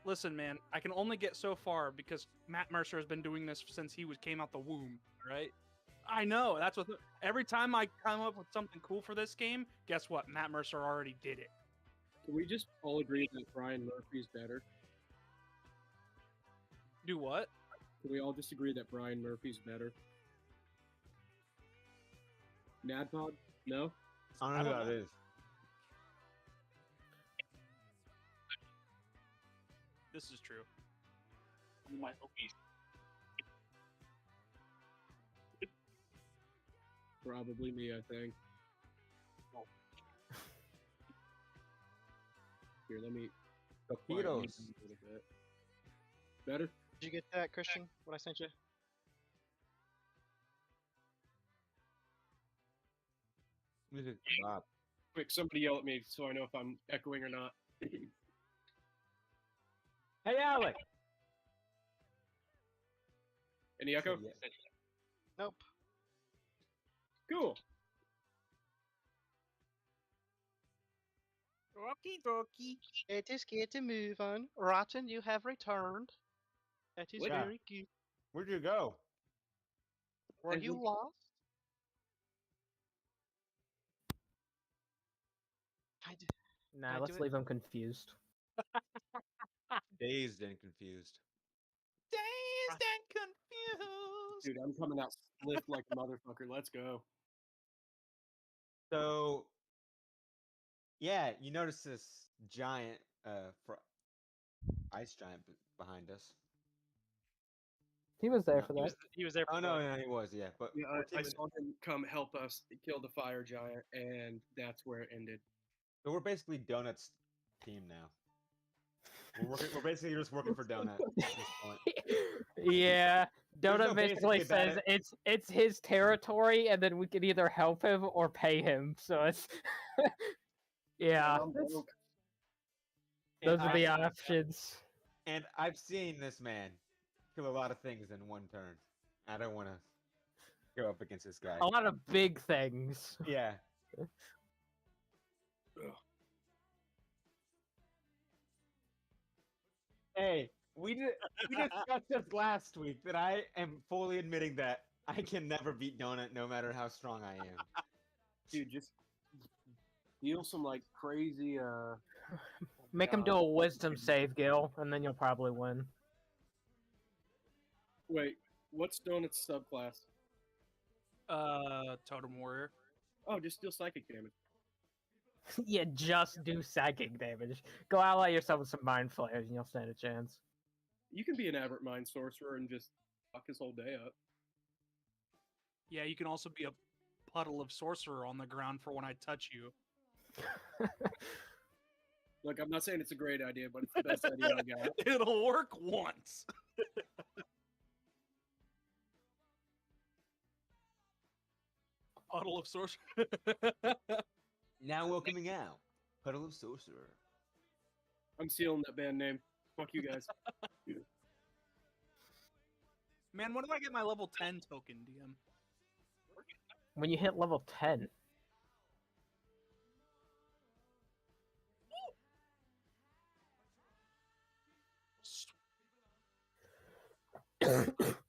Listen, man, I can only get so far because Matt Mercer has been doing this since came out the womb, right? I know. That's what. Every time I come up with something cool for this game, guess what? Matt Mercer already did it. Can we just all agree that Brian Murphy's better? Do what? Can we all just agree that Brian Murphy's better? Nadpod? No? I don't know who that is. This is true. My Hokies. Probably me, I think. No. Here, let me. Taquitos. a little bit. Better? Did you get that, Christian? What I sent you? Music drop. Quick, somebody yell at me so I know if I'm echoing or not. Hey, Alec. Any echo? Yeah. Nope. Cool. Okie dokie. It is good to move on. Rotten, you have returned. That is Yeah. very good. Where'd you go? Were And you we- lost? I d- Nah, I let's do it- leave him confused. Dazed and confused. Dazed and confused. Dude, I'm coming out split like a motherfucker. Let's go. So, yeah, you notice this giant, ice giant behind us. He was there No, for he that. was he was there. For Oh no, that. no, he was, yeah. But Yeah, we're I teaming- saw him come help us kill the fire giant, and that's where it ended. so we're basically Donut's team now. We're basically just working for Donut at this point. Yeah, There's no Donut basically basically about says it's his territory, and then we can either help him or pay him. So it's yeah, I'm broke. those And are the I- options. And I've seen this man kill a lot of things in one turn. I don't want to go up against this guy. A lot of big things. Yeah. Hey, we discussed this last week that I am fully admitting that I can never beat Donut no matter how strong I am. Dude, just deal some like crazy. Make him do a wisdom save, Gil, and then you'll probably win. Wait, what's Donut's subclass? Totem Warrior. Oh, just deal psychic damage. Yeah, just do psychic damage. Go ally yourself with some mind flayers, and you'll stand a chance. You can be an aberrant mind sorcerer and just fuck his whole day up. Yeah, you can also be a puddle of sorcerer on the ground for when I touch you. Look, I'm not saying it's a great idea, but it's the best idea I got. It'll work once. Puddle of sorcerer. Now welcoming out, Puddle of Sorcerer. I'm sealing that band name. Fuck you guys. Man, when do I get my level 10 token, DM? When you hit level 10,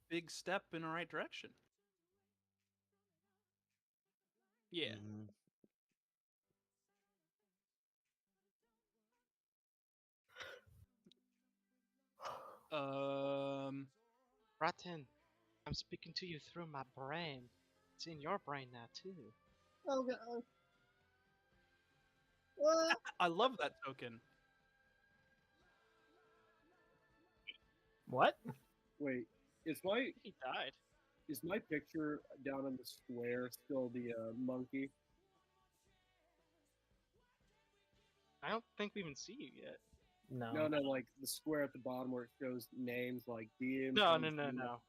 Big step in the right direction. Yeah. Mhm. Rotten, I'm speaking to you through my brain. It's in your brain now too. Oh god. What? I love that token. what? Wait, He died. is my picture down in the square still the monkey? I don't think we even see you yet. No. No, like the square at the bottom where it shows names like DM. No, no, no, no.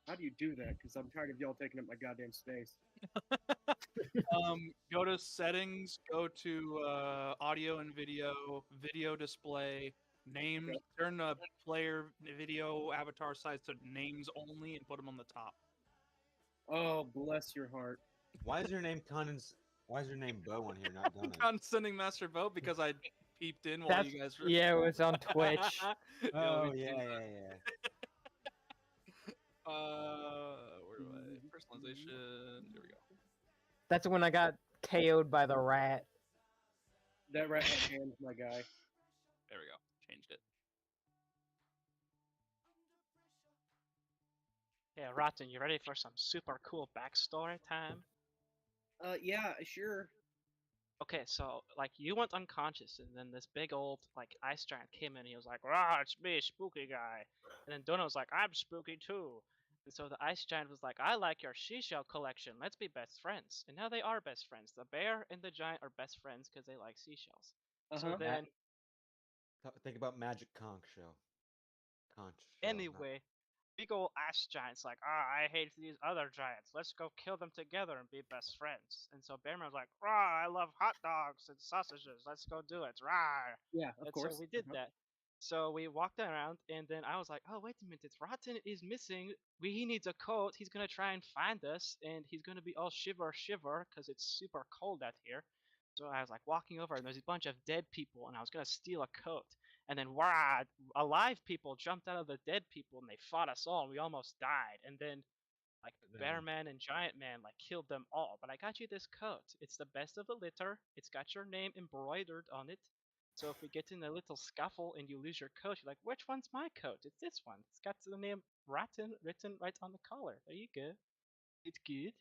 How do you do that? Because I'm tired of y'all taking up my goddamn space. Go to settings, go to audio and video display, names, turn the player video avatar size to names only and put them on the top. Oh, bless your heart. Why is your name Conan's Why is your name Bo on here, not Donut? Condescending Master Bo because I peeped in while That's you guys were. yeah, it was on Twitch. Oh, we yeah, did yeah, that. yeah. Where do I personalization? There we go. That's when I got KO'd by the rat. That rat hand's my guy. There we go. Changed it. Yeah, Rotten, you ready for some super cool backstory time? Yeah, sure. Okay, so like you went unconscious, and then this big old like ice giant came in. And he was like, "Rah, it's me, spooky guy." And then Donut was like, "I'm spooky too." And so the ice giant was like, "I like your seashell collection. Let's be best friends." And now they are best friends. The bear and the giant are best friends because they like seashells. So Uh-huh. then, Think about Magic Conch show. Conch. Show, anyway, big old ice giant's like, I hate these other giants. Let's go kill them together and be best friends. And so Bearman's like, rah, I love hot dogs and sausages. Let's go do it. Rah. Yeah, of And course. so we did that. So we walked around, and then I was like, oh, wait a minute. Rotten is missing. He needs a coat. He's going to try and find us, and he's going to be all shiver, because it's super cold out here. So I was like walking over, and there's a bunch of dead people, and I was going to steal a coat. And then, wow, alive people jumped out of the dead people, and they fought us all, and we almost died. And then, like, Bearman and Giant Man, like, killed them all. But I got you this coat. It's the best of the litter. It's got your name embroidered on it. So if we get in a little scuffle and you lose your coat, you're like, which one's my coat? It's this one. It's got the name Rotten written right on the collar. There you go. It's good.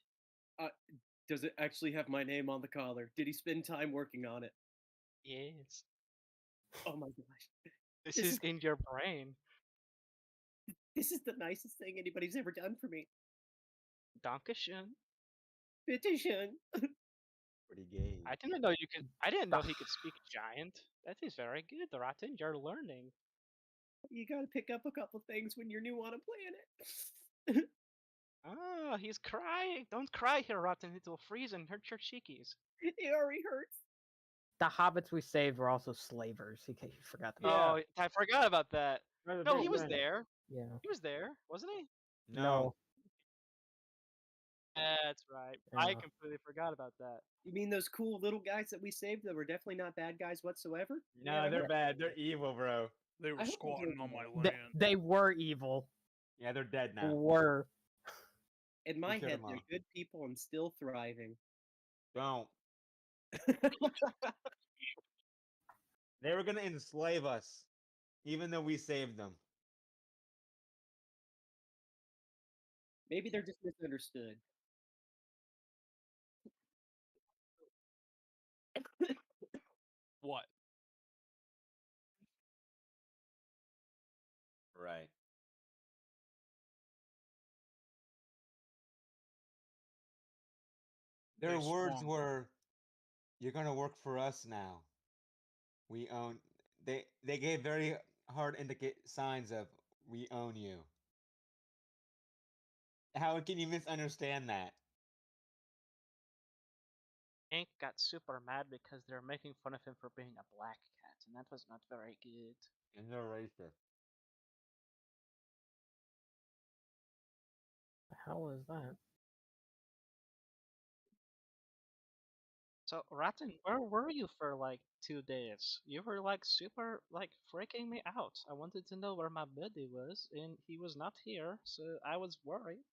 Does it actually have my name on the collar? Did he spend time working on it? Yes. Oh my gosh. This This is is- in your brain. This is the nicest thing anybody's ever done for me. Dankeschön. Bitteschön. Pretty gay. I didn't know you could. I didn't know he could speak giant. That is very good, Rotten. You're learning. You gotta pick up a couple things when you're new on a planet. Ah, he's crying. Don't cry here, Rotten. It will freeze and hurt your cheekies. It already hurts. The hobbits we saved were also slavers. In case you forgot Yeah. about Oh, I forgot about that. No, he was there. that. Yeah. He was there, wasn't he? No. That's right. I Yeah. completely forgot about that. You mean those cool little guys that we saved that were definitely not bad guys whatsoever? No, they're bad. They're evil, bro. They were I hope they squatting do on my that. land. They were evil. Yeah, they're dead now. Were. In my killed head, them they're all. good people and still thriving. Don't. They were gonna enslave us, even though we saved them. Maybe they're just misunderstood. What? Right. Their They words swung. were, "You're gonna work for us now. We own." They gave very hard signs of, "We own you." How can you misunderstand that? Hank got super mad because they were making fun of him for being a black cat, and that was not very good. And they're racist. The hell is that? So, Rotten, where were you for like 2 days? You were like super like freaking me out. I wanted to know where my buddy was, and he was not here, so I was worried.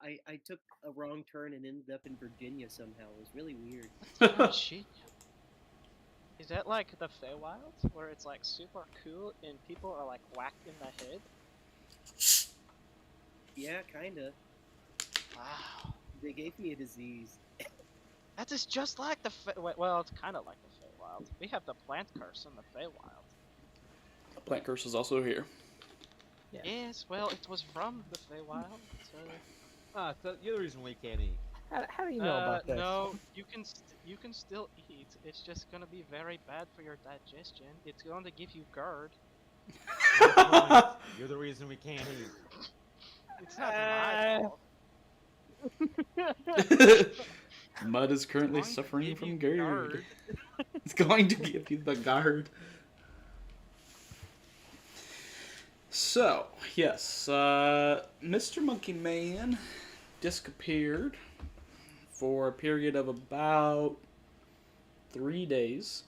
I took a wrong turn and ended up in Virginia somehow. It was really weird. Virginia. Is that like the Feywild, where it's like super cool and people are like whacked in the head? Yeah, kinda. Wow. They gave me a disease. That is just like the well, it's kind of like the Feywild. We have the plant curse in the Feywild. Plant curse is also here. Yeah. Yes, well, it was from the Feywild, so... Ah, so you're the reason we can't eat. How do you know about this? No, you can still eat. It's just gonna be very bad for your digestion. It's going to give you GERD. You're the reason we can't eat. It's not my fault. Mud is currently Going to suffering give from you GERD. It's going to give you the GERD. So, yes, Mr. Monkey Man disappeared for a period of about 3 days.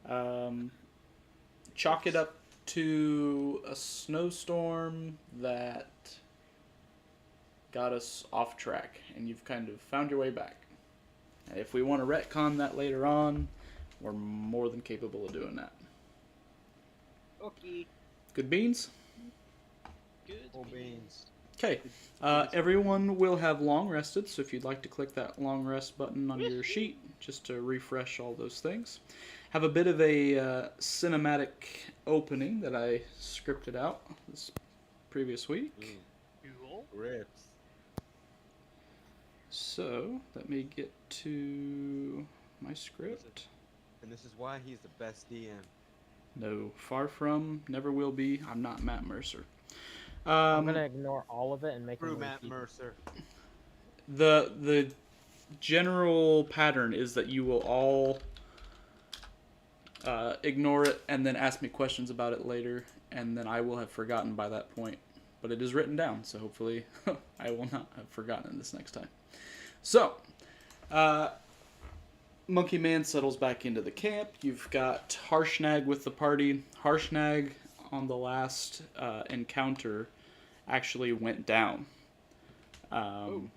Chalk it up to a snowstorm that got us off track, and you've kind of found your way back. And if we want to retcon that later on, we're more than capable of doing that. Okay. Good beans? Good. Full beans. Okay. Everyone will have long rested, so if you'd like to click that long rest button on your sheet just to refresh all those things. Have a bit of a cinematic opening that I scripted out this previous week. Cool. Rips. So, let me get to my script. And this is why he's the best DM. No, far from, never will be. I'm not Matt Mercer. I'm gonna ignore all of it and make True him Matt repeat. Mercer. The general pattern is that you will all ignore it and then ask me questions about it later, and then I will have forgotten by that point. But it is written down, so hopefully I will not have forgotten this next time. So, Monkey Man settles back into the camp. You've got Harshnag with the party. Harshnag on the last encounter actually went down. And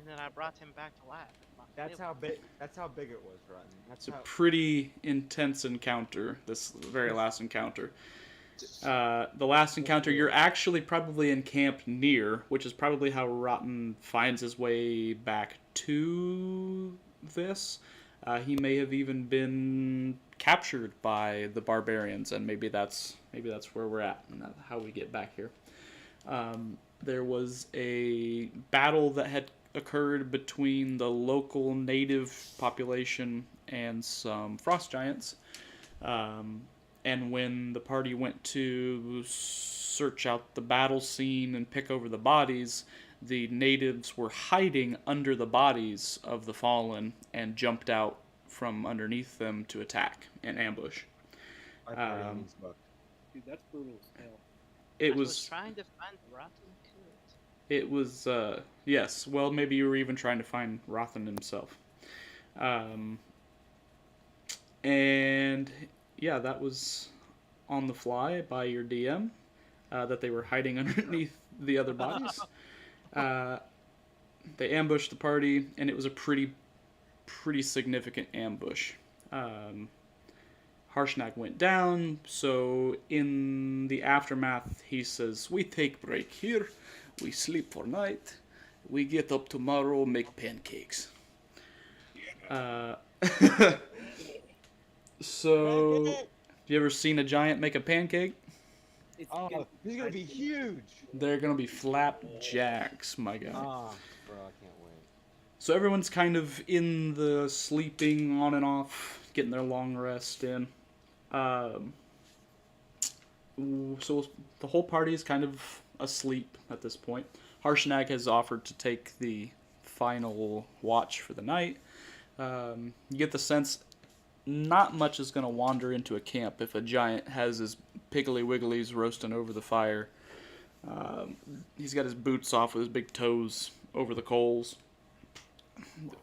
then I brought him back to life. That's how big. That's how big it was, Rotten. It's That's a how. pretty intense encounter, this very last encounter. The last encounter, you're actually probably in camp near, which is probably how Rotten finds his way back to this. He may have even been captured by the barbarians, and maybe that's where we're at, and that's how we get back here. There was a battle that had occurred between the local native population and some frost giants. And when the party went to search out the battle scene and pick over the bodies, the natives were hiding under the bodies of the fallen and jumped out from underneath them to attack and ambush. My party needs buck. Dude, that's brutal as hell. It I was was, trying to find Rotten Court. it was, yes, well, maybe you were even trying to find Rothan himself. And yeah, that was on the fly by your DM, that they were hiding underneath the other bodies. They ambushed the party, and it was a pretty significant ambush. Harshnag went down, so in the aftermath, he says, "We take break here, we sleep for night, we get up tomorrow, make pancakes." So, you ever seen a giant make a pancake? It's Oh, good. he's gonna be huge. They're gonna be flapjacks, my guy. Ah, bro, I can't wait. So everyone's kind of in the sleeping on and off, getting their long rest in. So the whole party is kind of asleep at this point. Harshnag has offered to take the final watch for the night. You get the sense not much is going to wander into a camp if a giant has his piggly wigglies roasting over the fire. He's got his boots off with his big toes over the coals.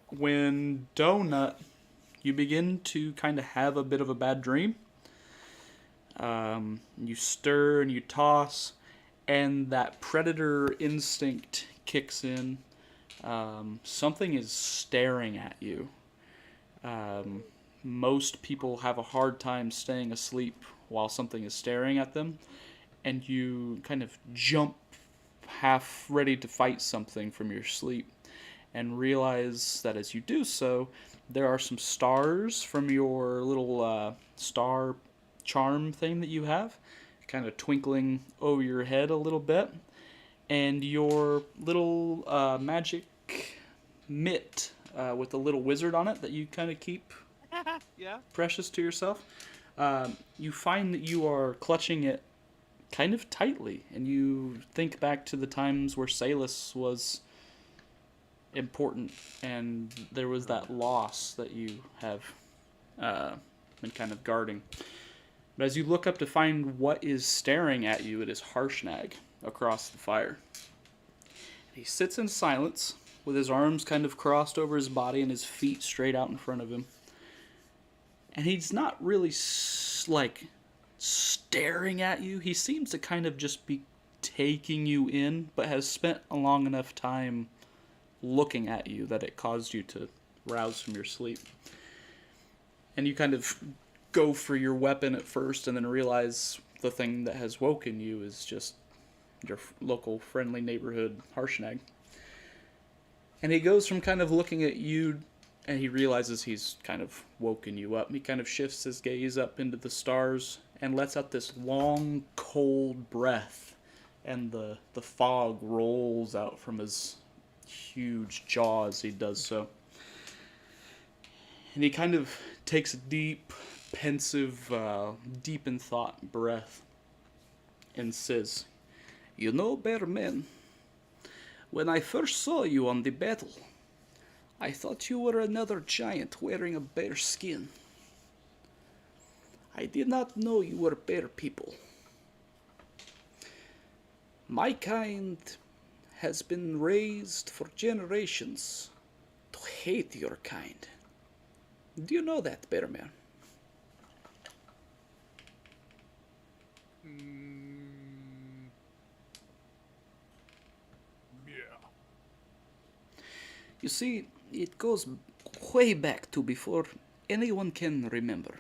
When Donut, you begin to kind of have a bit of a bad dream. You stir and you toss, and that predator instinct kicks in. Something is staring at you. Most people have a hard time staying asleep while something is staring at them, and you kind of jump half ready to fight something from your sleep and realize that as you do so, there are some stars from your little star charm thing that you have kind of twinkling over your head a little bit, and your little magic mitt with a little wizard on it that you kind of keep Yeah. precious to yourself. You find that you are clutching it kind of tightly, and you think back to the times where Salus was important, and there was that loss that you have been kind of guarding. But as you look up to find what is staring at you, it is Harshnag across the fire. He sits in silence, with his arms kind of crossed over his body and his feet straight out in front of him. And he's not really like staring at you. He seems to kind of just be taking you in, but has spent a long enough time looking at you that it caused you to rouse from your sleep. And you kind of go for your weapon at first and then realize the thing that has woken you is just your local friendly neighborhood Harshnag. And he goes from kind of looking at you, and he realizes he's kind of woken you up. He kind of shifts his gaze up into the stars and lets out this long, cold breath, and the fog rolls out from his huge jaw as he does so. And he kind of takes a deep, pensive, deep in thought breath and says, "You know, Bear Man, when I first saw you on the battle, I thought you were another giant wearing a bear skin. I did not know you were bear people. My kind has been raised for generations to hate your kind. Do you know that, Bear Man?" Yeah. You see, it goes way back to before anyone can remember.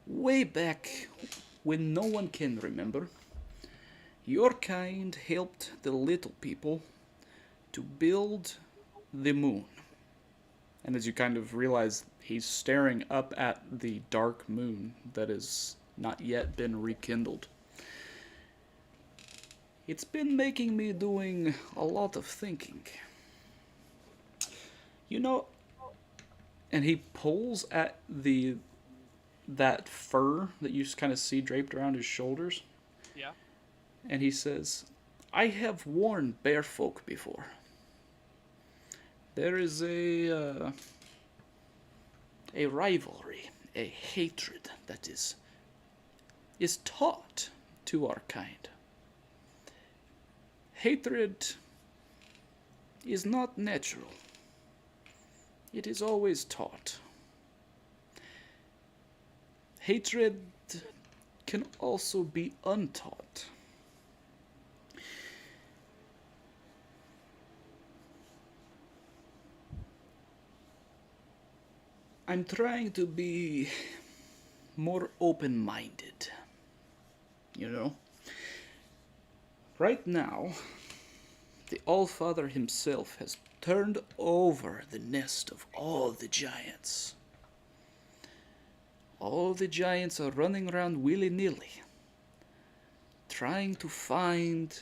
Way back when no one can remember, your kind helped the little people to build the moon. And as you kind of realize, he's staring up at the dark moon that has not yet been rekindled. It's been making me doing a lot of thinking. You know, and he pulls at that fur that you kind of see draped around his shoulders. Yeah. And he says, "I have worn bear folk before. There is a rivalry, a hatred that is taught to our kind. Hatred is not natural. It is always taught. Hatred can also be untaught. I'm trying to be more open-minded, you know? Right now, the Allfather himself has turned over the nest of all the giants. All the giants are running around willy-nilly, trying to find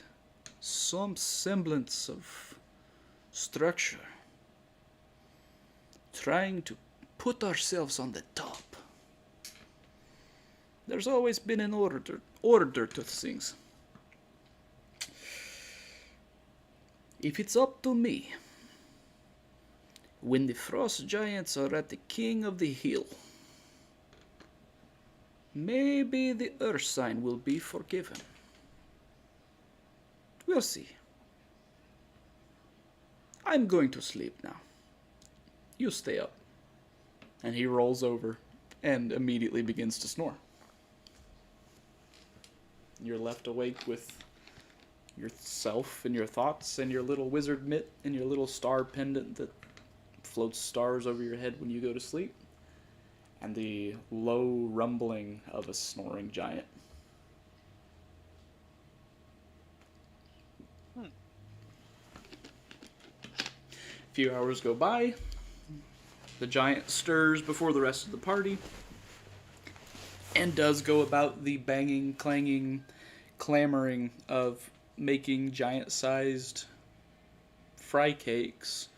some semblance of structure, trying to put ourselves on the top. There's always been an order to things. If it's up to me, when the frost giants are at the king of the hill, maybe the earth sign will be forgiven. We'll see. I'm going to sleep now. You stay up." And he rolls over and immediately begins to snore. You're left awake with yourself and your thoughts and your little wizard mitt and your little star pendant that floats stars over your head when you go to sleep, and the low rumbling of a snoring giant. A few hours go by. The giant stirs before the rest of the party and does go about the banging, clanging, clamoring of making giant-sized fry cakes.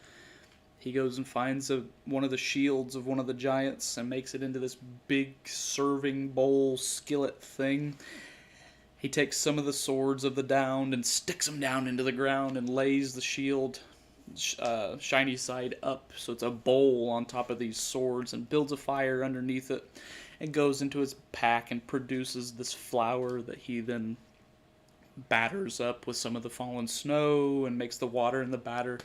He goes and finds one of the shields of one of the giants and makes it into this big serving bowl skillet thing. He takes some of the swords of the downed and sticks them down into the ground and lays the shield shiny side up, so it's a bowl on top of these swords, and builds a fire underneath it, and goes into his pack and produces this flour that he then batters up with some of the fallen snow and makes the water in the batter.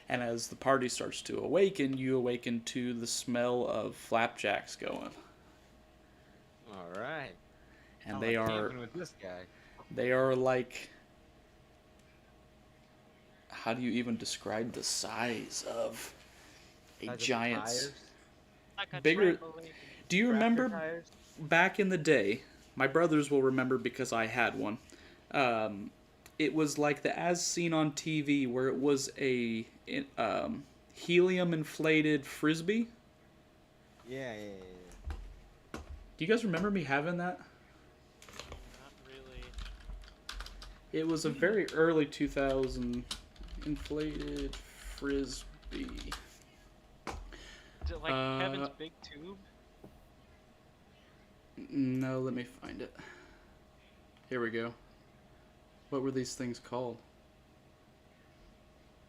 And as the party starts to awaken, you awaken to the smell of flapjacks going. All right. And I'm they like are camping with this guy. they are like, how do you even describe the size of a Size of giant? tires. Like a Bigger- trampoline. Do you Tractor remember tires. back in the day? My brothers will remember because I had one. It was like the As Seen on TV, where it was a helium inflated frisbee. Yeah. Do you guys remember me having that? Not really. It was a very early 2000 inflated frisbee. Is it like Kevin's big tube? No, let me find it. Here we go. What were these things called?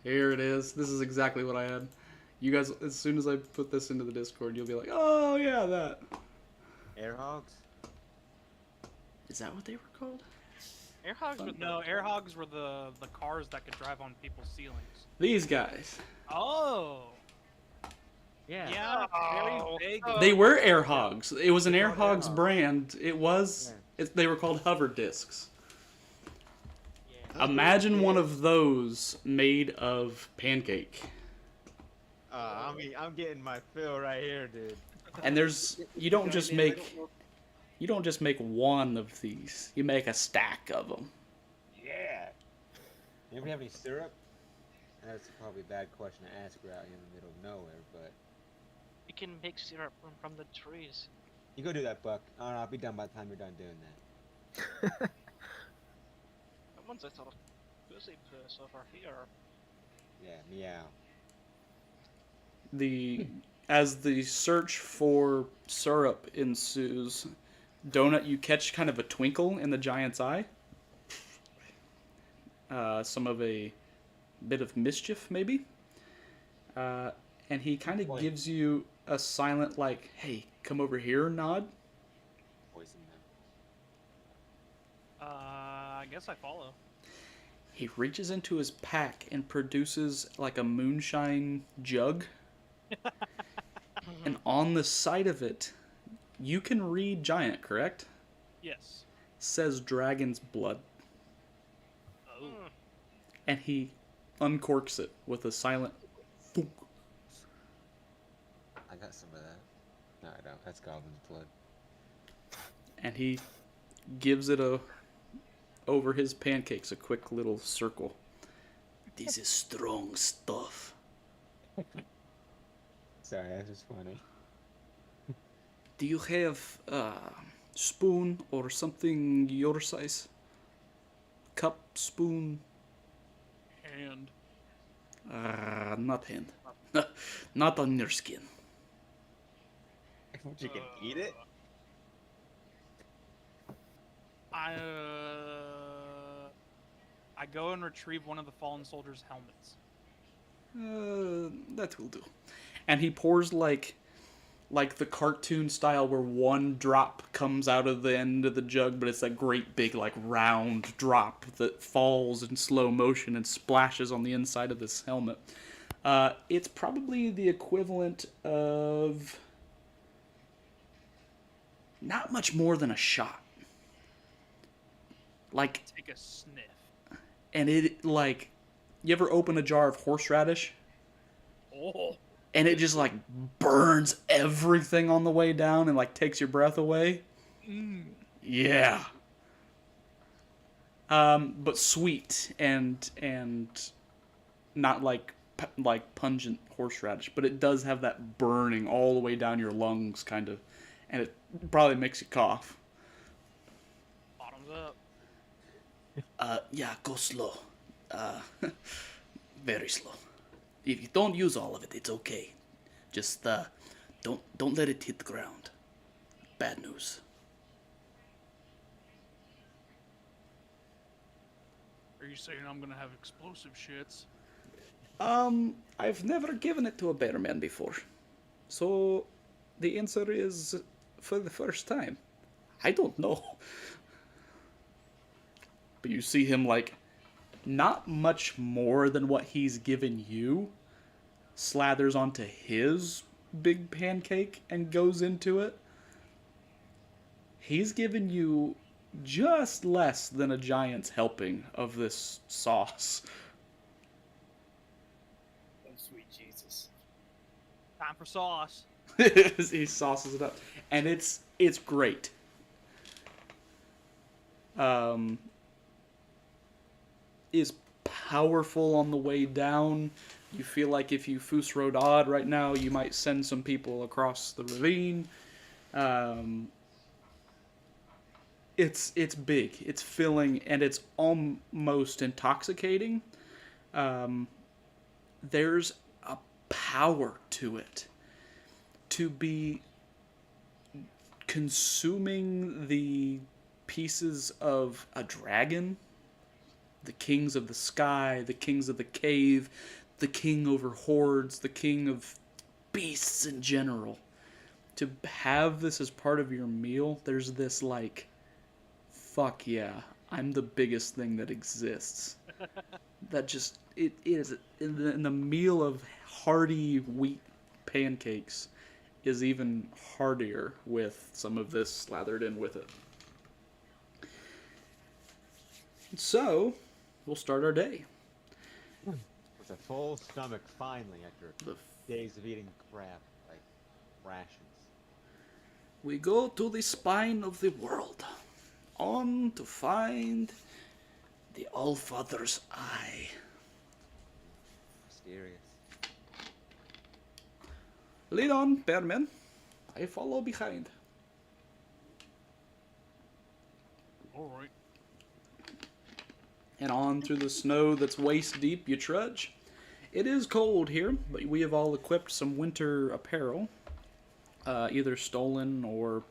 Here it is. This is exactly what I had. You guys, as soon as I put this into the Discord, you'll be like, oh yeah, that. Air hogs. Is that what they were called? Air hogs were No, air hogs were the cars that could drive on people's ceilings. These guys. Oh. Yeah. Yeah, Oh. very big. They were air hogs. It was an air called Air hogs Hogs. brand. It was. They were called hover discs. Yeah. Imagine one of those made of pancake. I mean, I'm getting my fill right here, dude. And there's you don't just make one of these. You make a stack of them. Yeah. Anybody have any syrup? That's probably a bad question to ask right out here in the middle of nowhere, but You can make syrup from the trees. you go do that, Buck. I don't know, I'll be done by the time you're done doing that. Someone's a little pussy puss over here. Yeah, meow. As the search for syrup ensues, Donut, you catch kind of a twinkle in the giant's eye. Some of a bit of mischief, maybe. And he kind of Point. gives you a silent, like, hey, come over here nod. Poison them. I guess I follow. He reaches into his pack and produces like a moonshine jug. And on the side of it, you can read giant, correct? Yes. Says dragon's blood. Oh. Mm. And he uncorks it with a silent thunk. I got some of that. No, I don't. That's goblin's blood. And he gives it over his pancakes a quick little circle. This is strong stuff. Sorry, that's just funny. Do you have a spoon or something your size? Cup, spoon? And Not hand. Not on your skin. You can eat it? I go and retrieve one of the fallen soldiers' helmets. That will do. And he pours like the cartoon style where one drop comes out of the end of the jug, but it's that great big like round drop that falls in slow motion and splashes on the inside of this helmet. It's probably the equivalent of not much more than a shot. Like, Take a sniff. and it like, you ever open a jar of horseradish? Oh. And it just like burns everything on the way down and like takes your breath away. Mm. Yeah. But sweet and not like pungent horseradish, but it does have that burning all the way down your lungs kind of, and it probably makes you cough. Bottoms up. Yeah, go slow. Very slow. If you don't use all of it, it's okay. Just don't let it hit the ground. Bad news. Are you saying I'm gonna have explosive shits? I've never given it to a bearman before. So the answer is for the first time. I don't know. but you see him like not much more than what he's given you slathers onto his big pancake and goes into it. He's given you just less than a giant's helping of this sauce. Oh, sweet Jesus. Time for sauce. He sauces it up, and it's great. Is powerful on the way down. You feel like if you Fus Rodad right now, you might send some people across the ravine. It's big, it's filling, and it's almost intoxicating. There's a power to it. To be consuming the pieces of a dragon, the kings of the sky, the kings of the cave, the king over hordes, the king of beasts in general. To have this as part of your meal, there's this like, fuck yeah, I'm the biggest thing that exists. That just, it is, in the meal of hearty wheat pancakes is even heartier with some of this slathered in with it. So, we'll start our day. With a full stomach, finally, after The days of eating crap, like rations. We go to the spine of the world, on to find the Allfather's eye. Mysterious. Lead on, Bearman. I follow behind. All right. And on through the snow that's waist deep you trudge. It is cold here, but we have all equipped some winter apparel, either stolen or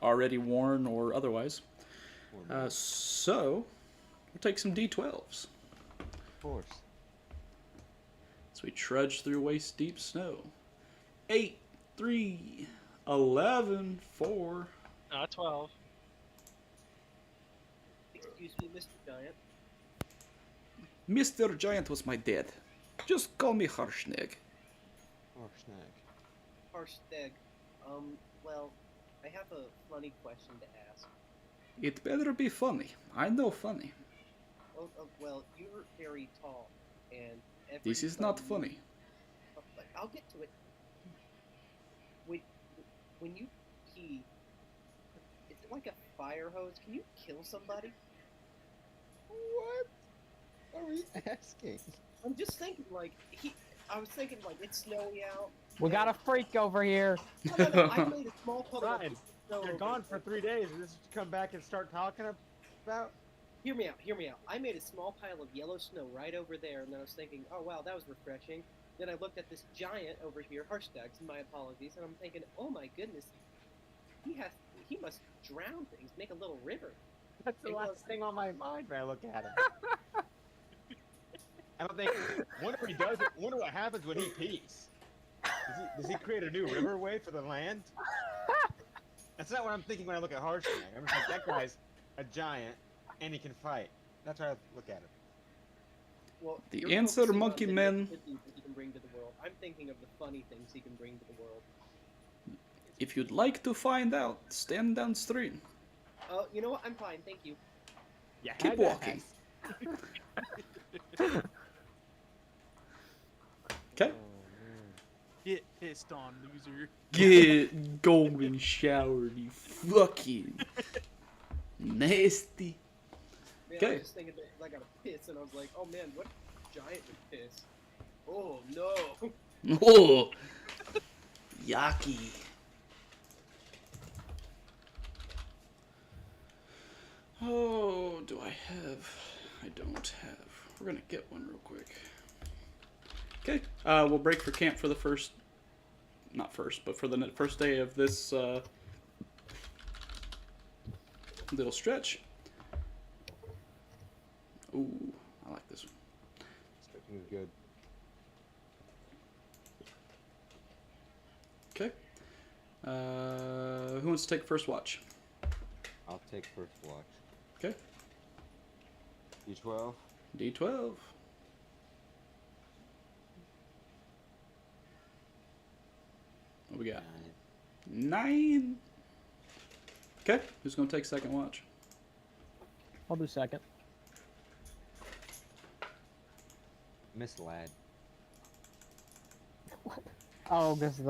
already worn or otherwise. So, we'll take some D12s. Of course. So we trudge through waist deep snow. 8, 3, 11, 4. 12. Excuse me, Mr. Giant. Mr. Giant was my dad. Just call me Harshnag. Or snack. Harsteg. Well, I have a funny question to ask. It better be funny. I know funny. Well, you're very tall, and This is not funny. I'll get to it. When you pee, is it like a fire hose? Can you kill somebody? What are we asking? I'm just thinking, I was thinking, it's snowy out. We got a freak over here. No, I made a small puddle of Ryan, snow You're over gone there. for 3 days. Is this come back and start talking about? Hear me out. I made a small pile of yellow snow right over there, and then I was thinking, oh wow, that was refreshing. Then I looked at this giant over here, Harstags, my apologies, and I'm thinking, oh my goodness, he must drown things, make a little river. That's the It last was- thing on my mind when I look at him. And I'm thinking, wonder what he does. Wonder what happens when he pees. Does he create a new riverway for the land? That's not what I'm thinking when I look at Harshnag. I'm just like, that guy's a giant and he can fight. That's how I look at him. Well, The you're answer, focusing on monkey the man. negative things that he can bring to the world. I'm thinking of the funny things he can bring to the world. If you'd like to find out, stand downstream. Oh, you know what? I'm fine, thank you. You Keep had to walking. ask. Okay. Get pissed on, loser. Get golden showered, you fucking nasty. Man, I Okay. was just thinking that I got to piss, and I was like, oh man, what giant would piss? Oh no. Oh, yucky. Oh, do I have? I don't have. We're gonna get one real quick. Okay, we'll break for camp for the first, not first, but for the first day of this little stretch. Ooh, I like this one. Stretching is good. Okay. Who wants to take first watch? I'll take first watch. Okay. D12. D12. What we got? 9. Okay, who's gonna take second watch? I'll do second. Misled. Oh, because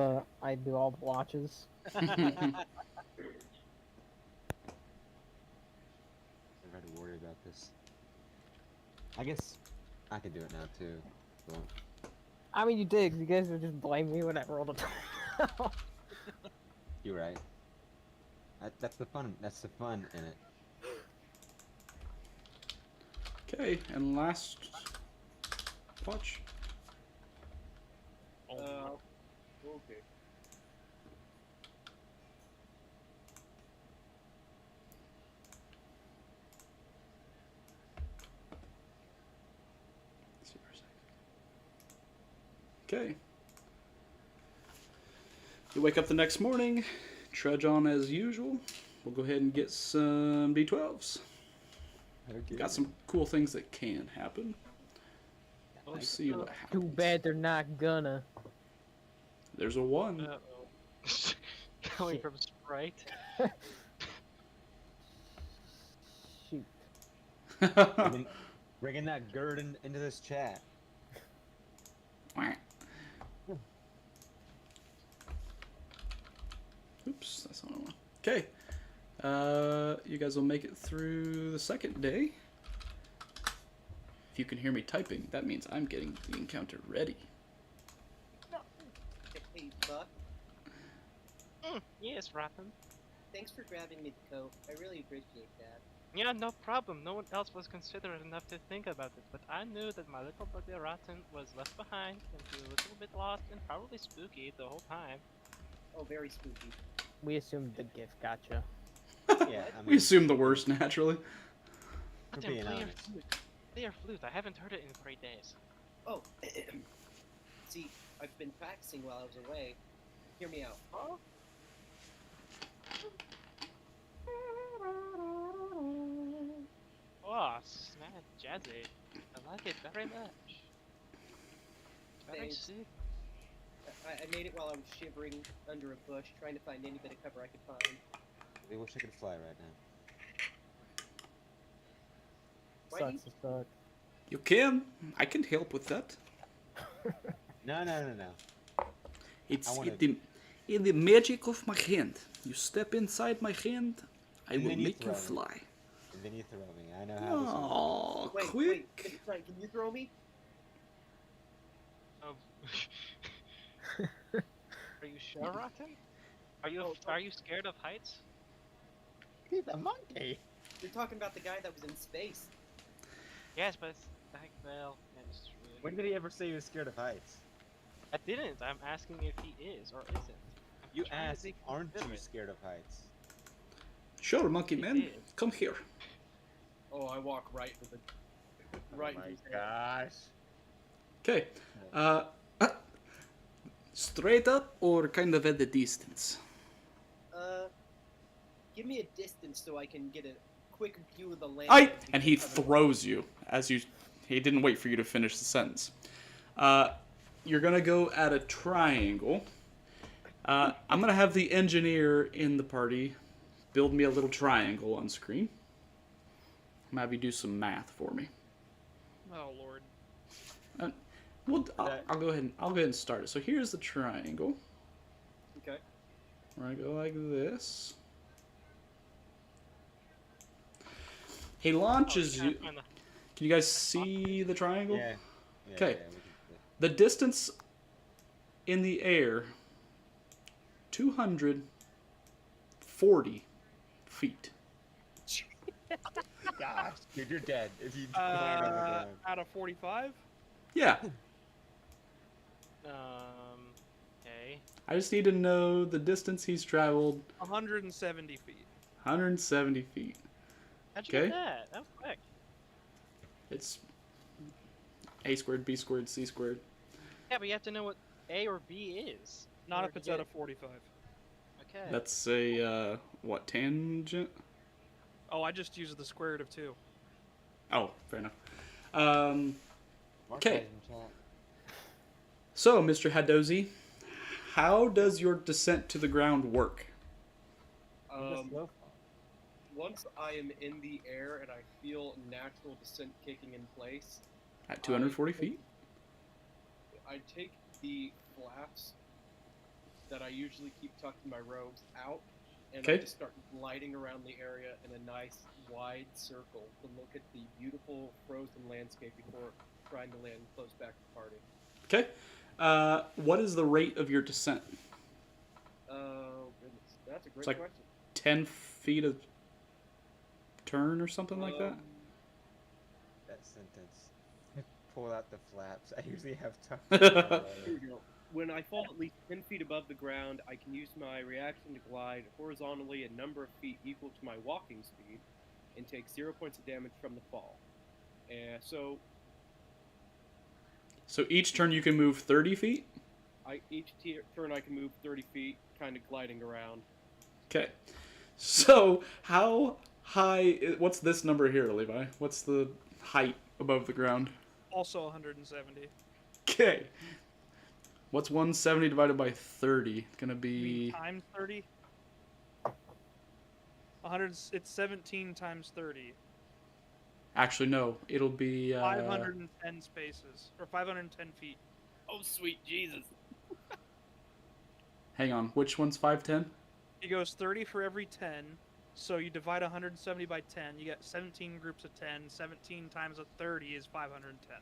I do all the watches. I'm not to worry about this. I guess I can do it now too. So. I mean, you did. 'Cause you guys would just blame me when I rolled a 12. You're right. That's the fun. That's the fun in it. Okay, and last watch. Okay. Okay. You wake up the next morning, trudge on as usual. We'll go ahead and get some D12s. Okay. Got some cool things that can happen. Let's see what Too happens. bad they're not gonna. There's a 1. Uh-oh. Going Shit. from Sprite. Shoot. Bringing that Gurdon into this chat. Oops, that's not one. Okay. You guys will make it through the second day. If you can hear me typing, that means I'm getting the encounter ready. Hey, Buck, Yes, Rotten. thanks for grabbing me the coat. I really appreciate that. Yeah, no problem. No one else was considerate enough to think about it, but I knew that my little buddy Rotten was left behind and he was a little bit lost and probably spooky the whole time. Oh, very spooky. We assumed the gift gotcha. Yeah, I We mean, assume the worst, naturally. for Rotten, being play your honest. flute. Play your flute. I haven't heard it in 3 days. Oh, see, I've been practicing while I was away. Hear me out. Oh? Oh, snap, jazzy. I like it very much. Very Thanks. sick. I made it while I was shivering under a bush, trying to find any bit of cover I could find. I wish I could fly right now. Why do Sucks as fuck. You can. I can help with that. No. It's I wanna- in the magic of my hand. You step inside my hand, I And will then you make you throw it. fly. And then you throw me. I know how this works. Oh, Wait, quick! wait, sorry, can you throw me? Oh. Are you sure, Rotten? Are you scared of heights? He's a monkey. You're talking about the guy that was in space. Yes, but it's like, well, that is true. When did he ever say he was scared of heights? I didn't. I'm asking if he is or isn't. I'm You trying to asked, be aren't you considerate. scared of heights? Sure, monkey He man, is. come here. Oh, I walk right with it. Right Oh in my his head. gosh. Okay. Straight up or kind of at the distance? Give me a distance so I can get a quick view of the land. And he throws you as you. He didn't wait for you to finish the sentence. You're gonna go at a triangle. I'm gonna have the engineer in the party build me a little triangle on screen. I'm gonna have you do some math for me. Oh lord. Well, I'll go ahead and start it. So here's the triangle. Okay. We're gonna go like this. He launches you. Find the- Can you guys see the triangle? Yeah. Okay. Yeah, we can- The distance in the air, 240 feet. Gosh, dude, you're dead if you land on the ground. Out of 45? Yeah, Okay. I just need to know the distance he's traveled, 170 feet. 170 feet. How'd you Okay. get that? That was quick. It's a squared, b squared, c squared. Yeah, but you have to know what A or B is. in Not order if to it's get out it. of 45. Okay. That's a, what, tangent? Oh, I just used the square root of 2. Oh, fair enough. Mark Okay. has in chat. So, Mr. Hadozi, how does your descent to the ground work? Just slow fall. Once I am in the air and I feel natural descent kicking in place, At 240 feet? I take the flaps that I usually keep tucked in my robes out, and I Okay. just start gliding around the area in a nice wide circle to look at the beautiful frozen landscape before trying to land close back to the party. Okay. What is the rate of your descent? Oh goodness, that's a great like- question. 10 feet a turn or something like that? That sentence. Pull out the flaps. I usually have time. Here we go. When I fall at least 10 feet above the ground, I can use my reaction to glide horizontally a number of feet equal to my walking speed and take 0 points of damage from the fall. So So each turn you can move 30 feet? each turn I can move 30 feet, kind of gliding around. Okay. So, how high... What's this number here, Levi? What's the height above the ground? Also 170. Okay. What's 170 divided by 30? Gonna You mean be... times 30? 100. It's 17 times 30. Actually, no. It'll be... 510 spaces or 510 feet. Oh, sweet Jesus. Hang on. Which one's 510? He goes 30 for every 10. So you divide 170 by 10. You get 17 groups of 10. 17 times a 30 is 510.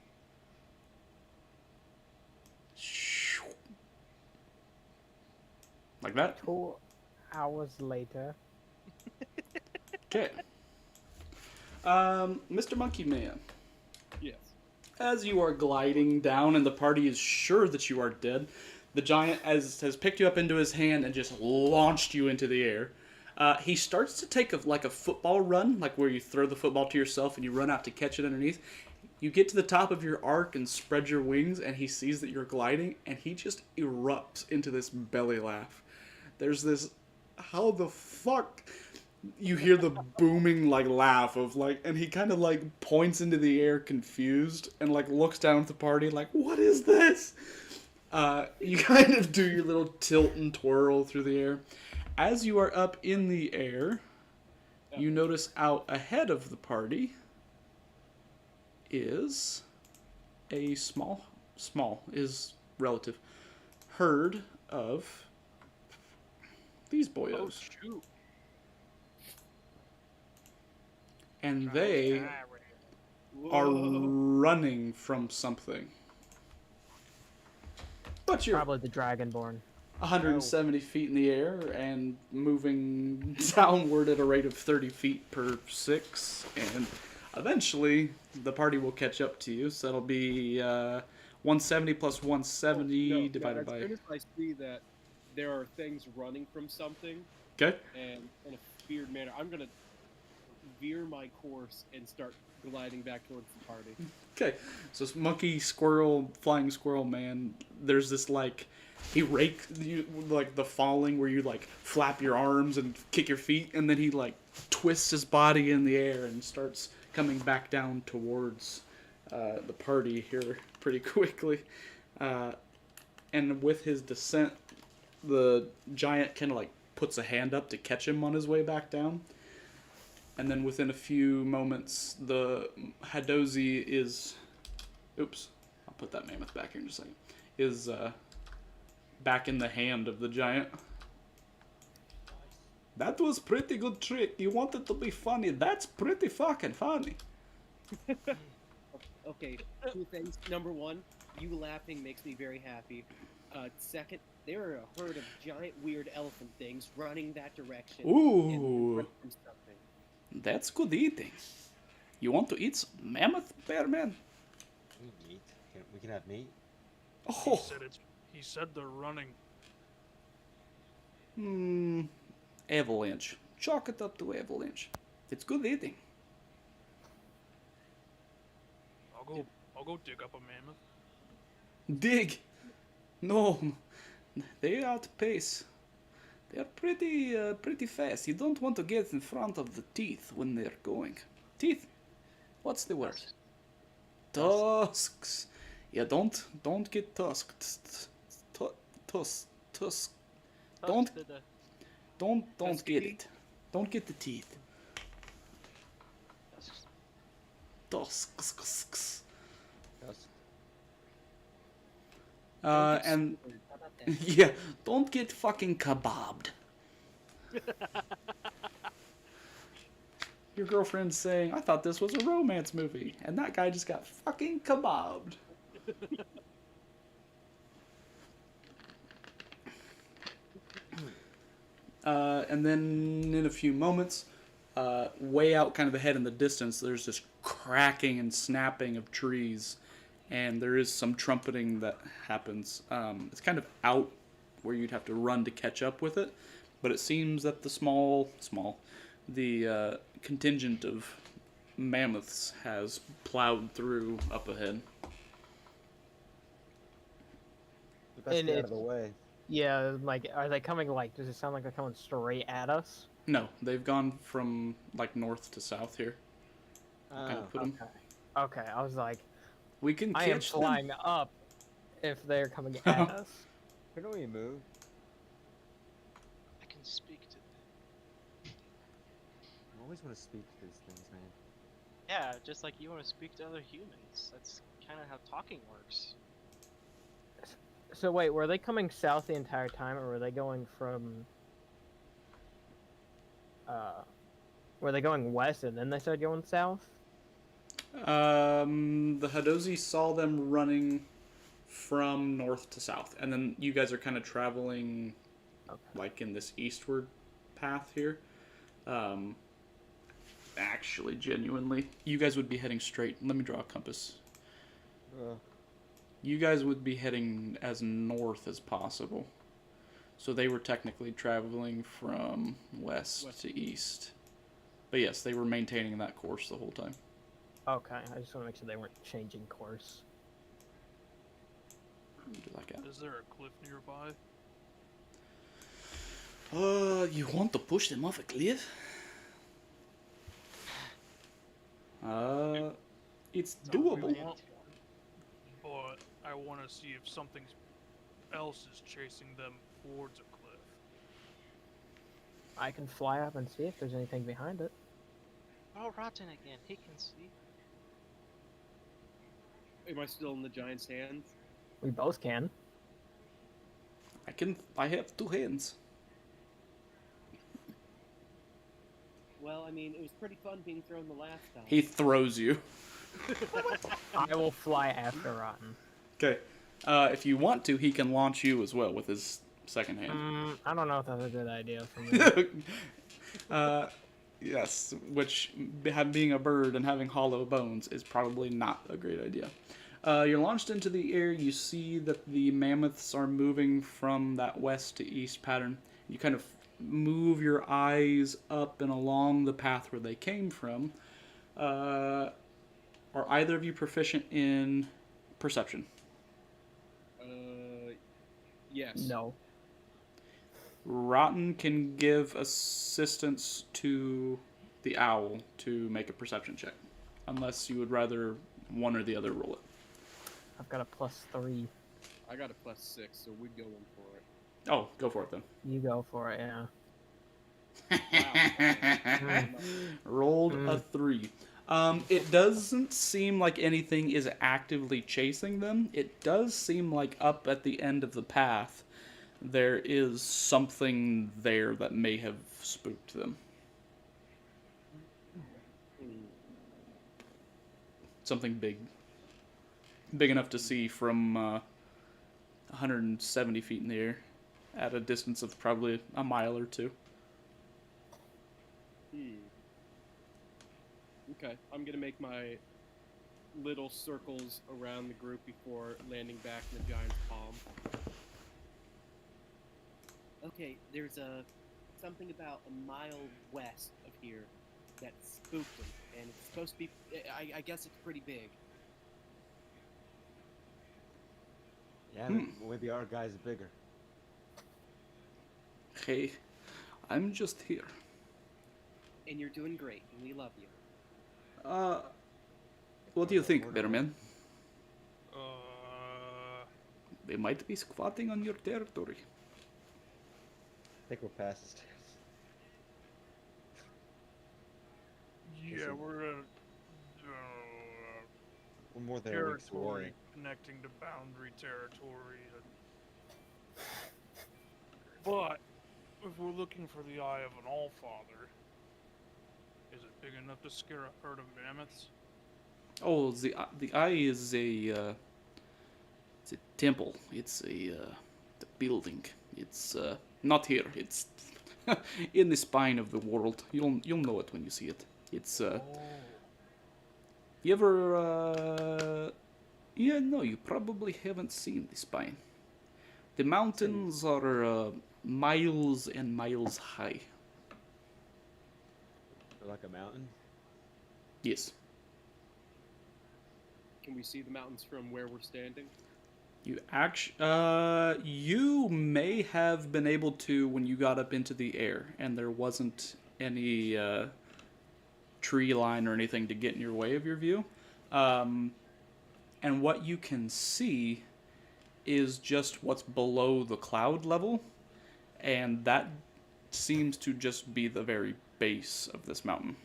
Like that? 2 hours later. Okay. Mr. Monkey Man, Yes. as you are gliding down and the party is sure that you are dead, the giant has picked you up into his hand and just launched you into the air. He starts to take like a football run, like where you throw the football to yourself and you run out to catch it underneath. You get to the top of your arc and spread your wings, and he sees that you're gliding, and he just erupts into this belly laugh. There's this, how the fuck? You hear the booming like laugh of like, and he kind of like points into the air confused and like looks down at the party like, what is this? You kind of do your little tilt and twirl through the air. As you are up in the air, you notice out ahead of the party is a small is relative herd of these boyos. Oh, shoot. And they are Whoa. running from something. But you're Probably the Dragonborn. 170 feet in the air and moving downward at a rate of 30 feet per 6, and eventually the party will catch up to you, so that'll be 170 plus 170 No, divided as by... soon as I see that there are things running from something, Okay? and in a feared manner, I'm gonna veer my course and start gliding back towards the party. Okay, so this monkey, squirrel, flying squirrel man, there's this like, he rakes you, like the falling where you like flap your arms and kick your feet, and then he like twists his body in the air and starts coming back down towards the party here pretty quickly. And with his descent, the giant kind of like puts a hand up to catch him on his way back down. And then within a few moments, the Hadozi is... Oops. I'll put that mammoth back here in just a second. Is back in the hand of the giant. That was pretty good trick. You want it to be funny. That's pretty fucking funny. Okay, 2 things. Number 1, you laughing makes me very happy. Second, there are a herd of giant weird elephant things running that direction. Ooh. and running from something. That's good eating. You want to eat some mammoth, bear man? Meat. We can have meat. Oh. He said they're running. Avalanche. Chalk it up to avalanche. It's good eating. I'll go dig up a mammoth. Dig. No. They outpace. They are pretty fast. You don't want to get in front of the teeth when they're going. Teeth? What's the word? Tusks. Tusks. Yeah, don't get tusked. Tusk. Don't Tusk to the don't get Tusky? it. Don't get the teeth. tusks. Tusks. That's- And How about that? yeah, don't get fucking kebabbed. Your girlfriend's saying, I thought this was a romance movie, and that guy just got fucking kebabbed. And then in a few moments, way out kind of ahead in the distance, there's this cracking and snapping of trees, and there is some trumpeting that happens. It's kind of out where you'd have to run to catch up with it, but it seems that the contingent of mammoths has plowed through up ahead. The best And get out of it's- the way. Yeah, like, are they coming, like, does it sound like they're coming straight at us? No, they've gone from like north to south here. Kind Oh. of put 'em- Okay, I was like, We can I am catch them. flying up if they're coming at us. Couldn't we move? I can speak to them. I always want to speak to these things, man. Yeah, just like you want to speak to other humans. That's kind of how talking works. So wait, were they coming south the entire time, or were they going from... were they going west and then they started going south? The Hadozi saw them running from north to south, and then you guys are kind of traveling Okay. like in this eastward path here. Actually, genuinely, you guys would be heading straight. Let me draw a compass. You guys would be heading as north as possible. So they were technically traveling from west to east. But yes, they were maintaining that course the whole time. Okay, I just want to make sure they weren't changing course. Do that gap. Is there a cliff nearby? You want to push them off a cliff? It's doable. But I want to see if something else is chasing them towards a cliff. I can fly up and see if there's anything behind it. Oh, Rotten again. He can see. Am I still in the giant's hands? We both can. I have two hands. Well, I mean, it was pretty fun being thrown the last time. He throws you. I will fly after Rotten. Okay. If you want to, he can launch you as well with his second hand. I don't know if that's a good idea for me. Yes, which being a bird and having hollow bones is probably not a great idea. You're launched into the air. You see that the mammoths are moving from that west to east pattern. You kind of move your eyes up and along the path where they came from. Are either of you proficient in perception? Yes. No. Rotten can give assistance to the owl to make a perception check. Unless you would rather one or the other roll it. I've got a +3. I got a +6, so we're going for it. Oh, go for it then. You go for it, yeah. Rolled a 3. It doesn't seem like anything is actively chasing them. It does seem like up at the end of the path, there is something there that may have spooked them. Something big. Big enough to see from 170 feet in the air at a distance of probably a mile or two. Okay, I'm gonna make my little circles around the group before landing back in the giant's palm. Okay, there's something about a mile west of here that spooked them, and it's supposed to be. I guess it's pretty big. Yeah, then maybe our guy's bigger. Hey, I'm just here. And you're doing great, and we love you. What do you think, Bearman? Uh, They might be squatting on your territory. I think we're past the stairs. yeah, we're at We're more than a week's territory away. connecting to boundary territory. But if we're looking for the Eye of an Allfather, is it big enough to scare a herd of mammoths? Oh, the eye is it's a temple. It's the building. It's not here. It's in the spine of the world. You'll know it when you see it. It's You ever yeah, no, you probably haven't seen the spine. The mountains are miles and miles high. Like a mountain. Yes. Can we see the mountains from where we're standing? You may have been able to when you got up into the air and there wasn't any tree line or anything to get in your way of your view. And what you can see is just what's below the cloud level, and that seems to just be the very base of this mountain.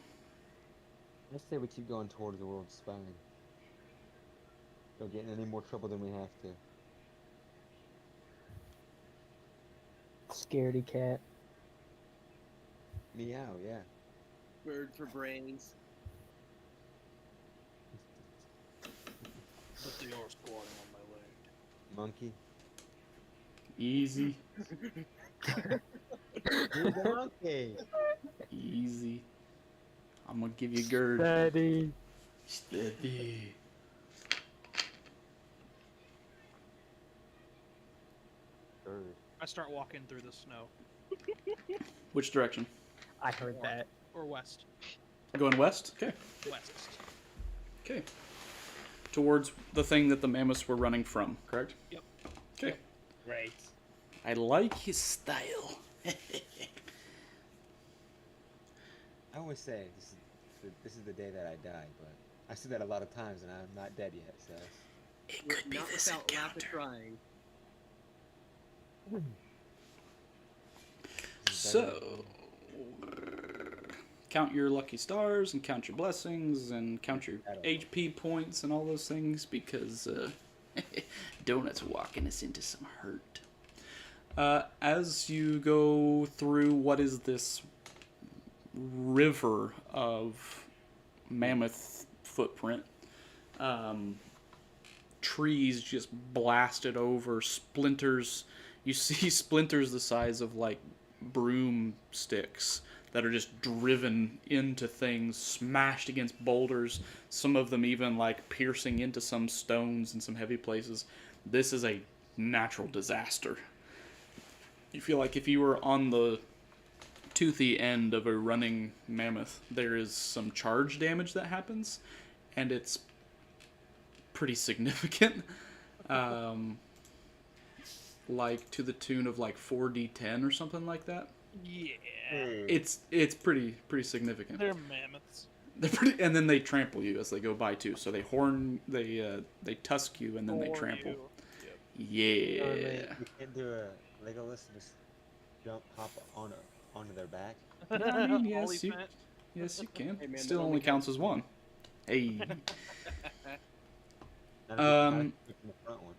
I say we keep going towards the world's spine. Don't get in any more trouble than we have to. Scaredy cat. Meow, yeah. Bird for brains. But they are squatting on my leg. Monkey. Easy, You're the monkey. easy. I'm gonna give you Gerd. Daddy. Steady. Bird. I start walking through the snow. Which direction? I heard that. Or west. Going west? Okay. West. Okay. Towards the thing that the mammoths were running from, correct? Yep. Okay. Right. I like his style. I always say this is the day that I die, but I say that a lot of times and I'm not dead yet, so. It could be Not this without lack of encounter. trying. So, count your lucky stars and count your blessings and count your HP points and all those things because Donut's walking us into some hurt. As you go through what is this river of mammoth footprint, trees just blasted over, splinters. You see splinters the size of like broomsticks that are just driven into things, smashed against boulders, some of them even like piercing into some stones in some heavy places. This is a natural disaster. You feel like if you were on the toothy end of a running mammoth, there is some charge damage that happens, and it's pretty significant. Like to the tune of like 4d10 or something like that. Yeah. It's pretty significant. They're mammoths. They're pretty, and then they trample you as they go by too. So they tusk you and then they Or trample. you. Yeah. You can't do a Legolas and just hop onto their back. I mean, Ollie yes, you can. Hey, man, Still that only only counts as one. Hey. Not if you from the front one.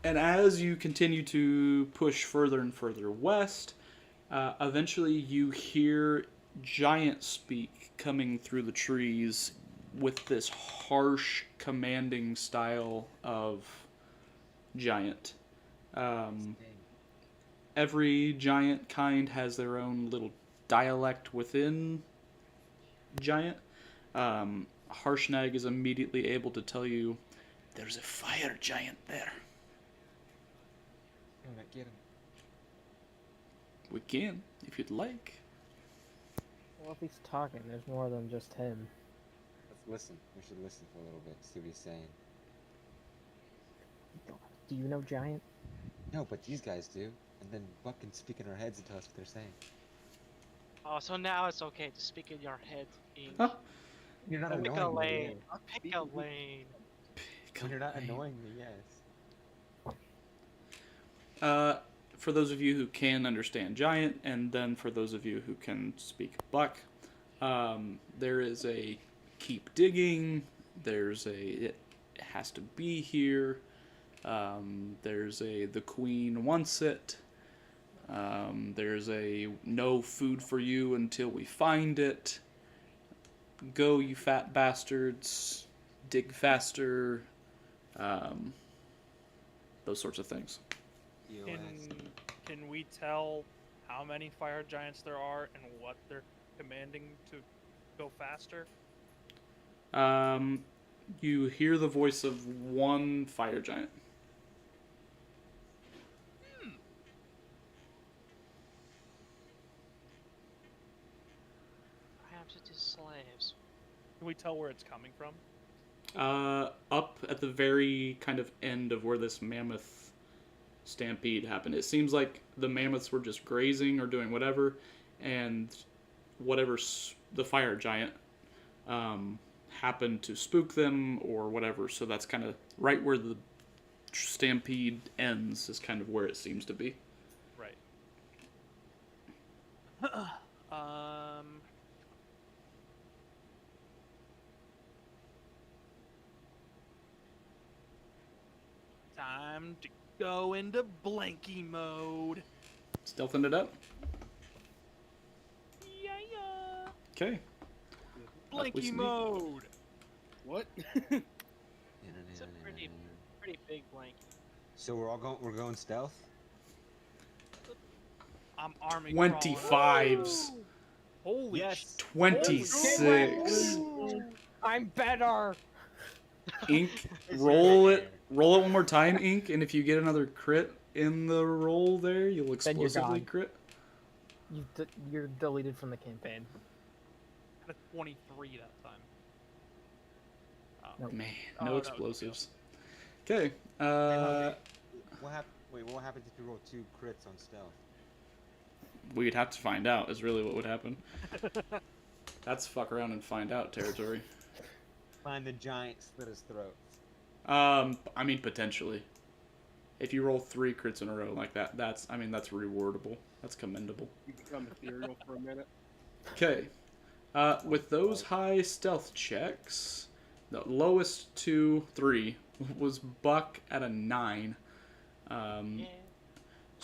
And as you continue to push further and further west, eventually you hear Giant speak coming through the trees with this harsh, commanding style of Giant. Every giant kind has their own little dialect within Giant. Harshnag is immediately able to tell you, there's a fire giant there. Oh, get him. We can, if you'd like. Well, if he's talking, there's more than just him. Let's listen. We should listen for a little bit, see what he's saying. Do you know Giant? No, but these guys do. And then Buck can speak in our heads and tell us what they're saying. Oh, so now it's okay to speak in your head, Ink. Huh? You're not Pick a annoying me. lane. Yeah. Pick a lane. When you're not Lane. annoying me, yes. For those of you who can understand Giant, and then for those of you who can speak Buck, there is a keep digging. There's a it has to be here. There's a the Queen wants it. There's a no food for you until we find it. Go, you fat bastards. Dig faster. Those sorts of things. Can we tell how many fire giants there are and what they're commanding to go faster? You hear the voice of one fire giant. Perhaps it is slaves. Can we tell where it's coming from? Up at the very kind of end of where this mammoth stampede happened. It seems like the mammoths were just grazing or doing whatever, and the fire giant happened to spook them or whatever. So that's kind of right where the stampede ends is kind of where it seems to be. Right. Time to go into blanky mode. Stealthing it up. Yeah. Okay. Blanky sneak. mode. What? It's a pretty big blanket. So we're going stealth? I'm arming 25s. Holy Yes. 26. I'm better. Ink, roll it one more time, Ink, and if you get another crit in the roll there, you'll Then you're explosively gone. crit. You're deleted from the campaign. Got a 23 that time. Nope. Man, Oh, no that was explosives. Okay. What happens if you roll 2 crits on stealth? We'd have to find out is really what would happen. That's fuck around and find out territory. Find the giant, slit his throat. I mean potentially. If you roll 3 crits in a row like that, that's rewardable. That's commendable. You become ethereal for a minute. Okay. With those high stealth checks, the lowest 3 was Buck at a 9. Yeah.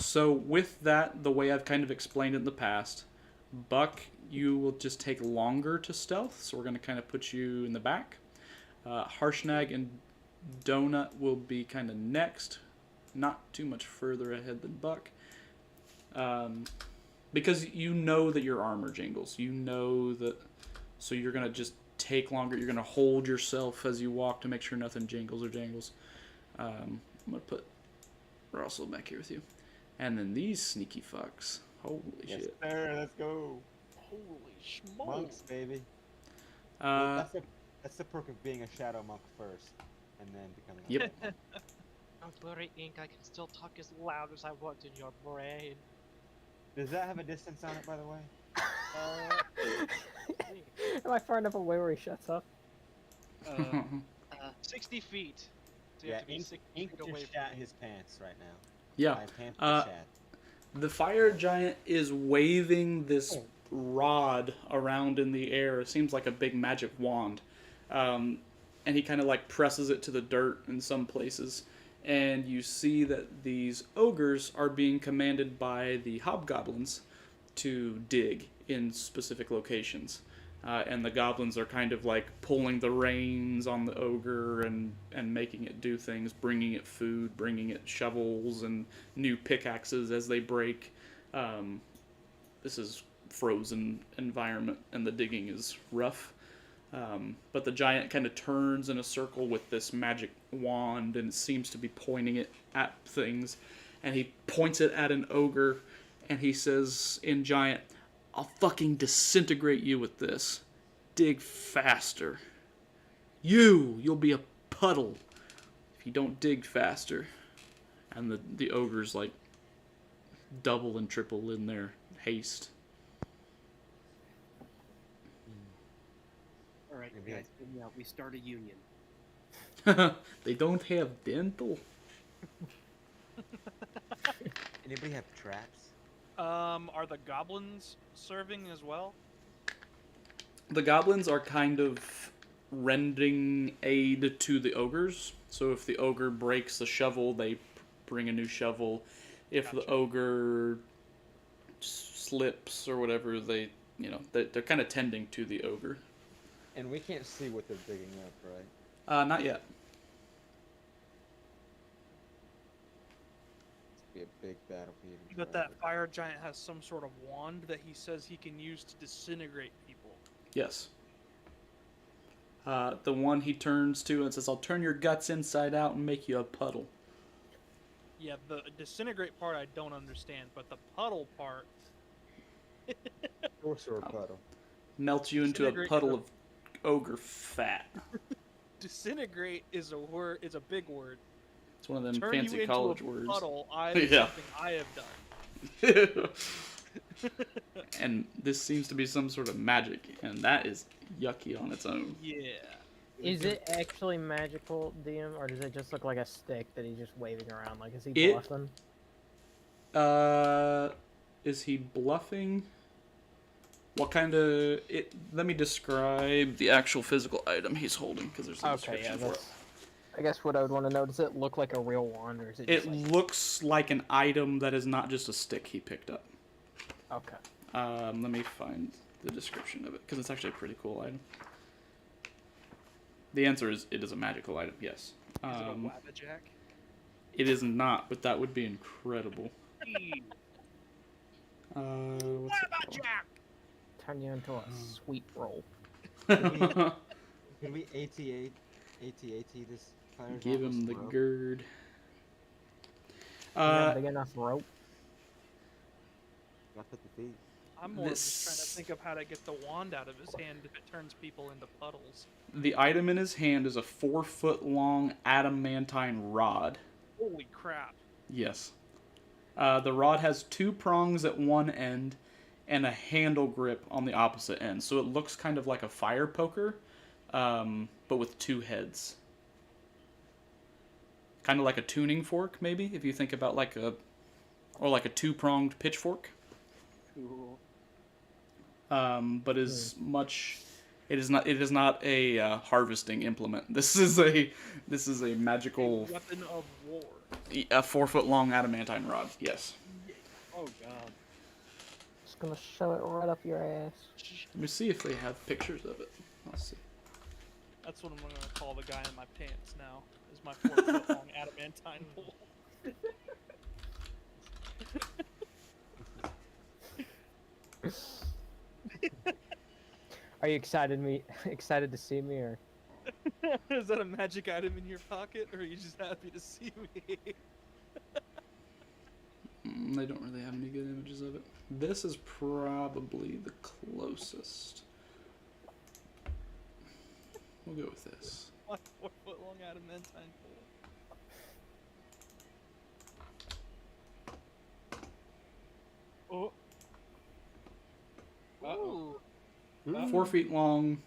So with that, the way I've kind of explained it in the past, Buck, you will just take longer to stealth, so we're going to kind of put you in the back. Harshnag and Donut will be kind of next, not too much further ahead than Buck. Because you know that your armor jingles. You know that, so you're going to just take longer. You're going to hold yourself as you walk to make sure nothing jingles or jangles. I'm going to put Russell back here with you. And then these sneaky fucks. Holy shit. Sir, let's go. Holy schmoes. Monks, baby. Uh, That's the perk of being a shadow monk first, and then becoming a Yep. monk. Don't worry, Ink. I can still talk as loud as I want in your brain. Does that have a distance on it, by the way? Am I far enough away where he shuts up? 60 feet. So you Yeah, have to be Ink, 60 Ink feet away just from shat me. his pants right now. yeah. My pants Uh, shat. The fire giant is waving this rod around in the air. It seems like a big magic wand. And he kind of like presses it to the dirt in some places. And you see that these ogres are being commanded by the hobgoblins to dig in specific locations. And the goblins are kind of like pulling the reins on the ogre and making it do things, bringing it food, bringing it shovels and new pickaxes as they break. This is frozen environment and the digging is rough. But the giant kind of turns in a circle with this magic wand and seems to be pointing it at things. And he points it at an ogre and he says in giant, "I'll fucking disintegrate you with this. Dig faster. You'll be a puddle if you don't dig faster." And the ogres like double and triple in their haste. All right. Alright, Maybe guys, hear me out. We start a union. They don't have dental. Anybody have traps? Are the goblins serving as well? The goblins are kind of rendering aid to the ogres. So if the ogre breaks the shovel, they bring a new shovel. If the Gotcha. ogre slips or whatever, they're kind of tending to the ogre. And we can't see what they're digging up, right? Not yet. Be a big battlefield. But that fire giant has some sort of wand that he says he can use to disintegrate people. Yes. The one he turns to and says, "I'll turn your guts inside out and make you a puddle." Yeah, the disintegrate part I don't understand, but the puddle part. Sorcerer puddle. Melt you into a Disintegrate puddle the- of ogre fat. Disintegrate is a word. Is a big word. It's one of them Turn you fancy into college a words. puddle. Yeah. Something I have done. And this seems to be some sort of magic, and that is yucky on its own. Yeah. Is it actually magical, DM, or does it just look like a stick that he's just waving around? Like, is he It- bluffing? Is he bluffing? What kind of it? Let me describe the actual physical item he's holding, because there's a Okay, yeah, description for it. that's. I guess what I would want to know, does it look like a real wand, or is it It just like... looks like an item that is not just a stick he picked up. Okay. Let me find the description of it, because it's actually a pretty cool item. The answer is it is a magical item, yes. Is it a wabbajack? It is not, but that would be incredible. What's it Turn you into a sweet roll. called? Can we AT this fire? Give him the rope? gird. You got a big enough rope? Gotta put the feet. I'm more just trying to This- think of how to get the wand out of his hand if it turns people into puddles. The item in his hand is a 4-foot-long adamantine rod. Holy crap. Yes. The rod has 2 prongs at one end and a handle grip on the opposite end. So it looks kind of like a fire poker, but with 2 heads. Kind of like a tuning fork, maybe, if you think about like a 2-pronged pitchfork. Cool. But is much. It is not a harvesting implement. This is a magical Weapon of war. a 4-foot-long adamantine rod. Yes. Oh god. Just gonna shove it right up your ass. Let me see if they have pictures of it. Let's see. That's what I'm gonna call the guy in my pants now. Is my 4-foot long adamantine pole. Are you excited to see me, or? Is that a magic item in your pocket, or are you just happy to see me? They don't really have any good images of it. This is probably the closest. We'll go with this. My 4-foot long adamantine pole. Oh. Ooh. 4 feet long,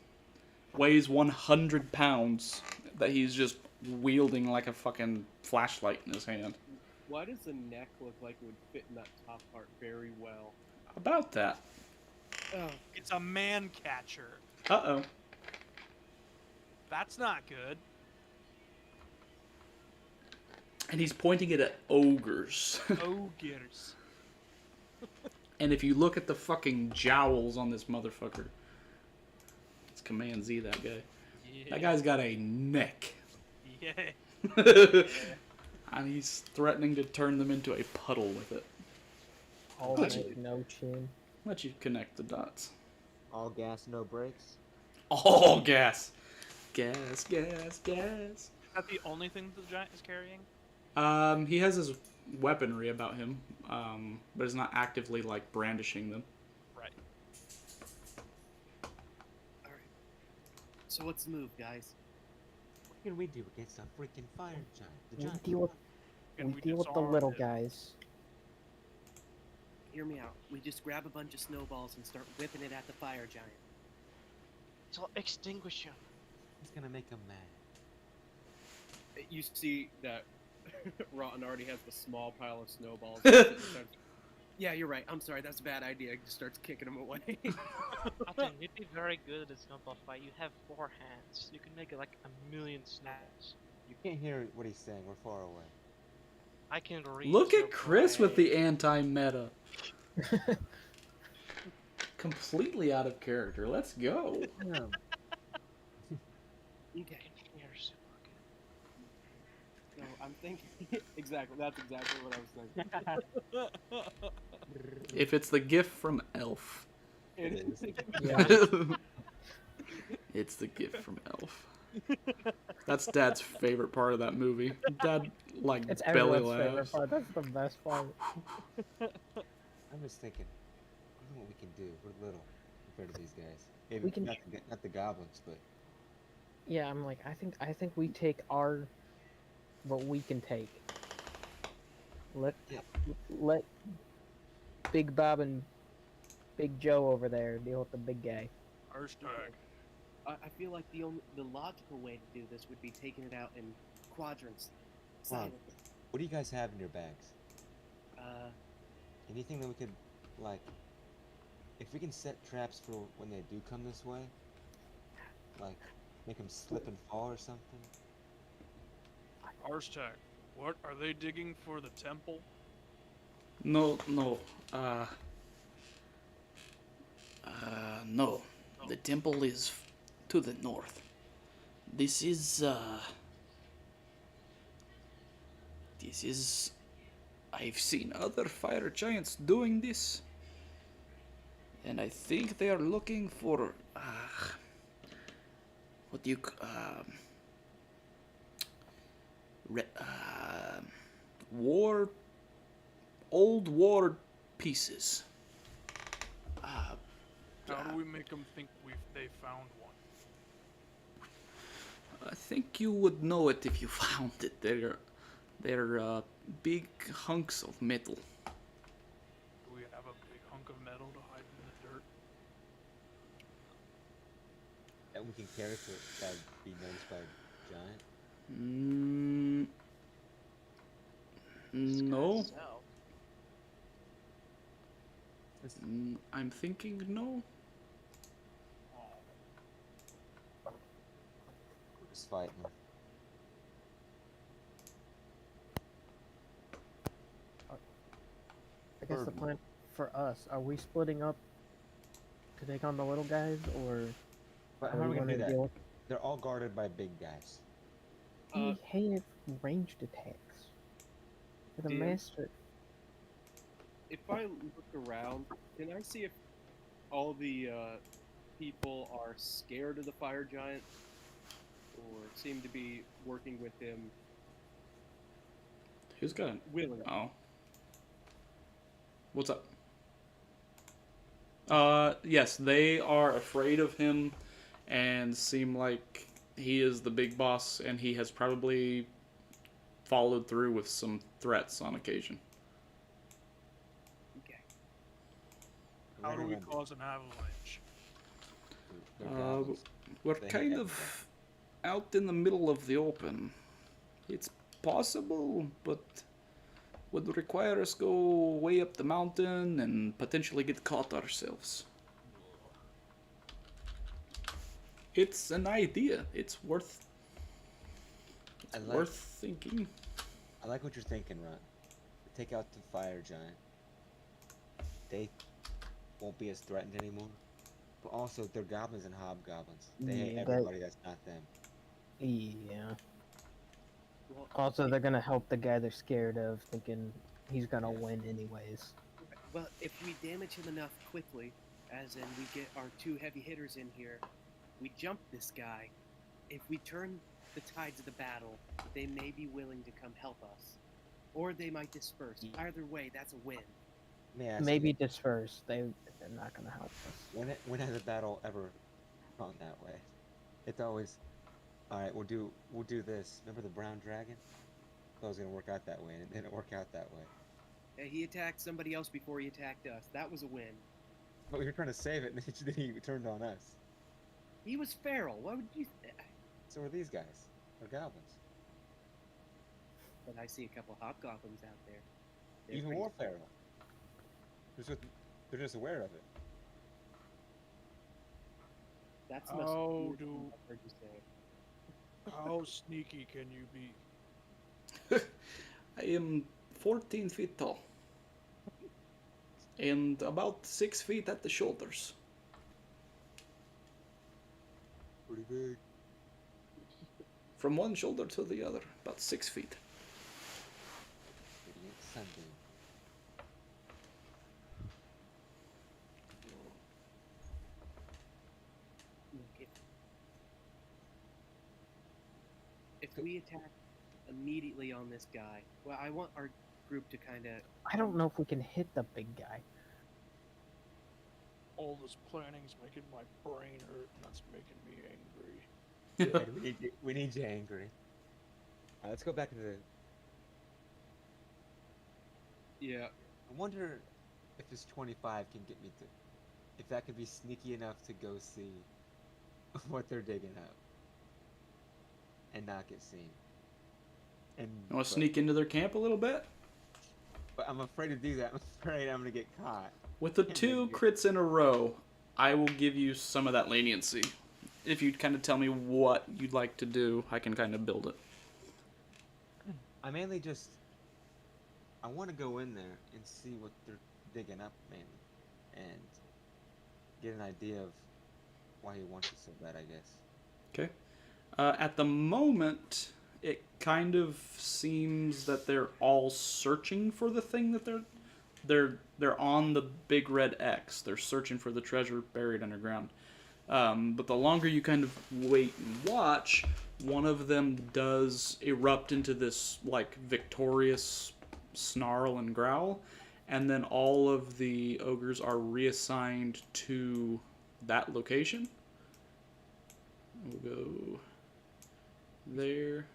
weighs 100 pounds, that he's just wielding like a fucking flashlight in his hand. Why does the neck look like it would fit in that top part very well? About that. Oh, it's a man catcher. Uh-oh. That's not good. And he's pointing it at ogres. Ogres. And if you look at the fucking jowls on this motherfucker, it's Command Z, that guy. Yeah. That guy's got a neck. Yeah. And he's threatening to turn them into a puddle with it. All Gotcha. neck, no chin. Let you connect the dots. All gas, no brakes. All gas. Gas, gas, gas. Is that the only thing that the giant is carrying? He has his weaponry about him, but is not actively, like, brandishing them. Right. Alright. So what's the move, guys? What can we do against a freaking fire giant? The We giant deal with, Can we deal with the disarm little it? guys. Hear me out. We just grab a bunch of snowballs and start whipping it at the fire giant. So extinguish him. He's gonna make him mad. You see that Rotten already has the small pile of snowballs. Yeah, you're right. I'm sorry. That's a bad idea. He just starts kicking them away. Rotten, you'd be very good at a snowball fight. You have 4 hands. You can make like 1,000,000 snowballs. You can't hear what he's saying. We're far away. I can read. Look your at Chris with brain. the anti-meta. Completely out of character. Let's go. Yeah. Okay. You're super good. So I'm thinking exactly. That's exactly what I was thinking. If it's the gift from Elf. It is. Yeah. It's the gift from Elf. That's Dad's favorite part of that movie. Dad like It's belly everyone's favorite laughs. part. That's the best part. I'm just thinking, I don't know what we can do. We're little compared to these guys. Maybe We can- not the goblins, but Yeah, I'm like, I think we take what we can take. Let Big Bob and Big Joe over there deal with the big guy. Hashtag. I feel like the logical way to do this would be taking it out in quadrants. Wow. Silently. what do you guys have in your bags? Uh, Anything that we could, like, if we can set traps for when they do come this way, like, make them slip and fall or something? Hashtag. What are they digging for the temple? No. No. The temple is to the north. This is I've seen other fire giants doing this. And I think they are looking for what do you old war pieces. How do we make them think they found one? I think you would know it if you found it. They're big hunks of metal. Do we have a big hunk of metal to hide in the dirt? That we can carry to that be noticed by a giant? No. So, I'm thinking no. We're just fighting them. I guess the Bird. plan for us, are we splitting up to take on the little guys, or But are how are we gonna gonna do that? deal with They're all guarded by big guys. He have ranged attacks. For the Dan? master. If I look around, can I see if all the people are scared of the fire giant, or seem to be working with him Who's got an willingly? Oh. What's up? Yes, they are afraid of him and seem like he is the big boss, and he has probably followed through with some threats on occasion. Okay. How do we Remember, cause an avalanche? they're Uh, goblins. We're They hate kind everything. of out in the middle of the open. It's possible, but would require us go way up the mountain and potentially get caught ourselves. It's an idea. It's worth I like, worth thinking. I like what you're thinking, Ron. Take out the fire giant. They won't be as threatened anymore. But also, they're goblins and hobgoblins. They hate Yeah, that- everybody that's not them. Yeah. Well, Also, they're gonna help the guy they're scared of, thinking he's gonna win anyways. well, if we damage him enough quickly, as in we get our 2 heavy hitters in here, we jump this guy. If we turn the tides of the battle, they may be willing to come help us, or they might disperse. Either way, that's a win. Let me ask Maybe you, disperse. They're not gonna help us. when has a battle ever gone that way? It's always, all right, we'll do this. Remember the brown dragon? Thought it was gonna work out that way, and it didn't work out that way. Hey, he attacked somebody else before he attacked us. That was a win. But we were trying to save it, and then he turned on us. He was feral. Why would you? So are these guys. They're goblins. But I see a couple hobgoblins out there. They're Even pretty- more feral. They're just aware of it. That's the most Oh, weird dude. thing I've heard you say. How sneaky can you be? I am 14 feet tall. And about 6 feet at the shoulders. Pretty big. From one shoulder to the other, about 6 feet. Idiot Sunday. Look, if we attack immediately on this guy, well, I want our group to kind of. I don't know if we can hit the big guy. All this planning's making my brain hurt, and that's making me angry. Good, we need you angry. Let's go back to the. Yeah. I wonder if this 25 can get me to. If that could be sneaky enough to go see what they're digging up. And not get seen. And You want to sneak into their camp a little bit? But I'm afraid to do that. I'm afraid I'm gonna get caught. With the Can't 2 make it. crits in a row, I will give you some of that leniency. If you kind of tell me what you'd like to do, I can kind of build it. I mainly just. I want to go in there and see what they're digging up mainly, and get an idea of why he wants it so bad. I guess. Okay. At the moment, it kind of seems that they're all searching for the thing that they're on the big red X. They're searching for the treasure buried underground. But the longer you kind of wait and watch, one of them does erupt into this like victorious snarl and growl, and then all of the ogres are reassigned to that location. We'll go there.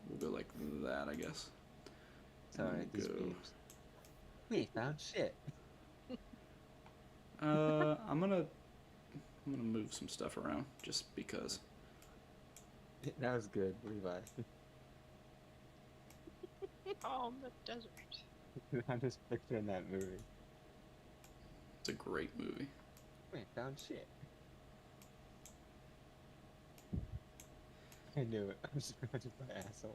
We'll go like that, I guess. Sorry, these Go. beams. We ain't found shit. I'm gonna move some stuff around just because. That was good, Levi. On the desert. I'm just picturing that movie. It's a great movie. We ain't found shit. I knew it. I'm surrounded by assholes.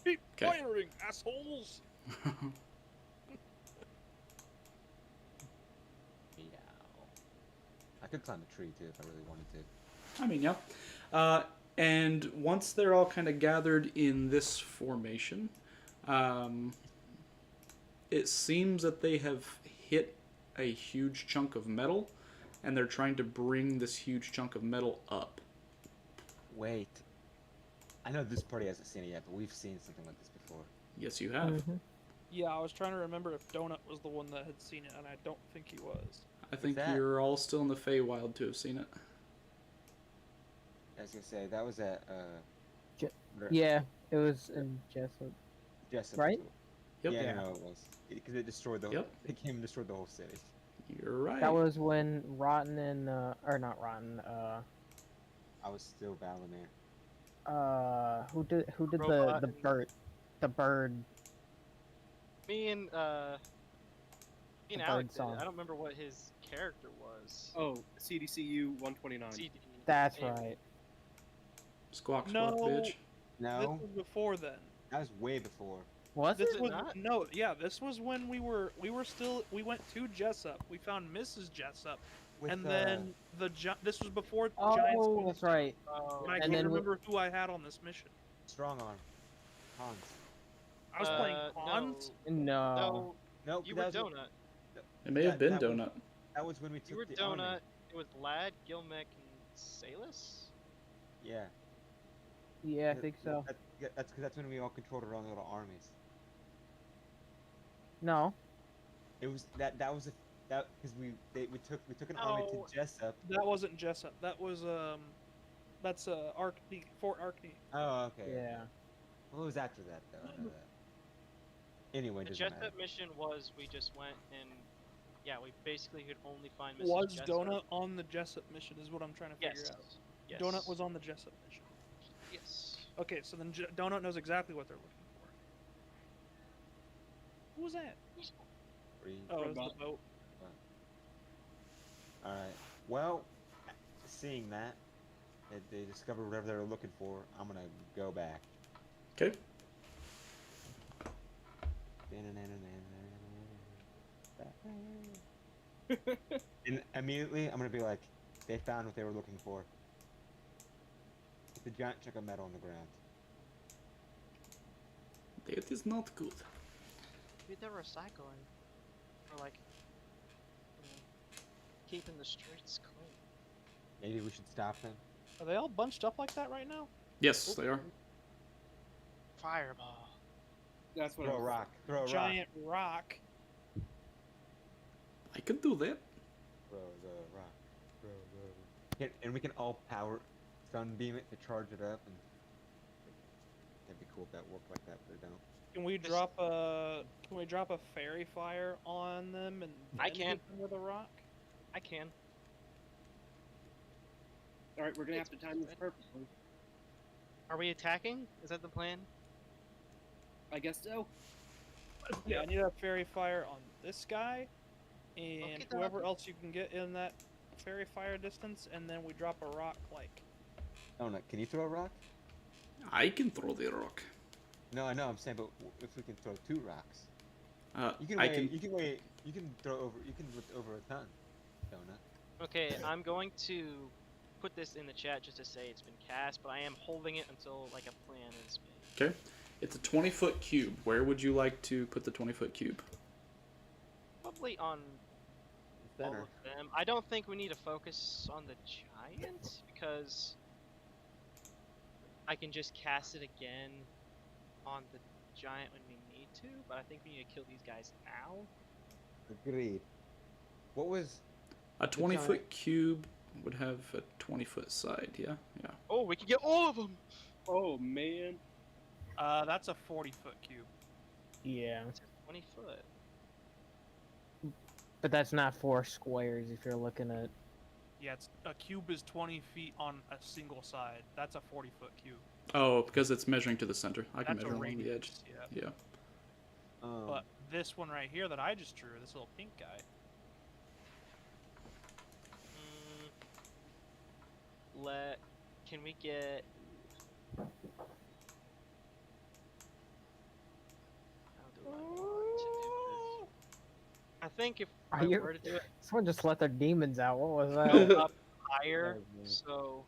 Keep 'Kay. firing, assholes! I could climb a tree too if I really wanted to. I mean, yeah. And once they're all kind of gathered in this formation, it seems that they have hit a huge chunk of metal, and they're trying to bring this huge chunk of metal up. Wait. I know this party hasn't seen it yet, but we've seen something like this before. Yes, you have. Mhm. Yeah, I was trying to remember if Donut was the one that had seen it, and I don't think he was. I think that? you're all still in the Feywild to have seen it. I was gonna say that was at Yeah, it was in Jessup. Jessup. Right? Yep. Yeah, Yeah. no, it was because it destroyed the. Yep. It came and destroyed the whole city. You're right. That was when Rotten and or not Rotten. I was still Valinor. Who did Robot the and- bird? Me and The Alec bird did it. song. I don't remember what his character was. Oh, CDCU 129. CD. That's Yeah. right. Squawk, squawk, No. bitch. No, This was before then. that was way before. Was This it? it was not? no, yeah. This was when we were still. We went to Jessup. We found Mrs. Jessup, With, and then this was before the Giants. Oh, School. that's right. Oh, And I And can't then we- remember who I had on this mission. Strong Arm, Hans. I was playing no. Cons. No. No, Nope, you that were was, Donut. It may have been that was- Donut. That was when we took You were the Donut. army. It was Lad, Gilmek, and Salus. Yeah. Yeah, I think so. That's because that's when we all controlled our own little armies. No. It was that was a that because we took an army No. to Jessup. That wasn't Jessup. That was that's Arkney, Fort Arkney. Oh, okay. Yeah. What was after that though? I know that. Anyway, The doesn't matter. Jessup mission was we just went and Yeah, we basically could only find Mrs. Was Jessup. Donut on the Jessup mission? Is what I'm trying to figure Yes. out. Yes. Donut was on the Jessup mission. Yes. Okay, so then Donut knows exactly what they're looking for. Who was that? Oh, it was the boat. All right. Well, seeing that they discovered whatever they were looking for, I'm gonna go back. Okay. And immediately, I'm gonna be like, they found what they were looking for. It's a giant chunk of metal on the ground. That is not good. Maybe they're recycling. Or like, keeping the streets clean. Maybe we should stop them. Are they all bunched up like that right now? Yes, they are. Fireball. That's what Throw I a was rock. Throw a rock. Giant rock. I can do that. Throw the rock. Throw the rock. And we can all power sunbeam it to charge it up, and that'd be cool if that worked like that, but it don't. Can we drop a fairy fire on them and I then can. hit them with a rock? I can. All right, we're gonna have to time this perfectly. Are we attacking? Is that the plan? I guess so. Yeah, I need a fairy fire on this guy, and Okay, whoever Doc. else you can get in that fairy fire distance, and then we drop a rock like. Oh no, can you throw a rock? I can throw the rock. No, I know. I'm saying, but if we can throw 2 rocks, you can I weigh. can. You can weigh. You can throw over. You can lift over a ton. Donut. Okay, I'm going to put this in the chat just to say it's been cast, but I am holding it until like a plan is made. Okay. It's a 20-foot cube. Where would you like to put the 20-foot cube? Probably on all Center. of them. I don't think we need to focus on the giant because I can just cast it again on the giant when we need to, but I think we need to kill these guys now. Agreed. What was? A 20-foot cube would have a 20-foot side. Yeah. Yeah. Oh, we can get all of them! Oh man. That's a 40-foot cube. Yeah, That's 20 foot. but that's not 4 squares if you're looking at. Yeah, a cube is 20 feet on a single side. That's a 40-foot cube. Oh, because it's measuring to the center. I can That's a measure along the edge. radius. Yeah. Yeah. But this one right here that I just drew, this little pink guy. Can we get? How do I want to do this? I think if Are I you- were to do it, Someone just let their demons out. What was that? go up higher, Oh, man. so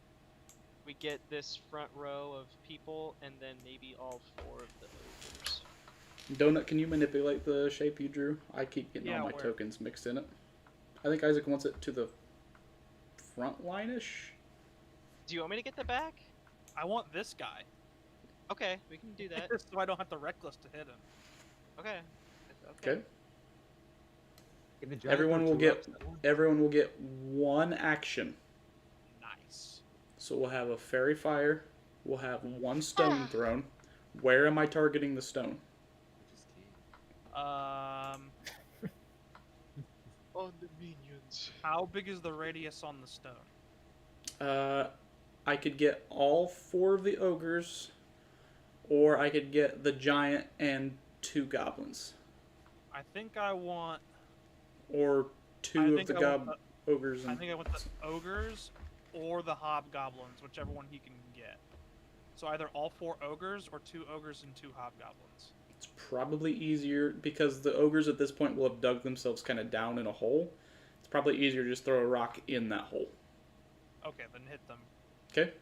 we get this front row of people, and then maybe all 4 of the ogres. Donut, can you manipulate the shape you drew? I keep getting Yeah, all my where? tokens mixed in it. I think Isaac wants it to the front line-ish. Do you want me to get the back? I want this guy. Okay, we can do that. so I don't have to reckless to hit him. Okay. Okay. Can the giant Everyone throw will 2 get rocks at once? everyone will get 1 action. Nice. So we'll have a fairy fire. We'll have 1 stone thrown. Where am I targeting the stone? We just can't. On the minions. How big is the radius on the stone? I could get all 4 of the ogres, or I could get the giant and 2 goblins, I think I want. or I 2 of think the I want ogres. I And think I want the ogres or the hobgoblins, whichever one he can get. So either all 4 ogres or 2 ogres and 2 hobgoblins. it's probably easier because the ogres at this point will have dug themselves kind of down in a hole. It's probably easier to just throw a rock in that hole. Okay, then hit them. Okay.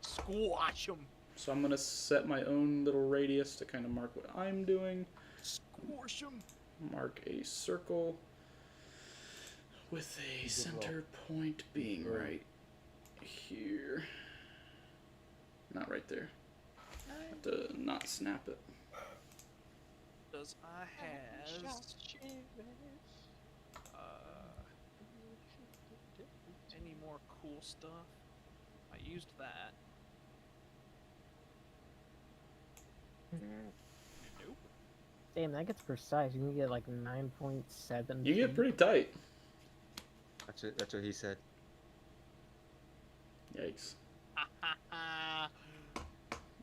Squash them. So I'm gonna set my own little radius to kind of mark what I'm doing. Squash them. Mark a circle with a center point being right here. Not right there. I have to not snap it. Does I have any more cool stuff? I used that. Nope. Damn, that gets precise. You can get like 9.7. You get pretty tight. That's what he said. Yikes.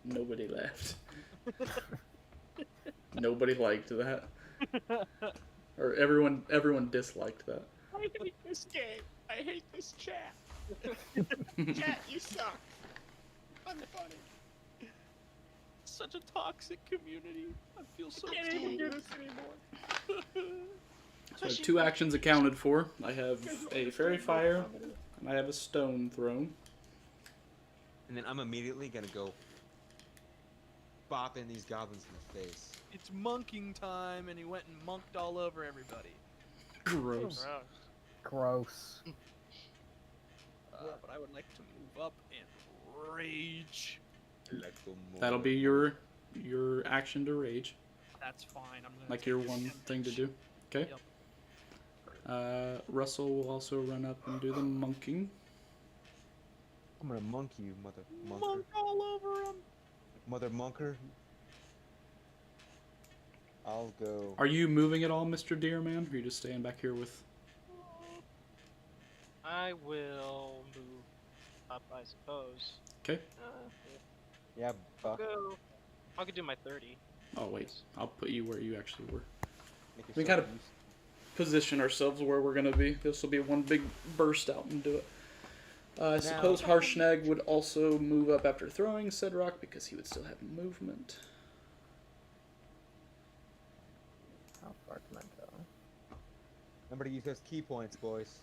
Nobody laughed. Nobody liked that. Or everyone disliked that. I hate this game. I hate this chat. Chat, you suck. Unfunny. Such a toxic community. I feel so Can't even do this anymore. So 2 actions accounted for. I have a fairy fire, and I have a stone thrown. And then I'm immediately gonna go bopping these goblins in the face. It's monking time, and he went and monked all over everybody. Gross. Gross. But I would like to move up and rage. That'll be your action to rage. That's fine. I'm gonna Like take your this one damage. thing to do. Okay. Yep. Russell will also run up and do the monking. I'm gonna monk you, mother monker. Monk all over him. Mother monker. I'll go. Are you moving at all, Mr. Deerman? Or are you just staying back here with... I will move up, I suppose. Okay. Yeah, I'll Buck. go. I could do my 30. Oh, wait. I'll put you where you actually were. Make We yourself gotta- use- Position ourselves where we're going to be. This will be one big burst out and do it. I suppose Harshnag would also move up after throwing said rock because he would still have movement. How far can I go? Remember to use those key points, boys.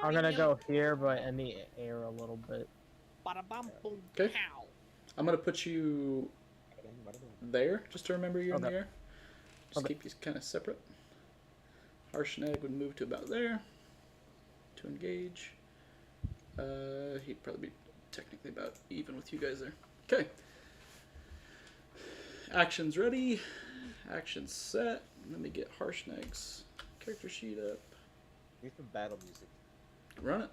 I'm gonna go here, but in the air a little bit. Bada bum boom Okay. pow. I'm going to put you there, just to remember you're in the Okay. air. Just Okay. keep you kind of separate. Harshnag would move to about there to engage. He'd probably be technically about even with you guys there. Okay. Actions ready. Actions set. Let me get Harshnag's character sheet up. Use some battle music. Run it.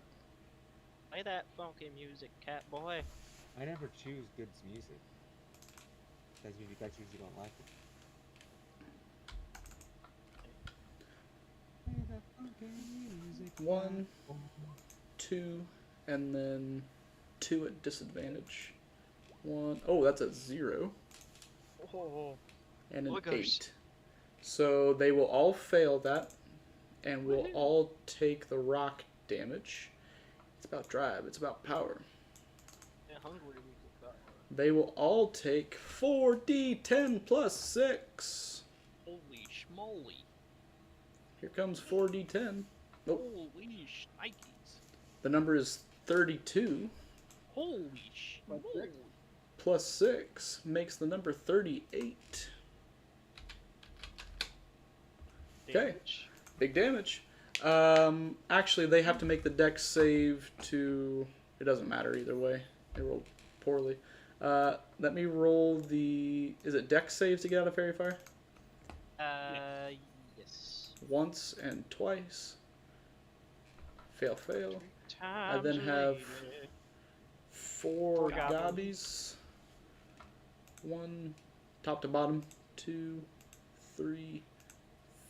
Play that funky music, cat boy. I never choose good music. That's usually don't like it. 1, 2, and then 2 at disadvantage. 1. Oh, that's a 0. Oh, And an Oh my gosh. 8. So they will all fail that, and will all take the rock damage. It's about drive, it's about power. yeah, hungry music. They will all take 4d10 plus 6. Holy schmoly. Here comes 4d10. Nope. Holy shnikes. The number is 32. Holy schmoly. Plus 6 makes the number 38. Okay. Damage. Big damage. Actually, they have to make the dex save to... It doesn't matter either way. They rolled poorly. Let me roll the... Is it dex save to get out of Fairy Fire? Yes. Once and twice. Fail, fail. Times then have related. 4 goblins. gobbies. 1, top to bottom. 2, 3,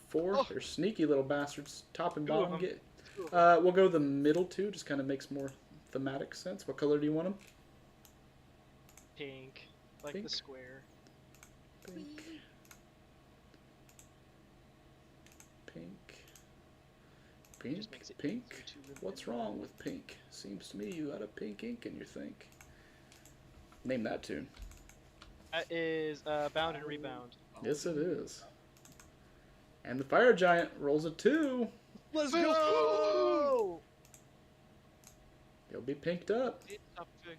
4. Oh. They're sneaky little bastards. Top and Two of bottom them. get... Two of them. We'll go the middle two. Just kind of makes more thematic sense. What color do you want them? Pink. Like Pink? the square. Pink. Pink. Pink. Just makes it Pink. easier to remember. What's wrong with pink? Seems to me you got a pink ink in your think. Name that tune. That is Bound and Rebound. Yes, it is. And the fire giant rolls a 2. Let's go! He'll be pinked up. It's a big-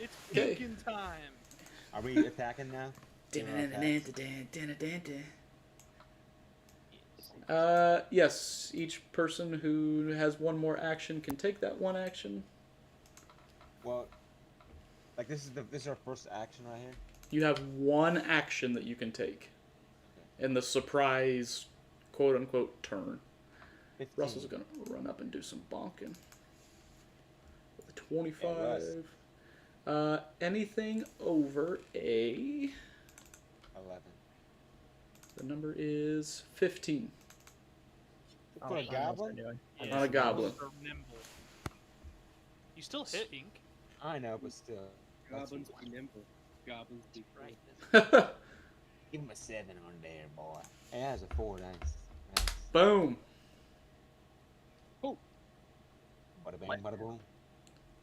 It's Okay. pumpkin time. Are we attacking now? Yes, each person who has one more action can take that one action. Well, like this is our first action right here. You have one action that you can take in the surprise, quote unquote, turn. 15. Russell's gonna run up and do some bonking with a 25. Hey, Russ. Anything over a... 11. The number is 15. For a goblin? Yeah, Not a goblin. they're nimble. You still hit Ink. I know, but still. Goblins be nimble. Goblins be Right. Give him a 7 on there, boy. Hey, that has a 4. Nice. Boom. Bada bang, bada boom.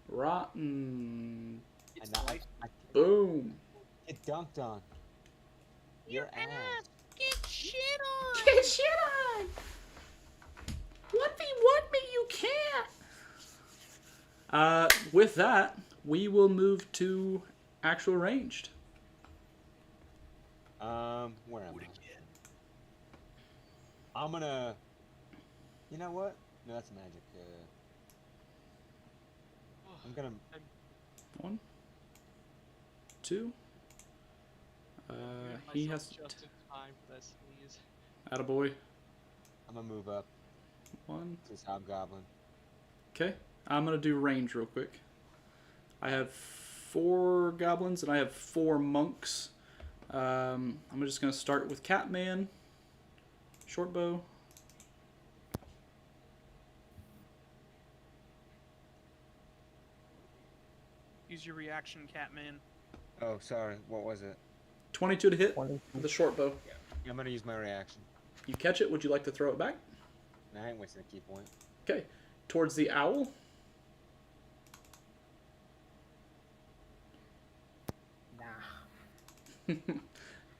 Rotten. It's And nice. I Boom. get dunked on. Your ass. Get shit on! Get shit on! 1v1 me, you can't! With that, we will move to actual ranged. Where am I? I'm gonna... You know what? No, that's magic. I'm gonna... 1, 2. He has just in time for that sneeze. attaboy. I'm gonna move up 1. to this hobgoblin. Okay, I'm gonna do range real quick. I have 4 goblins and I have 4 monks. I'm just gonna start with Catman, short bow. Use your reaction, Catman. Oh, sorry. What was it? 22 to hit 20. with a short bow. I'm gonna use my reaction. You catch it. Would you like to throw it back? Nah, I ain't wasting a key point. Okay, towards the owl. Nah.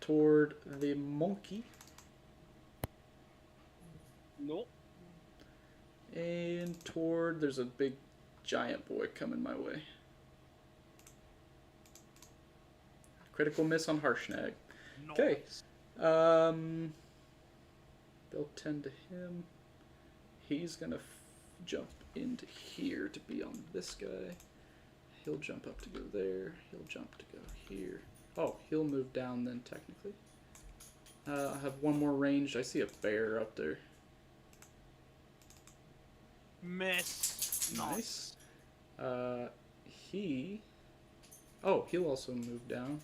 Toward the monkey. Nope. And toward, there's a big giant boy coming my way. Critical miss on Harshnag. Okay. Nice. They'll tend to him. He's gonna jump into here to be on this guy. He'll jump up to go there. He'll jump to go here. Oh, he'll move down then, technically. I have one more ranged. I see a bear up there. Miss. Nice. Oh, he'll also move down.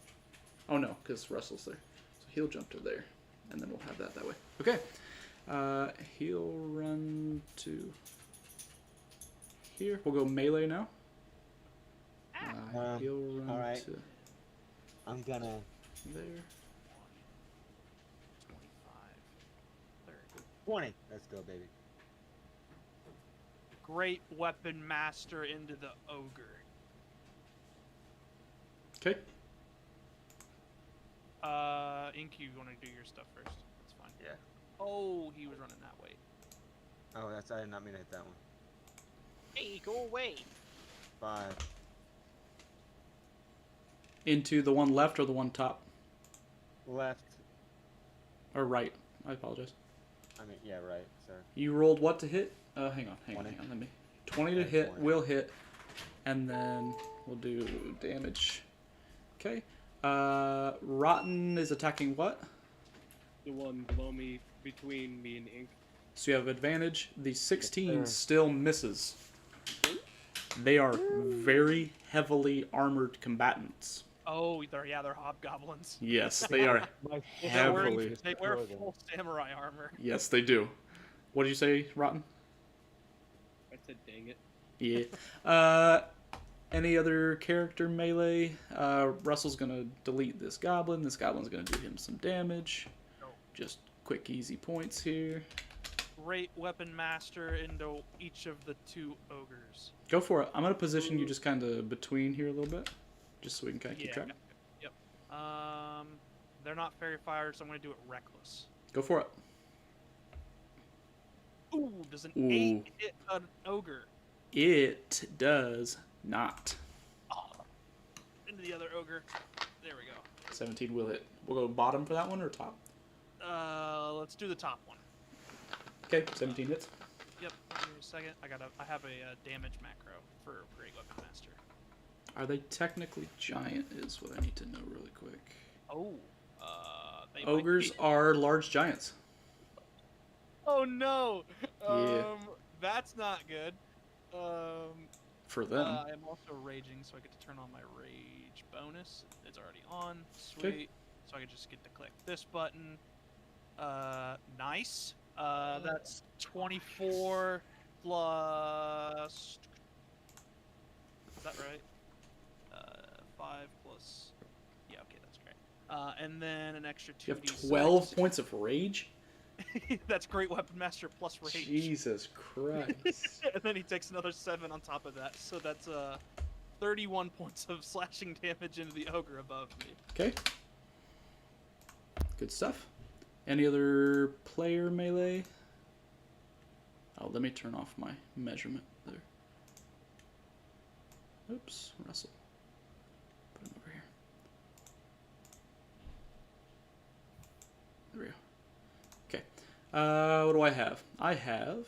Oh no, because Russell's there. So he'll jump to there. And then we'll have that way. Okay. He'll run to here. We'll go melee now. He'll run alright. to I'm gonna... there. 25, 30. 20. Let's go, baby. Great weapon master into the ogre. Okay. Ink, you want to do your stuff first? That's fine. Yeah. Oh, he was running that way. Oh, I did not mean to hit that one. Hey, go away! 5. Into the one left or the one top? Left. Or right. I apologize. I mean, yeah, right, sir. You rolled what to hit? Hang on. 20. Let me. 20 to Okay, hit, 20. will hit. And then we'll do damage. Okay. Rotten is attacking what? The one below me, between me and Ink. So you have advantage. The 16 sir. still misses. They are very heavily armored combatants. Oh, they're hobgoblins. Yes, they are My heavily. They wear Slogan. full samurai armor. Yes, they do. What did you say, Rotten? I said, dang it. Yeah. Any other character melee? Russell's gonna delete this goblin. This goblin's gonna do him some damage. No. Just quick, easy points here. Great weapon master into each of the 2 ogres. Go for it. I'm gonna position you just kind of between here a little bit, just so we can kind of keep track. Yep. They're not fairy fire, so I'm gonna do it reckless. Go for it. Ooh, does an Ooh. 8 hit an ogre? It does not. Into the other ogre. There we go. 17 will hit. We'll go bottom for that one or top? Let's do the top one. Okay, 17 hits. Yep. Give me a second. I have a damage macro for Great Weapon Master. Are they technically giant is what I need to know really quick. Oh. They might Ogres be- are large giants. Oh no. Yeah. That's not good. for them. I am also raging, so I get to turn on my rage bonus. It's already on. Sweet. Okay. So I can just get to click this button. Nice. That's 24 plus. Is that right? 5 plus. Yeah, okay, that's great. And then an extra 2d6. You have 12 points of rage? That's Great Weapon Master plus rage. Jesus Christ. And then he takes another 7 on top of that. So that's 31 points of slashing damage into the ogre above me. Okay. Good stuff. Any other player melee? Oh, let me turn off my measurement there. Oops, Russell. Put him over here. There we go. Okay. What do I have? I have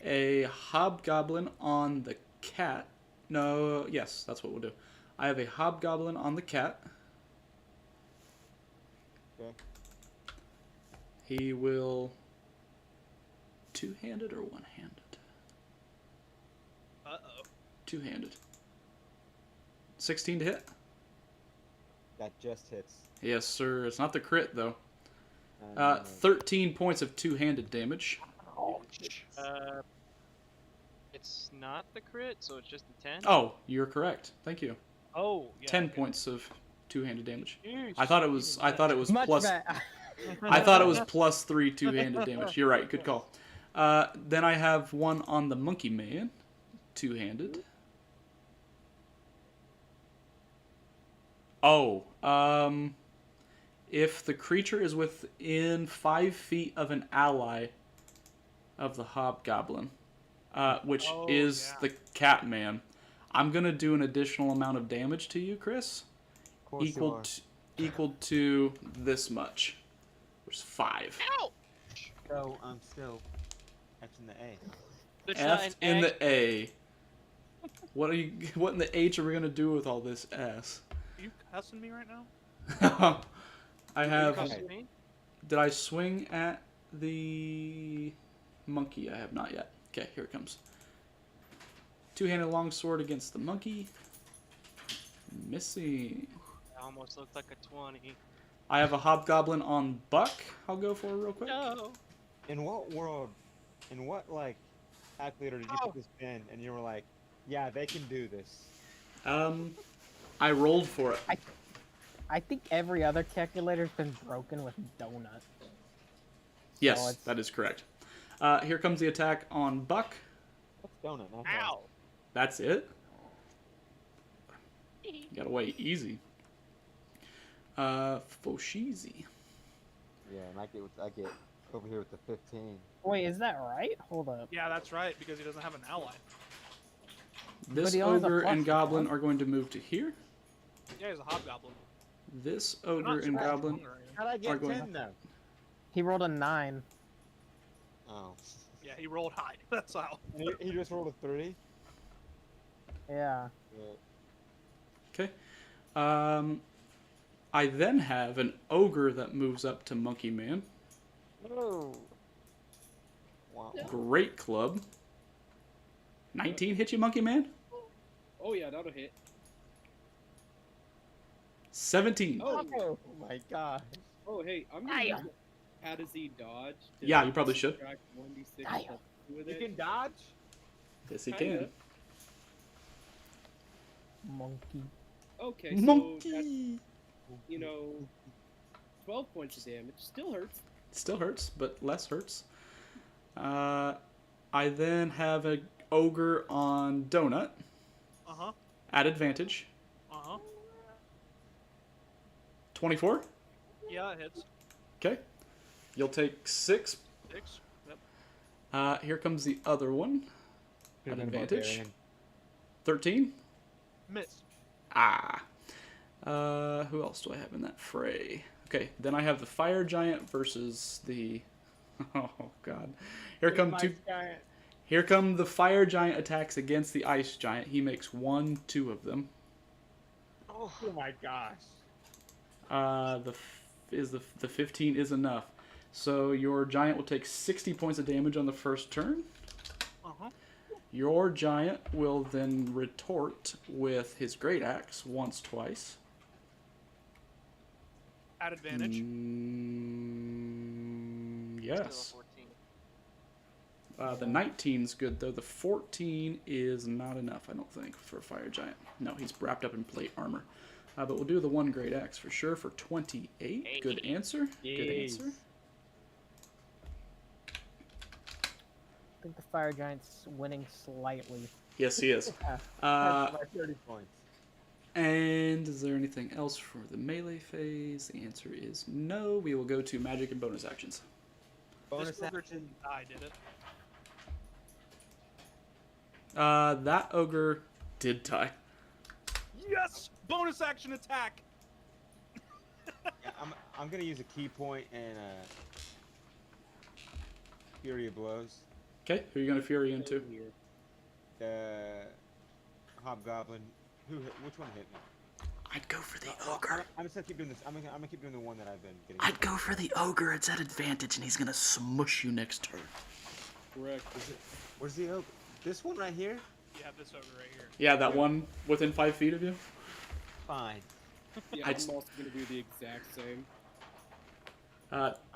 a hobgoblin on the cat. No, yes, that's what we'll do. I have a hobgoblin on the cat. Okay. He will two-handed or one-handed? Uh-oh. Two-handed. 16 to hit? That just hits. Yes, sir. It's not the crit, though. Uh, 13 points of two-handed damage. It's not the crit, so it's just the 10. Oh, you're correct. Thank you. Oh, yeah. 10 points of two-handed damage. Jeez. I thought it was Much plus better. I thought it was plus 3 two-handed damage. You're right. Good call. Then I have one on the monkey man, two-handed. Oh, if the creature is within 5 feet of an ally of the hobgoblin, which is the cat man, I'm gonna do an additional amount of damage to you, Chris, of course you are. equal to this much. There's 5. Ow! So I'm still F'ing the A. It's not F an in egg. the A. What in the H are we gonna do with all this S? Are you cussing me right now? I have. Because of me? Did I swing at the monkey? I have not yet. Okay, here it comes. Two-handed longsword against the monkey. Missing. That almost looked like a 20. I have a hobgoblin on Buck. I'll go for real quick. No. In what world, in what like calculator did you put this in and you were like, yeah, they can do this? I rolled for it. I think every other calculator's been broken with donut. Yes, it's- that is correct. Here comes the attack on Buck. What's donut? Not Ow. That's it. You gotta wait easy. Foshizi. Yeah, and I get over here with the 15. Wait, is that right? Hold up. Yeah, that's right, because he doesn't have an ally. This he only has a ogre and plus goblin one. are going to move to here. Yeah, he's a hobgoblin. This They're not ogre and strong goblin. or anything. How'd I Are get going 10 though? He rolled a 9. Oh. Yeah, he rolled high. That's how. He just rolled a 3? Yeah. Yeah. Okay. I then have an ogre that moves up to Monkey Man. Oh. Wow. Great club. 19 hit you, Monkey Man? Oh yeah, that'll hit. 17. Oh, Oh my god. oh hey, I'm gonna use how does he dodge? to Yeah, you probably should. subtract 1d6 Damn. plus 2 with You it? can dodge? Yes, he Kinda. can. Monkey. Okay, so that's, Monkey! you know, 12 points of damage. Still hurts. Still hurts, but less hurts. I then have an ogre on Donut Uh-huh. at advantage. Uh-huh. 24. Yeah, it hits. Okay. You'll take 6. 6. Yep. Here comes the other one. At advantage. 13. Miss. Ah. Who else do I have in that fray? Okay, then I have the fire giant versus the. Oh God! Here come two. Here come the fire giant attacks against the ice giant. He makes 1, 2 of them. Oh my gosh. The 15 is enough. So your giant will take 60 points of damage on the first turn. Uh-huh. Your giant will then retort with his great axe once, twice. At advantage. Yes. Still a 14. The 19's good though. The 14 is not enough, I don't think, for a fire giant. No, he's wrapped up in plate armor. But we'll do the one great axe for sure for 28. Good answer. Good answer. I think the fire giant's winning slightly. Yes, he is. By 30 points. And is there anything else for the melee phase? The answer is no. We will go to magic and bonus actions. Bonus This ogre action. didn't die, did it? That ogre did die. Yes! Bonus action attack! Yeah, I'm gonna use a key point and Fury of Blows. Okay, who are you going to fury into? The Hobgoblin. Which one hit me? I'd go for the Well, ogre. I'm just gonna keep doing this. I'm gonna keep doing the one that I've been getting. I'd go for the ogre. It's at advantage, and he's going to smush you next turn. Correct. Where's the ogre? This one right here? You have this ogre right here. Yeah, that one within 5 feet of you. Fine. Yeah, I'd- I'm also gonna do the exact same.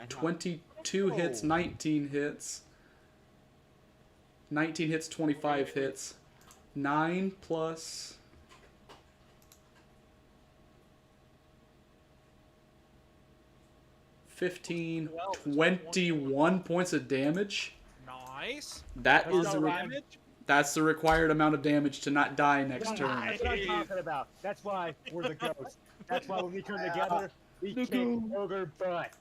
22 hits, 19 hits. 19 hits, 25 hits. 9 plus... $15, 21 points of damage. Nice. That is No the damage. that's the required amount of damage to not die next turn. That's what I'm talking about. That's why we're the ghosts. That's why when we come together, we kick ogre butt.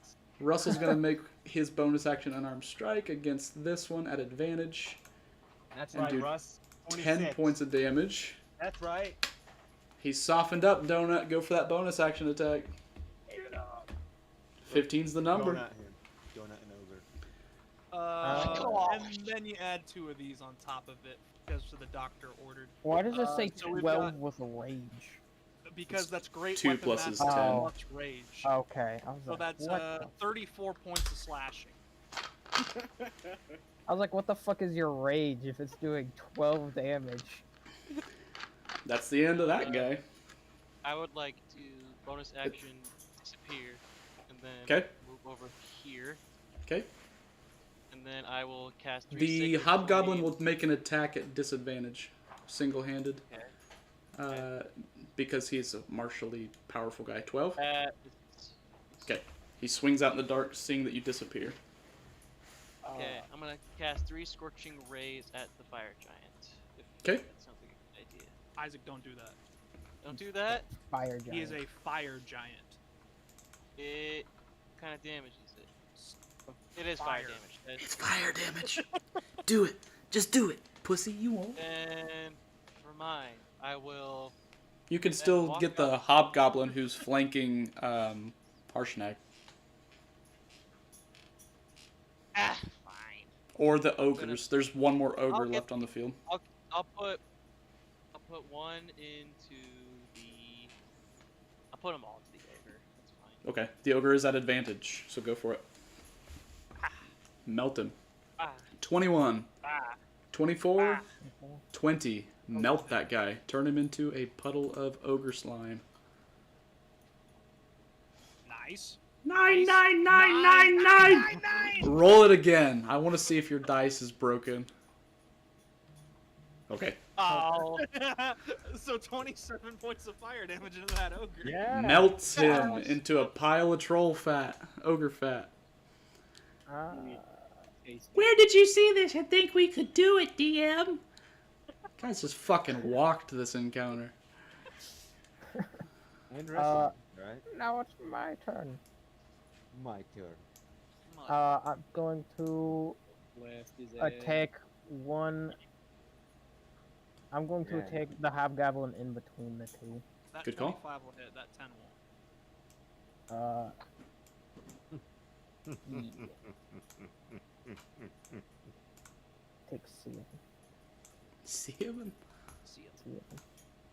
Russell's gonna make his bonus action unarmed strike against this one at advantage. That's And right, do Russ. 10 26. points of damage. That's right. He's softened up, Donut. Go for that bonus action attack. 15's the number. Donut him. Donut and ogre. And then you add 2 of these on top of it because the doctor ordered. Why does it say so we've 12 got- with a rage? Because that's great. 2 weapon plus is master 10. Oh. plus rage. Okay, I was So like, that's what the- 34 points of slashing. I was like, what the fuck is your rage if it's doing 12 damage? That's the end of that guy. I would like to bonus action disappear, and then 'Kay. move over here, Okay. and then I will cast 3 The Sacred hobgoblin Flame. will make an attack at disadvantage, single-handed, Okay. because he's a martially powerful guy. 12. Okay. He swings out in the dark, seeing that you disappear. Okay, I'm gonna cast 3 Scorching Rays at the fire giant. If 'Kay. That sounds like a good idea. Isaac, don't do that. Don't do that. Fire giant. He is a fire giant. It kind of damages it. It is fire damage. It's fire damage. Do it. Just do it, pussy. You won't. And for mine, I will. You can Then still walk get the up. hobgoblin who's flanking Harshnag. Fine. Or the ogres. There's one more ogre I'll get- left on the field. I'll put one into the. I'll put them all into the ogre. That's fine. Okay. The ogre is at advantage, so go for it. Melt him. Ah. 21. Ah. 24. 20. Melt that guy. Turn him into a puddle of ogre slime. Nice. 9, 9, 9, 9, 9! Roll it again. I want to see if your dice is broken. Okay. Oh. So 27 points of fire damage into that ogre. Yeah. Melts him into a pile of troll fat. Ogre fat. Where did you see this? I think we could do it, DM. Guys just fucking walked this encounter. Interesting. Right? Now it's my turn. My turn. I'm going to Blast his ass. attack one. I'm going to Yeah. attack the hobgoblin in between the two. That Good call. 25 will hit. That 10 won't. Take 7. 7. See it. 7.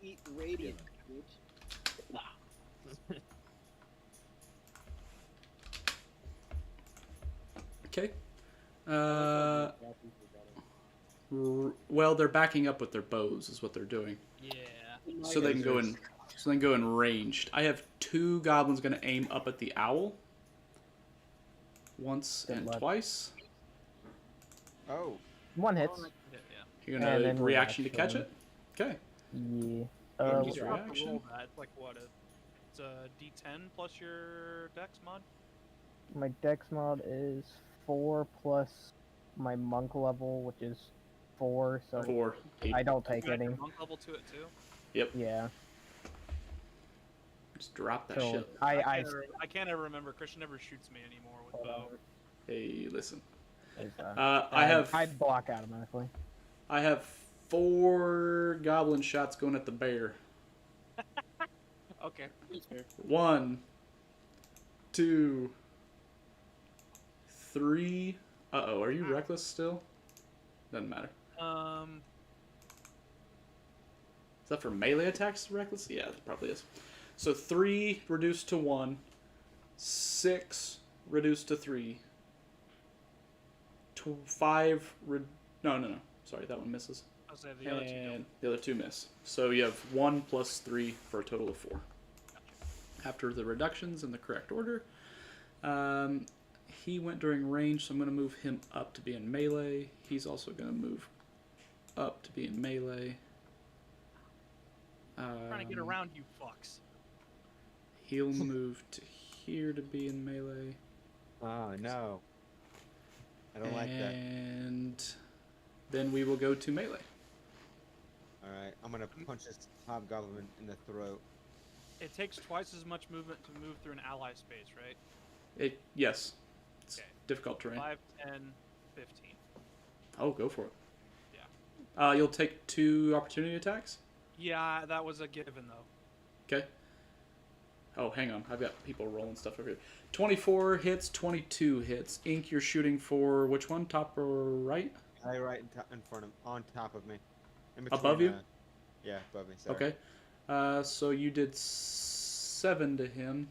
Eat radiant, bitch. Okay. Well, they're backing up with their bows, is what they're doing. Yeah. So they can go in. So they can go in ranged. I have 2 goblins going to aim up at the owl. Once Good and luck. twice. Oh, One hits. Yeah. You're And going then to reaction to catch reaction. it. Okay. Yeah. Good You Use still have to reaction. roll that. It's like what? It's a D10 plus your Dex mod. My dex mod is 4 plus my monk level, which is 4, so 4. 8. I don't take You add any. your monk level to it too. Yeah. Just drop that So shit. I I can't ever remember. Christian never shoots me anymore with bow. Hey, listen. is, I block automatically. I have 4 goblin shots going at the bear. Okay. 1, 2, 3. Uh-oh, are you reckless still? Doesn't matter. Is that for melee attacks, reckless? Yeah, it probably is. So 3 reduced to 1. 6 reduced to 3. 5 No. Sorry, that one misses. I'll say the other two don't. And the other 2 miss. So you have 1 plus 3 for a total of 4. After the reductions in the correct order. He went during range, so I'm going to move him up to be in melee. He's also going to move up to be in melee. Trying to get around you fucks. He'll move to here to be in melee. oh no. I don't like that. And then we will go to melee. Alright, I'm gonna punch this hobgoblin in the throat. It takes twice as much movement to move through an ally space, right? Yes. It's Okay. difficult terrain. 5, 10, 15. Oh, go for it. Yeah. You'll take 2 opportunity attacks. Yeah, that was a given though. Okay. Oh, hang on. I've got people rolling stuff over here. 24 hits, 22 hits. Ink, you're shooting for which one? Top or right? Right in front of, on top of me. In Above you? Yeah, above me. Sorry. Okay. So you did 7 to him.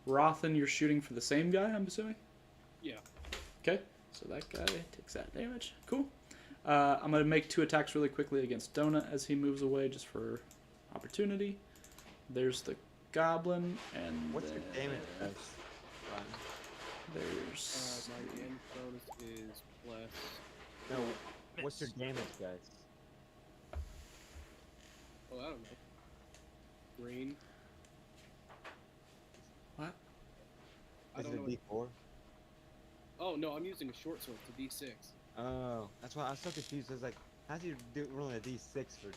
Rothan, you're shooting for the same guy, I'm assuming? Yeah. Okay. So that guy takes that damage. Cool. I'm going to make 2 attacks really quickly against Donut as he moves away just for opportunity. There's the goblin, and What's your damage dice? there's... My damage bonus is plus. No, what's your Miss. damage dice? Oh, I don't know. Green. What? I Is don't it know. a D4? Oh no, I'm using a short sword. It's a D6. Oh, that's why I was so confused. I was like, how's you rolling a D6 for?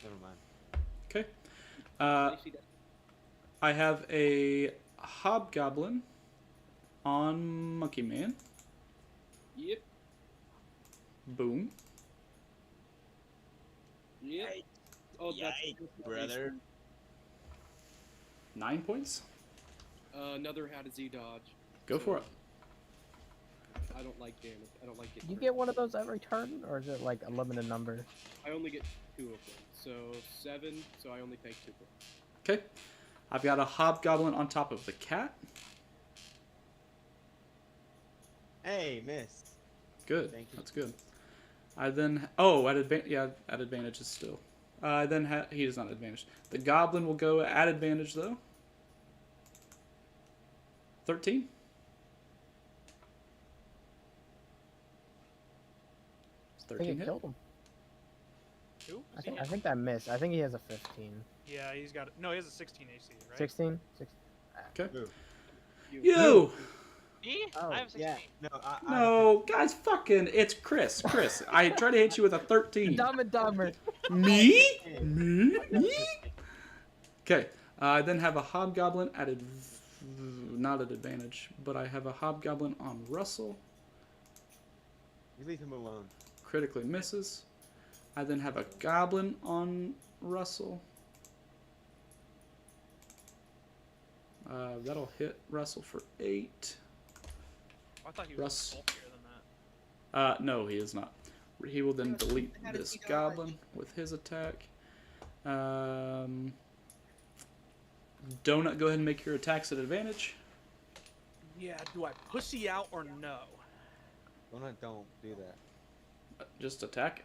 Never mind. Okay. Actually, that- I have a hobgoblin on Monkey Man. Yep. Boom. Yep. Oh, that's brother. 9 points. Another had a Z dodge. Go for it. I don't like damage. I don't like getting You hurt. get one of those every turn, or is it like a limited number? I only get 2 of them. So 7. So I only take 2 points. Okay. I've got a hobgoblin on top of the cat. Hey, miss. Good. Thank you. That's good. I then at advantage is still. He does not advantage. The goblin will go at advantage though. 13. It's I think 13 it hit. killed him. Who? I think that missed. I think he has a 15. Yeah, he's got. No, he has a 16 AC, right? 16? Okay. Ooh. You. Me? Oh, I have 16. yeah. No, I No, guys, fucking, it's Chris. Chris, I tried to hit you with a 13. Dumb and Dumber. Me? Me? Okay, I then have a hobgoblin not at advantage, but I have a hobgoblin on Russell. You leave him alone. Critically misses. I then have a goblin on Russell. That'll hit Russell for 8. I thought he was Russ. bulkier than that. No, he is not. He will then Yes, delete how does this he dodge? goblin with his attack. Donut, go ahead and make your attacks at advantage. Yeah, do I pussy out or no? Don't do that. Just attack.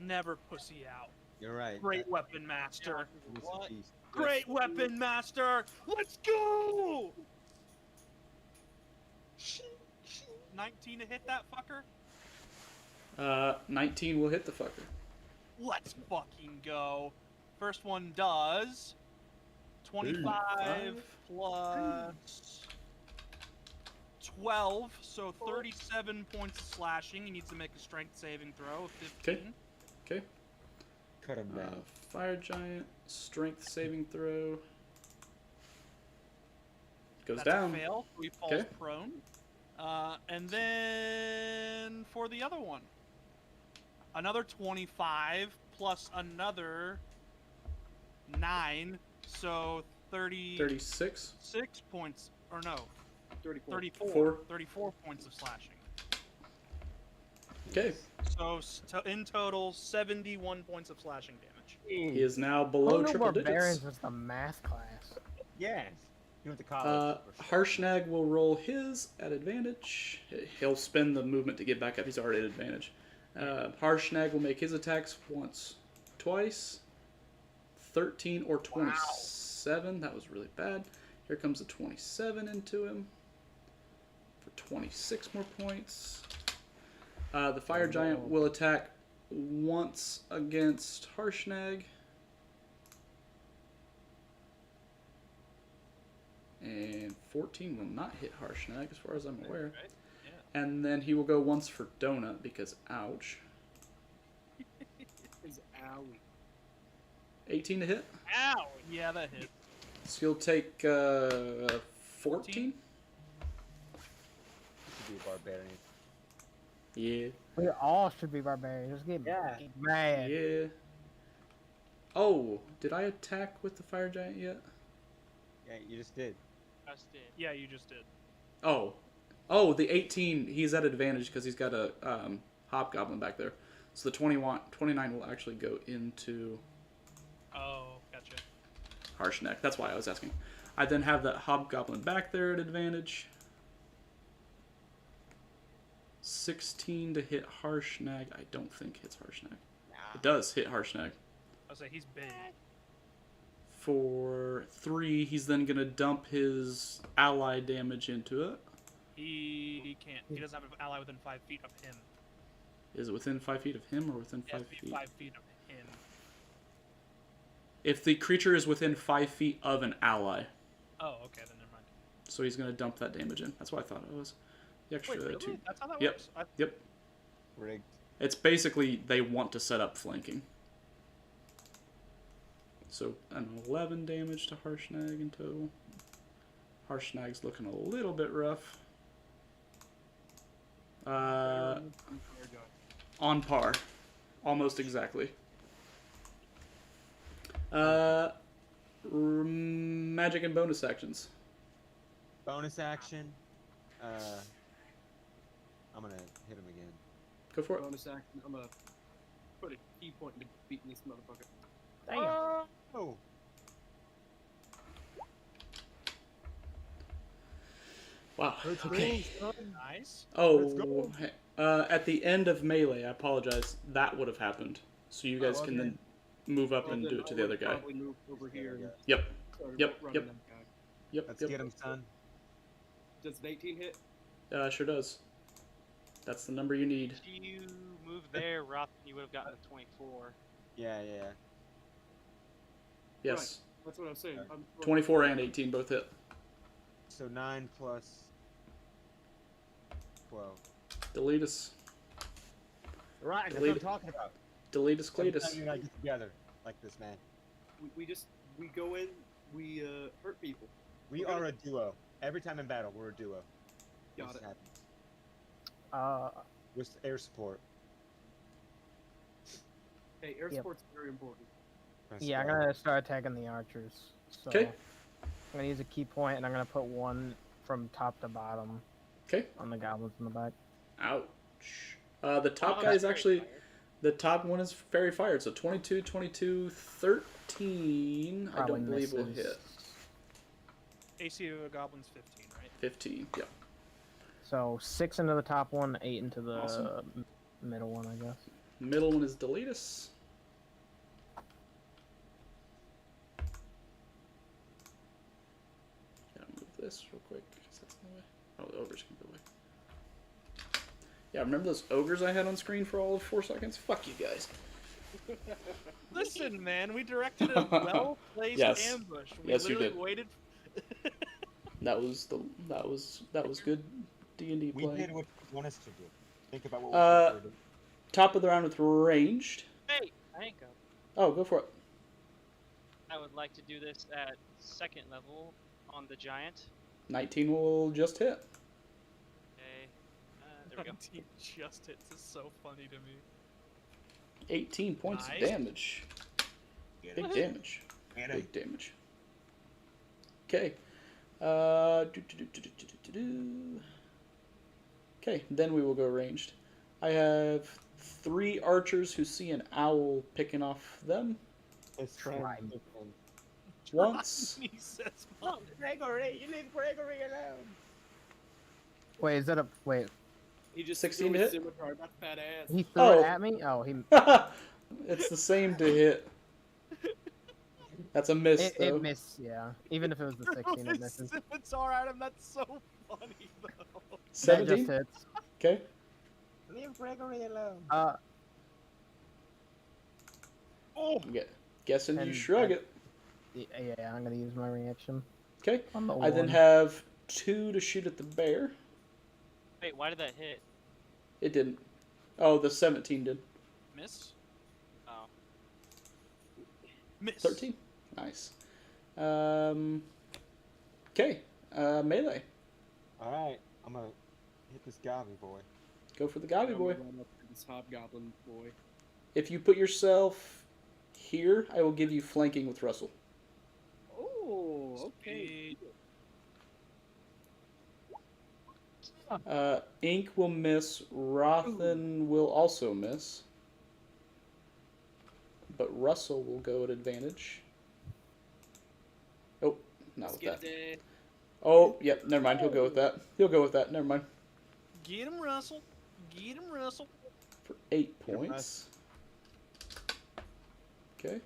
Never pussy out. You're right. Great weapon master. He's a What? beast. Great weapon master. Let's go. 19 to hit that fucker. 19 will hit the fucker. Let's fucking go. First one does 25 plus 12, so 37 points of slashing. He needs to make a strength saving throw of 15. Okay. Cut him down. Fire giant, strength saving throw. Goes That's down. a fail, so he falls Okay. prone. And then for the other one, another 25 plus another 9, so 36 36. points, or no, 34. 34. 34 points of slashing. Okay. So in total, 71 points of slashing damage. He is now below Oh, no, triple Barbarians digits. was the math class. Yes. You went to college. Harshnag will roll his at advantage. He'll spend the movement to get back up. He's already at advantage. Harshnag will make his attacks twice. 13 or 27. That was really bad. Here comes a 27 into him for 26 more points. The fire giant will attack once against Harshnag. And 14 will not hit Harshnag, as far as I'm aware. Right? Yeah. And then he will go once for Donut, because ouch. Is owie. 18 to hit. Ow! Yeah, that hit. So he'll take 14. You should be a barbarian. Yeah. We all should be barbarians. Just get mad. Yeah. Oh, did I attack with the fire giant yet? Yeah, you just did. Us did. Yeah, you just did. Oh, the 18, he's at advantage because he's got a hobgoblin back there. So the 29 will actually go into Oh, gotcha. Harshnag. That's why I was asking. I then have that hobgoblin back there at advantage. 16 to hit Harshnag. I don't think hits Harshnag. It does hit Harshnag. I was say he's big. For 3, he's then going to dump his ally damage into it. He can't. He doesn't have an ally within 5 feet of him. Is it within 5 feet of him or within It has 5 to be feet? 5 feet of him. If the creature is within 5 feet of an ally. Oh, okay, then never mind. So he's going to dump that damage in. That's what I thought it was. The extra Wait, really? 2. That's how that Yep. works? Yep. Rigged. It's basically they want to set up flanking. So an 11 damage to Harshnag in total. Harshnag's looking a little bit rough. On par. Almost exactly. Magic and bonus actions. Bonus action. I'm gonna hit him again. Go for it. Bonus action. I'm gonna put a key point into beating this motherfucker. Damn. Oh. Wow. Okay. Nice. Let's Oh, go. hey, at the end of melee, I apologize. That would have happened. So you guys can then move up and Well, do then it to I the would other guy. Probably move over here and Yep. start Yep, running yep. that guy. Yep. Let's Yep. get him, son. Does an 18 hit? Sure does. That's the number you need. If you move there, Roth, you would have gotten a 24. Yeah. Yes. That's what I was saying. Okay. I'm 24 and 18 both hit. So 9 plus 12. Deletus. Right, that's Delete what I'm talking about. Deletus Sometimes Cletus. you gotta get together like this, man. we go in, we hurt people. We Okay. are a duo. Every time in battle, we're a duo. Got This it. happens. With air support. Hey, air Yep. support's very important. Press Yeah, I'm square. gonna start attacking the archers. So 'Kay. I'm gonna use a key point, and I'm gonna put one from top to bottom Okay. on the goblins in the back. Ouch. The top Oh, guy is that's actually, very fire. the top one is fairy fired. So 22, 22, 13. I Probably don't believe will misses. hit. AC of a goblin's 15, right? 15. Yep. So 6 into the top one, 8 into the Awesome. middle one, I guess. Middle one is Deletus. Gotta move this real quick. 'Cause that's in the way. Oh, the ogres can go away. Yeah, remember those ogres I had on screen for all of 4 seconds? Fuck you guys. Listen, man, we directed a well-placed Yes. ambush. We Yes, you literally did. waited. That was good D&D We play. did what you want us to do. Think about what Uh, we prefer to do. Top of the round with ranged. Hey, I ain't go. Oh, go for it. I would like to do this at 2nd level on the giant. 19 will just hit. Okay. There we go. 19 just hits is so funny to me. 18 points Nice. of damage. Get Big it. damage. Get it. Big damage. Okay. Okay, then we will go ranged. I have 3 archers who see an owl picking off them It's Crime. once. He says, Oh, Gregory, you leave Gregory alone. Wait, is that a wait? He just 16 threw to his hit? scimitar, that fat ass. He threw Oh. it at me. Oh, he. It's the same to hit. That's a miss, It, though. it missed. Yeah, even if it was the 16, it misses. scimitar at him. That's so funny, though. That just 17? hits. Okay. Leave Gregory alone. I'm guessing you And shrug I- it. Yeah, I'm gonna use my reaction Okay. on the I then one. have 2 to shoot at the bear. Wait, why did that hit? It didn't. Oh, the 17 did. Miss. Oh. Miss. 13. Nice. Okay. Melee. All right, I'm gonna hit this Gavi boy. Go for the Gavi boy. Run up to this hobgoblin boy. If you put yourself here, I will give you flanking with Russell. Oh, okay. Ink will miss. Rothen will also miss. But Russell will go at advantage. Oh, not with that. Oh, yep, never mind. He'll go with that. He'll go with that. Never mind. Get him, Russell. Get him, Russell. For 8 Get him, points. Okay.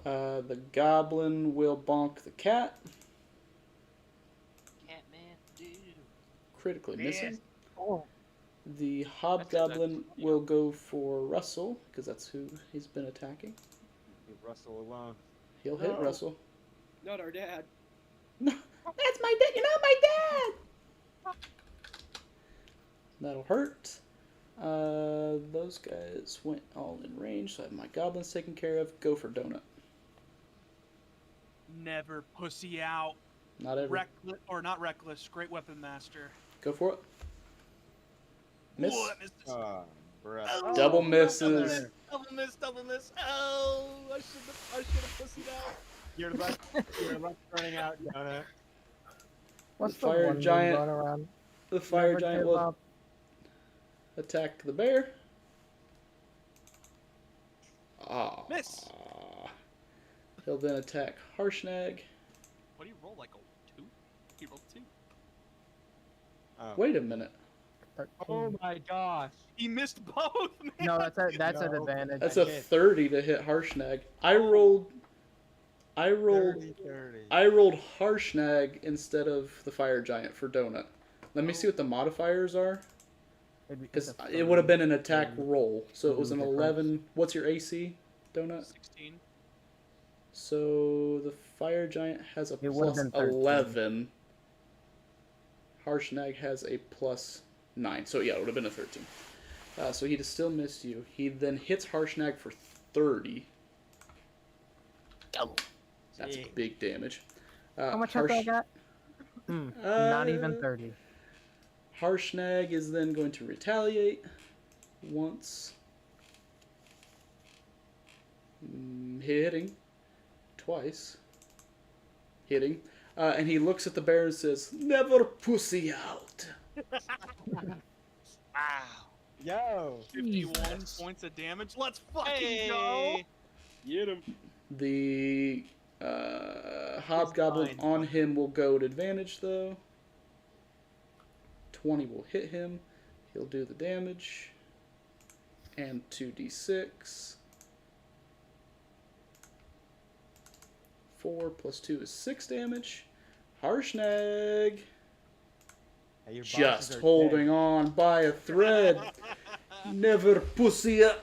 The goblin will bonk the cat. Catman, dude. Critically missing. Oh. The hobgoblin will go for Russell, because that's who he's been attacking. Leave Russell alone. He'll hit No. Russell. Not our dad. That's my dad. You're not my dad. That'll hurt. Those guys went all in range, so I have my goblins taken care of. Go for donut. Never pussy out. Not ever. Reckless or not reckless. Great weapon master. Go for it. Miss. Whoa, that missed. Bruh. Oh, Double Double misses. miss. Double miss. Double miss. Oh, I should have pussied out. Your luck running out, Donut. What's the Fire one giant- going around? The fire Never giant give will up. attack the bear. Ah. Miss. He'll then attack Harshnag. What do you roll, like a 2? He rolled 2. Oh. Wait a minute. 13. my gosh. He missed both, man. No, that's an No. advantage. That's I a hit. 30 to hit Harshnag. I rolled 30. Harshnag instead of the fire giant for donut. Let me see what the modifiers are, because it would have been an attack roll. So it was an difference. 11. What's your AC, donut? 16. So the fire giant has a It would've plus been 13. 11. Harshnag has a plus 9. So yeah, it would have been a 13. So he still missed you. He then hits Harshnag for 30. That's Dang. big damage. How much health I got? Not even 30. Harshnag is then going to retaliate once. Hitting. Twice. Hitting. And he looks at the bear and says, "Never pussy out." Wow. Yo. 51 Jesus. points of damage. Let's fucking Hey! go. Get him. The hobgoblin fine. on him will go at advantage, though. 20 will hit him. He'll do the damage. and 2d6. 4 plus 2 is 6 damage. Harshnag Hey, your just bosses are holding dead. on by a thread. Never pussy a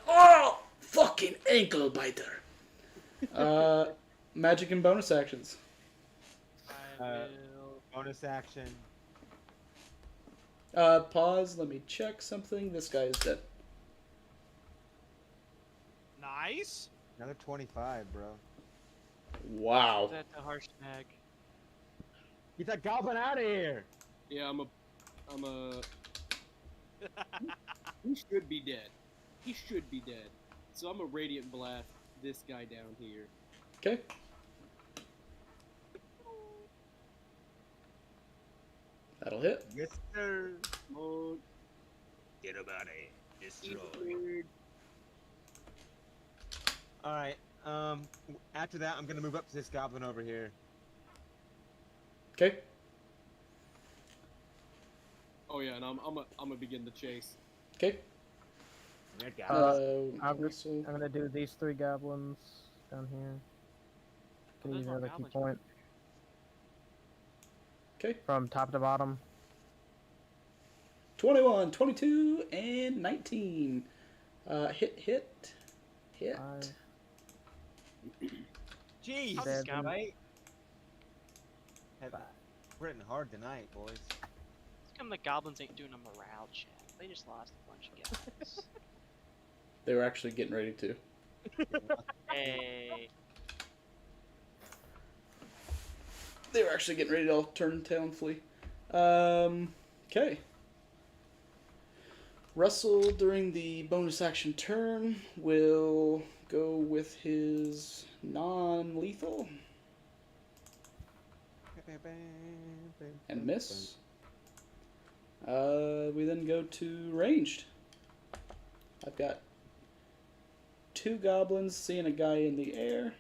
fucking ankle biter. Magic and bonus actions. I Uh, will. Bonus action. Pause. Let me check something. This guy is dead. Nice. Another 25, bro. Wow. That's a harsh snag. Get that goblin out of here! Yeah, he should be dead. He should be dead. So I'm a radiant blast this guy down here. Okay. That'll hit. Yes, sir. Come on. Get about it. Destroy. Weird. Alright, after that, I'm gonna move up to this goblin over here. Okay. Oh yeah, and I'm gonna begin the chase. Okay. That goblin. I'm Russell. gonna do these 3 goblins down here. Can There's use more another key goblins. point Okay. from top to bottom. 21, 22, and 19. Hit. Five. Jeez, How's this Seven. goblin? Have written hard tonight, boys. How come the goblins ain't doing a morale check? They just lost a bunch of guys. They were actually getting ready to. Hey. They were actually getting ready to all turn tail and flee. Okay. Russell, during the bonus action turn, will go with his non-lethal and miss. We then go to ranged. I've got 2 goblins seeing a guy in the air.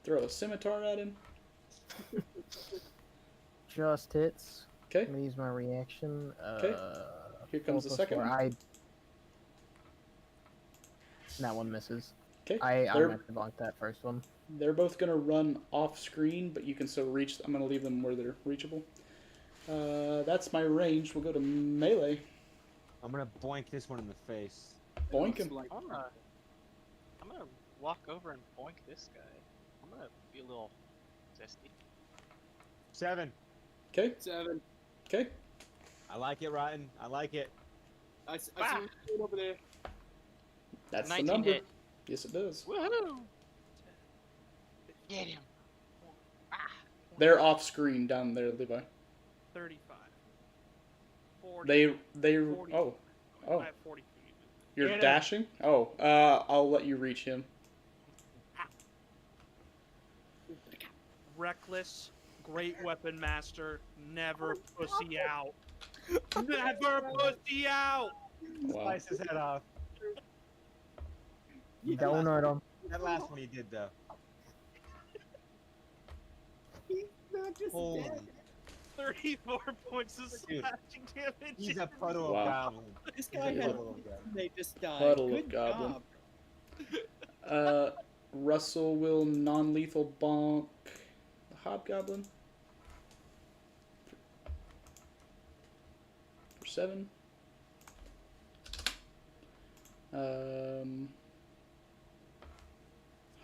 Throw a scimitar at him. Just hits. Okay. I'm gonna use my reaction. Okay. Here comes the 4 plus second 4. one. That one misses. Okay. I They're- meant to block that first one. They're both going to run off screen, but you can still reach. I'm going to leave them where they're reachable. That's my range. We'll go to melee. I'm gonna boink this one in the face. Boink Looks him. like- I'm gonna walk over and boink this guy. I'm gonna be a little zesty. 7. Okay. 7. Okay. I like it, Rotten. I like it. I see Ah. what's going over there. That's the 19 number. hit. Yes, it does. Woohoo! Get him. Ah. They're off screen down there, Levi. 35. 40. They. 40. Oh. Oh. I have 40 feet. You're Get him. dashing. Oh. I'll let you reach him. Reckless, great weapon master, never pussy out. Never pussy out! Wow. Slice his head off. Don't hurt him. That last one he did, though. He's not just Holy. dead. 34 points of Dude, slashing damage. He's a puddle Wow. of goblin. This He's guy a had puddle of goblin. they just died. Puddle of Good goblin. job. Russell will non-lethal bonk the hobgoblin for 7.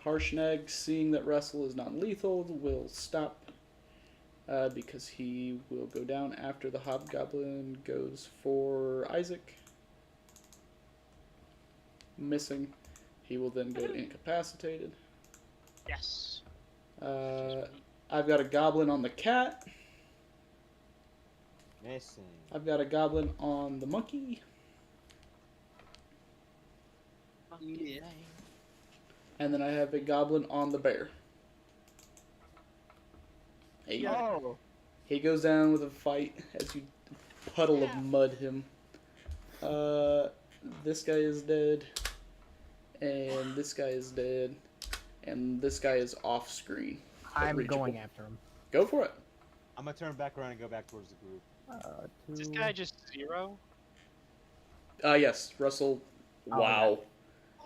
Harshnag, seeing that Russell is non-lethal, will stop because he will go down after the hobgoblin goes for Isaac. Missing. He will then go to incapacitated. Yes. I've got a goblin on the cat. Missing. I've got a goblin on the monkey. Yeah. And then I have a goblin on the bear. Hey, Oh! he goes down with a fight as you puddle of mud him. This guy is dead. And this guy is dead. And this guy is off screen. but I'm reachable. going after him. Go for it. I'm gonna turn back around and go back towards the group. Is this 2. guy just 0? Yes, Russell Wow.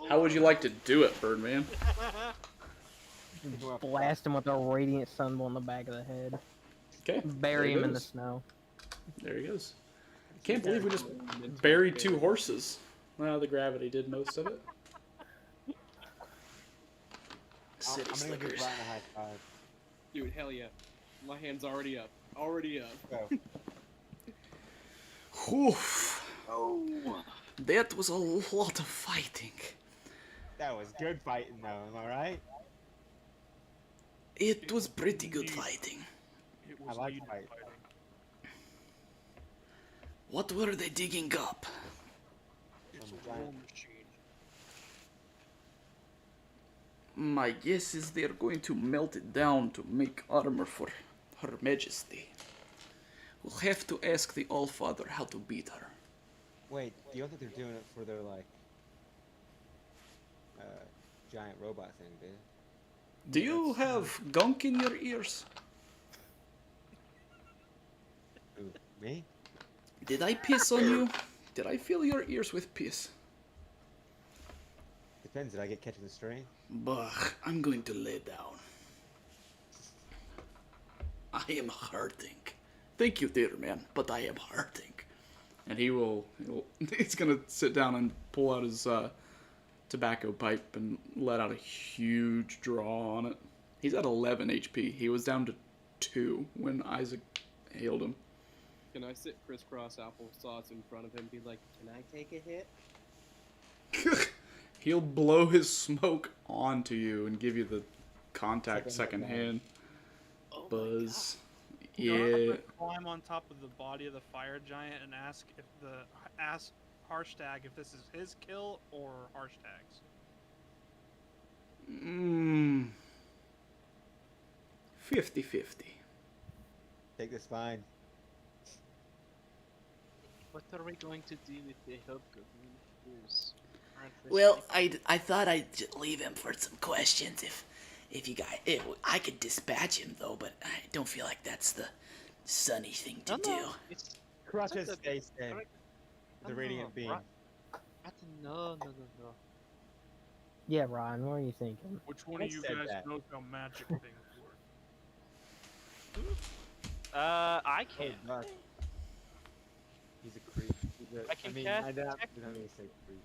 How would you like to do it, Birdman? Blast him with a radiant sunball in the back of the head. Okay. Bury there he him in the goes. snow. There he goes. Can't believe we just buried 2 horses. Well, the gravity did most of it. I'm City gonna give slickers. Ryan a high five. Dude, hell yeah. My hand's already up. Already up. Go. Oof. Oh. That was a lot of fighting. That was good fighting, though. Am I right? It was pretty good fighting. It I was like needed fight. fighting. What were they digging up? It's From a a giant- war machine. My guess is they're going to melt it down to make armor for Her Majesty. We'll have to ask the Allfather how to beat her. Wait, you don't think they're doing it for their, like, giant robot thing, dude? Do you have gunk in your ears? Who, me? Did I piss on you? Did I fill your ears with piss? Depends, did I get catching the string? Bah, I'm going to lay down. I am hurting. Thank you, dear man, but I am hurting. And he's gonna sit down and pull out his tobacco pipe and let out a huge draw on it. He's at 11 HP. He was down to 2 when Isaac healed him. Can I sit crisscross applesauce in front of him and be like, Can I take a hit? He'll blow his smoke onto you and give you the contact Second secondhand. Oh Buzz. You know, I'm Yeah. gonna climb on top of the body of the fire giant and ask Harshtag if this is his kill or Harshtag's. Mmm. 50-50. Take the spine. What are we going to do with the hobgoblins? Well, I thought I'd leave him for some questions if you guys. I could dispatch him though, but I don't feel like that's the sunny thing to do. It's Crush It's his okay. face in. Alright. The radiant beam. No. Yeah, Ryan, what are you thinking? Which one I of you said guys that. knows how magic things work? I Oh, can't. God. He's a creep. I can mean, cast I don't detect- know how to say creep.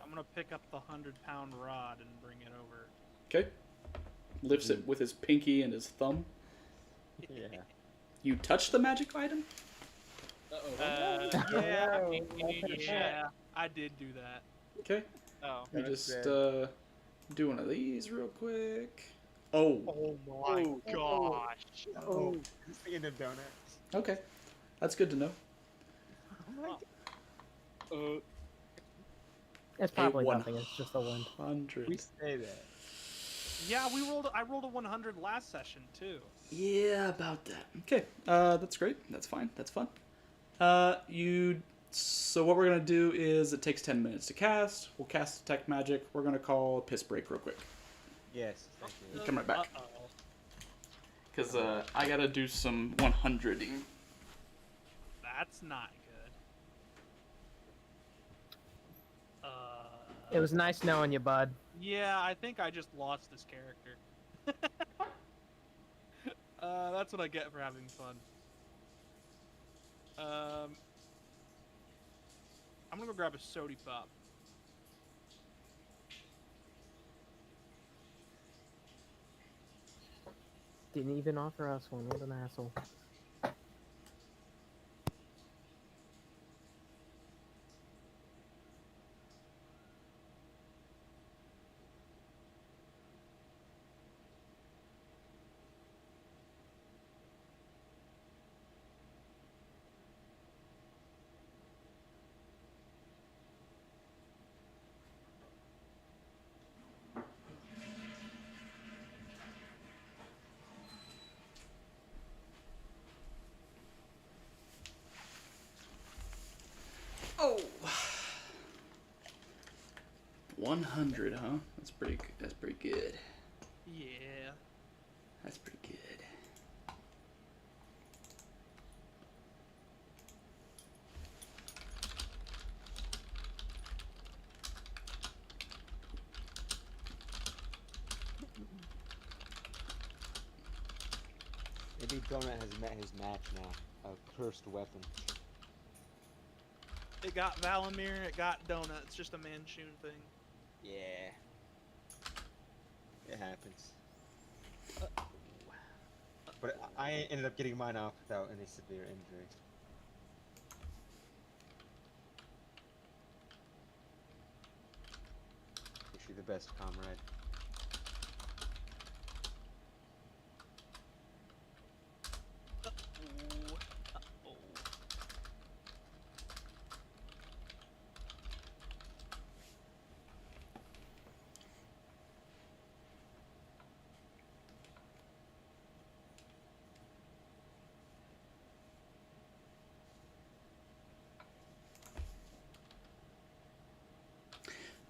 I'm gonna pick up the 100-pound rod and bring it over. Okay. Lifts it with his pinky and his thumb. Yeah. You touch the magic item? Yeah, No. yeah, I did do that. Okay. Oh. You That's just it. do one of these real quick. Oh. Oh my gosh. Oh, speaking of donuts. Okay. That's good to know. It's probably A nothing. It's just a wind. 100. We say that. Yeah, I rolled a 100 last session too. Yeah, about that. Okay, that's great. That's fine. That's fun. So what we're gonna do is it takes 10 minutes to cast. We'll cast detect magic. We're gonna call a piss break real quick. Yes, thank you. Come right back. Uh-oh. Cause I gotta do some 100ing. That's not good. It was nice knowing you, bud. Yeah, I think I just lost this character. That's what I get for having fun. I'm gonna go grab a sody pop. Didn't even offer us one. What an asshole. Oh. 100, huh? That's pretty good. Yeah. That's pretty good. Maybe Donut has met his match now. A cursed weapon. It got Valamir, it got Donut. It's just a Manchun thing. Yeah. It happens. But I ended up getting mine off without any severe injury. Wish you the best, comrade.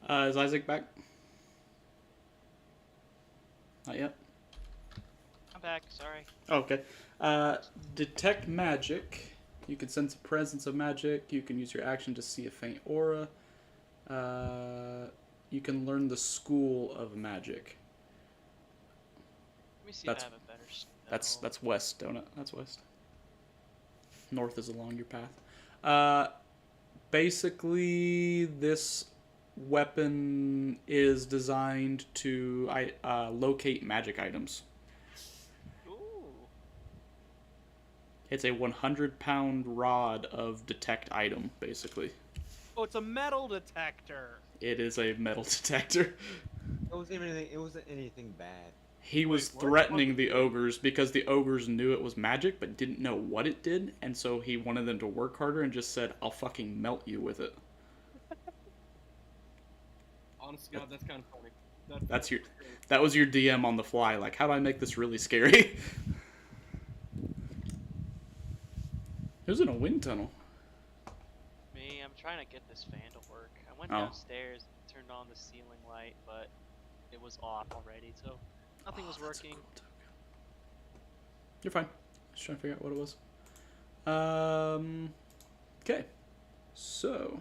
Is Isaac back? Not yet. I'm back. Sorry. Okay. Detect magic. You can sense the presence of magic. You can use your action to see a faint aura. You can learn the school of magic. Let me see That's- if I have a better spell. That's west, Donut. That's west. North is along your path. Basically, this weapon is designed to locate magic items. Ooh. It's a 100-pound rod of detect item, basically. Oh, it's a metal detector. It is a metal detector. It wasn't anything bad. He was Wait, what? threatening the ogres because the ogres knew it was magic but didn't know what it did, and so he wanted them to work harder and just said, "I'll fucking melt you with it." Honest to God, that's kind of funny. That was your DM on the fly. Like, how do I make this really scary? Who's in a wind tunnel? Me, I'm trying to get this fan to work. I went Oh. downstairs, turned on the ceiling light, but it was off already, so nothing was That's a working. cool token. You're fine. Just trying to figure out what it was. Okay. So,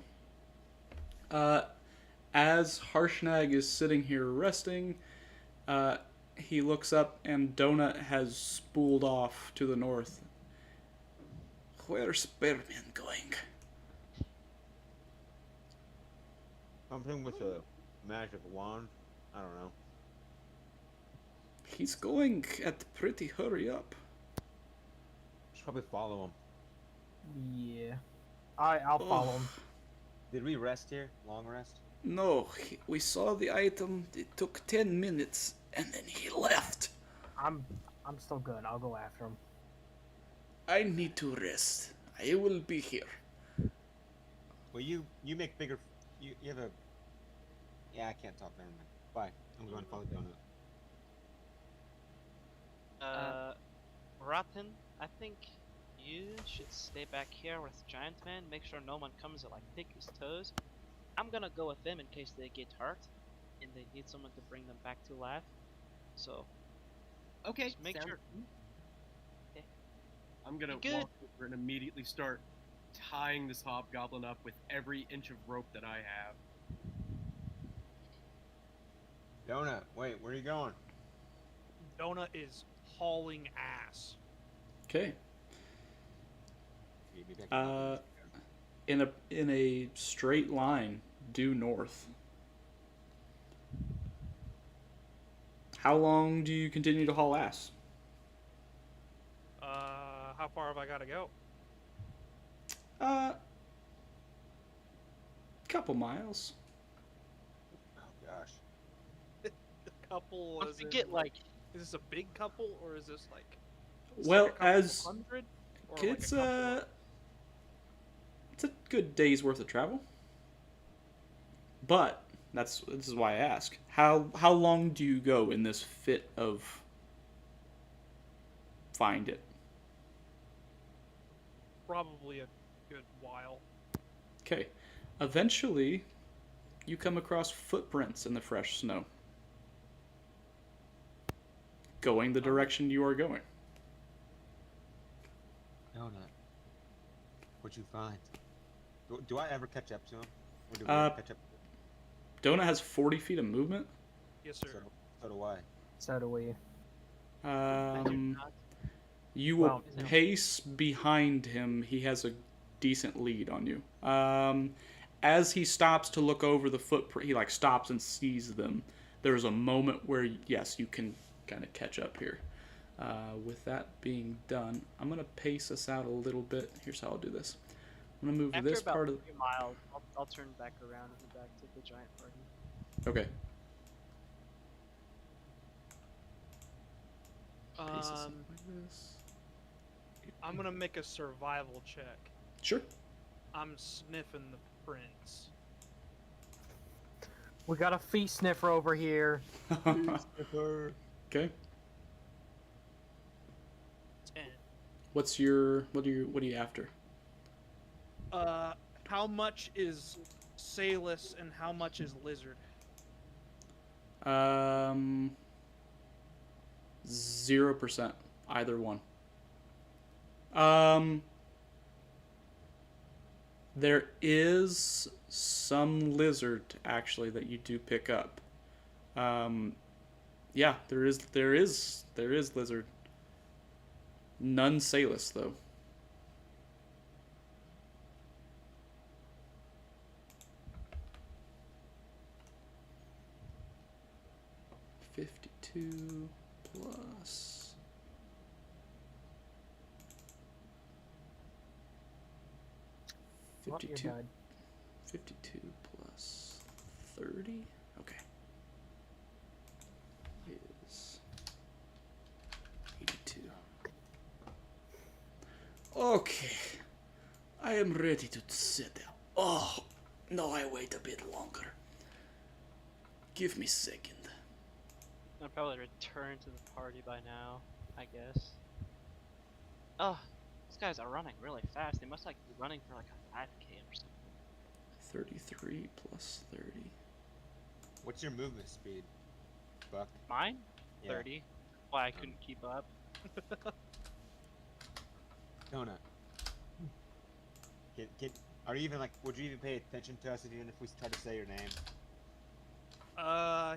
as Harshnag is sitting here resting, he looks up and Donut has spooled off to the north. Where's Spearman going? Something with a magic wand. I don't know. He's going at pretty hurry up. Should probably follow him. Yeah. I'll follow him. Did we rest here? Long rest? No, we saw the item. It took 10 minutes, and then he left. I'm still good. I'll go after him. I need to rest. I will be here. Well, you make bigger. You have a. Yeah, I can't talk. Never mind. Bye. I'm going to follow Donut. Rotten, I think you should stay back here with Giant Man. Make sure no one comes to like pick his toes. I'm gonna go with them in case they get hurt, and they need someone to bring them back to life. So Okay, just make sounds sure. good. I'm gonna Good. walk over and immediately start tying this hobgoblin up with every inch of rope that I have. Donut, wait, where are you going? Donut is hauling ass. Okay. You be back In a straight line due north. How long do you continue to haul ass? How far have I got to go? Couple miles. Oh gosh. Couple. Once as we in, get like, is this a big couple or is this like? Well, like a couple as hundred? Or it's like a couple it's a good day's worth of travel. But this is why I ask. How long do you go in this fit of find it? probably a good while. Okay. Eventually, you come across footprints in the fresh snow. Going the direction you are going. Donut. What'd you find? Do I ever catch up to him? Or do we Uh, ever catch up? Donut has 40 feet of movement. Yes, sir. So do I. So do we. I do Um, not. You will Well, pace behind him. He has a decent lead on you. As he stops to look over the footprint, he like stops and sees them. There's a moment where yes, you can kind of catch up here. With that being done, I'm gonna pace us out a little bit. Here's how I'll do this. I'm gonna move After this about part of. 3 miles, I'll turn back around and head back to the giant party. Okay. Pace us out Um, like this. I'm gonna make a survival check. Sure. I'm sniffing the prints. we got a feet sniffer over here. Okay. 10. What are you after? How much is Salus and how much is Lizard? 0%. Either one. There is some lizard actually that you do pick up. Yeah, there is lizard. None Salus though. $52 plus. Oh, you're 52. done. 52 plus 30. Okay. Is 82. Okay. I am ready to sit down. Oh, no, I wait a bit longer. Give me a second. I'll probably return to the party by now, I guess. Oh, these guys are running really fast. They must like be running for like a 5K or something. 33 plus 30. What's your movement speed, Buck? Mine? Yeah. 30. Why I couldn't keep up. Donut. Are you even like? Would you even pay attention to us even if we try to say your name?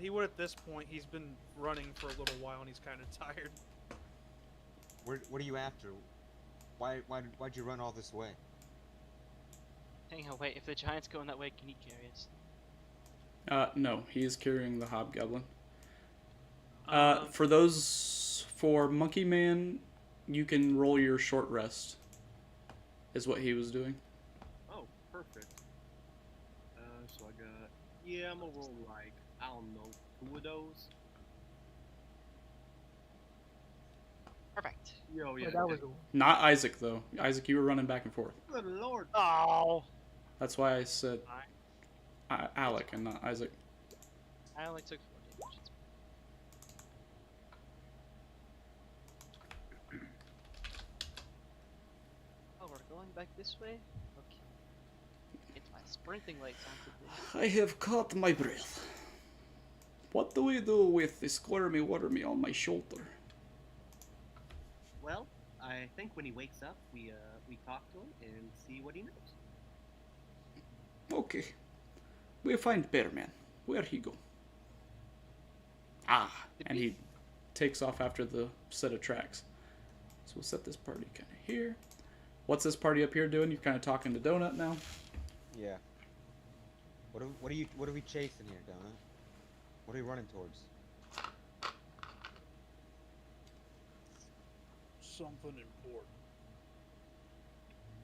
He would at this point. He's been running for a little while and he's kind of tired. What are you after? Why'd you run all this way? Hang on, wait. If the giant's going that way, can he carry us? No, he is carrying the hobgoblin. Um, For Monkey Man, you can roll your short rest. Is what he was doing. Oh, perfect. So I got. Yeah, I'm gonna roll like, I don't know, 2 of those. Perfect. Yo, yeah. Oh, that was Not Isaac though. Isaac, you were running back and forth. Good lord. Oh! That's why I said Fine. Alec and not Isaac. I only took 4 damage. Oh, we're going back this way? Okay. Get my sprinting lights on today. I have caught my breath. What do we do with the squirmy wormy on my shoulder? Well, I think when he wakes up, we talk to him and see what he knows. Okay. We find Bearman. Where he go? Ah, and he takes off after the set of tracks. So we'll set this party kind of here. What's this party up here doing? You're kind of talking to Donut now. Yeah. What are we chasing here, Donut? What are we running towards? something important.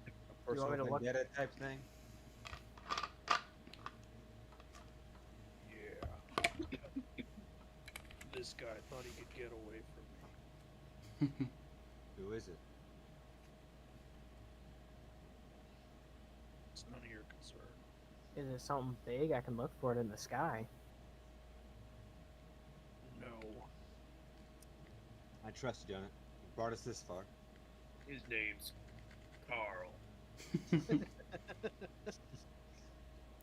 A You want me personal to look? vendetta type thing? Yeah. This guy thought he could get away from me. Who is it? It's none of your concern. Is it something big? I can look for it in the sky. No. I trust you, Donut. You brought us this far. His name's Carl.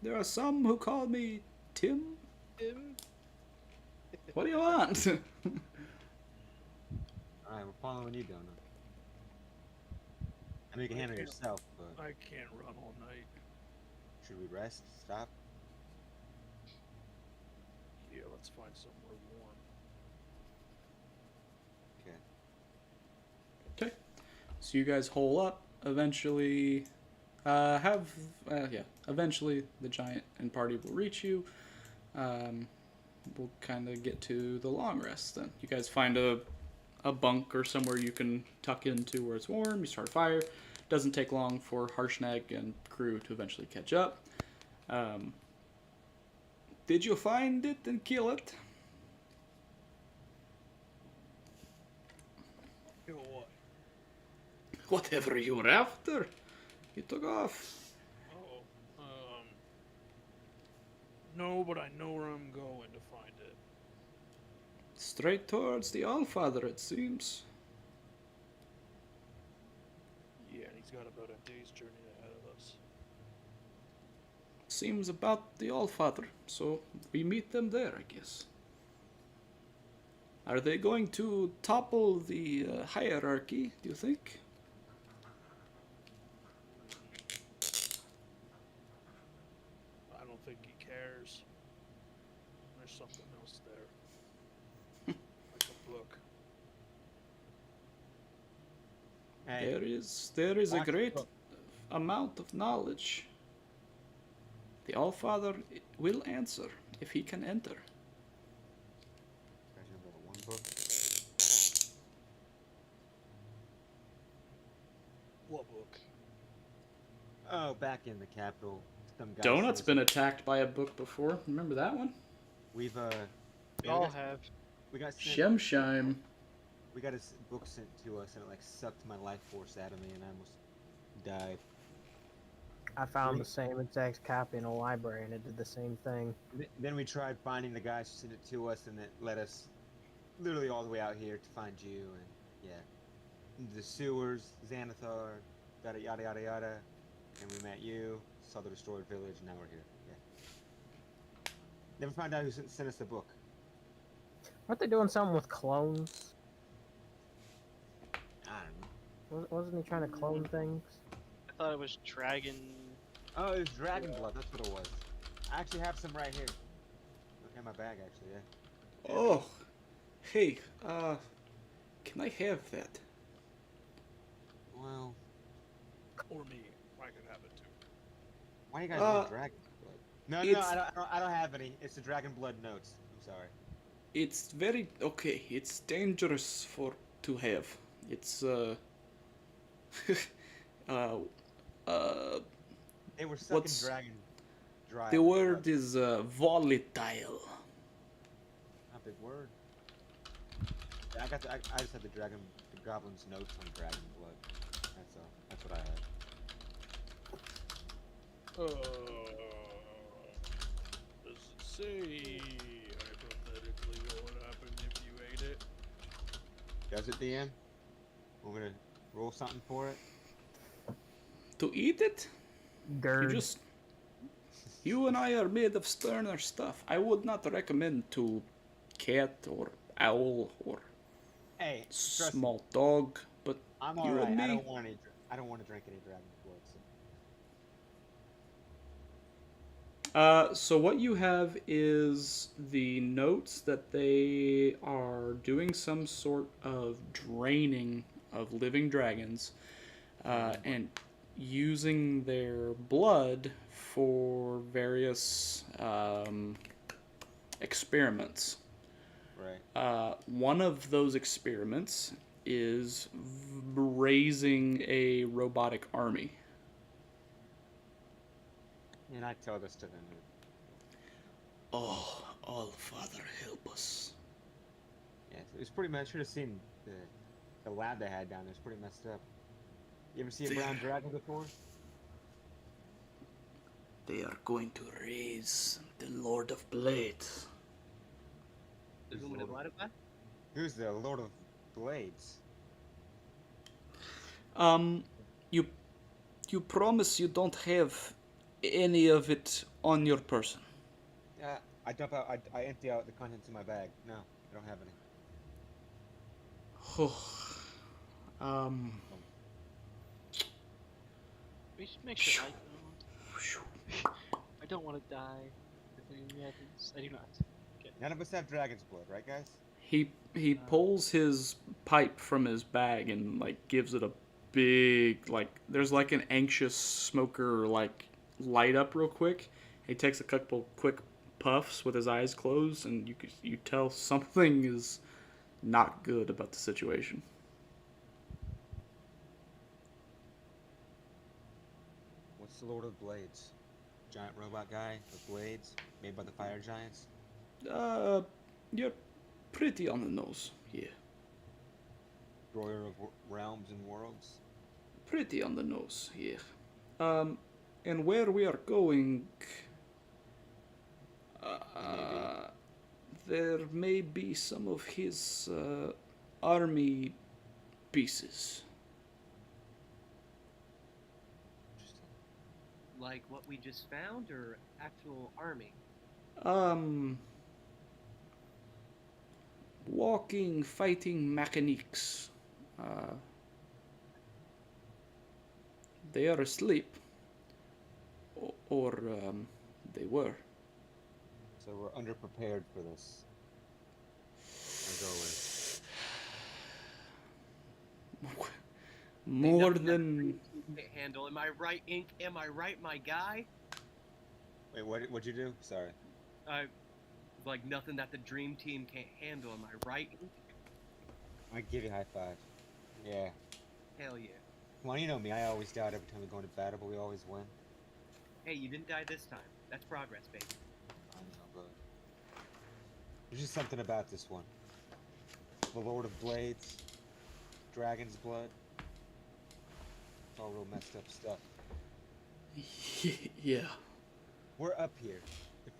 There are some who call me Tim. Him? What do you want? Alright, we're following you, Donut. I know you can handle yourself, but I can't run all night. should we rest? Stop? Yeah, let's find somewhere warm. Okay. Okay. So you guys hole up. Eventually, eventually the giant and party will reach you. We'll kind of get to the long rest then. You guys find a bunk or somewhere you can tuck into where it's warm. You start a fire. Doesn't take long for Harshnag and crew to eventually catch up. Did you find it and kill it? You know what? Whatever you were after. You took off. Oh, no, but I know where I'm going to find it. Straight towards the Allfather, it seems. Yeah, and he's got about a day's journey ahead of us. Seems about the Allfather, so we meet them there, I guess. Are they going to topple the hierarchy, do you think? I don't think he cares. There's something else there. Like a book. Hey, There is a Watch the great book. amount of knowledge. The Allfather will answer if he can enter. guys remember the one book? What book? Oh, back in the capital, some guy Donut's says- been attacked by a book before. Remember that one? We've We all have. we got sent, Shemshime. we got a book sent to us, and it like sucked my life force out of me, and I almost died. I found the same exact copy in a library, and it did the same thing. Then we tried finding the guys who sent it to us, and it led us literally all the way out here to find you, and yeah, the sewers, Xanathar, yada yada yada yada, and we met you, saw the destroyed village, and now we're here. Yeah. Never found out who sent us the book. Weren't they doing something with clones? I don't know. Wasn't he trying to clone things? I thought it was dragon. Oh, it was dragon blood. That's what it was. I actually have some right here. In my bag, actually. Yeah. Oh, hey, can I have that? Well, Or me. I could have it too. why you guys Uh, want dragon blood? No, it's- I don't have any. It's the dragon blood notes. I'm sorry. It's very okay. It's dangerous to have. It's They were sucking what's- dragon dry. the with word blood. is volatile. Not a big word. Yeah, I just had the goblin's notes on dragon blood. That's all. That's what I had. Does it say hypothetically what would happen if you ate it? Does it, DM? Want me to roll something for it? To eat it, Gerd. you and I are made of sterner stuff. I would not recommend to cat or owl or Hey, trust me, small dog, but I'm you alright. and I me. don't want any. I don't want to drink any dragon blood. So. So what you have is the notes that they are doing some sort of draining of living dragons, and using their blood for various experiments. Right. One of those experiments is raising a robotic army. And I tell this to them. Oh, All-Father, help us. Yeah, it was pretty much. Should have seen the lab they had down there. It's pretty messed up. You ever see a brown dragon before? They are going to raise the Lord of Blades. Who's the Lord of Blades? You promise you don't have any of it on your person? I dump out. I empty out the contents of my bag. No, I don't have any. We should make sure I don't. I don't want to die. I do not. None of us have dragon's blood, right, guys? He pulls his pipe from his bag and like gives it a big, like, there's like an anxious smoker, like, light up real quick. He takes a couple quick puffs with his eyes closed, and you tell something is not good about the situation. What's the Lord of Blades? Giant robot guy with blades, made by the fire giants? You're pretty on the nose, yeah. Destroyer of realms and worlds? Pretty on the nose, yeah. And where we are going, there may be some of his army pieces. Like what we just found, or actual army? Walking, fighting mechanics. They are asleep. Or they were. So we're underprepared for this. As always. More Ain't nothing that the than... Dream Team can't handle. Am I right, Ink? Am I right, my guy? Wait, what'd you do? Sorry. Like nothing that the Dream Team can't handle. Am I right, Ink? I give you a high five. Yeah. Hell yeah. Come on, you know me. I always doubt every time we go into battle, but we always win. Hey, you didn't die this time. That's progress, baby. I know, but there's just something about this one. The Lord of Blades, Dragon's Blood. It's all real messed up stuff. Yeah. We're up here. The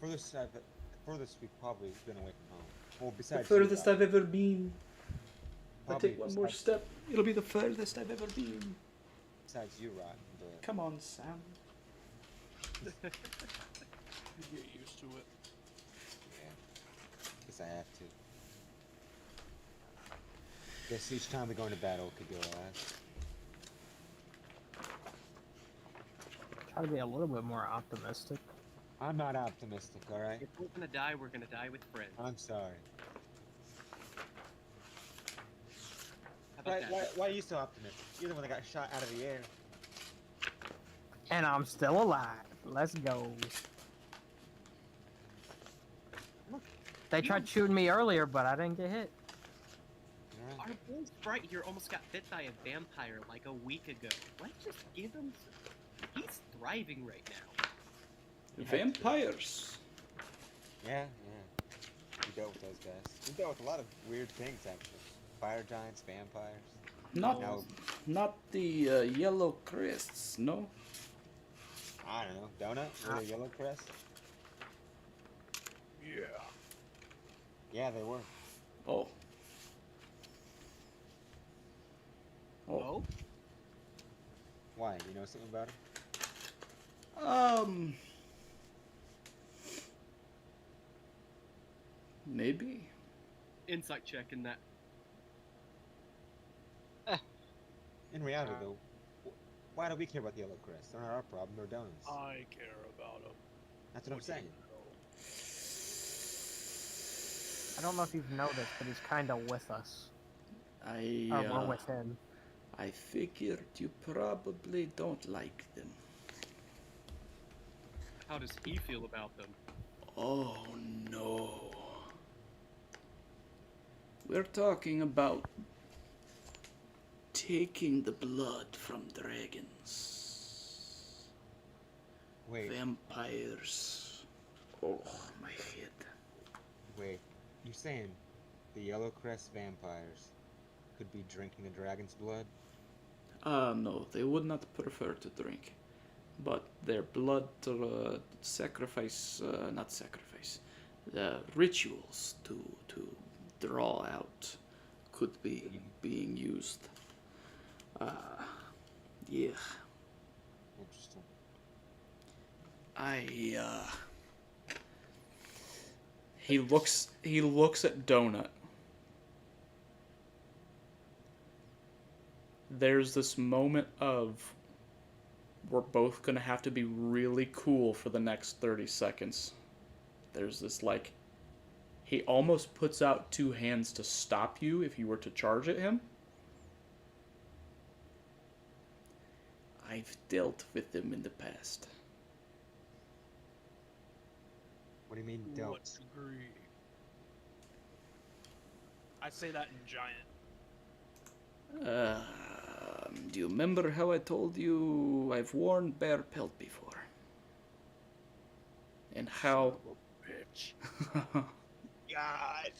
furthest we've probably been away from home. Well, The besides furthest you, I've ever been. If I Probably take one more besides- step, it'll be the furthest I've ever been. besides you, Rotten. But Come on, Sam. You get used to it. yeah, guess I have to. Guess each time we go into battle, it could be our last. Try to be a little bit more optimistic. I'm not optimistic, all right? If we're gonna die, we're gonna die with friends. I'm sorry. How about that? Why are you so optimistic? You're the one that got shot out of the air. And I'm still alive. Let's go. They tried shooting me earlier, but I didn't get hit. All Our right. boy Sprite here almost got bit by a vampire like a week ago. Let's just give him. He's thriving right now. Vampires. Yeah. We dealt with those guys. We dealt with a lot of weird things, actually. Fire giants, vampires. Not, Now, not the yellow crests, no? I don't know. Donut? Were they yellow crest? Yeah. Yeah, they were. Oh. Oh? Why? You know something about them? Maybe. Insight check in that. In reality, though, why do we care about the yellow crest? They're not our problem. They're donuts. I care about them. That's what I'm saying. I don't know if you've noticed, but he's kind of with us. I Or we're with him. I figured you probably don't like them. How does he feel about them? Oh no. We're talking about taking the blood from dragons. Wait, Vampires. Oh, my head. wait. You're saying the yellow crest vampires could be drinking the dragon's blood? No, they would not prefer to drink. But their blood sacrifice, not sacrifice, the rituals to draw out could be being used. Yeah. Interesting. He looks at Donut. There's this moment of we're both gonna have to be really cool for the next 30 seconds. There's this like he almost puts out two hands to stop you if you were to charge at him. I've dealt with them in the past. What do you mean To don't? what degree? I say that in giant. Do you remember how I told you I've worn bear pelt before? And how... Bitch. God.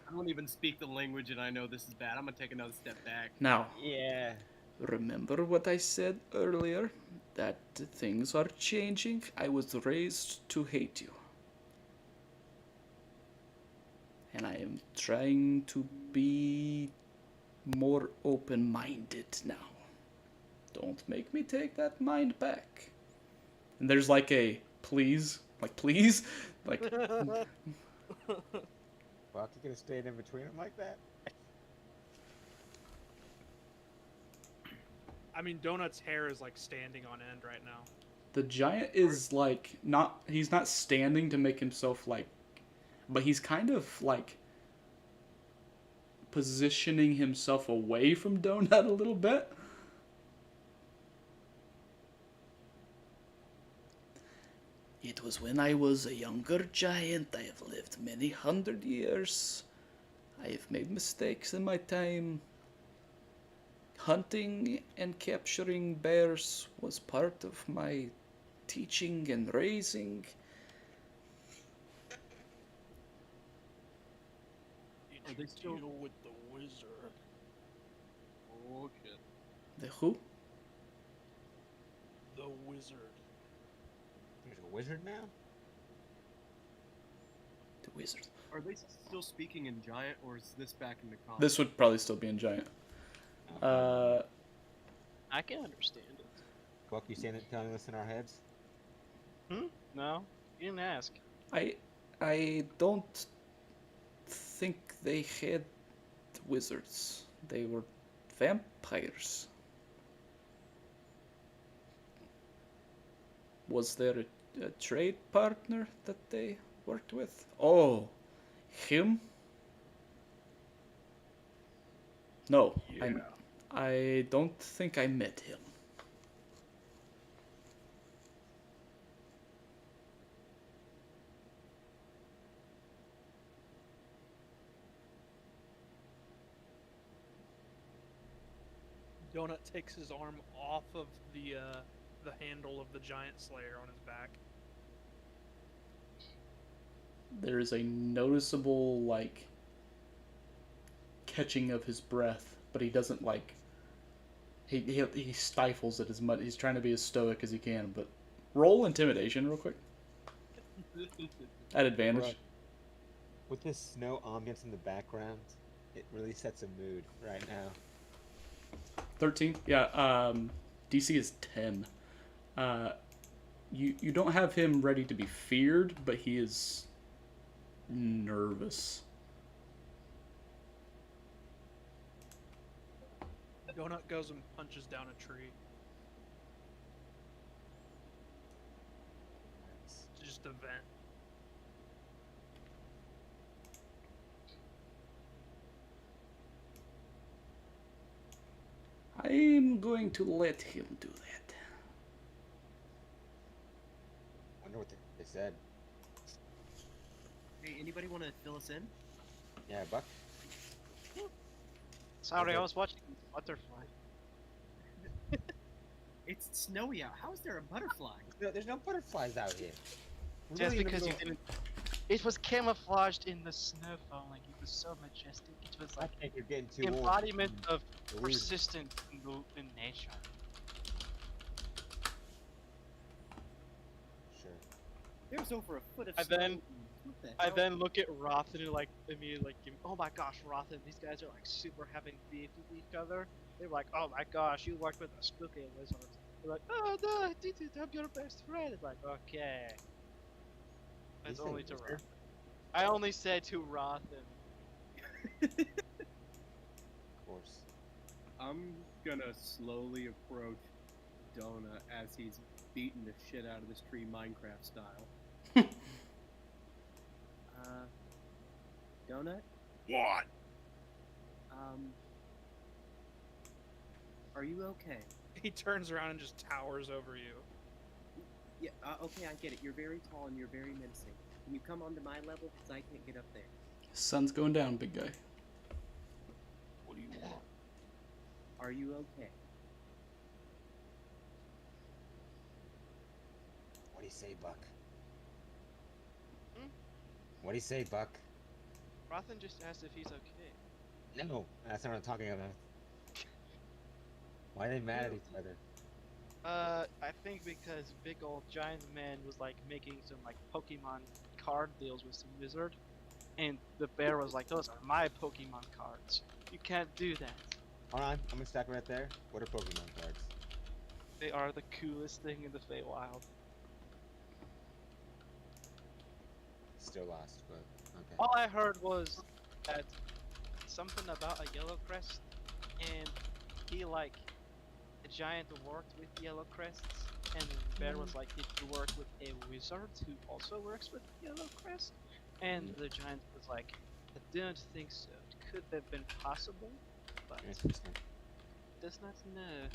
I don't even speak the language, and I know this is bad. I'm gonna take another step back. Now, Yeah. remember what I said earlier? That things are changing? I was raised to hate you. And I am trying to be more open-minded now. Don't make me take that mind back. And there's like a please, please, like Fuck, you gonna stay in between them like that? I mean, Donut's hair is like standing on end right now. the giant is like not. He's not standing to make himself like, but he's kind of like positioning himself away from Donut a little bit. It was when I was a younger giant. I have lived many 100 years. I have made mistakes in my time. Hunting and capturing bears was part of my teaching and raising. Did Are you they still- deal with the wizard? Oh shit. The who? The wizard. There's a wizard now? The wizard. Are they still speaking in giant, or is this back in the comic? This would probably still be in giant. I can understand it. Buck, you saying that telling us in our heads? No, you didn't ask. I don't think they had wizards. They were vampires. Was there a trade partner that they worked with? Oh, him? No, I don't think I met him. Donut takes his arm off of the handle of the giant slayer on his back. There is a noticeable, like, catching of his breath, but he doesn't, like, he stifles it as much. He's trying to be as stoic as he can, but roll intimidation real quick. At advantage. Right. With this snow ambience in the background, it really sets a mood right now. 13? Yeah, DC is 10. You don't have him ready to be feared, but he is nervous. Donut goes and punches down a tree. It's just a vent. I'm going to let him do that. Wonder what they said. Hey, anybody want to fill us in? Yeah, Buck? Sorry, Okay. I was watching Butterfly. It's snowy out. How is there a butterfly? There's no butterflies out here. We're Just really in the because you middle- didn't. It was camouflaged in the snow falling. It was so majestic. It was I like think you're getting too the old. embodiment of Illusion. persistence in nature. Sure. There's over a foot of I snow. then- What the I hell? then look at Rothan and like immediately like, oh my gosh, Rothan, these guys are like super having beef with each other. They're like, oh my gosh, you worked with a spooky wizard. They're like, oh no, I'm your best friend. It's like, okay. That's You say only to wizard? Rothan. I only said to Rothan. Of course. I'm gonna slowly approach Donut as he's beating the shit out of this tree Minecraft style. Donut? What? Um, Are you okay? He turns around and just towers over you. Yeah, okay, I get it. You're very tall and you're very menacing. Can you come onto my level? Because I can't get up there. Sun's going down, big guy. What do you want? Are you okay? What do you say, Buck? Hmm? What do you say, Buck? Rothan just asked if he's okay. No, that's not what I'm talking about. Why are they mad at each other? I think because big old giant man was like making some like Pokemon card deals with some wizard, and the bear was like, "Those are my Pokemon cards. You can't do that. Hold on, I'm gonna stack right there. What are Pokemon cards? They are the coolest thing in the Feywild." Still lost, but okay. All I heard was that something about a yellow crest, and he like the giant worked with yellow crests, and the bear was like, "Did you work with a wizard who also works with yellow crest?" And the giant was like, "I don't think so. It could have been possible, but Interesting. does not know."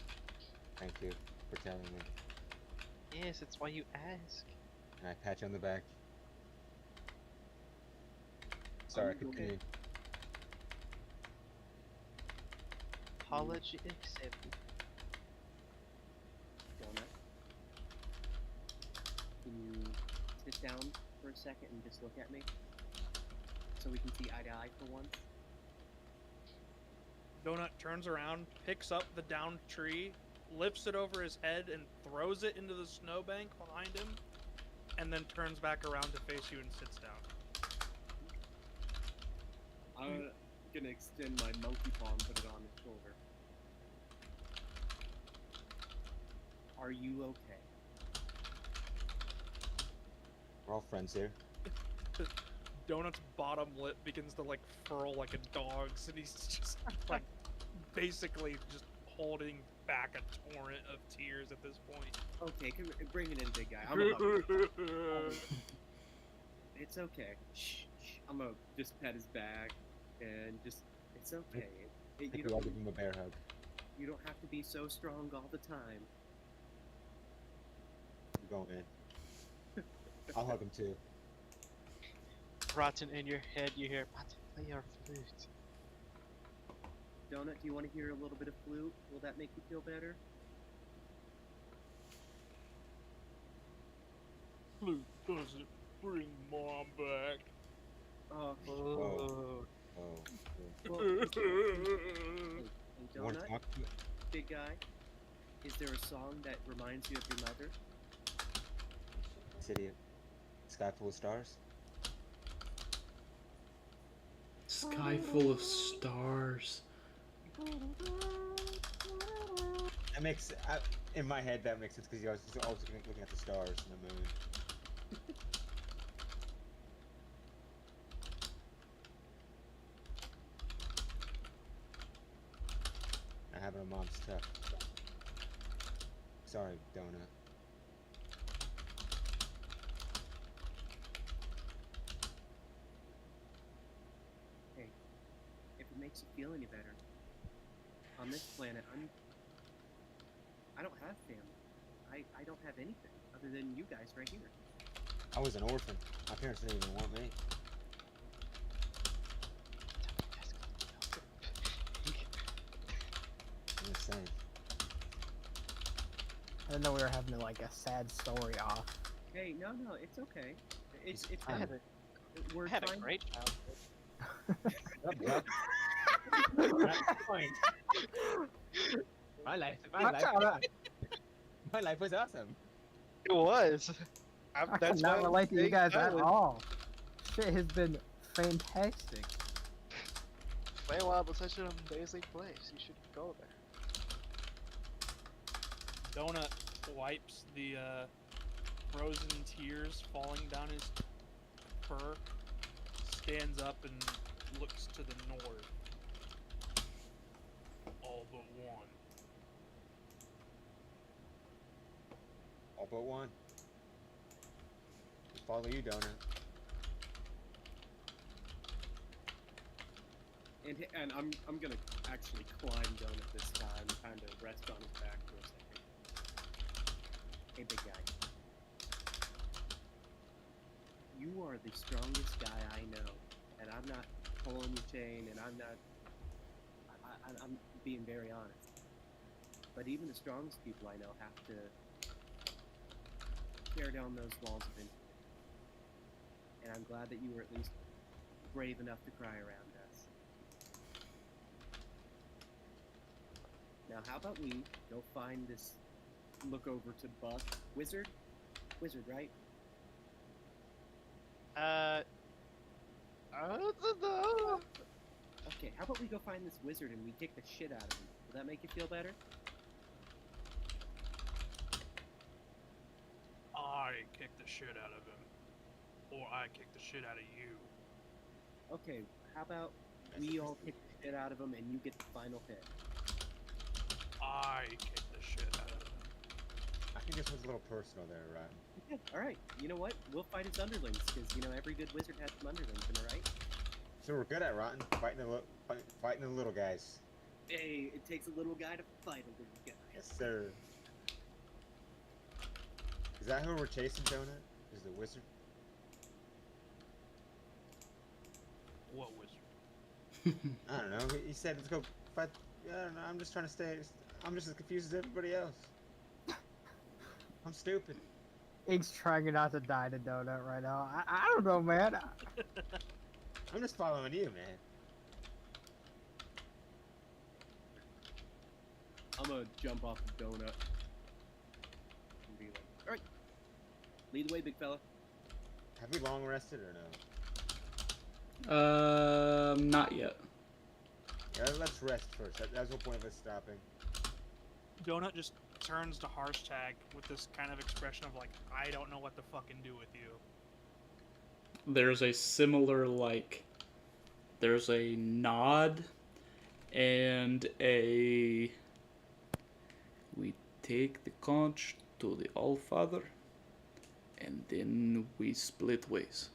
Thank you for telling me. Yes, it's why you ask. And I pat you on the back. Sorry, continue. Apology accepted. Donut. Can you sit down for a second and just look at me? So we can see eye to eye for once? Donut turns around, picks up the downed tree, lifts it over his head, and throws it into the snowbank behind him, and then turns back around to face you and sits down. I'm gonna extend my monkey paw and put it on his shoulder. Are you okay? We're all friends here. Donut's bottom lip begins to like furl like a dog's, and he's just like basically just holding back a torrent of tears at this point. Okay, bring it in, big guy. I'm gonna It's okay. Shh, shh. I'm gonna just pet his back and just. It's okay. I think we all give him a bear hug. You don't have to be so strong all the time. We're going in. I'll hug him too. Rotten in your head, you hear, "But play your flute." Donut, do you want to hear a little bit of flute? Will that make you feel better? Flute doesn't bring mom back. Oh, Whoa. Oh. well, hey, You want to Donut, talk to me? big guy, is there a song that reminds you of your mother? City, sky full of stars. Sky full of stars. That makes in my head that makes sense because he's always looking at the stars and the moon. Not having a mom's tough. Sorry, Donut. Hey, if it makes you feel any better, on this planet, I don't have family. I don't have anything other than you guys right here. I was an orphan. My parents didn't even want me. I'm just saying. I didn't know we were having like a sad story off. Hey, no, it's okay. It's I fine. had We're I had a trying. great childhood. My life was awesome. It was. I That's cannot why relate to you big guys at island. all. Shit has been fantastic. Feywild is such an amazing place. You should go there. Donut wipes the frozen tears falling down his fur, stands up and looks to the north. All but one. All but one. Follow you, Donut. And I'm gonna actually climb Donut this time and kind of rest on his back for a second. Hey, big guy. You are the strongest guy I know, and I'm not pulling your chain, and I'm not. I'm being very honest. But even the strongest people I know have to tear down those walls of infamy. And I'm glad that you were at least brave enough to cry around us. Now, how about we go find this, look over to Buck. Wizard? Wizard, right? I don't know. Okay, how about we go find this wizard and we kick the shit out of him? Will that make you feel better? I kick the shit out of him. Or I kick the shit out of you. Okay, how about we all kick the shit out of him and you get the final hit? I kick the shit out of him. I think this was a little personal there, right? Okay, alright. You know what? We'll fight his underlings, because, you know, every good wizard has some underlings, am I right? So we're good at Rotten, fighting the little guys. Hey, it takes a little guy to fight a little guy. Yes, sir. Is that who we're chasing, Donut? Is the wizard? What wizard? I don't know. He said let's go fight. I don't know. I'm just trying to stay. I'm just as confused as everybody else. I'm stupid. Ink's trying not to die to Donut right now. I don't know, man. I'm just following you, man. I'm gonna jump off the donut and be like, alright, lead the way, big fella. Have we long rested or no? Not yet. Yeah, let's rest first. That's no point of us stopping. Donut just turns to Harshtag with this kind of expression of like, I don't know what to fucking do with you. There's a similar, like, there's a nod and a, we take the conch to the Allfather and then we split ways.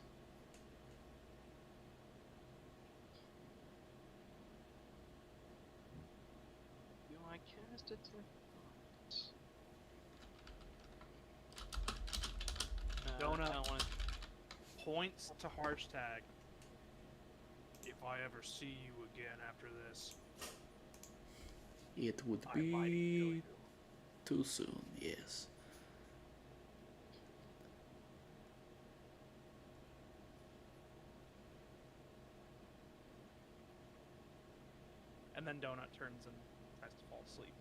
Do I cast it? Donut. I don't want to. Points to Harshtag. If I ever see you again after this, It would I might kill be you. too soon, yes. And then Donut turns and tries to fall asleep.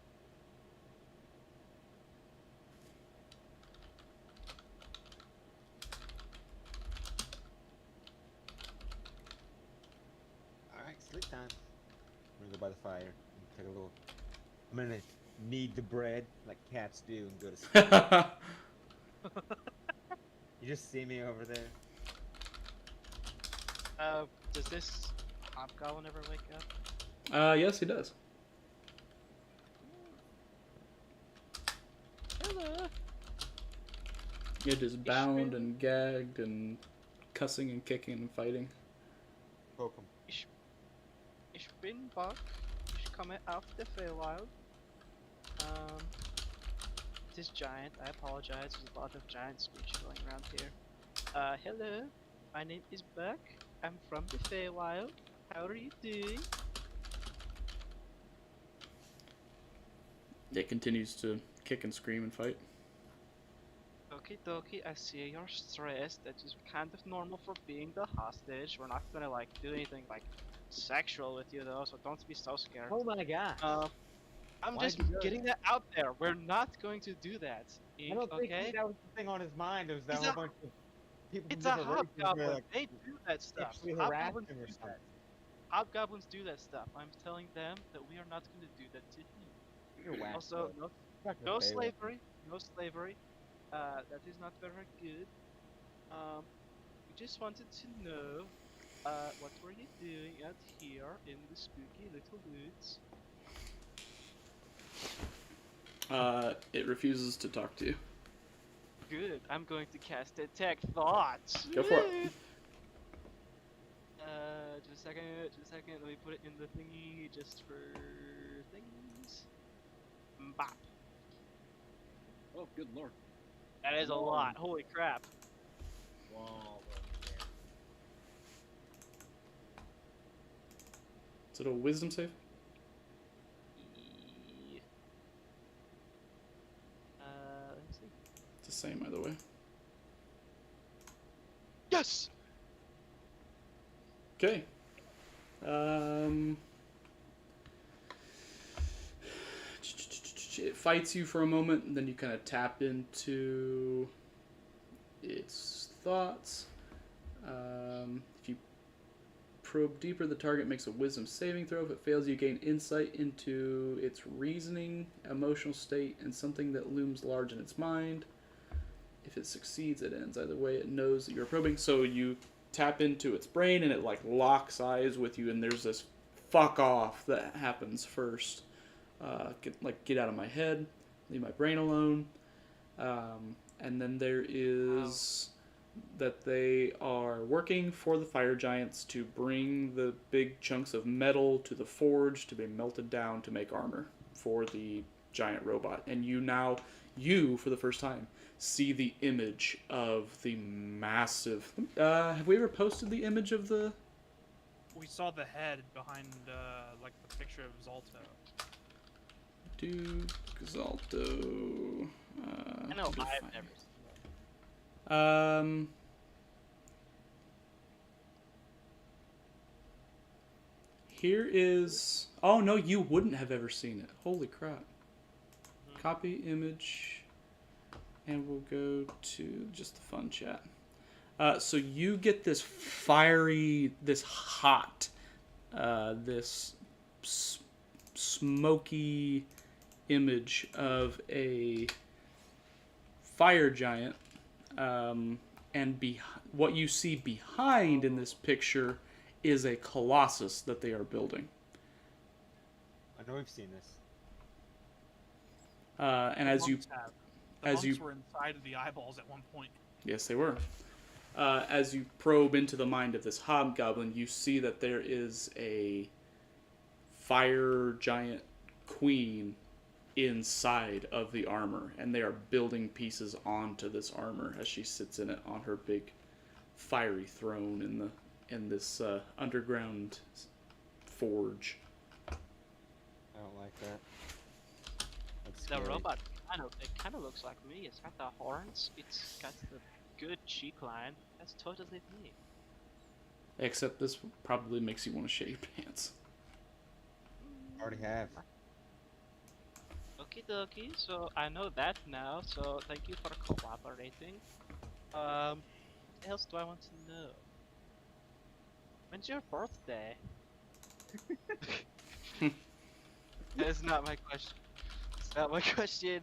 Alright, sleep time. I'm gonna go by the fire and take a little. I'm gonna knead the bread like cats do and go to sleep. You just see me over there. Does this hobgoblin ever wake up? Yes, he does. Hello. It is bound and gagged and cussing and kicking and fighting. Poke him. Ich bin Buck. Ich komme auf the Feywild. It is giant. I apologize. There's a lot of giant speech going around here. Hello. My name is Buck. I'm from the Feywild. How are you doing? It continues to kick and scream and fight. Okie dokie, I see you're stressed. That is kind of normal for being the hostage. We're not gonna like do anything like sexual with you though, so don't be so scared. Oh my god. I'm Why'd just you do getting that out there. We're not going to do that. I don't think okay? that was the thing on his mind. It was that It's whole a- bunch of people from It's a different races were, hobgoblin. like, They do that stuff. sexually harassed Hobgoblins him or do something. that. Hobgoblins do that stuff. I'm telling them that we are not going to do that to him. You're whack, Also, bro. no Fuck the No Feywild. slavery. No slavery. That is not very good. We just wanted to know, what were you doing out here in the spooky little woods? It refuses to talk to you. Good. I'm going to cast Detect Thoughts. Go for it. Does second. Just a second. Let me put it in the thingy just for things. Bop. Oh, good lord. That is a lot. Holy crap. Wow. Is it a wisdom save? Let me see. It's the same either way. Yes! Okay. It fights you for a moment, and then you kind of tap into its thoughts. If you probe deeper, the target makes a wisdom saving throw. If it fails, you gain insight into its reasoning, emotional state, and something that looms large in its mind. If it succeeds, it ends. Either way, it knows that you're probing. So you tap into its brain, and it like locks eyes with you, and there's this fuck off that happens first. Get out of my head, leave my brain alone. And then there is that they are working for the fire giants to bring the big chunks of metal to the forge to be melted down to make armor for the giant robot. And you for the first time, see the image of the massive... have we ever posted the image of the... We saw the head behind, like, the picture of Zalto. Duke Zalto... I know, I've never seen here is... Oh, no, you wouldn't have ever seen it. Holy crap. Copy image... And we'll go to just the fun chat. So you get this fiery, this hot, this smoky image of a fire giant. And what you see behind in this picture is a colossus that they are building. I know we've seen this. And as you... The monks were inside of the eyeballs at one point. Yes, they were. As you probe into the mind of this hobgoblin, you see that there is a fire giant queen inside of the armor, and they are building pieces onto this armor as she sits in it on her big fiery throne in this underground forge. I don't like that. That's the scary. robot. It kind of looks like me. It's got the horns. It's got the good cheek line. That's totally me. Except this probably makes you want to shit your pants. Already have. Okie dokie. So I know that now. So thank you for cooperating. What else do I want to know? When's your birthday? That's not my question. It's not my question.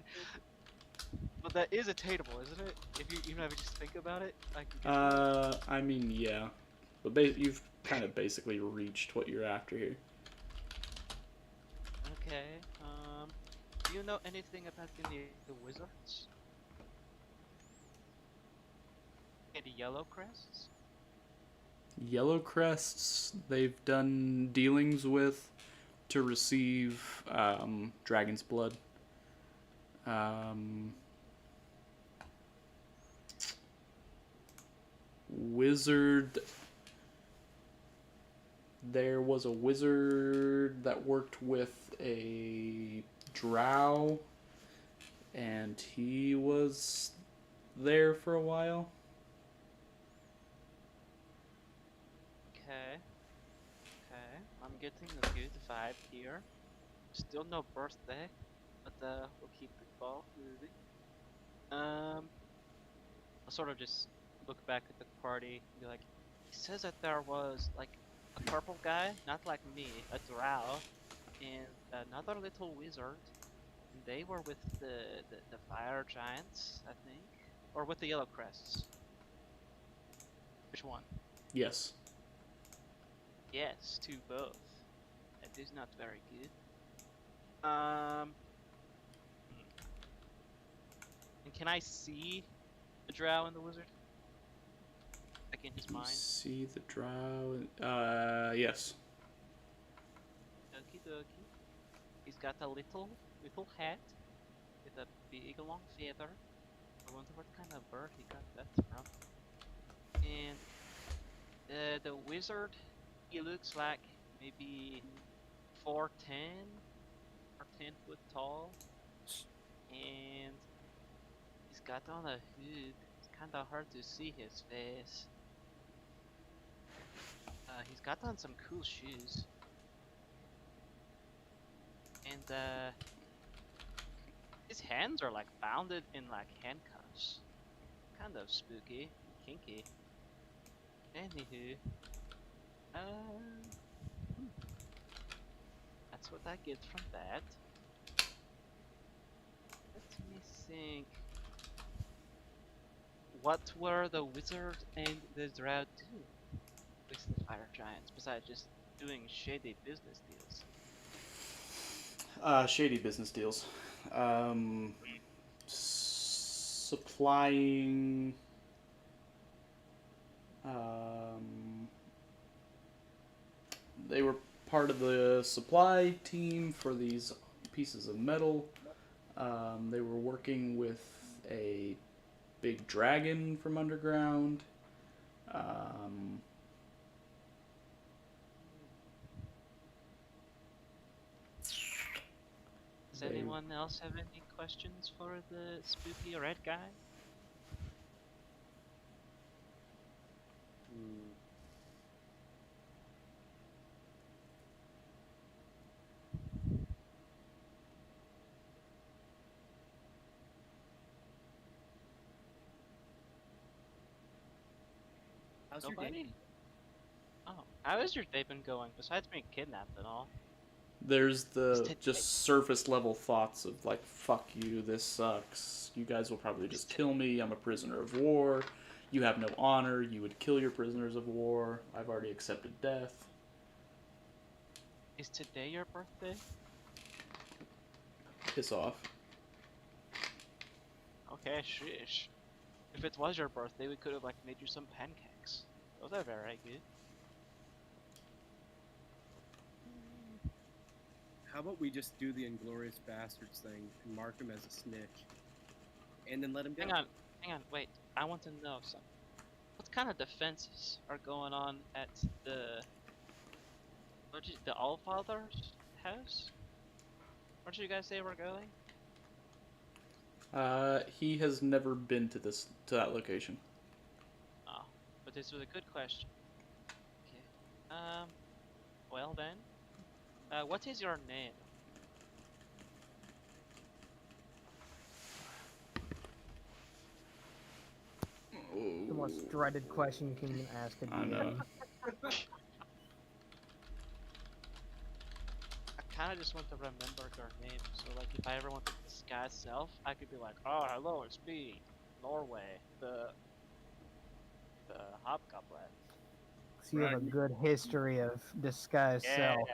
But that is attainable, isn't it? If you even if you just think about it, I can get I mean, yeah, but you've kind of basically reached what you're after here. Okay. Do you know anything about the wizards? Any yellow crests? Yellow crests, they've done dealings with to receive dragon's blood. Wizard. There was a wizard that worked with a drow, and he was there for a while. Okay. Okay. I'm getting a good vibe here. Still no birthday, but we'll keep the ball moving. I'll sort of just look back at the party and be like, he says that there was like a purple guy, not like me, a drow, and another little wizard. And they were with the fire giants, I think, or with the yellow crests. Which one? Yes. Yes, to both. That is not very good. And can I see the drow and the wizard? Like in his You mind. see the drow. Yes. Okie dokie. He's got a little hat with a big long feather. I wonder what kind of bird he got that from. And the wizard, he looks like maybe 4'10" or 10 foot tall. And he's got on a hood. It's kind of hard to see his face. He's got on some cool shoes. And his hands are like bounded in like handcuffs. Kind of spooky, kinky. Anywho, that's what I get from that. Let me think. What were the wizard and the drow doing with the fire giants besides just doing shady business deals? Shady business deals. Supplying. They were part of the supply team for these pieces of metal. They were working with a big dragon from underground. Does They- anyone else have any questions for the spooky red guy? How's your day? Nobody? Oh, how has your day been going besides being kidnapped and all? There's the Just just surface level thoughts of like, fuck you, this sucks. You guys will probably just kill me. I'm a prisoner of war. You have no honor. You would kill your prisoners of war. I've already accepted death. Is today your birthday? Piss off. Okay, shish. If it was your birthday, we could have like made you some pancakes. Those are very good. How about we just do the Inglorious Bastards thing and mark him as a snitch, and then let him go? Hang on, wait. I want to know something. What kind of defenses are going on at the Allfather's house? Where did you guys say we're going? He has never been to that location. Oh, but this was a good question. Okay. Well then. What is your name? The most dreaded question you can ask a I know. DM. I kind of just want to remember their name, so like if I ever want to disguise self, I could be like, oh, hello, it's me, Norway, the Hobgoblin. So you have a good history of disguise self.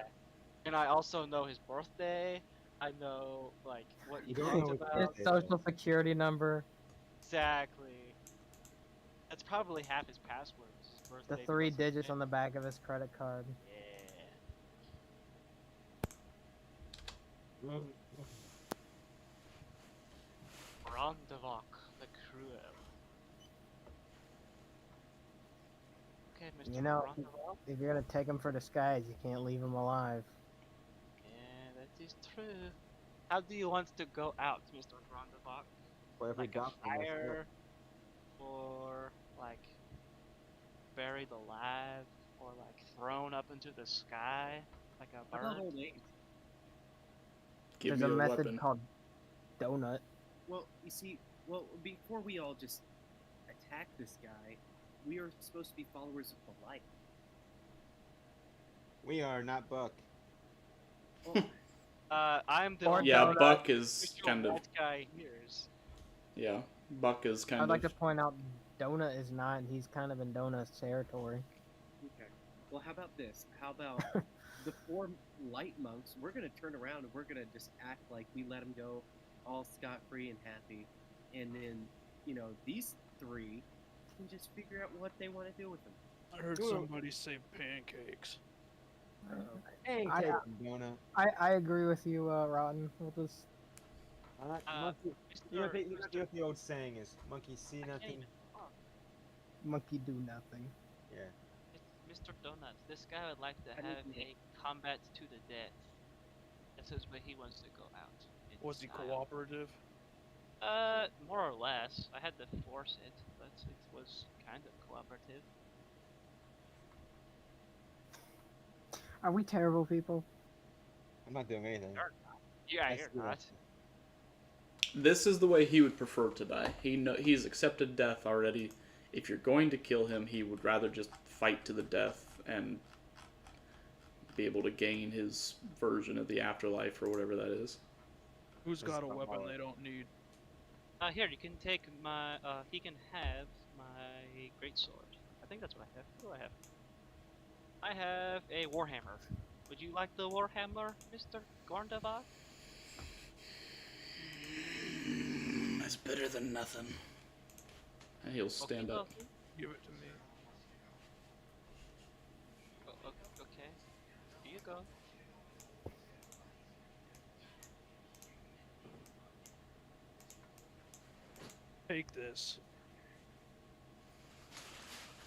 And I also know his birthday. I know like what he You don't talked know about. His social security number, Exactly. That's probably half his passwords. His the birthday 3 plus his digits name. on the back of his credit card. Yeah. Rondevok, the Cruel. Okay, Mr. You know, Rondevok. if you're gonna take him for disguise, you can't leave him alive. Yeah, that is true. How do you want to go out, Mr. Rondevok? For every Like a doctor must know. fire, or like buried alive, or like thrown up into the sky like a How about bird? old age? Give There's me a a method weapon. called donut. Well, you see, before we all just attack this guy, we are supposed to be followers of the light. We are not Buck. Well, I'm the Or only Yeah, donut. Buck is official kind of. white guy here's. Yeah, Buck is kind I'd like to of. point out Donut is not, and he's kind of in Donut's territory. okay. Well, how about this? How about the 4 light monks? We're gonna turn around and we're gonna just act like we let him go, all scot-free and happy, and then, these 3, can just figure out what they want to do with them. I heard Well- somebody say pancakes. Pancake and donut. I agree with you, Rotten. We'll just Monkey, you know, you know what the old saying is, monkey see I can't nothing. even talk. monkey do nothing. Yeah. Mr. Donuts, this guy would like to I have need a combat to the death. That's his way he wants to go out. in Was he style. cooperative? More or less. I had to force it, but it was kind of cooperative. Are we terrible people? I'm not doing anything. Yeah, That's you're the- not. This is the way he would prefer to die. He's accepted death already. If you're going to kill him, he would rather just fight to the death and be able to gain his version of the afterlife or whatever that is. Who's That's got a not weapon hard. they don't need? Here, you can take my, he can have my greatsword. I think that's what I have. What do I have? I have a warhammer. Would you like the warhammer, Mr. Gorndava? That's better than nothing. And he'll stand up. Okay. Give it to me. Okay. Here you go. Take this.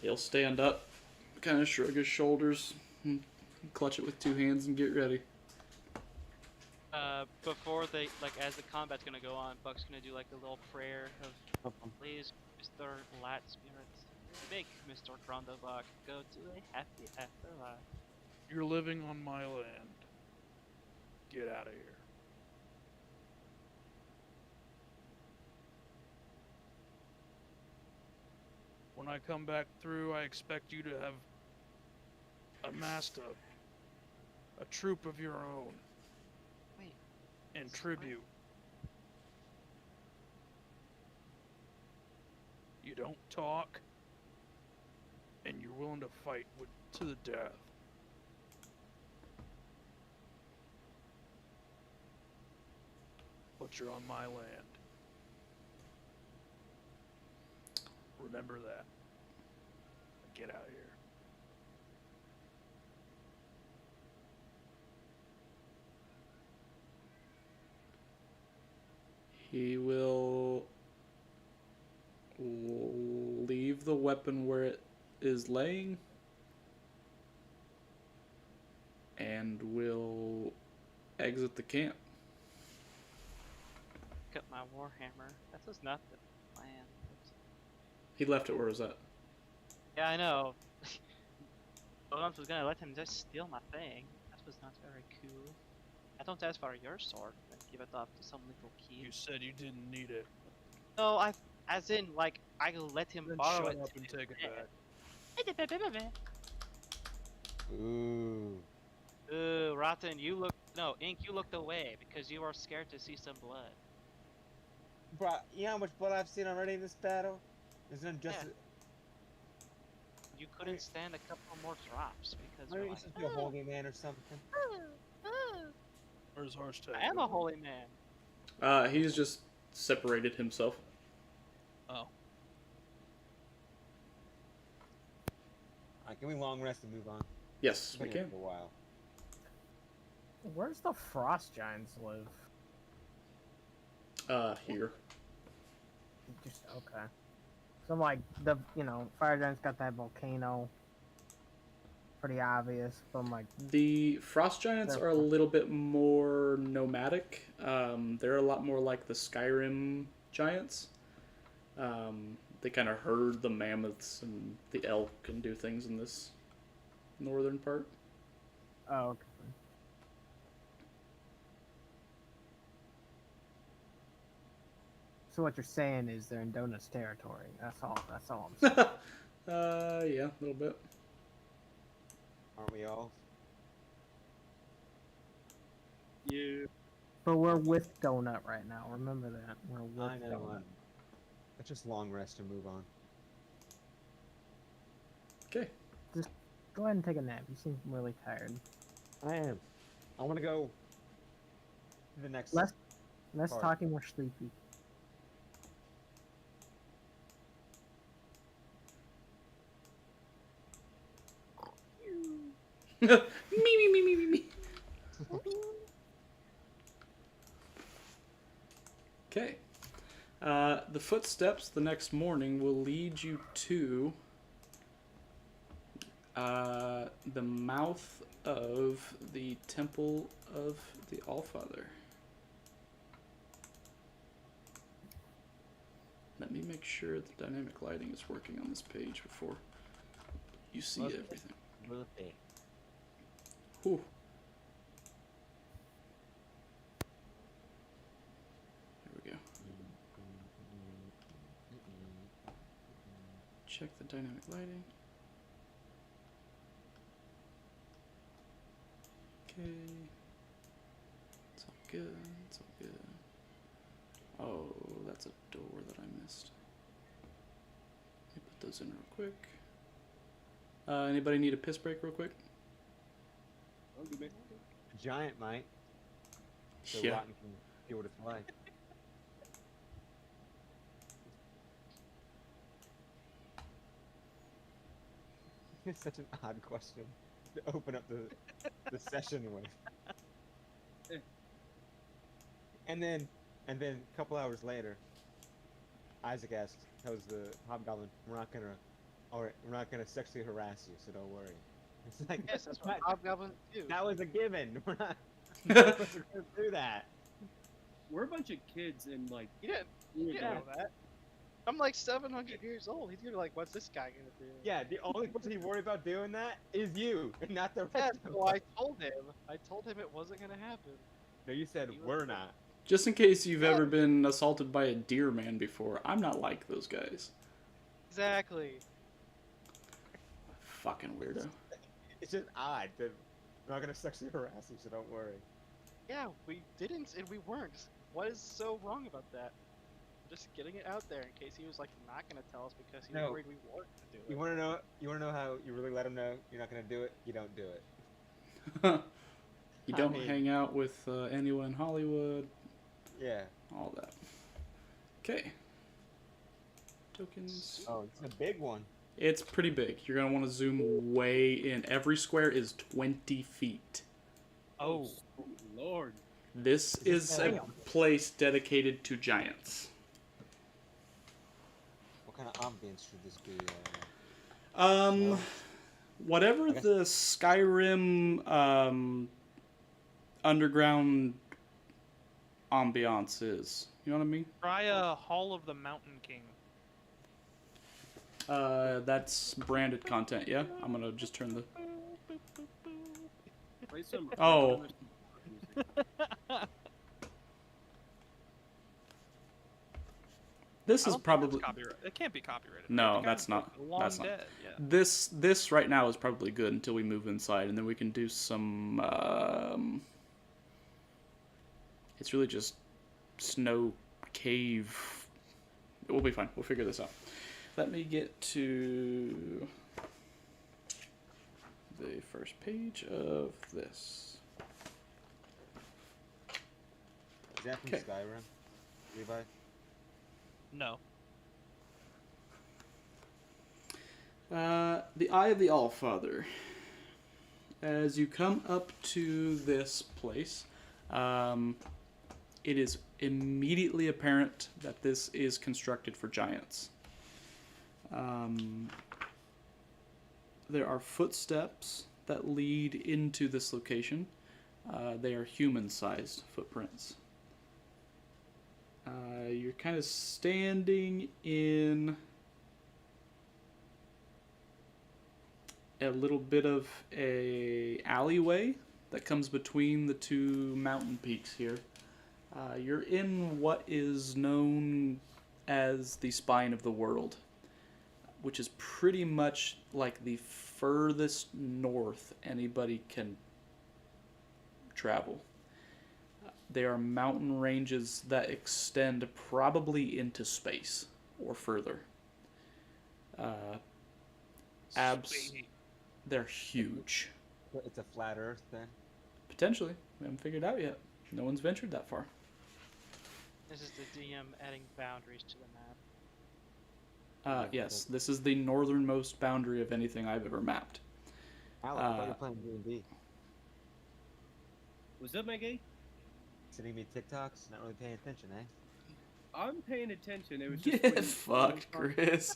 He'll stand up, kind of shrug his shoulders, and clutch it with two hands and get ready. Before they, like, as the combat's gonna go on, Buck's gonna do, like, a little prayer of, please, Mr. Light Spirits, make Mr. Grondavok go to a happy afterlife. You're living on my land. Get out of here. When I come back through, I expect you to have amassed a troop of your own. Wait. In tribute. You don't talk, and you're willing to fight to the death. But you're on my land. Remember that. Get out of here. He will leave the weapon where it is laying and will exit the camp. Pick up my warhammer. That was not the plan. He left it where it was at. Yeah, I know. Bonus was gonna let him just steal my thing. That was not very cool. I don't ask for your sword and give it up to some little You kid. said you didn't need it. No, as in, like, I let him Then borrow shut it. up and take it back. Ooh. Ooh, Rotten, you look. No, Ink, you looked away because you were scared to see some blood. Bro, you know how much blood I've seen already in this battle? Isn't it just? Yeah. You couldn't stand a couple more drops because Why you're don't you like, just be a holy man or something? Where's Harshtag? I am a holy man. He's just separated himself. Oh. Alright, can we long rest and move on? Yes, It's we been here can. for a while. Where's the frost giants live? Here. Just okay. So like fire giants got that volcano. Pretty obvious, but I'm like, The frost giants are a little bit more nomadic. They're a lot more like the Skyrim giants. They kind of herd the mammoths and the elk and do things in this northern part. oh, okay. So what you're saying is they're in Donut's territory. That's all I'm saying. Yeah, a little bit. Aren't we all? Yeah. But we're with Donut right now. Remember that. We're with I know. Donut. Let's just long rest and move on. Okay. Go ahead and take a nap. You seem really tired. I am. I want to go to the next. Less Alright. talking, more sleepy. Okay. The footsteps the next morning will lead you to the mouth of the Temple of the Allfather. Let me make sure the dynamic lighting is working on this page before you see Okay. everything. Birthday. Whew. There we go. Check the dynamic lighting. Okay. It's all good. It's all good. Oh, that's a door that I missed. Let me put those in real quick. Anybody need a piss break real quick? I'll do it. Giant might. So Yeah. Rotten can see what it's like. It's such an odd question to open up the session with. And then a couple hours later, Isaac asks, tells the hobgoblin, we're not gonna sexually harass you, so don't worry. It's like, Yes, that's what hobgoblins do. that was a given. We're not supposed to do that. We're a bunch of kids and like. You didn't know that. I'm like 700 years old. He's gonna be like, what's this guy gonna do? Yeah, the only person he worried about doing that is you, and not the Yeah, rest of so us. I told him. I told him it wasn't gonna happen. No, you said He was- we're not. Just in case you've ever been assaulted by a deer man before, I'm not like those guys. Exactly. Fucking weirdo. It's just odd that we're not gonna sexually harass you, so don't worry. Yeah, we didn't and we weren't. What is so wrong about that? I'm just getting it out there in case he was like not gonna tell us because he was No. worried we weren't gonna do it. You wanna know? You wanna know how you really let him know you're not gonna do it? You don't do it. You I don't mean- hang out with anyone in Hollywood, Yeah. all that. Okay. Tokens. Oh, it's a big one. It's pretty big. You're going to want to zoom way in. Every square is 20 feet. Oh, Lord. This is a Damn. place dedicated to giants. What kind of ambience should this be? Whatever I guess- the Skyrim underground ambiance is. You know what I mean? Try Hall of the Mountain King. That's branded content, yeah? I'm gonna just turn the... Play some. Oh. This I is don't think that's probably... copyright. It can't be copyrighted. No, right? The that's guy's, not. like, long That's not. dead. Yeah. This right now is probably good until we move inside, and then we can do some... It's really just snow cave. We'll be fine. We'll figure this out. Let me get to the first page of this. Is that from Okay. Skyrim, Levi? No. The Eye of the Allfather. As you come up to this place, it is immediately apparent that this is constructed for giants. There are footsteps that lead into this location. They are human-sized footprints. You're kind of standing in a little bit of a alleyway that comes between the two mountain peaks here. You're in what is known as the spine of the world, which is pretty much like the furthest north anybody can travel. They are mountain ranges that extend probably into space or further. Sweet. They're huge. It's a flat Earth then. Potentially. We haven't figured it out yet. No one's ventured that far. This is the DM adding boundaries to the map. Yes, this is the northernmost boundary of anything I've ever mapped. Alan, I thought you were playing D&D. Was that my gay? Sending me TikToks, not really paying attention, eh? I'm paying attention. It was just Get when- fucked, Chris.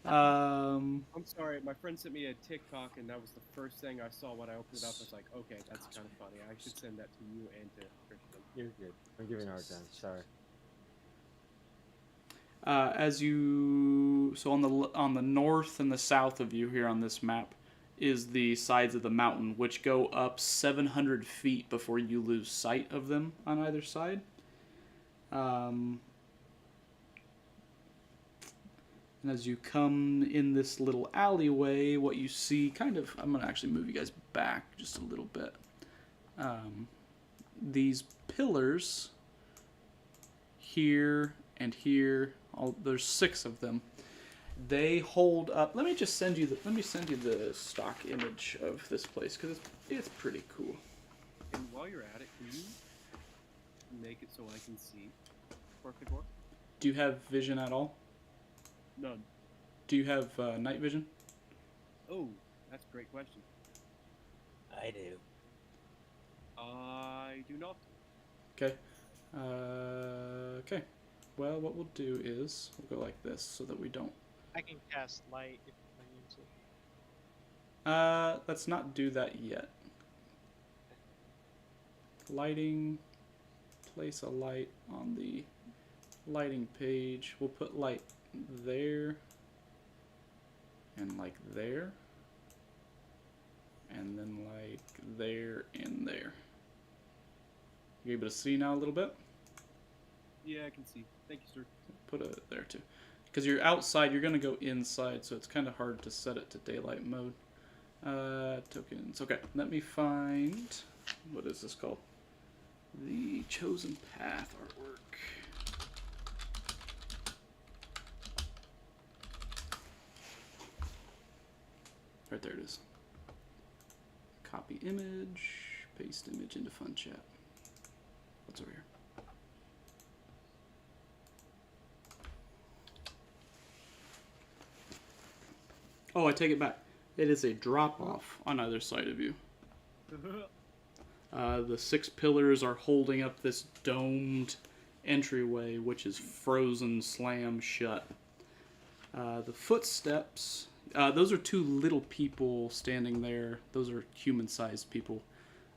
I'm sorry, my friend sent me a TikTok, and that was the first thing I saw when I opened it up. I was like, okay, that's kind of funny. I should send that to you and to Christian. You're good. I'm giving you a hard time. Sorry. So on the north and the south of you here on this map is the sides of the mountain, which go up 700 feet before you lose sight of them on either side. And as you come in this little alleyway, what you see I'm going to actually move you guys back just a little bit. These pillars here and here, there's 6 of them. They hold up. Let me send you the stock image of this place because it's pretty cool. And while you're at it, can you make it so I can see Porcador? Do you have vision at all? None. Do you have night vision? Oh, that's a great question. I do. I do not. Okay. Okay. Well, what we'll do is we'll go like this so that we don't. I can cast light if I need to. Let's not do that yet. Lighting. Place a light on the lighting page. We'll put light there. And like there. And then like there and there. You able to see now a little bit? Yeah, I can see. Thank you, sir. Put it there too. Because you're outside, you're going to go inside, so it's kind of hard to set it to daylight mode. Tokens. Okay, let me find... What is this called? The Chosen Path artwork. Right there it is. Copy image, paste image into Fun Chat. What's over here? Oh, I take it back. It is a drop-off on either side of you. The 6 pillars are holding up this domed entryway, which is frozen slam shut. The footsteps, those are 2 little people standing there. Those are human-sized people.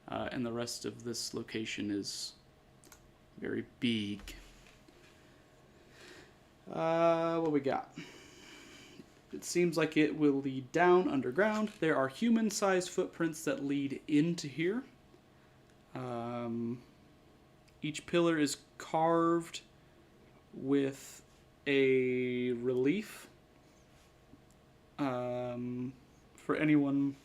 And the rest of this location is very big. What we got? It seems like it will lead down underground. There are human-sized footprints that lead into here. Each pillar is carved with a relief. For anyone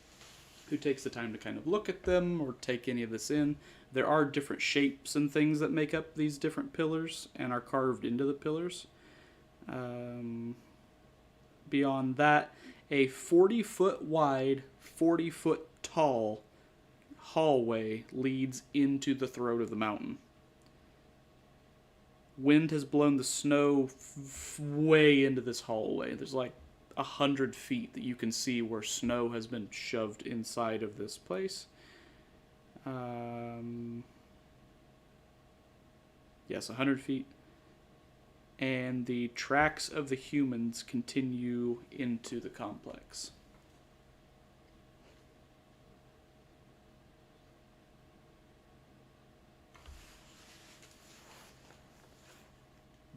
who takes the time to kind of look at them or take any of this in, there are different shapes and things that make up these different pillars and are carved into the pillars. Beyond that, a 40-foot wide, 40-foot tall hallway leads into the throat of the mountain. Wind has blown the snow way into this hallway. There's like 100 feet that you can see where snow has been shoved inside of this place. Yes, 100 feet. And the tracks of the humans continue into the complex.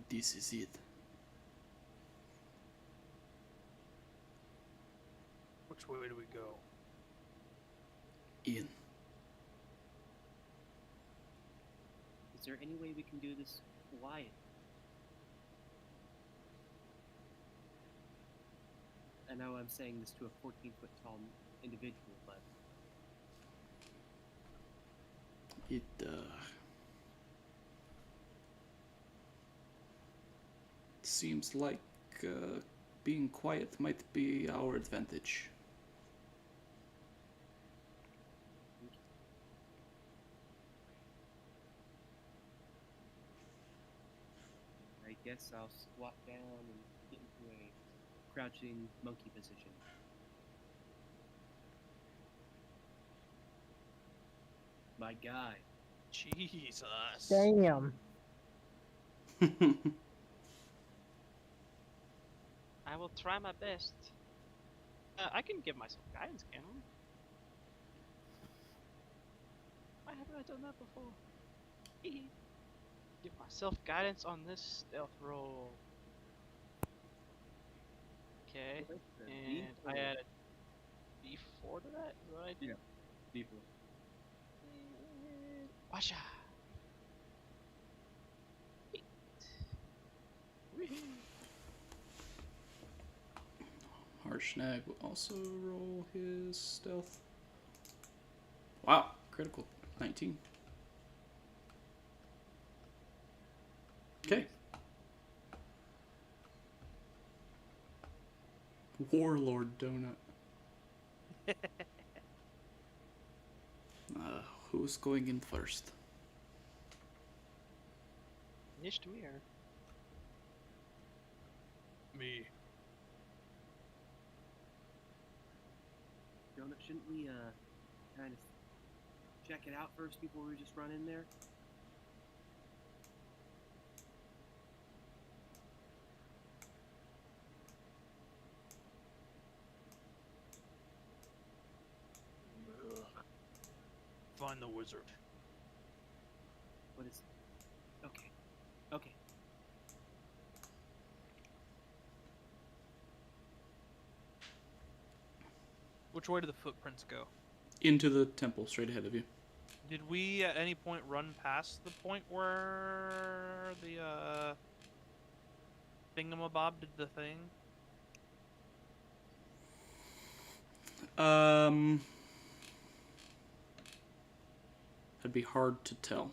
This is it. Which way do we go? In. Is there any way we can do this quiet? I know I'm saying this to a 14-foot tall individual, but It seems like being quiet might be our advantage. I guess I'll squat down and get into a crouching monkey position. My guy. Jesus. Damn. I will try my best. I can give myself guidance, can I? Why haven't I done that before? Give myself guidance on this stealth roll. Okay, and I added D4 to that? Is what I did? D4. Washa! Harshnag will also roll his stealth. Wow, critical 19. Okay. Warlord Donut. Who's going in first? Nicht mir. Me. Donut, shouldn't we kind of check it out first before we just run in there? Find the wizard. What is? Okay. Okay. Which way do the footprints go? Into the temple, straight ahead of you. Did we at any point run past the point where the thingamabob did the thing? That'd be hard to tell.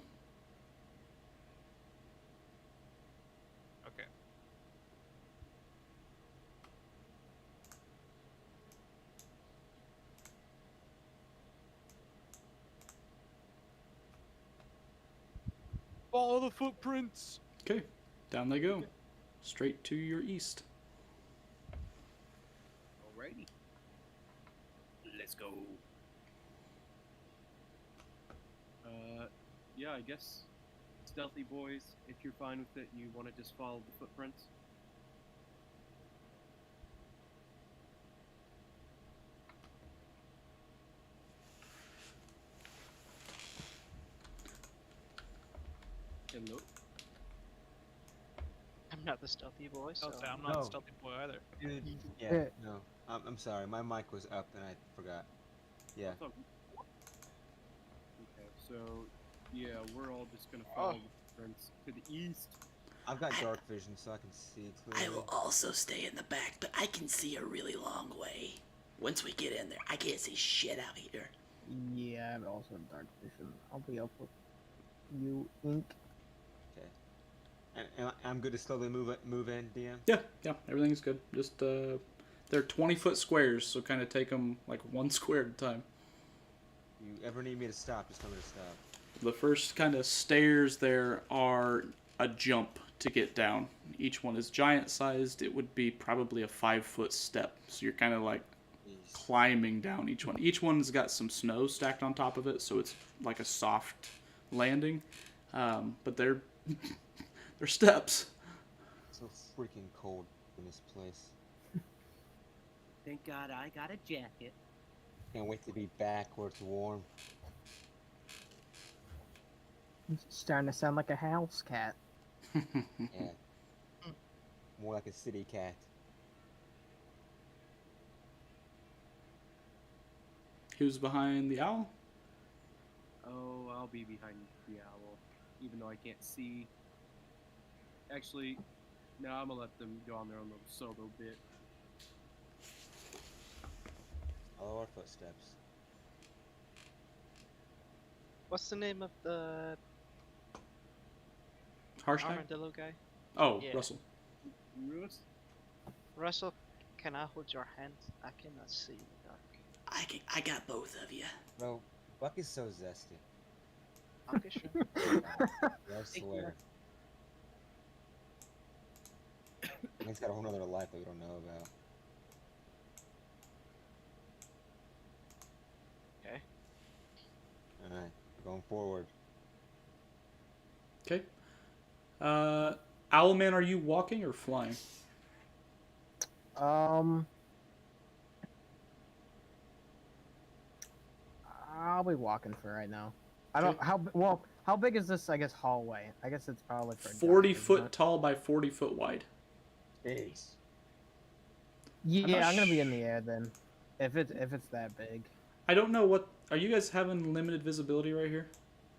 Okay. Follow the footprints. Okay, down they go. Straight to your east. Alrighty. Let's go. Yeah, I guess, stealthy boys, if you're fine with it, you want to just follow the footprints? Hello? I'm not the stealthy boy, so... Okay, I'm not No. a stealthy boy either. Dude, yeah, Yeah. no. I'm sorry, my mic was up and I forgot. Yeah. Okay, so, yeah, we're all just gonna follow the footprints to the east. I've got dark vision, so I can see I clearly. will also stay in the back, but I can see a really long way. Once we get in there, I can't see shit out here. Yeah, I'm also dark vision. I'll be up with you, Ink. Okay. And I'm good to slowly move in, DM? Yeah, everything's good. Just, they're 20-foot squares, so kind of take them like one square at a time. You ever need me to stop, just tell me to stop. The first kind of stairs there are a jump to get down. Each one is giant-sized. It would be probably a 5-foot step. So you're kind of like Jeez. climbing down each one. Each one's got some snow stacked on top of it, so it's like a soft landing. But they're they're steps. It's so freaking cold in this place. Thank God I got a jacket. Can't wait to be back where it's warm. It's starting to sound like a house cat. Yeah. More like a city cat. Who's behind the owl? Oh, I'll be behind the owl, even though I can't see. Actually, no, I'm gonna let them go on their own little solo bit. Follow our footsteps. What's the name of the Harshnag? armadillo guy? Oh, Yeah. Russell. Russ? Russell, can I hold your hand? I cannot see in the dark. I got both of you. Bro, Buck is so zesty. Okay, sure. I swear. He's got a whole nother life that we don't know about. Okay. Alright, we're going forward. Okay. Owlman, are you walking or flying? I'll be walking for right now. I don't how big is this? I guess hallway. I guess it's probably for 40 giant, isn't foot it? tall by 40 foot wide. Jeez. Yeah, I'm gonna be in the air then. If it's that big. I don't know what. Are you guys having limited visibility right here?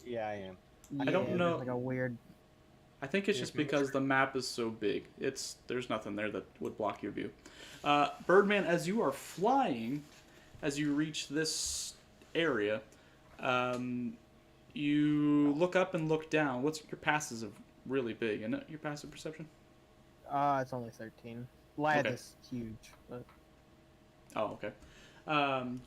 Yeah, I am. Yeah, don't there's know. Like a weird. I think it's Yeah, just if you- because the map is so big. There's nothing there that would block your view. Birdman, as you are flying, as you reach this area, you look up and look down. What's your passes of really big? Isn't it your passive perception? It's only 13. Lad Okay. is huge. But... Oh, okay.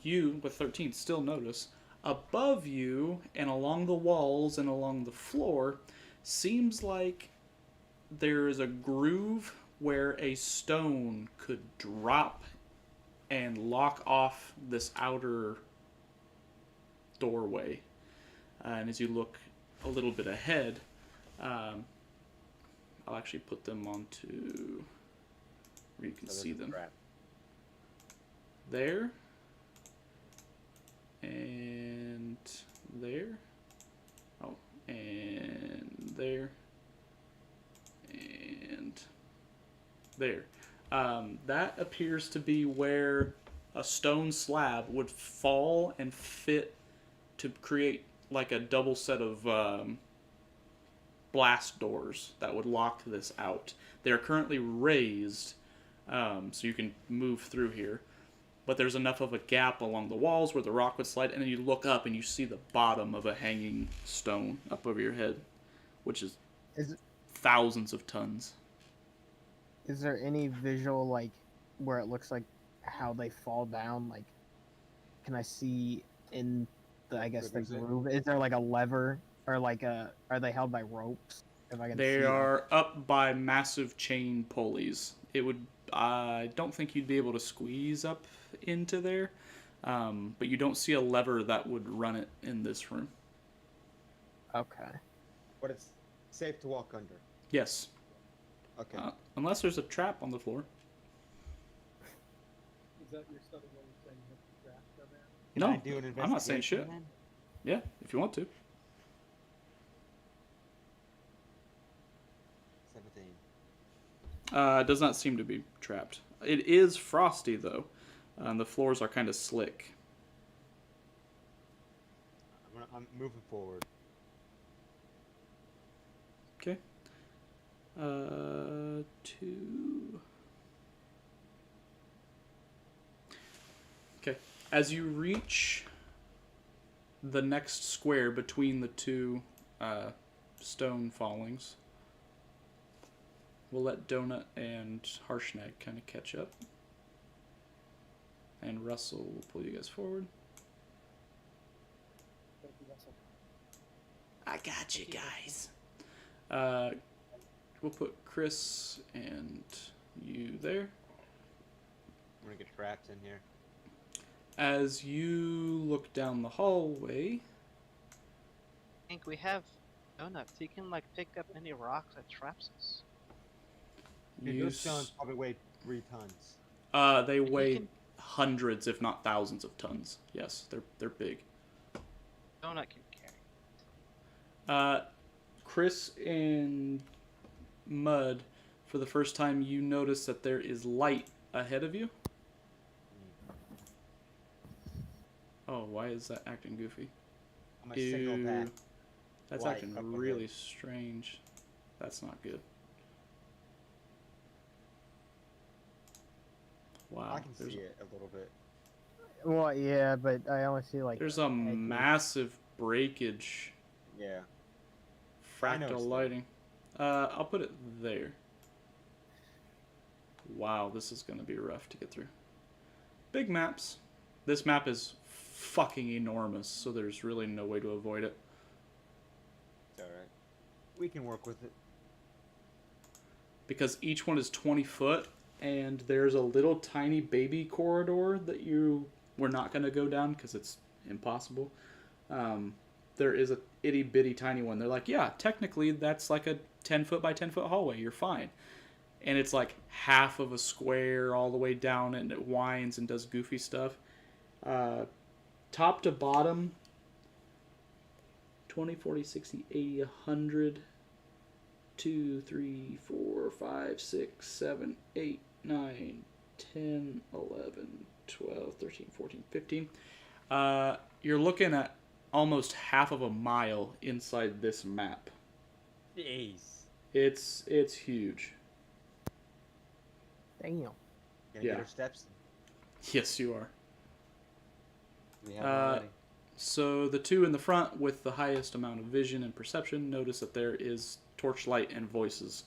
You, with 13, still notice above you and along the walls and along the floor seems like there is a groove where a stone could drop and lock off this outer doorway. And as you look a little bit ahead, I'll actually put them onto where you can So see there's a them. trap. There. And there. Oh, and there. And there. That appears to be where a stone slab would fall and fit to create like a double set of blast doors that would lock this out. They are currently raised, so you can move through here. But there's enough of a gap along the walls where the rock would slide, and then you look up and you see the bottom of a hanging stone up over your head, which is thousands of tons. Is there any visual like where it looks like how they fall down? Like, can I see in the the groove? Is there like a lever or like are they held by ropes? If I can They see are up by massive chain pulleys. It would. I don't think you'd be able to squeeze up into there, but you don't see a lever that would run it in this room. Okay. But it's safe to walk under. Yes. Okay. Unless there's a trap on the floor. Is that your southern one saying you have to draft down there? Can No, I do an I'm not saying shit. investigation then? Yeah, if you want to. 17. It does not seem to be trapped. It is frosty though. The floors are kind of slick. I'm moving forward. Okay. 2. Okay. As you reach the next square between the two stone fallings, we'll let Donut and Harshnag kind of catch up. And Russell will pull you guys forward. Thank you, Russell. I got you guys. We'll put Chris and you there. I'm gonna get trapped in here. As you look down the hallway, I think we have donuts. He can like pick up any rock that traps us. Dude, you those stones probably weigh 3 tons. they And he weigh can- hundreds, if not thousands, of tons. Yes, they're big. Donut can carry. Chris and Mud, for the first time, you notice that there is light ahead of you. Oh, why is that acting goofy? I'm gonna signal that. That's light acting up really ahead. strange. That's not good. Wow. I can see it a little bit. Well, yeah, but I only see like. There's a edges. massive breakage. Yeah. I noticed Fractal that. lighting. I'll put it there. Wow, this is gonna be rough to get through. Big maps. This map is fucking enormous, so there's really no way to avoid it. It's alright. We can work with it. Because each one is 20 foot, and there's a little tiny baby corridor that we're not gonna go down because it's impossible. There is itty bitty tiny one. They're like, yeah, technically that's like a 10-foot by 10-foot hallway. You're fine. And it's like half of a square all the way down, and it whines and does goofy stuff. Top to bottom, 20, 40, 60, 80, 100, 2, 3, 4, 5, 6, 7, 8, 9, 10, 11, 12, 13, 14, 15. You're looking at almost half of a mile inside this map. Jeez. It's huge. Damn. Gonna Yeah. get our steps. Yes, you are. We have already. So the two in the front with the highest amount of vision and perception notice that there is torchlight and voices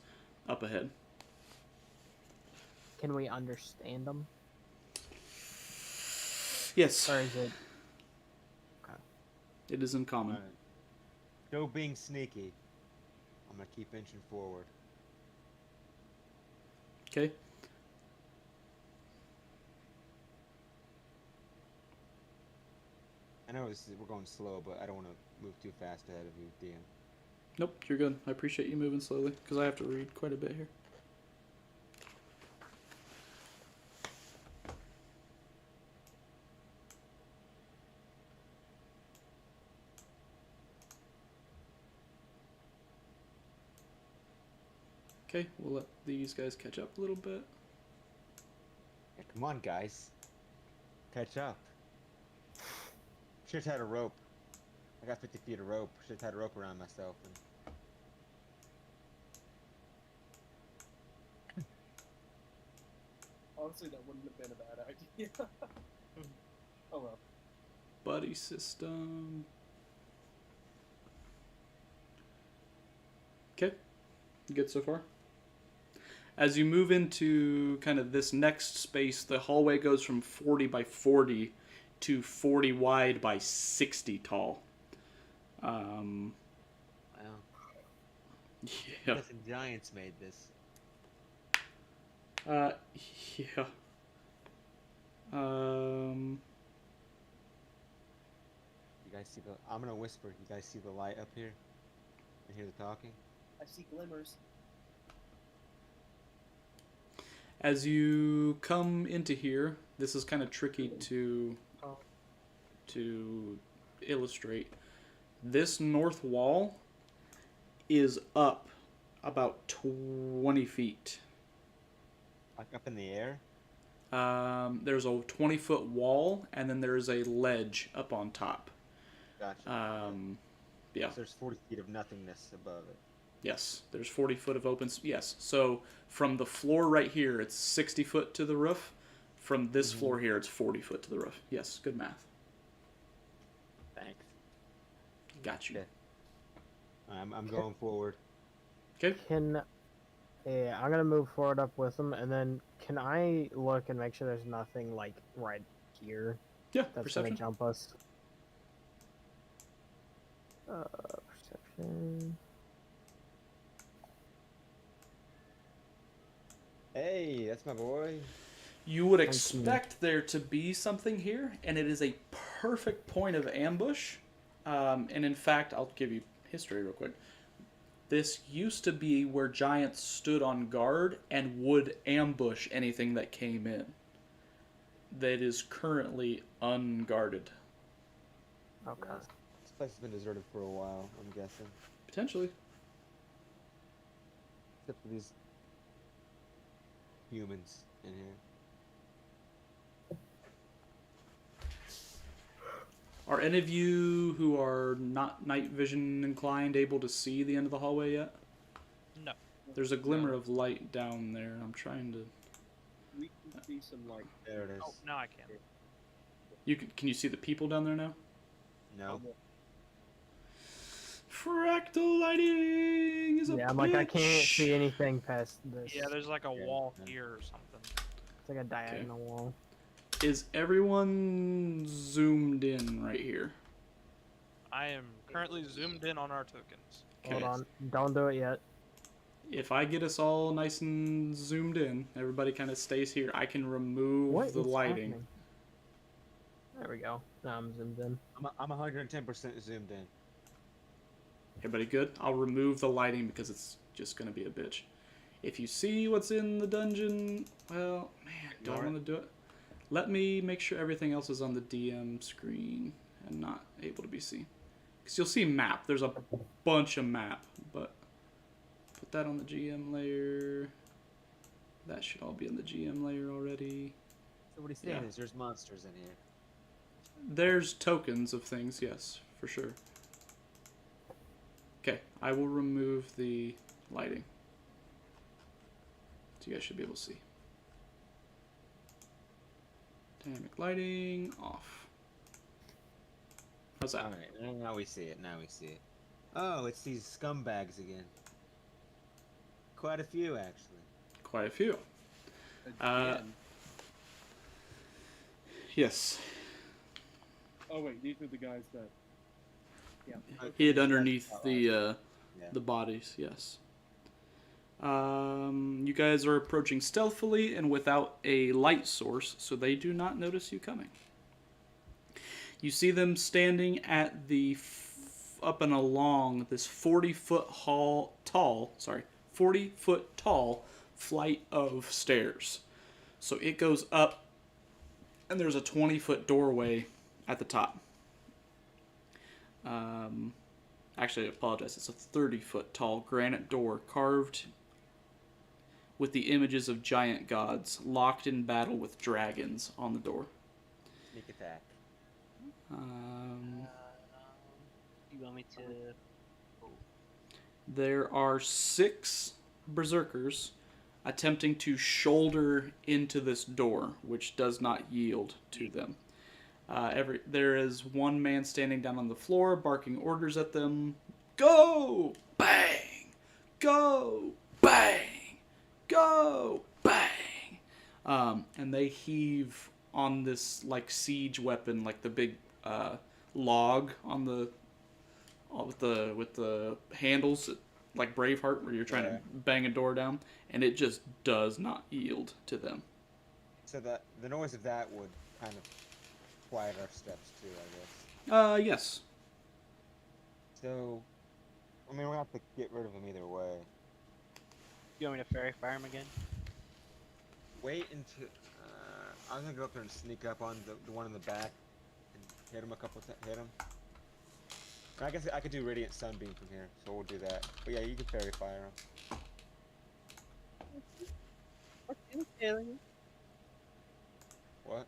up ahead. Can we understand them? Yes, Or is it... it is in common. Alright. No being sneaky. I'm gonna keep inching forward. Okay. I know we're going slow, but I don't want to move too fast ahead of you, DM. Nope, you're good. I appreciate you moving slowly, because I have to read quite a bit here. Okay, we'll let these guys catch up a little bit. Yeah, come on, guys. Catch up. Should've had a rope. I got 50 feet of rope. Should've had a rope around myself. And... Honestly, that wouldn't have been a bad idea. Oh well. Buddy system. Okay, good so far. As you move into kind of this next space, the hallway goes from 40 by 40 to 40 wide by 60 tall. Wow. Yeah. Listen, giants made this. Yeah. You guys see the... I'm gonna whisper. You guys see the light up here? And hear the talking? I see glimmers. As you come into here, this is kind of tricky to illustrate. This north wall is up about 20 feet. Like up in the air? There's a 20-foot wall, and then there's a ledge up on top. Gotcha. Yeah. So there's 40 feet of nothingness above it. Yes, there's 40 foot of open. Yes, so from the floor right here, it's 60 foot to the roof. From this floor here, it's 40 foot to the roof. Yes, good math. Thanks. Got you. Okay. I'm going forward. Okay. Yeah, I'm gonna move forward up with them, and then can I look and make sure there's nothing like right here Yeah, that's perception. gonna jump us? Perception. Hey, that's my boy. You would 19. expect there to be something here, and it is a perfect point of ambush. And in fact, I'll give you history real quick. This used to be where giants stood on guard and would ambush anything that came in. That is currently unguarded. Okay. This place has been deserted for a while, I'm guessing. Potentially. Except for these humans in here. Are any of you who are not night vision inclined able to see the end of the hallway yet? No. There's a glimmer of light down there. I'm trying to... We can see some light. There it is. Oh, now I can. Can you see the people down there now? No. Fractal lighting is a Yeah, I'm like, I can't bitch. see anything past this. Yeah, there's like a Okay, wall yeah. here or something. It's like a diagonal wall. Is everyone zoomed in right here? I am currently zoomed in on our tokens. Hold Okay. on. Don't do it yet. If I get us all nice and zoomed in, everybody kind of stays here. I can remove What the is lighting. happening? There we go. Now I'm zoomed in. I'm 110% zoomed in. Everybody good? I'll remove the lighting because it's just going to be a bitch. If you see what's in the dungeon, well, man, do I want to do it? Let me make sure everything else is on the DM screen and not able to be seen. Because you'll see map. There's a bunch of map, but put that on the GM layer. That should all be on the GM layer already. So what he's saying is there's monsters in here. There's tokens of things, yes, for sure. Okay, I will remove the lighting. So you guys should be able to see. Dynamic lighting off. How's that? Alright, now we see it, now we see it. Oh, it's these scumbags again. Quite a few, actually. Quite a few. Yes. Oh wait, these are the guys that. Yeah. Hid underneath the bodies, yes. You guys are approaching stealthily and without a light source, so they do not notice you coming. You see them standing at the up and along this 40-foot tall flight of stairs. So it goes up, and there's a 20-foot doorway at the top. Actually, I apologize. It's a 30-foot tall granite door carved with the images of giant gods locked in battle with dragons on the door. Sneak attack. You want me to? There are 6 berserkers attempting to shoulder into this door, which does not yield to them. There is one man standing down on the floor, barking orders at them. Go! Bang! Go! Bang! Go! Bang! And they heave on this like siege weapon, like the big log on the with the handles, like Braveheart, where you're trying to bang a door down, and it just does not yield to them. So the noise of that would kind of quiet our steps too, I guess. Yes. So, I mean, we'll have to get rid of them either way. You want me to fairy fire him again? Wait until I'm gonna go up there and sneak up on the one in the back and hit him a couple times. Hit him. I guess I could do Radiant Sunbeam from here, so we'll do that. But yeah, you can fairy fire him. What?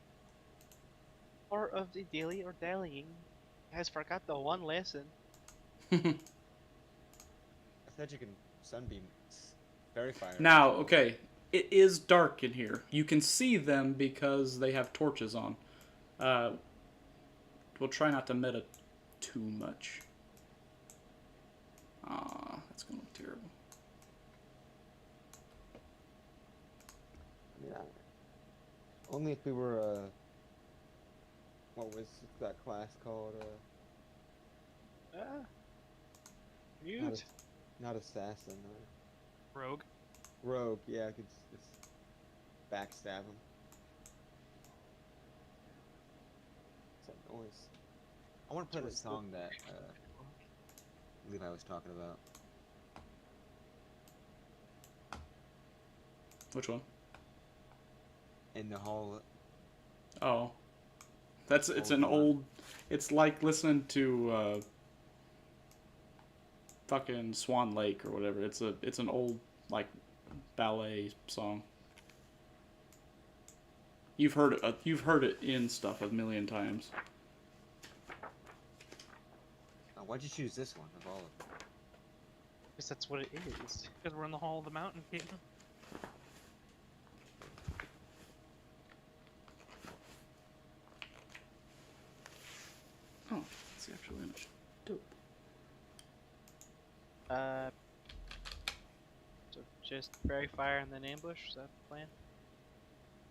Or of the daily or dallying. Has forgot the one lesson. I said you can Sunbeam fairy fire him. Now, okay, it is dark in here. You can see them because they have torches on. We'll try not to meta too much. That's gonna look terrible. Yeah. Only if we were what was that class called? Mute. Not assassin. Rogue. Rogue. Yeah, I could just backstab him. What's that noise? I want to play the song that Levi was talking about. Which one? In the hall. Oh. It's an old, it's like listening to fucking Swan Lake or whatever. It's an old like ballet song. You've heard it in stuff a million times. Why'd you choose this one of all of them? Because that's what it is. Because we're in the Hall of the Mountain King. Oh, that's the actual image. Dope. So just fairy fire and then ambush. Is that the plan?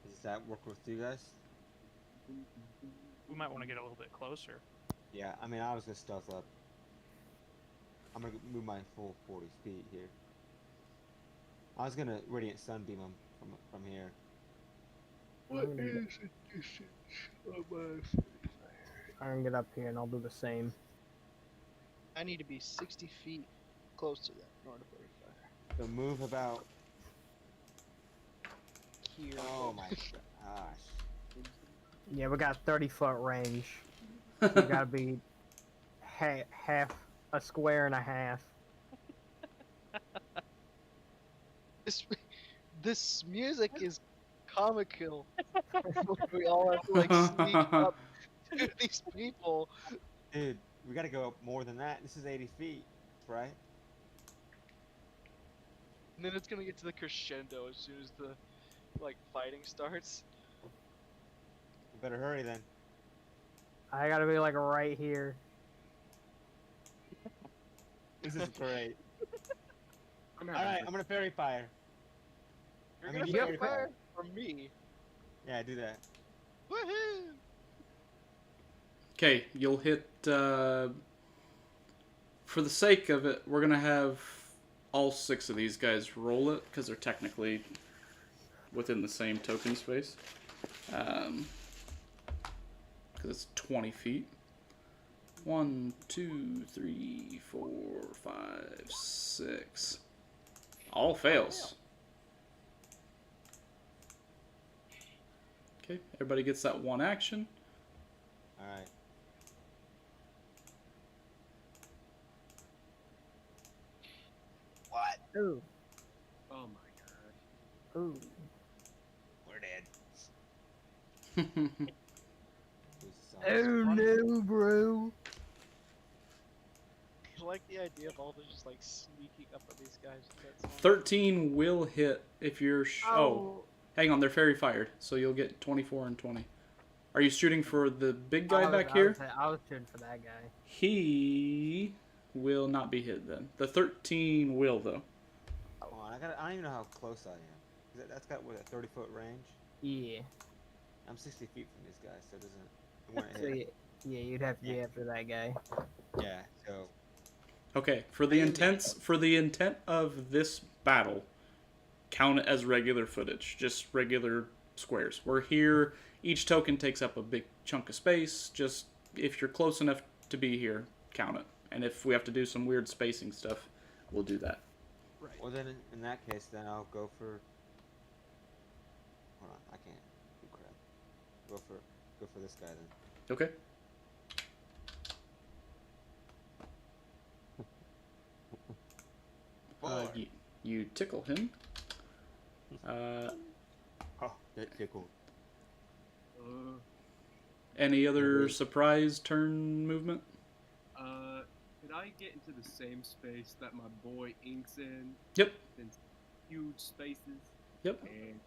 Does that work with you guys? We might want to get a little bit closer. Yeah, I mean, I was gonna stealth up. I'm gonna move my full 40 feet here. I was gonna Radiant Sunbeam him from here. What is the distance of my I'm gonna get up here and I'll do the same. I need to be 60 feet close to that in order to break fire. So move about. Here. Oh my gosh. Yeah, we got 30-foot range. You gotta be half a square and a half. This music is comical. We all have to like sneak up to these people. Dude, we gotta go up more than that. This is 80 feet, right? And then it's gonna get to the crescendo as soon as the like fighting starts. We better hurry then. I gotta be like right here. This is great. I'm All right, I'm gonna fairy fire. You're I gonna mean, get fairy fire from me. Yeah, do that. Woohoo! Okay, you'll hit. For the sake of it, we're gonna have all 6 of these guys roll it because they're technically within the same token space. Because it's 20 feet. 1, 2, 3, 4, 5, 6. All fails. Okay, everybody gets that 1 action. All right. What? Ooh, Oh my god. ooh. We're dead. Oh no, bro. I like the idea of all the just like sneaking up on these guys. With that song. 13 will hit if you're. Oh, hang on, they're fairy fired, so you'll get 24 and 20. Are you shooting for the big guy back here? I was shooting for that guy. He will not be hit then. The 13 will though. Come on, I don't even know how close I am. That's got what, a 30-foot range? Yeah. I'm 60 feet from these guys, so it doesn't. It won't So hit. yeah, you'd have to be after that guy. Yeah. So. Okay, for the intent of this battle, count it as regular footage, just regular squares. We're here. Each token takes up a big chunk of space. Just if you're close enough to be here, count it. And if we have to do some weird spacing stuff, we'll do that. Right. Well then, in that case, then I'll go for. Hold on, I can't do crap. Go for this guy then. Okay. You tickle him. Oh, that tickled. Any other surprise turn movement? Could I get into the same space that my boy Ink's in? Yep. In huge spaces. Yep. And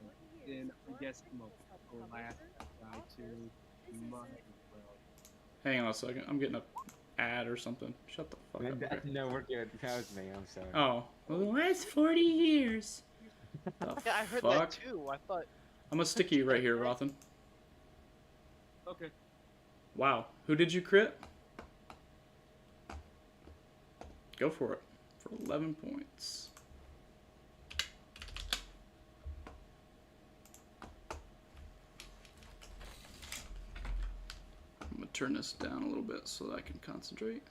then I guess I'm gonna go last guy too. Might as well. Hang on a second. I'm getting a ad or something. Shut the fuck up. No, we're good. That was me. I'm sorry. Oh, well, the last 40 years. The Yeah, I heard fuck? that too. I thought. I'm gonna stick you right here, Rothan. Okay. Wow. Who did you crit? Go for it. For 11 points. I'm gonna turn this down a little bit so that I can concentrate.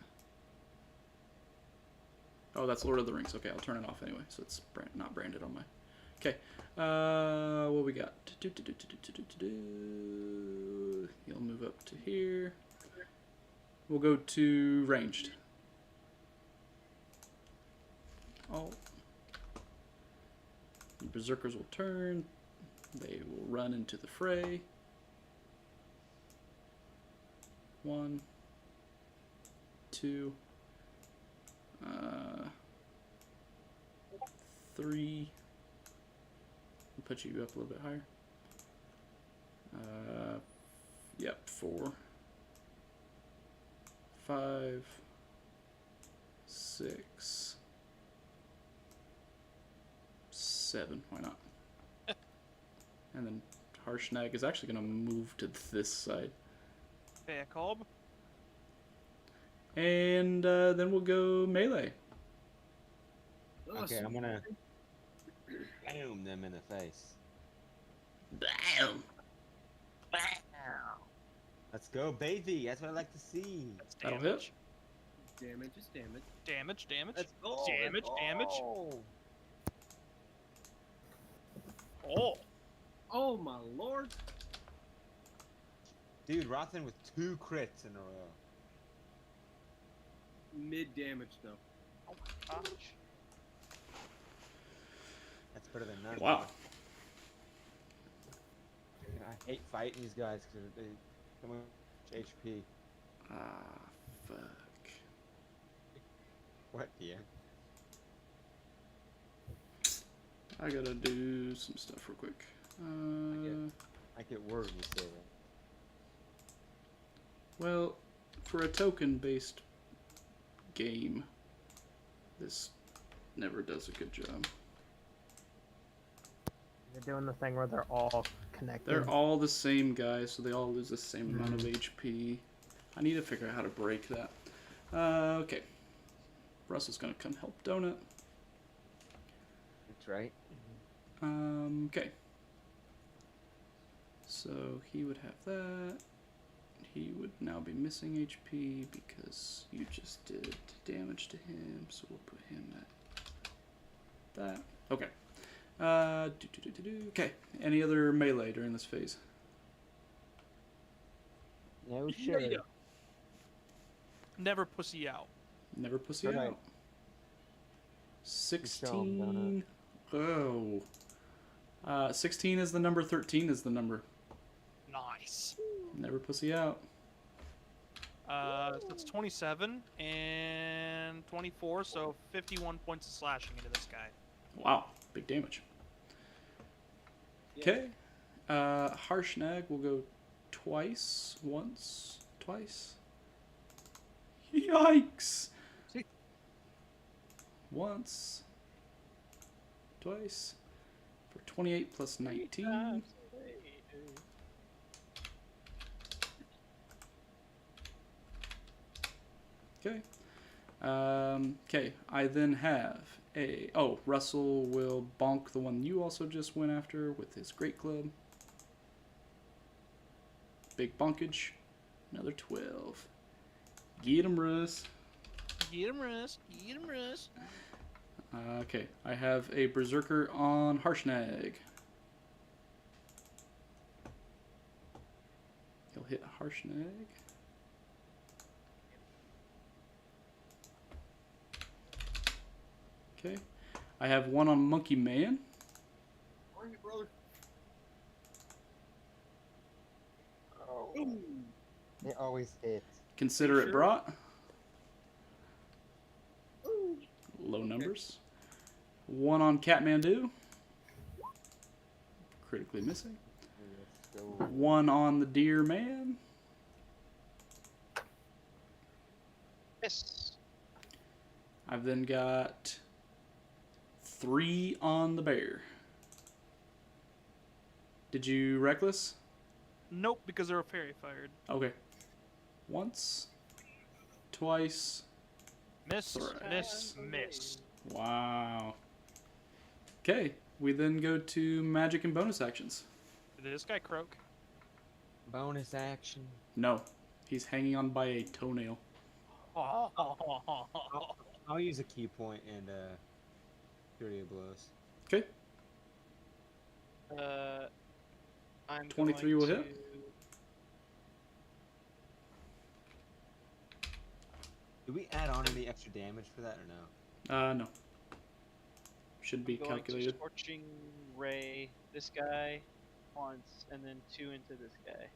Oh, that's Lord of the Rings. Okay, I'll turn it off anyway, so it's not branded on my... Okay, what we got? You'll move up to here. We'll go to ranged. Oh. The berserkers will turn. They will run into the fray. 1, 2, 3. I'll put you up a little bit higher. Yep, 4, 5, 6, 7. Why not? And then Harshnag is actually going to move to this side. Jacob. And then we'll go melee. Okay, I'm gonna boom them in the face. Bam! Let's go, baby. That's what I like to see. That'll hit. Damage is damage. Damage, damage. Let's go. Damage, let's damage. go. Oh. Oh my lord. Dude, Rothan with 2 crits in a row. Mid damage though. Oh my gosh. That's better than none. Wow. I hate fighting these guys because they so much HP. Ah, fuck. What, yeah? I gotta do some stuff real quick. I get worried when you say that. Well, for a token-based game, this never does a good job. They're doing the thing where they're all connected. They're all the same guys, so they all lose the same amount of HP. I need to figure out how to break that. Okay. Russell's gonna come help Donut. That's right. Okay. So he would have that. He would now be missing HP because you just did damage to him, so we'll put him at that. Okay. Okay. Any other melee during this phase? No shit. Yeah. Never pussy out. Never pussy Right. out. 16. Oh. 16 is the number, 13 is the number. Nice. Never pussy out. So it's 27 and 24, so 51 points of slashing into this guy. Wow. Big damage. Okay. Harshnag will go twice. Once. Twice. Yikes! Once. Twice. For 28 plus 19. Okay. Okay, I then have a... Oh, Russell will bonk the one you also just went after with his Great Club. Big bonkage. Another 12. Get him, Russ. Get him, Russ. Get him, Russ. Okay, I have a Berserker on Harshnag. He'll hit Harshnag. Okay. I have one on Monkey Man. Bring it, brother. Oh. It always hits. Consider it Sure. brought. Low numbers. One on Catmandu. Critically missing. One on the Deer Man. Yes. I've then got 3 on the Bear. Did you reckless? Nope, because they're fairy fired. Okay. Once. Twice. Miss, Thrice. miss, miss. Wow. Okay. We then go to magic and bonus actions. Did this guy croak? Bonus action. No. He's hanging on by a toenail. I'll use a key point and Fury of Blows. Okay. I'm 23 going will to... hit. Do we add on any extra damage for that or no? No. Should be going to calculated. Scorching Ray this guy once, and then 2 into this guy.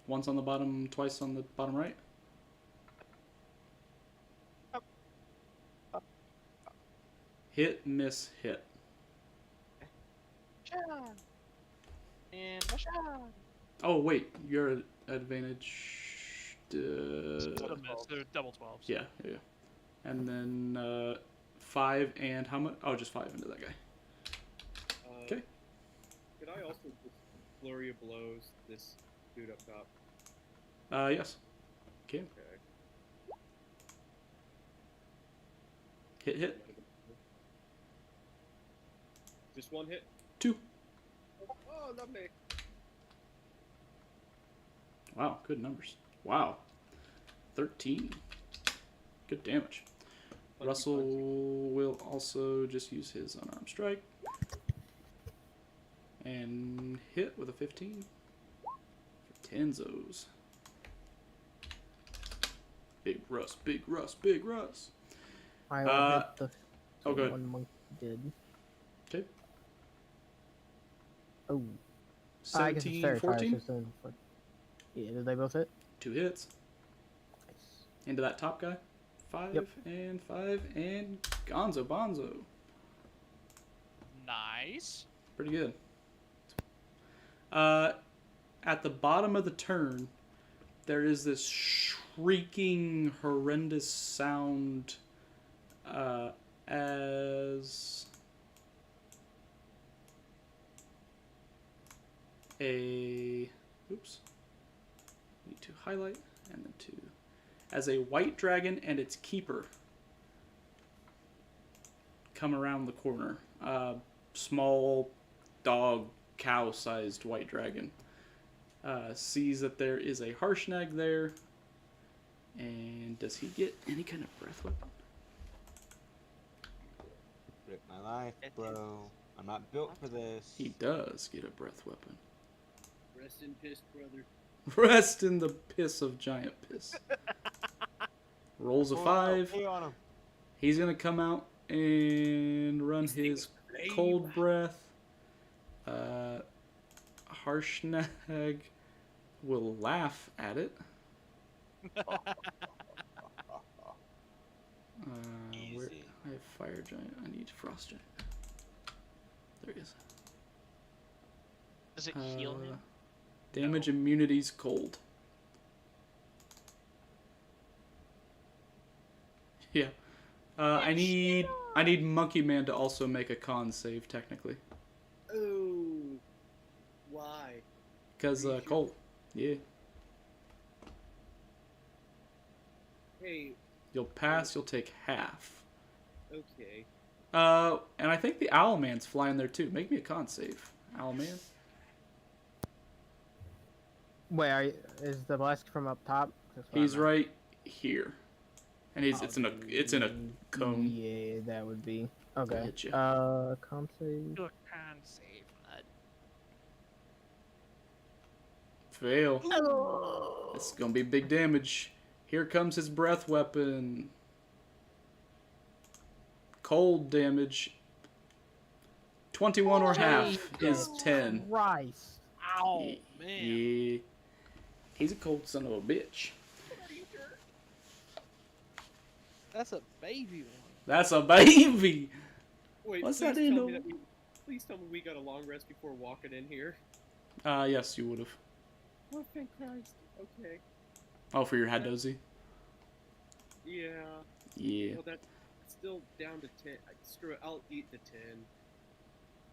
Once on the bottom, twice on the bottom right. Up. Hit, miss, hit. Shot. And my shot. Oh, wait. Your advantage... Still miss. They're double 12s. Yeah. And then 5 and how much? Oh, just 5 into that guy. Okay. Could I also just flurry of blows this dude up top? Yes. Okay. Okay. Hit. Just one hit. 2. Oh, lovely. Wow, good numbers. Wow. 13. Good damage. Russell will also just use his unarmed strike. And hit with a 15. For Tenzos. Big Russ, big Russ, big Russ. I will hit the oh, good. one monkey did. Okay. Oh. I guess it's 17, fair. 14. Yeah, did they both hit? 2 hits. Nice. Into that top guy. 5 Yep. and 5 and Gonzo Bonzo. Nice. Pretty good. At the bottom of the turn, there is this shrieking, horrendous sound as a... Oops. Need to highlight and then to... As a white dragon and its keeper come around the corner. Small dog, cow-sized white dragon. Sees that there is a Harshnag there. And does he get any kind of breath weapon? Rip my life, bro. I'm not built for this. He does get a breath weapon. Rest in piss, brother. Rest in the piss of giant piss. Rolls a 5. Pee on him. He's going to come out and run his cold breath. Harshnag will laugh at it. Where I have fire giant. I need frost giant. There he is. Does it heal him? Damage immunity's cold. Yeah. I need Monkey Man to also make a con save technically. Ooh. Why? Because cold. Yeah. Hey. You'll pass. You'll take half. Okay. And I think the Owl Man's flying there too. Make me a con save, Owl Man. Wait, is the blast from up top? He's right here, and it's in a cone. Yeah, that would be okay. Hit you. Con save. Do a con save, bud. Fail. This is gonna be big damage. Here comes his breath weapon. Cold damage. 21 or half is 10. Christ. Ow, man. Yeah. He's a cold son of a bitch. That's a baby one. That's a baby. Wait, What's please that tell in? me that please tell me we got a long rest before walking in here. Yes, you would have. Oh, thank Christ. Okay. Oh, for your Hadozi? Yeah. Yeah. Well, that's still down to 10. Screw it. I'll eat the 10.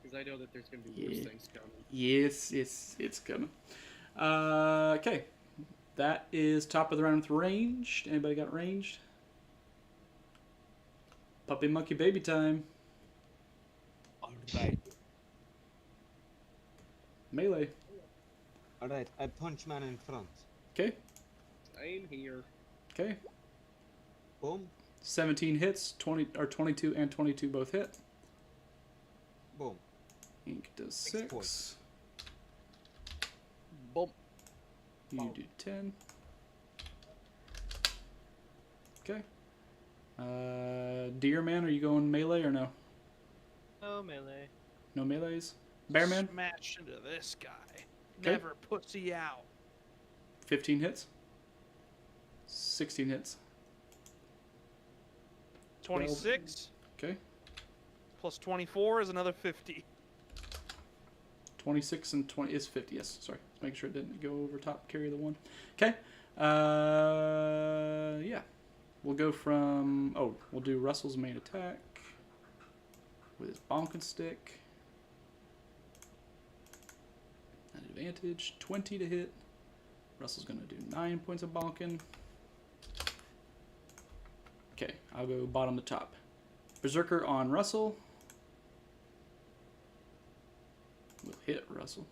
Because I know that there's going to be worse things coming. Yes, it's coming. Okay. That is top of the round with ranged. Anybody got ranged? Puppy monkey baby time. Alright. Melee. Alright, I punch man in front. Okay. Same here. Okay. Boom. 17 hits, 22 and 22 both hit. Boom. Ink does 6 6. points. Boom. You do 10. Okay. Deer Man, are you going melee or no? No melee. No melees? Bear Man? Smash into this guy. 'Kay. Never pussy out. 15 hits. 16 hits. 26 Okay. plus 24 is another 50. 26 and 20 is 50. Yes, sorry. Let's make sure it didn't go over top, carry the 1. Okay. Yeah. We'll go from... Oh, we'll do Russell's main attack with his bonking stick. An advantage. 20 to hit. Russell's going to do 9 points of bonking. Okay, I'll go bottom to top. Berserker on Russell. We'll hit Russell.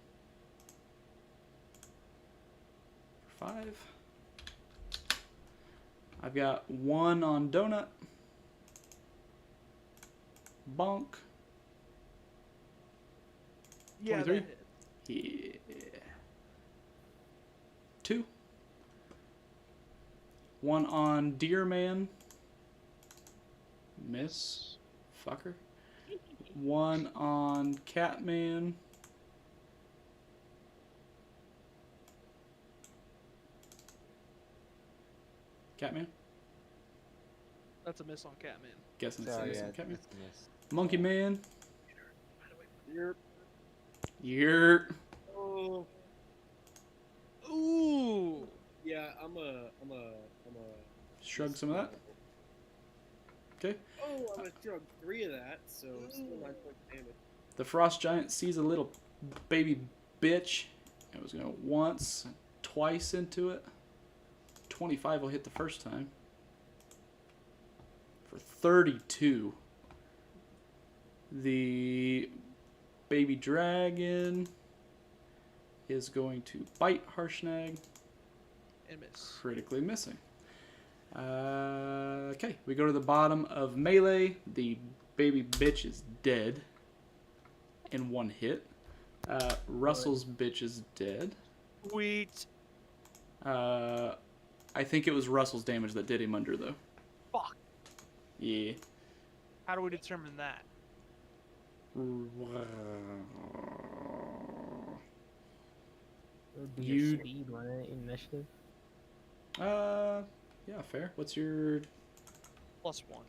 5. I've got 1 on Donut. Bonk. Yeah, 23? that hits. Yeah. 2. 1 on Deer Man. Miss. Fucker. 1 on Catman. Catman? That's a miss on Catman. Guessing it's a Sorry, miss yeah, on Catman. it's a miss. Monkey Man. Yep. Yer. Oh, Ooh. yeah. I'm a. Shrug some of that. Okay. Oh, I'm gonna shrug 3 of that, so still 9 points of damage. The Frost Giant sees a little baby bitch. It was going once, twice into it. 25 will hit the first time. For 32. The baby dragon is going to bite Harshnag. And miss. Critically missing. Okay, we go to the bottom of melee. The baby bitch is dead in 1 hit. Russell's bitch is dead. Sweet. I think it was Russell's damage that did him under, though. Fuck. Yeah. How do we determine that? It would be You- your speed, wouldn't it? Initiative. Yeah, fair. What's your... +1.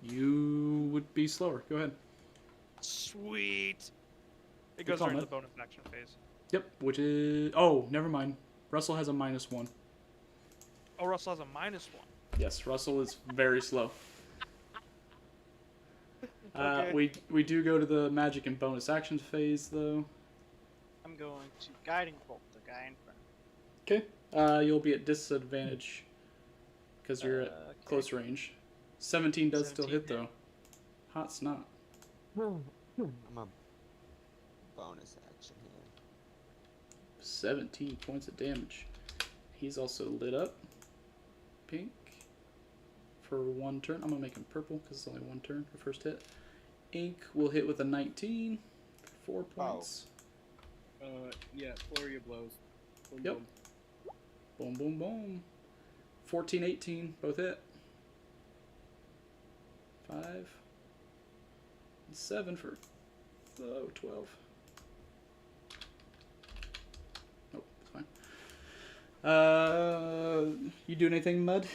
You would be slower. Go ahead. Sweet. It Good goes call, during the Matt. bonus action phase. Yep, which is... Oh, never mind. Russell has a -1. Oh, Russell has a -1. Yes, Russell is very slow. Okay. We do go to the magic and bonus actions phase, though. I'm going to guiding bolt the guy in front. Okay. You'll be at disadvantage because you're at Okay. close range. 17 does still 17 hit, though. Hot snot. I'm a bonus action here. 17 points of damage. He's also lit up. Pink. For 1 turn. I'm going to make him purple because it's only 1 turn for first hit. Ink will hit with a 19. 4 points. Yeah, flurry of blows. Boom, Yep. boom. Boom, boom, boom. 14, 18. Both hit. 5. And 7 for... Oh, 12. Nope, it's fine. You doing anything, Mud?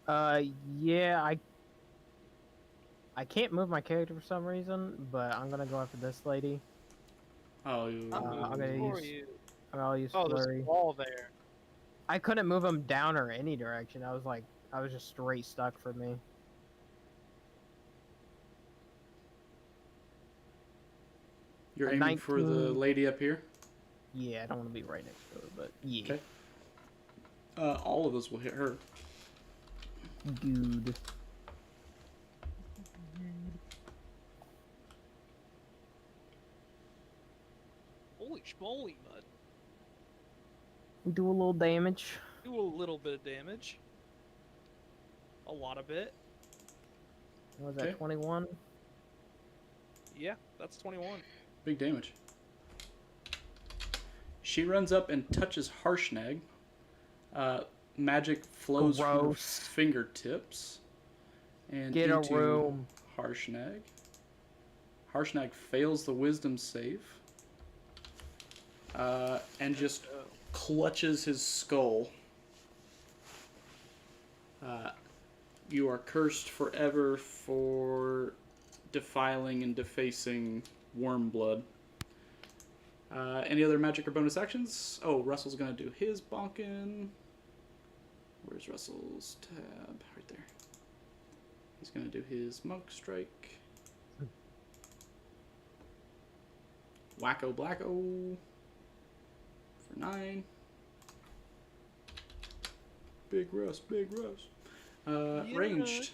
Yeah, I can't move my character for some reason, but I'm gonna go after this lady. Oh, you... I'm gonna For use. you. I'll use Oh, there's flurry. a wall there. I couldn't move him down or any direction. I was just straight stuck for me. You're A aiming for the 19. lady up here? Yeah, I don't want to be right next to her, but yeah. Okay. All of those will hit her. Dude. Holy schmoly, Mud. Do a little damage. Do a little bit of damage. A lot of it. What was Okay. that, 21? Yeah, that's 21. Big damage. She runs up and touches Harshnag. Magic flows from her Gross. fingertips. And Get a into room. Harshnag. Harshnag fails the wisdom save. And just clutches his skull. You are cursed forever for defiling and defacing worm blood. Any other magic or bonus actions? Oh, Russell's gonna do his bonkin'. Where's Russell's tab? Right there. He's gonna do his monk strike. Wacko blacko. For 9. Big Russ, big Russ. Ranged.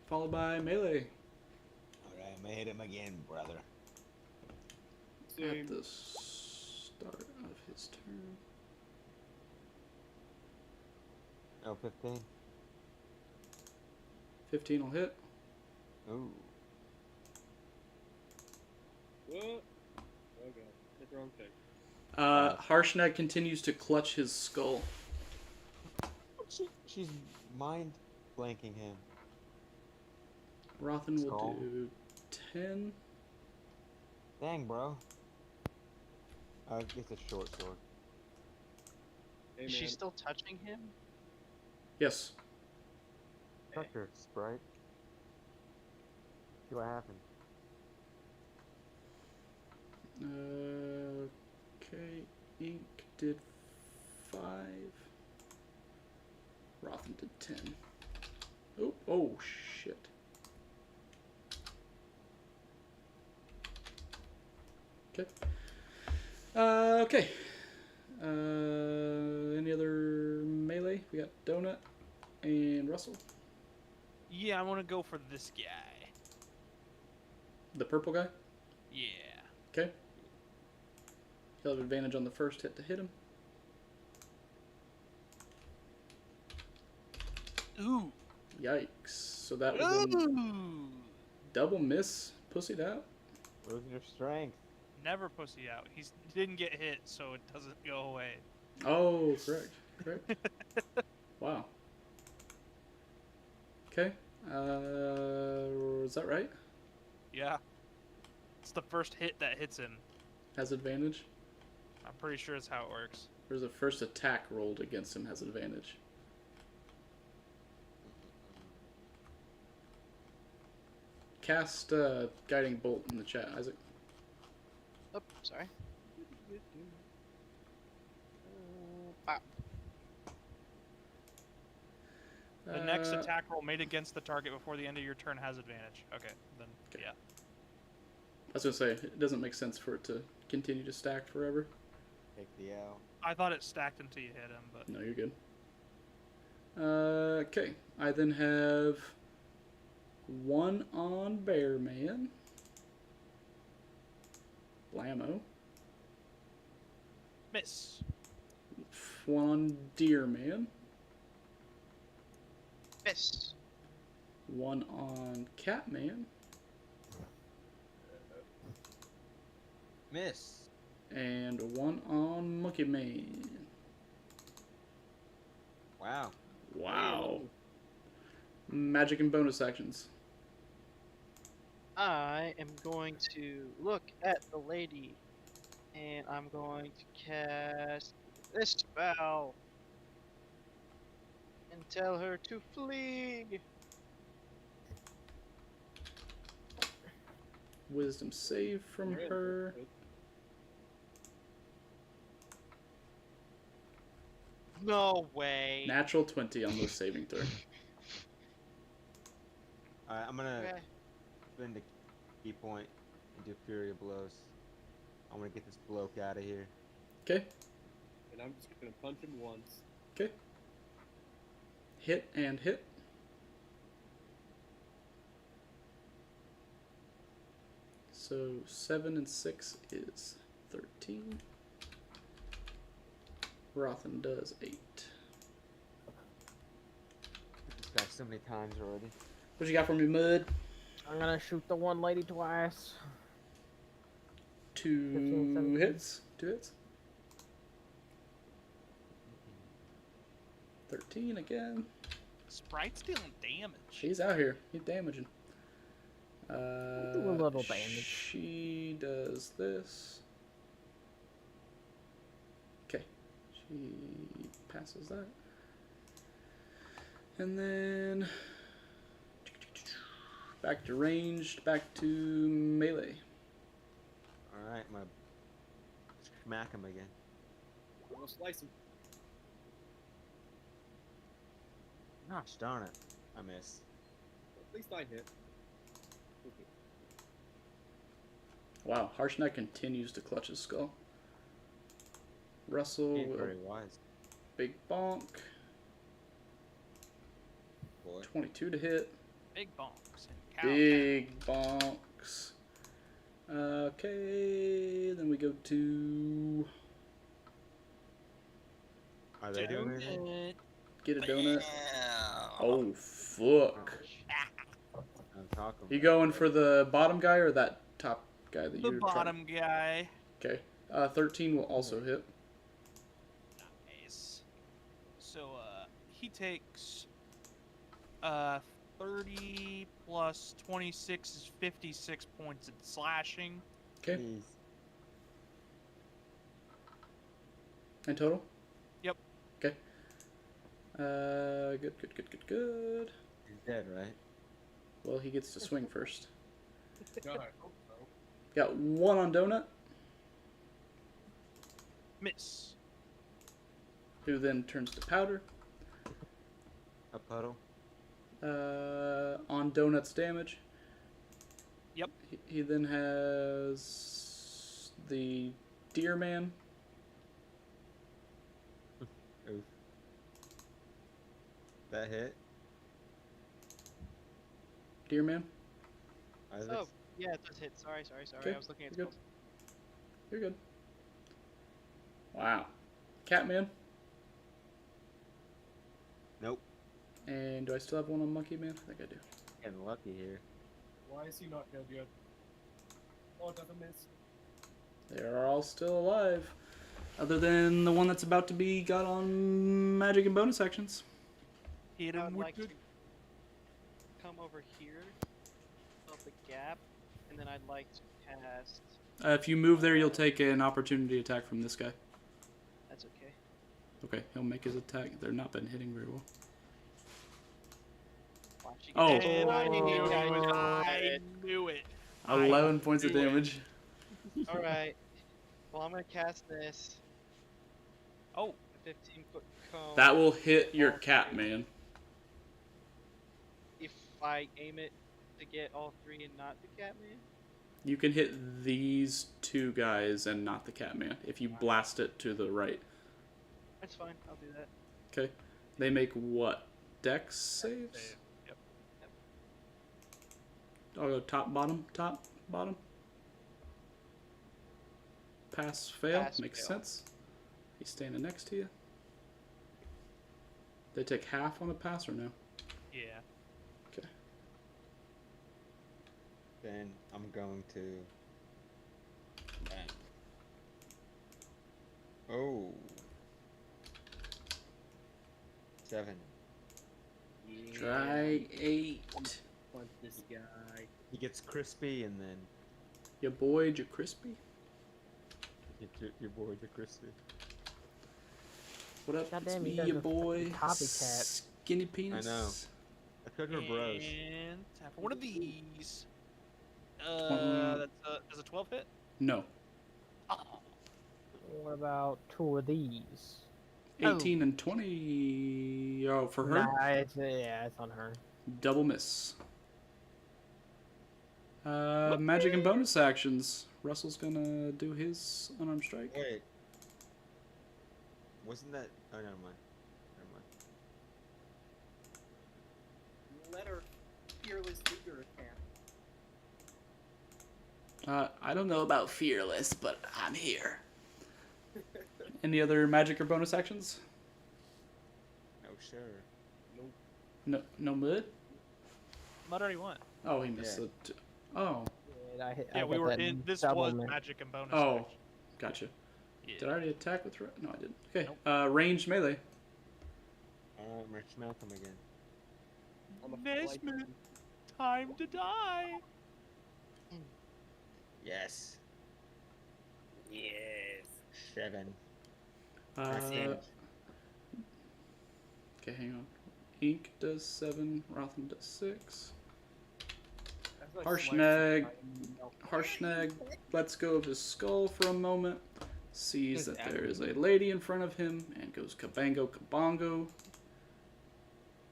Followed by melee. Alright, I'm gonna hit him again, brother. At the start of his turn. Oh, 15. 15 will hit. Ooh. What? Oh god, hit the wrong thing. Harshnag continues to clutch his skull. She's mind blanking him. Rothan will Skull. do 10. Dang, bro. It's a short sword. Hey, Is she man. still touching him? Yes. Touch her, Sprite. See what happens. Okay. Ink did 5. Rothan did 10. Oh shit. Okay. Okay. Any other melee? We got Donut and Russell. Yeah, I want to go for this guy. The purple guy? Yeah. Okay. He'll have advantage on the first hit to hit him. Ooh. Yikes. So that would Ooh. double miss, pussied out. Losing your strength. Never pussy out. He didn't get hit, so it doesn't go away. Oh, correct. Wow. Okay. Is that right? Yeah. It's the first hit that hits him. Has advantage? I'm pretty sure it's how it works. Or the first attack rolled against him has advantage? Cast Guiding Bolt in the chat, Isaac. Oh, sorry. Wow. The next attack roll made against the target before the end of your turn has advantage. Okay, then Okay. yeah. I was gonna say, it doesn't make sense for it to continue to stack forever. Take the L. I thought it stacked until you hit him, but No, you're good. Okay, I then have 1 on Bear Man. Blammo. miss. 1 on Deer Man. Miss. 1 on Catman. Miss. And 1 on Monkey Man. Wow. Wow. Magic and bonus actions. I am going to look at the lady, and I'm going to cast this spell and tell her to flee. Wisdom save from her. No way. Natural 20 on those saving throw. Alright, I'm gonna Okay. spend a key point and do Fury of Blows. I want to get this bloke out of here. Okay. And I'm just gonna punch him once. Okay. Hit and hit. So 7 and 6 is 13. Rothan does 8. This guy so many times already. What you got for me, Mud? I'm gonna shoot the one lady twice. 2 15, 17. hits. 2 hits. 13 again. Sprite's dealing damage. She's out here. He's damaging. Do a little damage. She does this. Okay. She passes that. And then back to ranged, back to melee. Alright, I'm gonna smack him again. I'm gonna slice him. Gosh darn it. I miss. At least I hit. Wow, Harshnag continues to clutch his skull. Russell, Ain't very wise. big bonk. Boy. 22 to hit. Big bonks and cow. Big bonks. Okay, then we go to Are they doing anything? get a donut. Oh, fuck. I'm talking. You going for the bottom guy or that top guy that The you're trying? bottom guy. Okay. 13 will also hit. Nice. So, he takes 30 plus 26 is 56 points in slashing. Okay. Jeez. In total? Yep. Okay. Good. He's dead, right? Well, he gets to swing first. God, I hope so. Got 1 on donut, Miss. who then turns to powder. A puddle. On donut's damage. Yep. He then has the deer man. Oof. That hit. Deer man. Isaac. Oh, yeah, it does hit. Sorry. Okay, I was looking at you're good. spells. You're good. Wow. Catman. Nope. And do I still have 1 on monkey man? I think I do. Getting lucky here. Why is he not dead yet? Oh, another miss. They are all still alive. Other than the one that's about to be got on magic and bonus actions. Hit I him would with like the... to come over here, fill the gap, and then I'd like to cast. If you move there, you'll take an opportunity attack from this guy. That's okay. Okay, he'll make his attack. They're not been hitting very well. Watch, you Oh. get it. I I knew it. 11 points of knew it. damage. All right. Well, I'm gonna cast this. Oh. 15-foot cone. That will hit your cat man. If I aim it to get all 3 and not the Catman. You can hit these 2 guys and not the cat man if you blast it to the right. That's fine. I'll do that. Okay. They make what? Dex saves? Save. Yep. I'll go top, bottom, bottom. Pass, fail. Pass, Makes fail. sense. He's standing next to you. They take half on a pass or no? Yeah. Okay. Then I'm going to. Bang. Oh. 7. Try 8. Punch this guy. He gets crispy and then Your boy, you crispy. your boy the crispy. What up? Goddamn, It's you me, guys your are boy. fucking copycat. Skinny penis. I know. I took her bros. And time for one of these. Mm. That's does a 12 hit? No. Oh. What about 2 of these? 18 and 20. Oh, for her? Nah, it's on her. Double miss. Magic and bonus actions. Russell's gonna do his unarmed strike. Wait. Wasn't that? Oh, never mind. Let her fearless leader attack. I don't know about fearless, but I'm here. Any other magic or bonus actions? Oh, sure. No mud? Mud already won. Oh, he missed Yeah. it. Oh, Yeah, Yeah, we got were that in. This double was miss. magic and bonus. Oh. action. gotcha. Yeah. Did I already attack with? No, I didn't. Okay. Nope. Ranged melee. Merch Malcolm again. I'm a Nesmith, time to die. Yes. Yes. 7. Okay, hang on. Ink does 7. Rothan does 6. Harshnag. Harshnag lets go of his skull for a moment. Sees that there is a lady in front of him and goes kabango kabongo.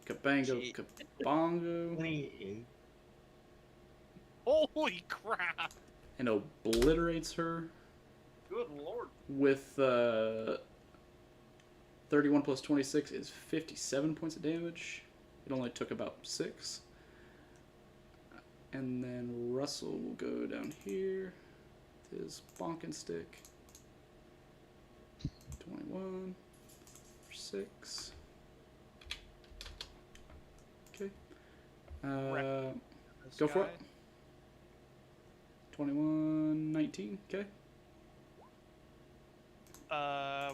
Kabango kabongo. 28. Holy crap! And obliterates her Good lord. with 31 plus 26 is 57 points of damage. It only took about 6. And then Russell will go down here with his bonking stick. 21 for 6. This Go for guy. it. 21-19. Okay.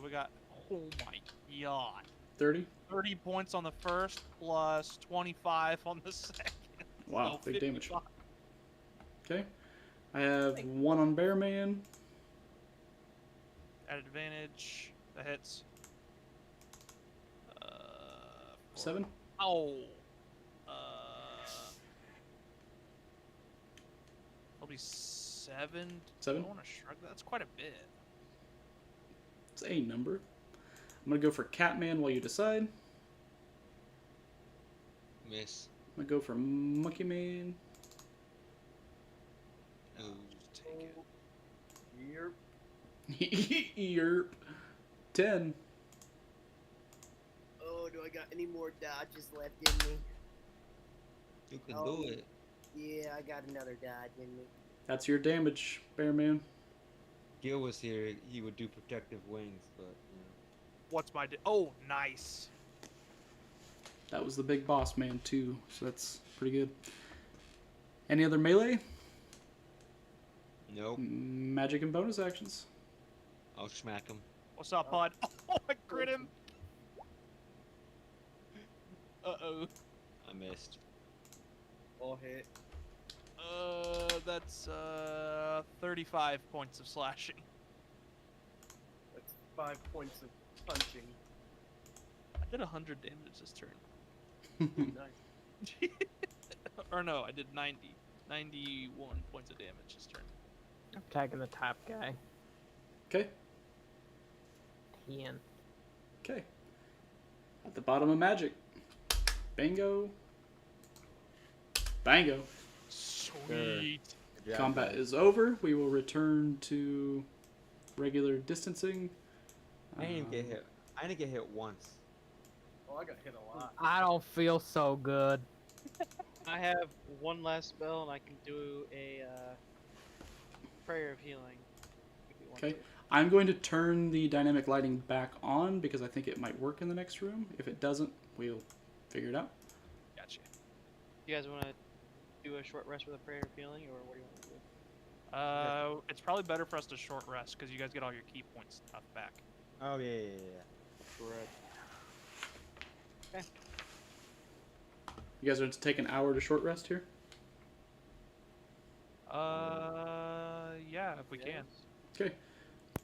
We got, oh my god. 30. 30 points on the first, plus 25 on the second. Wow, So big damage. 55. Okay. I have 1 on Bearman. At advantage, that hits. 7. Oh. It'll be 7. 7. I want to shrug that. That's quite a bit. It's a number. I'm going to go for Catman while you decide. Miss. I'm going to go for Monkey Man. Oh. Just take it. Yerp. 10. Oh, do I got any more dodges left in me? You can Oh. do it. Yeah, I got another dodge in me. That's your damage, Bearman. Gil was here, he would do protective wings, but What's my... Oh, nice. That was the big boss man, too, so that's pretty good. Any other melee? nope. Magic and bonus actions. I'll smack him. What's up, bud? Oh, I crit him. Uh-oh. I missed. All hit. That's 35 points of slashing. That's 5 points of punching. I did 100 damage this turn. Nice. Or no, I did 91 points of damage this turn. I'm tagging the top guy. Okay. 10. Okay. At the bottom of magic. Bango. Bango. Sweet. Good job, Combat guys. is over. We will return to regular distancing. I didn't even get hit. I didn't get hit once. Oh, I got hit a lot. I don't feel so good. I have one last spell, and I can do a prayer of healing. if you want Okay. to. I'm going to turn the dynamic lighting back on because I think it might work in the next room. If it doesn't, we'll figure it out. Gotcha. You guys want to do a short rest with a prayer of healing, or what do you want to do? It's probably better for us to short rest because you guys get all your key points stuff back. Oh yeah. Correct. You guys are to take an hour to short rest here? Yeah, if we can. Okay.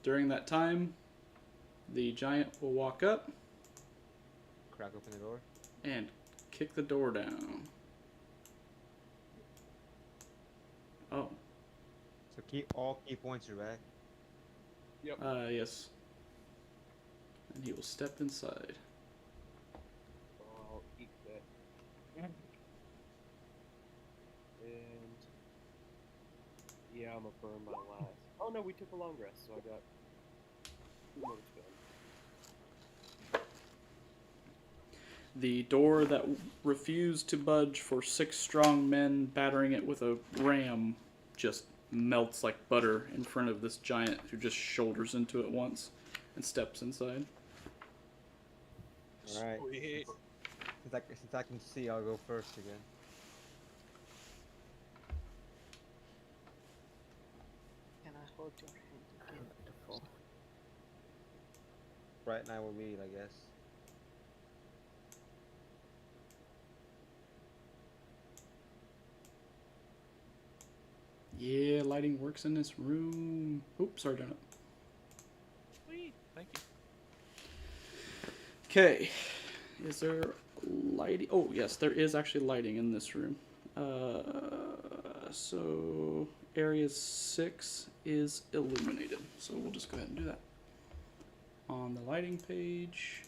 During that time, the giant will walk up Crack open the door. and kick the door down. Oh, So all key points are back. yes. And he will step inside. Oh, I'll eat that. And yeah, I'm gonna burn my last. Oh no, we took a long rest, so I got 2 more to spend. The door that refused to budge for 6 strong men battering it with a ram just melts like butter in front of this giant who just shoulders into it once and steps inside. All right. Sweet. Since I can see, I'll go first again. Can I hold your hand again? Bright and I will lead, I guess. Yeah, lighting works in this room. Oops, sorry, Donut. Sweet. Thank you. Okay, is there lighting? Oh, yes, there is actually lighting in this room. So area 6 is illuminated. So we'll just go ahead and do that. On the lighting page.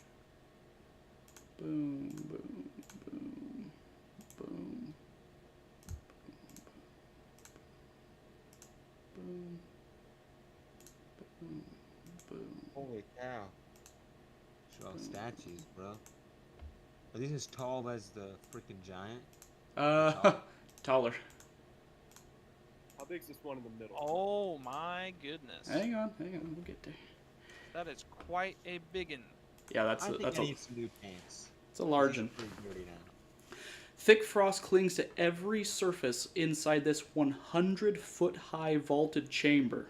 Boom, boom, boom, boom. Boom. Boom. Boom. Holy cow. Show off statues, bro. Are these as tall as the freaking giant? Taller. How big's this one in the middle? Oh my goodness. Hang on, we'll get there. That is quite a biggin. Yeah, I think that's I a need some new pants. it's a large These are one. pretty dirty now. Thick frost clings to every surface inside this 100-foot-high vaulted chamber.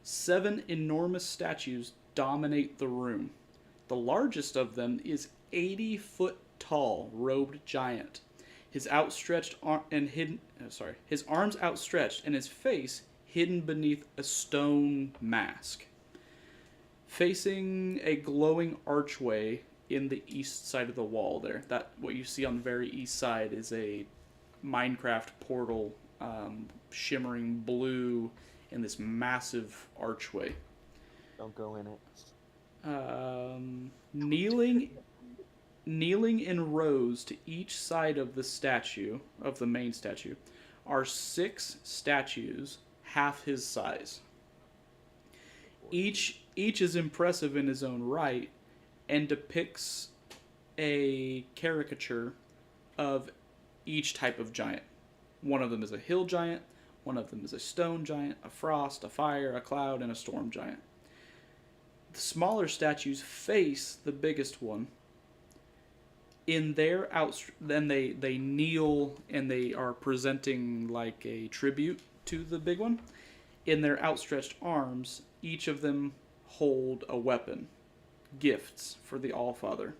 7 enormous statues dominate the room. The largest of them is 80-foot-tall robed giant. His outstretched his arms outstretched and his face hidden beneath a stone mask. Facing a glowing archway in the east side of the wall there. That what you see on the very east side is a Minecraft portal, shimmering blue in this massive archway. Don't go in it. Kneeling in rows to each side of the statue, of the main statue, are 6 statues half his size. Each is impressive in his own right and depicts a caricature of each type of giant. One of them is a hill giant, one of them is a stone giant, a frost, a fire, a cloud, and a storm giant. The smaller statues face the biggest one. In their then they kneel and they are presenting like a tribute to the big one. In their outstretched arms, each of them hold a weapon, gifts for the Allfather.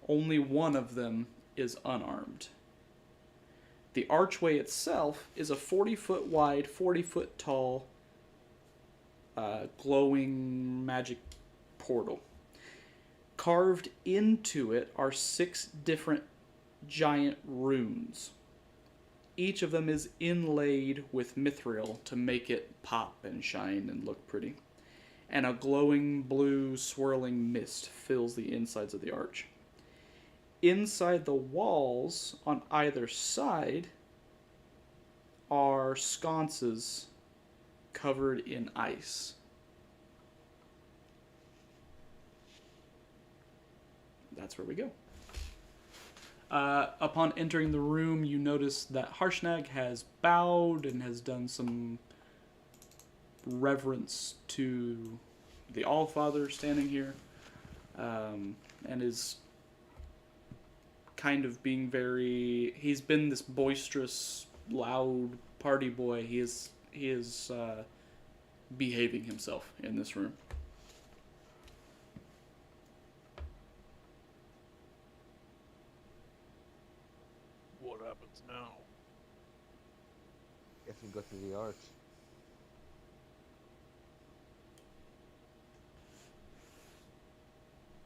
Only one of them is unarmed. The archway itself is a 40-foot wide, 40-foot tall, glowing magic portal. Carved into it are 6 different giant runes. Each of them is inlaid with mithril to make it pop and shine and look pretty. And a glowing blue swirling mist fills the insides of the arch. Inside the walls on either side are sconces covered in ice. That's where we go. Upon entering the room, you notice that Harshnag has bowed and has done some reverence to the Allfather standing here, and is kind of being very... He's been this boisterous, loud party boy. He is behaving himself in this room. What happens now? Guess we go through the arch.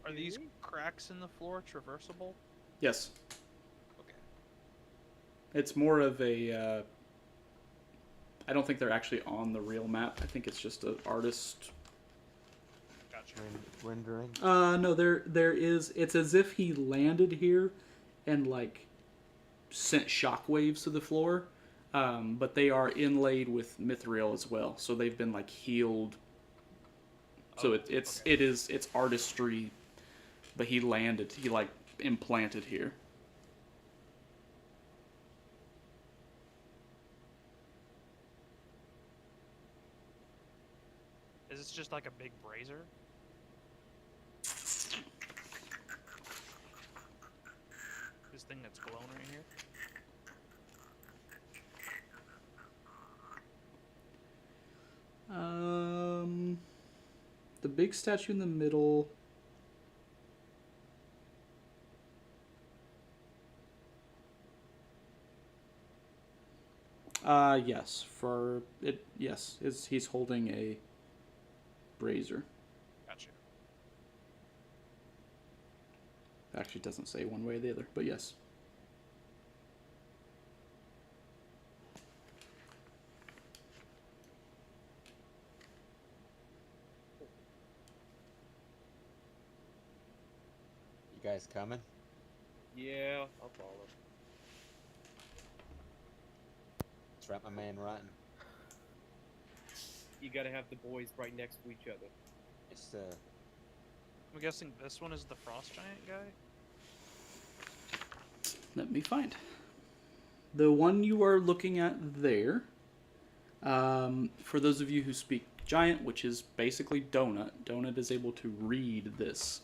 Are these cracks in the floor traversable? Yes. Okay. It's more of a... I don't think they're actually on the real map. I think it's just an artist... Gotcha. Rendering? No, there is... It's as if he landed here and, like, sent shockwaves to the floor. But they are inlaid with mithril as well. So they've been, like, healed. So it's artistry. But he landed, he, like, implanted here. Is this just like a big brazier? This thing that's glowing right here? The big statue in the middle... yes, for it. Yes, he's holding a brazier. Gotcha. Actually, doesn't say one way or the other, but yes. You guys coming? Yeah, I'll follow. That's right, my man Rotten. You gotta have the boys right next to each other. It's I'm guessing this one is the frost giant guy? Let me find. The one you are looking at there, for those of you who speak Giant, which is basically Donut, Donut is able to read this.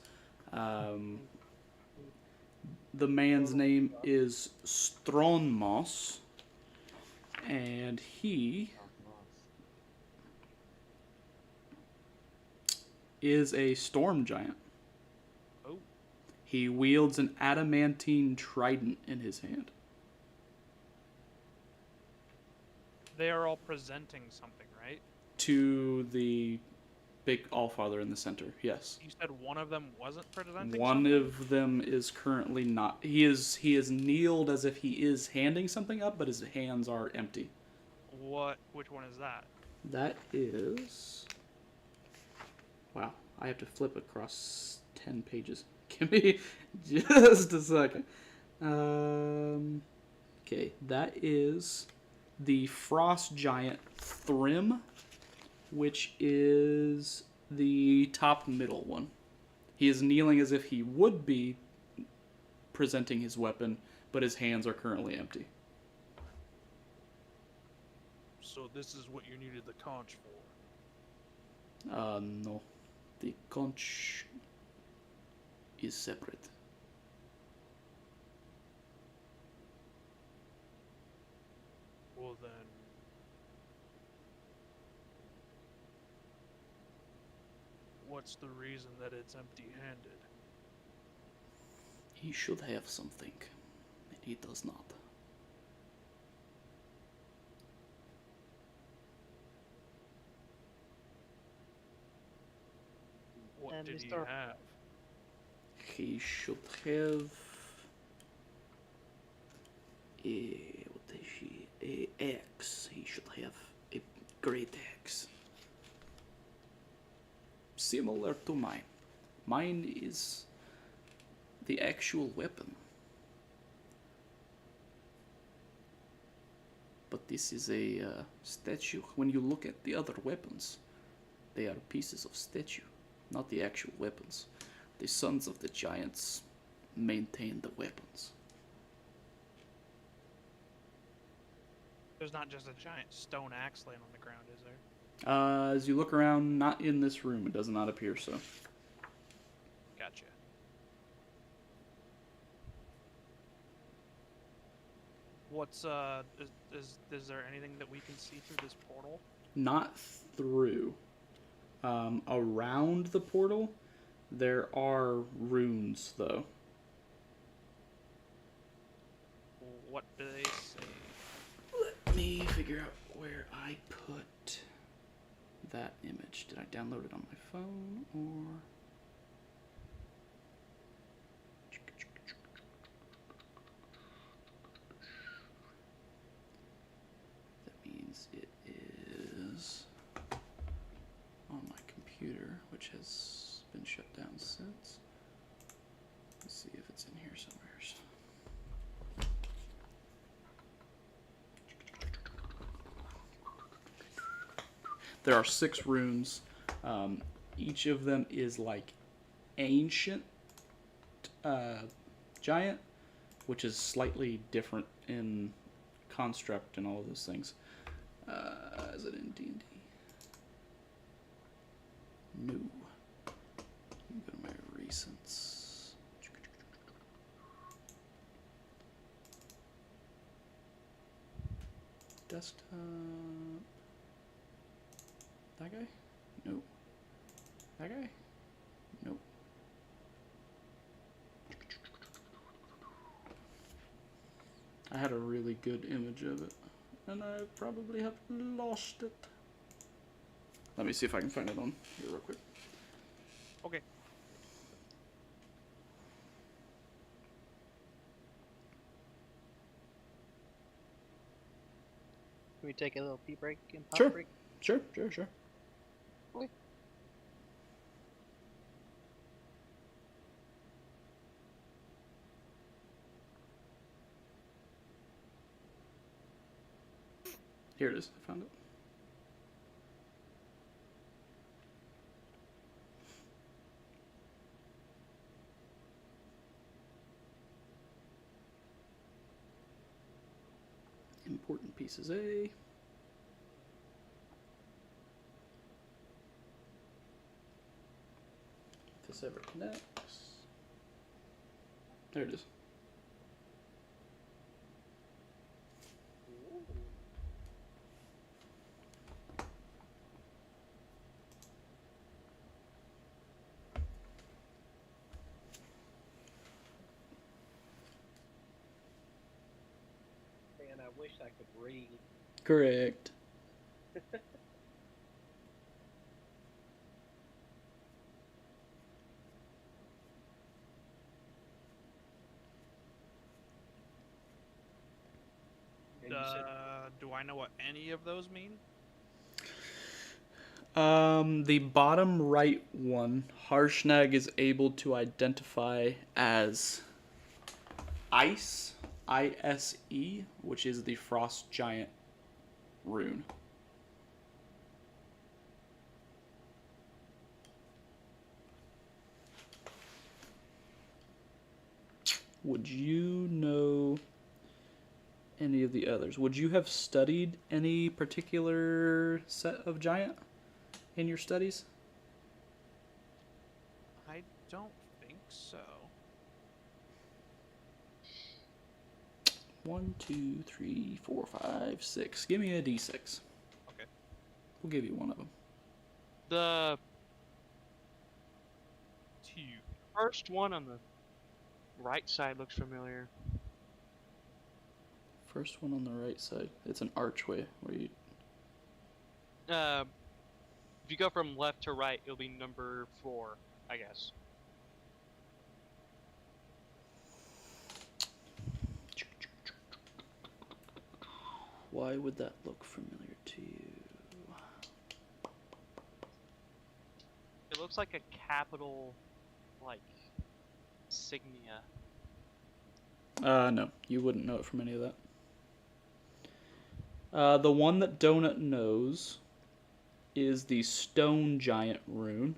The man's name is Stronmos, and he is a storm giant. Oh. He wields an adamantine trident in his hand. They are all presenting something, right? To the big Allfather in the center, yes. You said one of them wasn't presenting One something? of them is currently not. He is kneeled as if he is handing something up, but his hands are empty. Which one is that? That is... Wow, I have to flip across 10 pages. Give me just a second. Okay, that is the frost giant Thrym, which is the top middle one. He is kneeling as if he would be presenting his weapon, but his hands are currently empty. So this is what you needed the conch for. No. The conch is separate. Well then, what's the reason that it's empty-handed? He should have something, and he does not. What did he Mr. have? He should have a axe. He should have a great axe. Similar to mine. Mine is the actual weapon. But this is a statue. When you look at the other weapons, they are pieces of statue, not the actual weapons. The sons of the giants maintain the weapons. There's not just a giant stone axe laying on the ground, is there? As you look around, not in this room, it does not appear so. Gotcha. What's is there anything that we can see through this portal? Not through. Around the portal, there are runes, though. What do they say? Let me figure out where I put that image. Did I download it on my phone, or... That means it is on my computer, which has been shut down since. Let's see if it's in here somewhere. There are 6 runes. Each of them is like ancient giant, which is slightly different in construct and all of those things. Is it in D&D? No. Let me go to my recents. Desktop. That guy? Nope. That guy? Nope. I had a really good image of it, and I probably have lost it. Let me see if I can find it on here real quick. Okay. Can we take a little pee break and pop Sure. break? Sure. Okay. Here it is. I found it. Important pieces A. This ever connects. There it is. wish I could read. Correct. And you said, Do I know what any of those mean? The bottom right one, Harshnag is able to identify as Ice, I-S-E, which is the Frost Giant rune. Would you know any of the others? Would you have studied any particular set of giant in your studies? I don't think so. 1, 2, 3, 4, 5, 6. Give me a D6. Okay. We'll give you one of them. The 2. first one on the right side looks familiar. First one on the right side. It's an archway where you. If you go from left to right, it'll be number 4, I guess. Why would that look familiar to you? It looks like a capital, like, signia. No, you wouldn't know it from any of that. The one that Donut knows is the Stone Giant rune,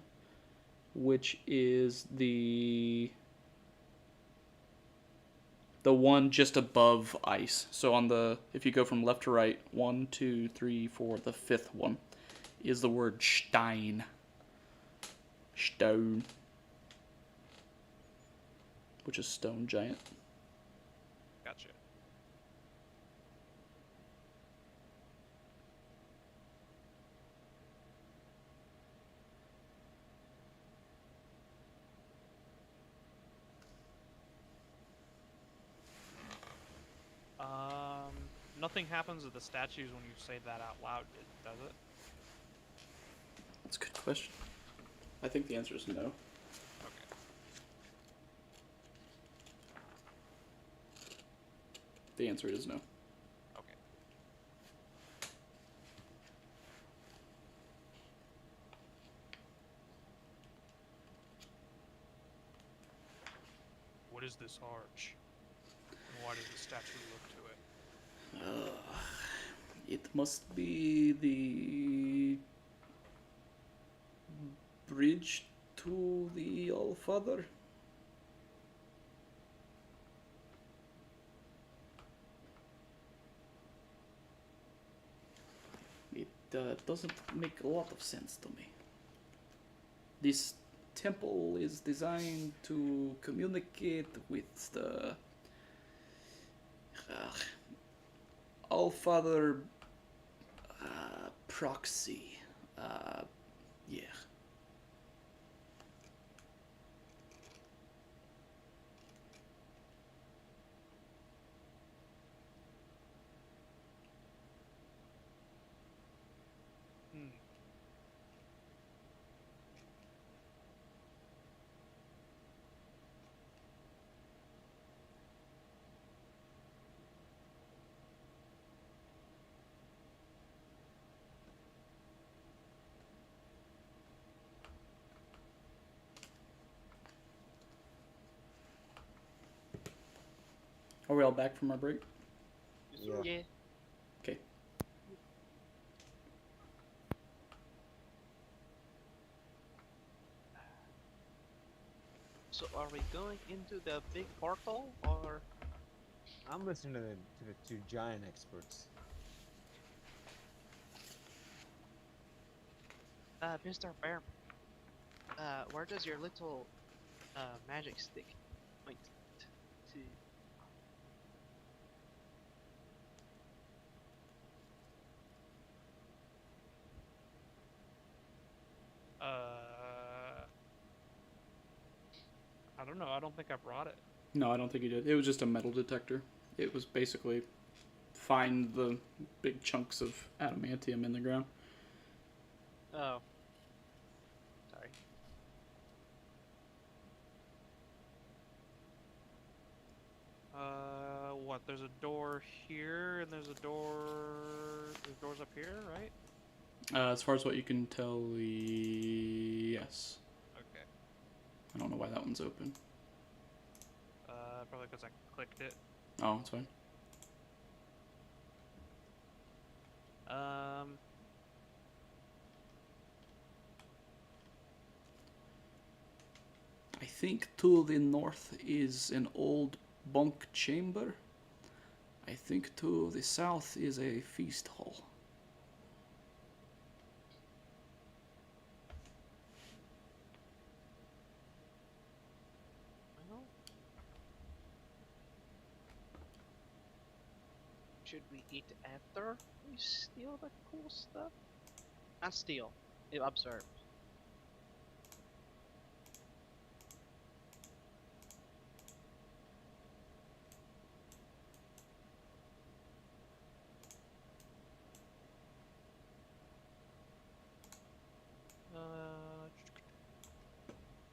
which is the one just above ice. So on the, if you go from left to right, 1, 2, 3, 4, the fifth one is the word Stein. Stone. Which is Stone Giant. Gotcha. Nothing happens with the statues when you say that out loud, does it? That's a good question. I think the answer is no. Okay. The answer is no. Okay. What is this arch? And why does the statue look to it? It must be the bridge to the All-Father. It doesn't make a lot of sense to me. This temple is designed to communicate with the All-Father proxy. Yeah. Hmm. Are we all back from our break? Yeah. Okay. So are we going into the big portal, or? I'm listening to the two giant experts. Mr. Bear, where does your little magic stick point to? I don't know. I don't think I brought it. No, I don't think you did. It was just a metal detector. It was basically find the big chunks of adamantium in the ground. Oh. Sorry. What? There's a door here, and there's doors up here, right? As far as what you can tell, yes. Okay. I don't know why that one's open. Probably because I clicked it. Oh, it's fine. I think to the north is an old bunk chamber. I think to the south is a feast hall. Well, should we eat after we steal the cool stuff? Not steal. Observe.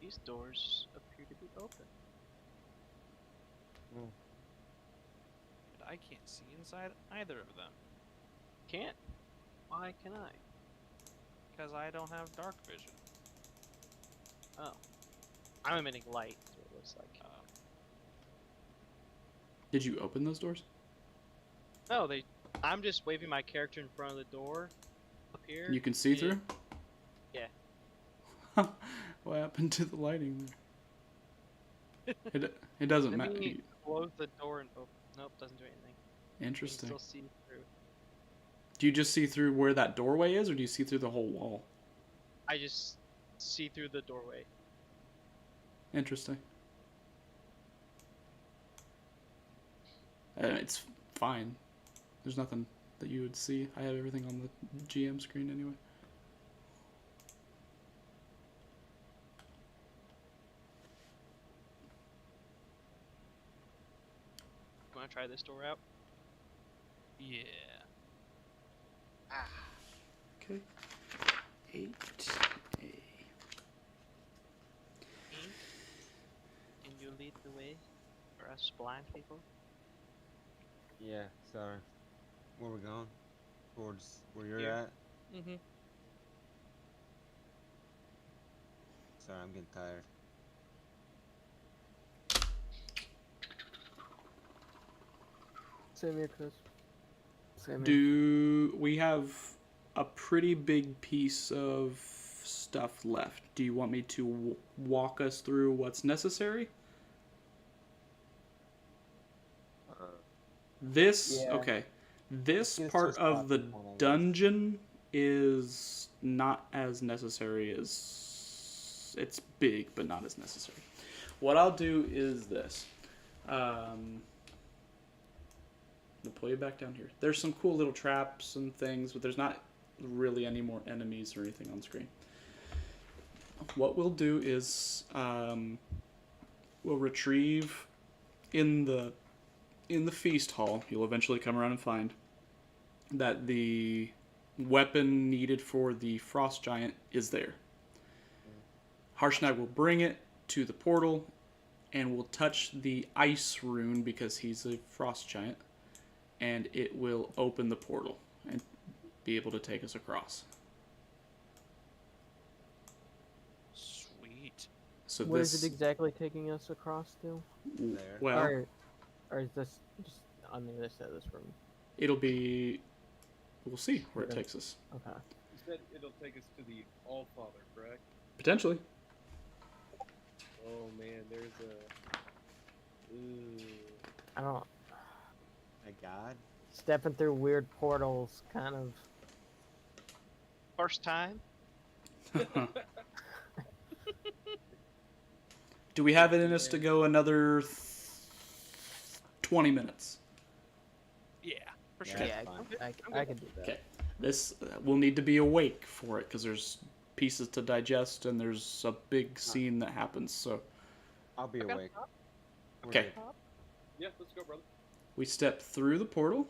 These doors appear to be open. But I can't see inside either of them. Can't? Why can I? Because I don't have dark vision. Oh. I'm emitting light, so it looks like. Did you open those doors? No, I'm just waving my character in front of the door up here. You can see and- through? Yeah. What happened to the lighting there? It doesn't Let matter. me close the door and open. Nope, doesn't do anything. You can Interesting. still see through. Do you just see through where that doorway is, or do you see through the whole wall? I just see through the doorway. Interesting. It's fine. There's nothing that you would see. I have everything on the GM screen anyway. You want to try this door out? Yeah. Okay. 8A. Can you lead the way for us blind people? Yeah, sorry. Where we going? Towards where you're Here. at? Mm-hmm. Sorry, I'm getting tired. Same here, Chris. Same here. Do we have a pretty big piece of stuff left? Do you want me to walk us through what's necessary? This, Yeah. okay. This It's part just of the platform, I guess. dungeon is not as necessary as... It's big, but not as necessary. What I'll do is this. I'll pull you back down here. There's some cool little traps and things, but there's not really any more enemies or anything on screen. What we'll do is we'll retrieve in the feast hall. You'll eventually come around and find that the weapon needed for the frost giant is there. Harshnag will bring it to the portal and will touch the ice rune because he's a frost giant, and it will open the portal and be able to take us across. Sweet. So Where this, is it exactly taking us across to? There. well, Or is this just on the other side of this room? it'll be. We'll see where it Okay. takes us. Okay. You said it'll take us to the Allfather, correct? Potentially. Oh man, there's a. Ooh. I don't. My God. Stepping through weird portals, kind of. First time? Do we have it in us to go another 20 minutes? Yeah, for Yeah, sure. Yeah, fine. I can do that. Okay. This we'll need to be awake for it because there's pieces to digest and there's a big scene that happens. So I'll be Okay. awake. We're Okay. good. Yeah, let's go, brother. we step through the portal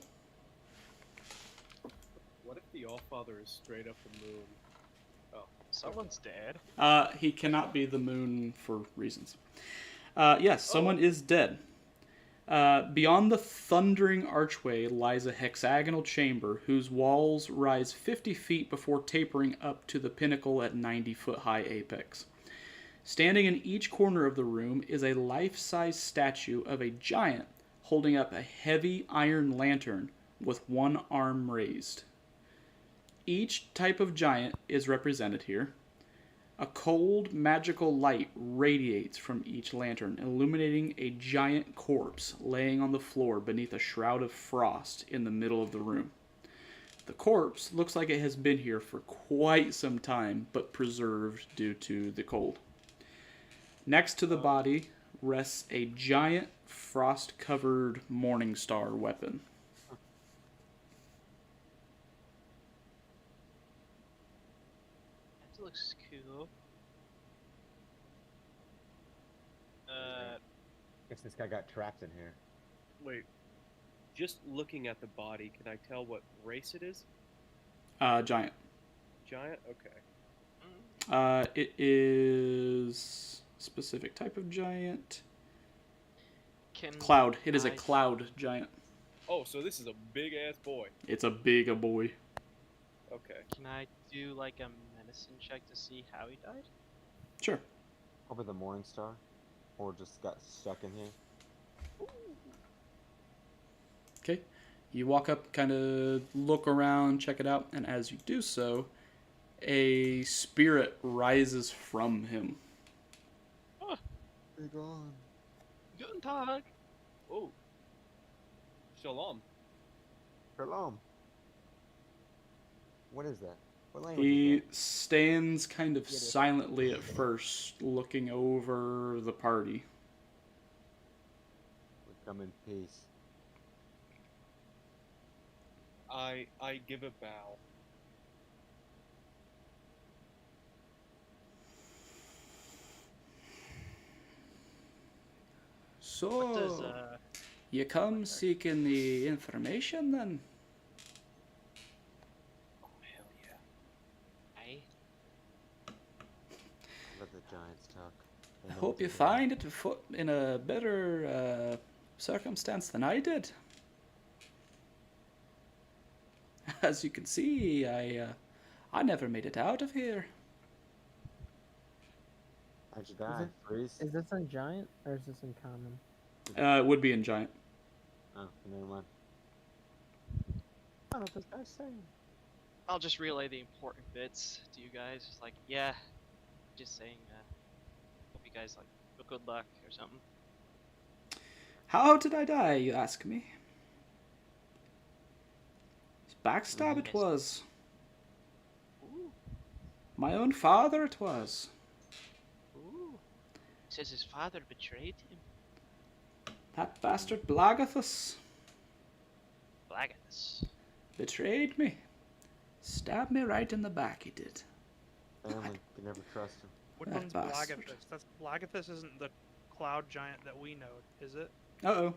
the Allfather is straight up the moon? Oh, Someone's dead. He cannot be the moon for reasons. Yes, someone is dead. Beyond the thundering archway lies a hexagonal chamber whose walls rise 50 feet before tapering up to the pinnacle at 90-foot-high apex. Standing in each corner of the room is a life-size statue of a giant holding up a heavy iron lantern with one arm raised. Each type of giant is represented here. A cold, magical light radiates from each lantern, illuminating a giant corpse laying on the floor beneath a shroud of frost in the middle of the room. The corpse looks like it has been here for quite some time, but preserved due to the cold. Next to the body rests a giant, frost-covered Morningstar weapon. That looks cool. Guess this guy got trapped in here. Wait. Just looking at the body, can I tell what race it is? Giant. Giant? Okay. It is specific type of giant. Cloud. It is a cloud giant. Oh, so this is a big-ass boy. It's a big boy. Okay. Can I do like a medicine check to see how he died? Sure. Probably the Morningstar, or just got stuck in here. Okay. You walk up, kind of look around, check it out, and as you do so, a spirit rises from him. Be gone. Guten Tag. Oh. Shalom. Shalom. What is that? What language He is stands kind of silently at first, looking over the party. that? We come in peace. I give a bow. So, What does you come seeking the information then? Oh, hell yeah. I Let the giants talk. They I know hope what you they're doing. find it in a better circumstance than I did. As you can see, I never made it out of here. How'd you die? Freeze? Is this in giant or is this in common? It would be in giant. Oh, never mind. I don't know what this guy's saying. I'll just relay the important bits to you guys. Just like, yeah, just saying. Hope you guys like good luck or something. How did I die, you ask me? Backstab it Yes. was. Ooh, My own father it was. ooh. Says his father betrayed him. That bastard Blagathus Blagathus. betrayed me. Stabbed me right in the back, he did. Family can never trust him. Which That one's bastard. Blagathus? Blagathus isn't the cloud giant that we know, is it? Uh-oh.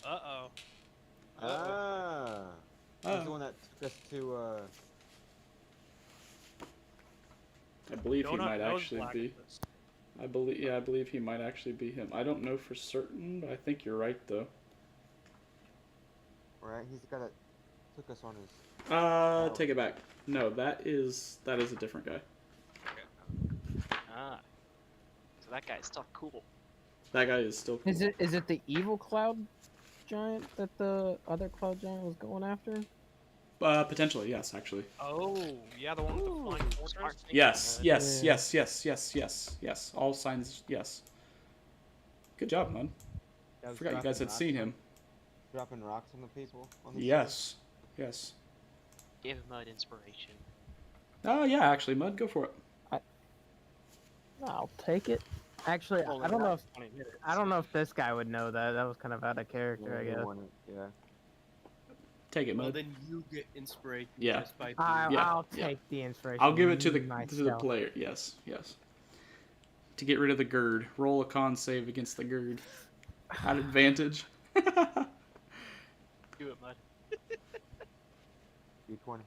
Uh-oh. Ah. He's the Oh. one that took us to, I believe he Donut might knows actually be. Blagathus. I believe he might actually be him. I don't know for certain, but I think you're right though. right? He's the guy that took us on his... Take it back. No, that is a different guy. Ah. So that guy's still cool. That guy is still cool. Is it the evil cloud giant that the other cloud giant was going after? Potentially, yes, actually. Oh, yeah, the one with the Ooh, flying smart fortress? thinking, Yes, bud. yes, Yeah. yes. All signs, yes. Good job, man. I forgot you guys had seen him. Dropping rocks on the people? On the Yes, yes. Give Mud inspiration. Oh, yeah, actually, Mud, go for it. I'll take it. Actually, Well, I don't know if 20 minutes. I don't know if this guy would know that. That was kind of out of character, Yeah, I you guess. want it, yeah. Take it, Well, Mud. then you get inspiration Yeah. just by Yeah, I'll yeah. take the inspiration. I'll give it to the myself. player. Yes, yes. To get rid of the GERD, roll a con save against the GERD. At advantage. Do it, Mud. D20.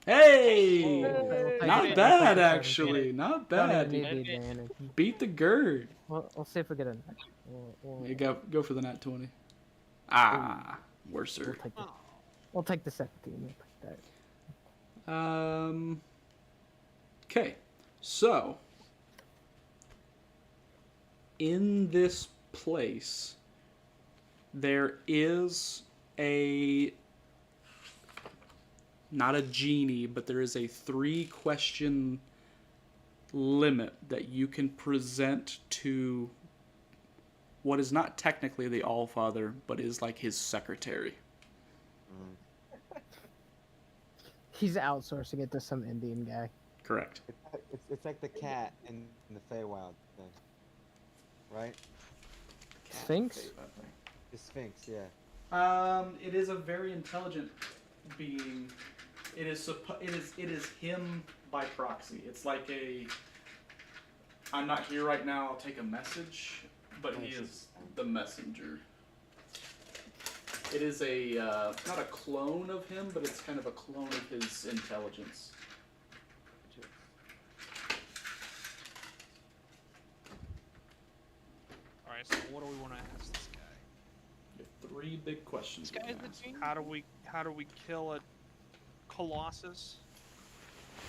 Hey! We'll take Not it. bad, We'll take it. actually. Not Don't bad. even need You the advantage. beat the GERD. We'll see if we get a. You go for the nat 20. Ah, worse, sir. We'll take the second team. We'll take that. Okay, so in this place, there is not a genie, but there is a 3-question limit that you can present to what is not technically the Allfather, but is like his secretary. He's outsourcing it to some Indian guy. Correct. It's like the cat in the Feywild thing, right? Sphinx? The Sphinx, yeah. It is a very intelligent being. It is him by proxy. It's like I'm not here right now, I'll take a message, but he is the messenger. It is not a clone of him, but it's kind of a clone of his intelligence. Alright, so what do we want to ask this guy? You have 3 big questions. This guy's to the ask. genie? How do we kill a Colossus?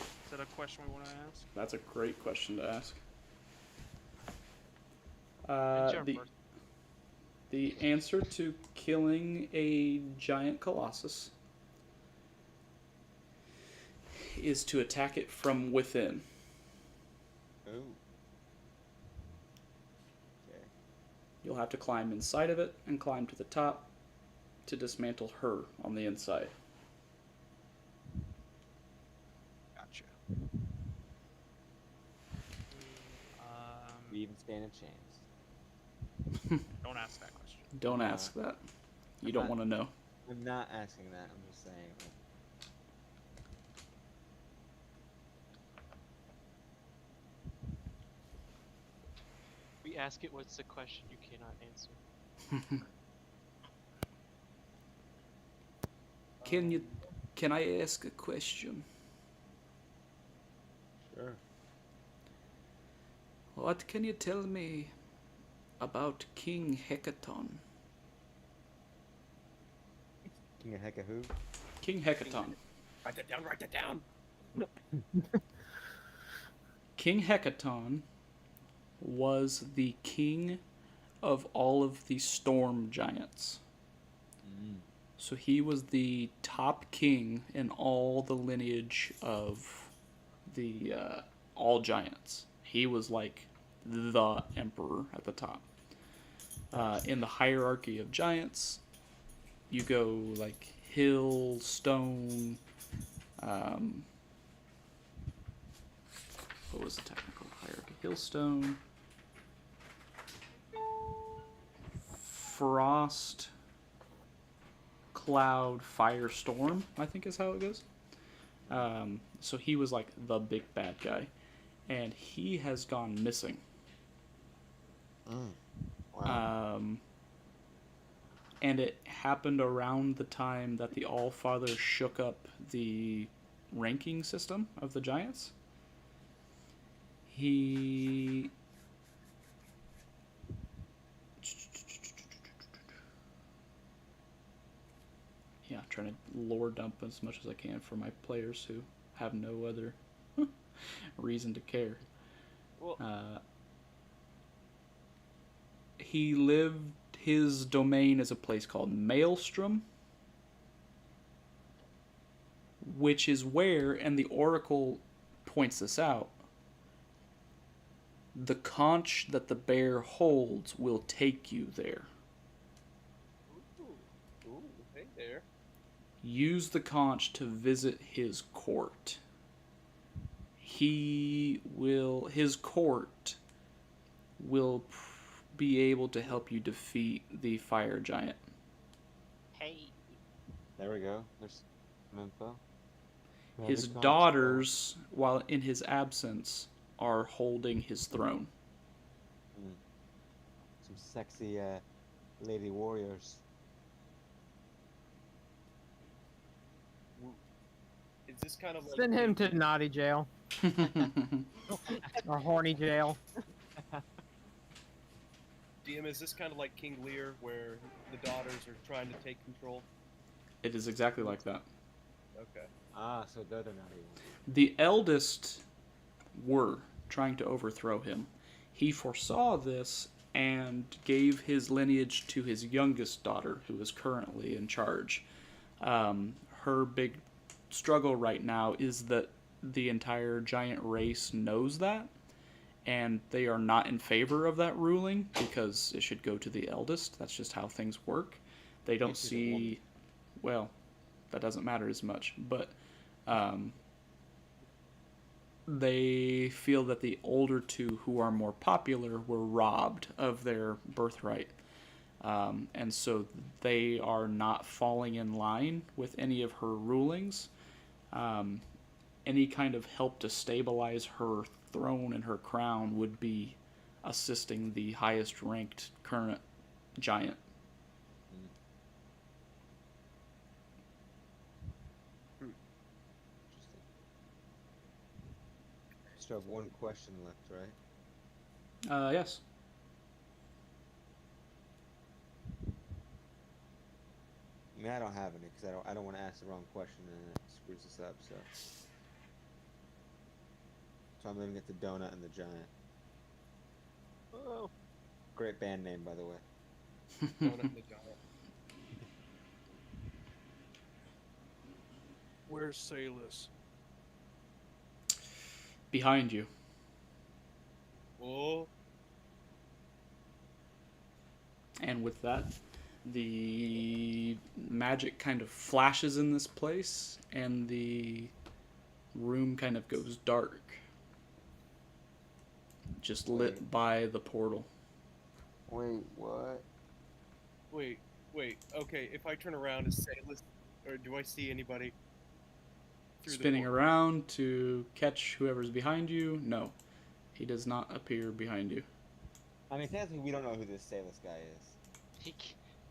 Is that a question we want to ask? That's a great question to ask. The answer to killing a giant colossus is to attack it from within. Ooh. Okay. You'll have to climb inside of it and climb to the top to dismantle her on the inside. Gotcha. We even stand a chance. Don't ask that question. Don't ask that. You don't want to know. I'm not asking that. I'm just saying. We ask it what's the question you cannot answer. Can I ask a question? Sure. What can you tell me about King Hecaton? King of Hecka who? King Hecaton. Write that down. Write that down. King Hecaton was the king of all of the storm giants. So he was the top king in all the lineage of the all giants. He was like the emperor at the top. In the hierarchy of giants, you go like hill, stone. What was the technical hierarchy? Hill, stone, frost, cloud, fire, storm, I think is how it goes. So he was like the big bad guy, and he has gone missing. Wow. And it happened around the time that the Allfather shook up the ranking system of the giants. He trying to lore dump as much as I can for my players who have no other reason to care. Well, he lived, his domain is a place called Maelstrom, which is where, and the Oracle points this out, the conch that the bear holds will take you there. Ooh, hey there. Use the conch to visit his court. His court will be able to help you defeat the fire giant. hey. There we go. There's some info. His daughters, while in his absence, are holding his throne. Some sexy lady warriors. Is this kind of like Send him to naughty jail or horny jail. DM, is this kind of like King Lear, where the daughters are trying to take control? It is exactly like that. Okay. Ah, so they're not even. The eldest were trying to overthrow him. He foresaw this and gave his lineage to his youngest daughter, who is currently in charge. Her big struggle right now is that the entire giant race knows that, and they are not in favor of that ruling because it should go to the eldest. That's just how things work. They don't see, well, that doesn't matter as much, but they feel that the older two, who are more popular, were robbed of their birthright. And so they are not falling in line with any of her rulings. Any kind of help to stabilize her throne and her crown would be assisting the highest ranked current giant. Still have one question left, right? Yes. I mean, I don't have any because I don't want to ask the wrong question and it screws us up. So I'm leaving it to Donut and the Giant. Oh. Great band name, by the way. Donut and the Giant. Where's Salus? Behind you. Oh. And with that, the magic kind of flashes in this place, and the room kind of goes dark. Just lit by the portal. Wait, what? Wait. Okay, if I turn around, is Salus, or do I see anybody? Spinning around to catch whoever's behind you? No. He does not appear behind you. I mean, technically, we don't know who this Salus guy is. He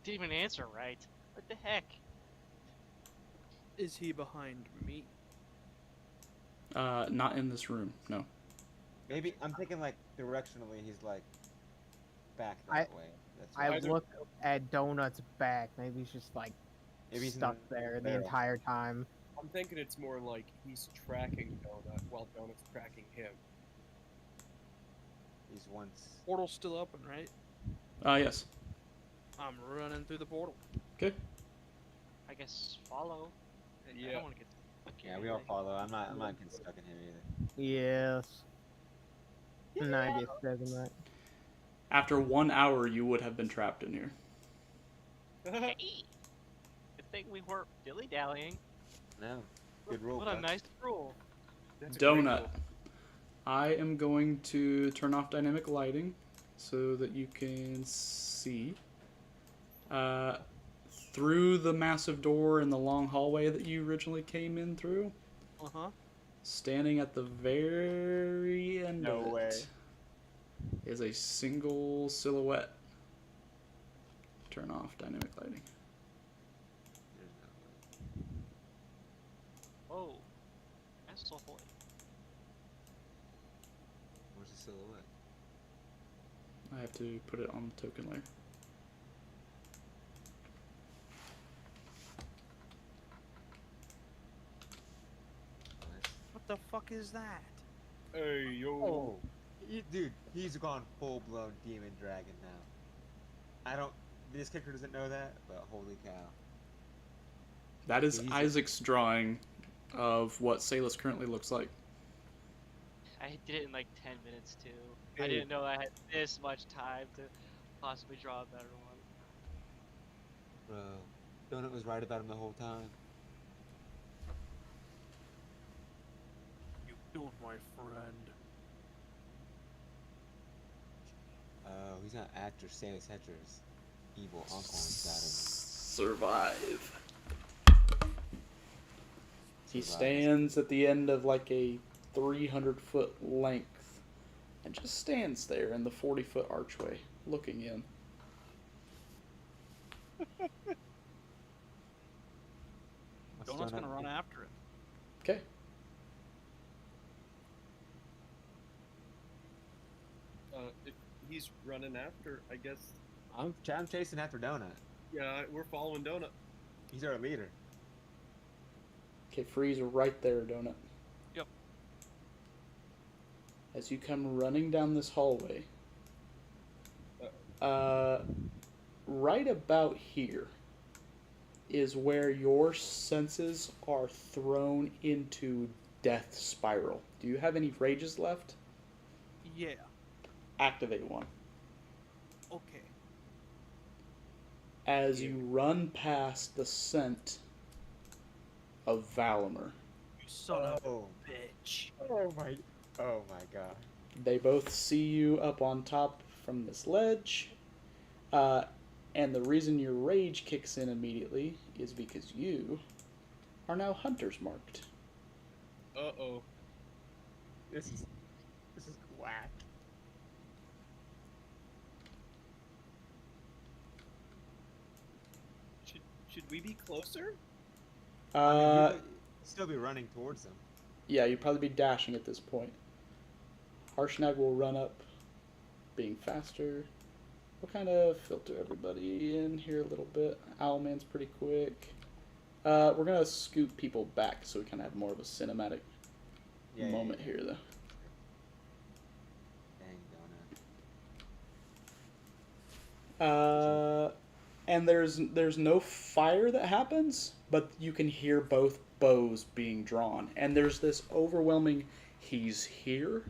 didn't even answer right. What the heck? Is he behind me? Not in this room, no. Maybe, I'm thinking, like, directionally, he's, like, back that way. That's I right. look at Donut's back. Maybe he's just, like, Maybe he's in stuck the there the barrel. entire time. I'm thinking it's more like he's tracking Donut while Donut's tracking him. He's once... Portal's still open, right? Yes. I'm running through the portal. Okay. I guess follow. I Yeah. don't want to get stuck here Yeah, we all really. follow. I'm not getting stuck in here either. Yes. And I get stuck in that. After 1 hour, you would have been trapped in here. Hey! Good thing we weren't dilly-dallying. No. Good rule, What a bud. nice rule. That's a great Donut. rule. I am going to turn off dynamic lighting so that you can see. Through the massive door in the long hallway that you originally came in through, standing at the very end No of it, way. is a single silhouette. Turn off dynamic lighting. There's no way. Whoa. That's so holy. Where's the silhouette? I have to put it on the token layer. What the fuck is that? Hey, yo. Oh, dude, he's gone full-blown demon dragon now. This character doesn't know that, but holy cow. That is Jesus. Isaac's drawing of what Salus currently looks like. I did it in like 10 minutes too. I Hey. didn't know I had this much time to possibly draw a better one. Bro, Donut was right about him the whole time. You killed my friend. Oh, he's not actor Salus Hetra's evil uncle inside Survive. He Survive. stands at the end of like a 300-foot length and just stands there in the 40-foot archway, looking in. What's Donut's Donut gonna run do? after him. Okay. If he's running after, I guess. I'm chasing after Donut. Yeah, we're following Donut. He's our leader. Okay, Freeze right there, Donut. Yep. As you come running down this hallway, right about here is where your senses are thrown into death spiral. Do you have any rages left? Yeah. Activate one. Okay. As you run past the scent of Valamur, You son of Oh. a bitch. Oh my god. they both see you up on top from this ledge. And the reason your rage kicks in immediately is because you are now hunters marked. Uh-oh. This is whack. Should we be closer? I mean, still be running towards them. Yeah, you'd probably be dashing at this point. Harshnag will run up, being faster. We'll kind of filter everybody in here a little bit. Owlman's pretty quick. We're going to scoot people back so we kind of have more of a cinematic moment here, though. Dang, Donut. And there's no fire that happens, but you can hear both bows being drawn. And there's this overwhelming, he's here,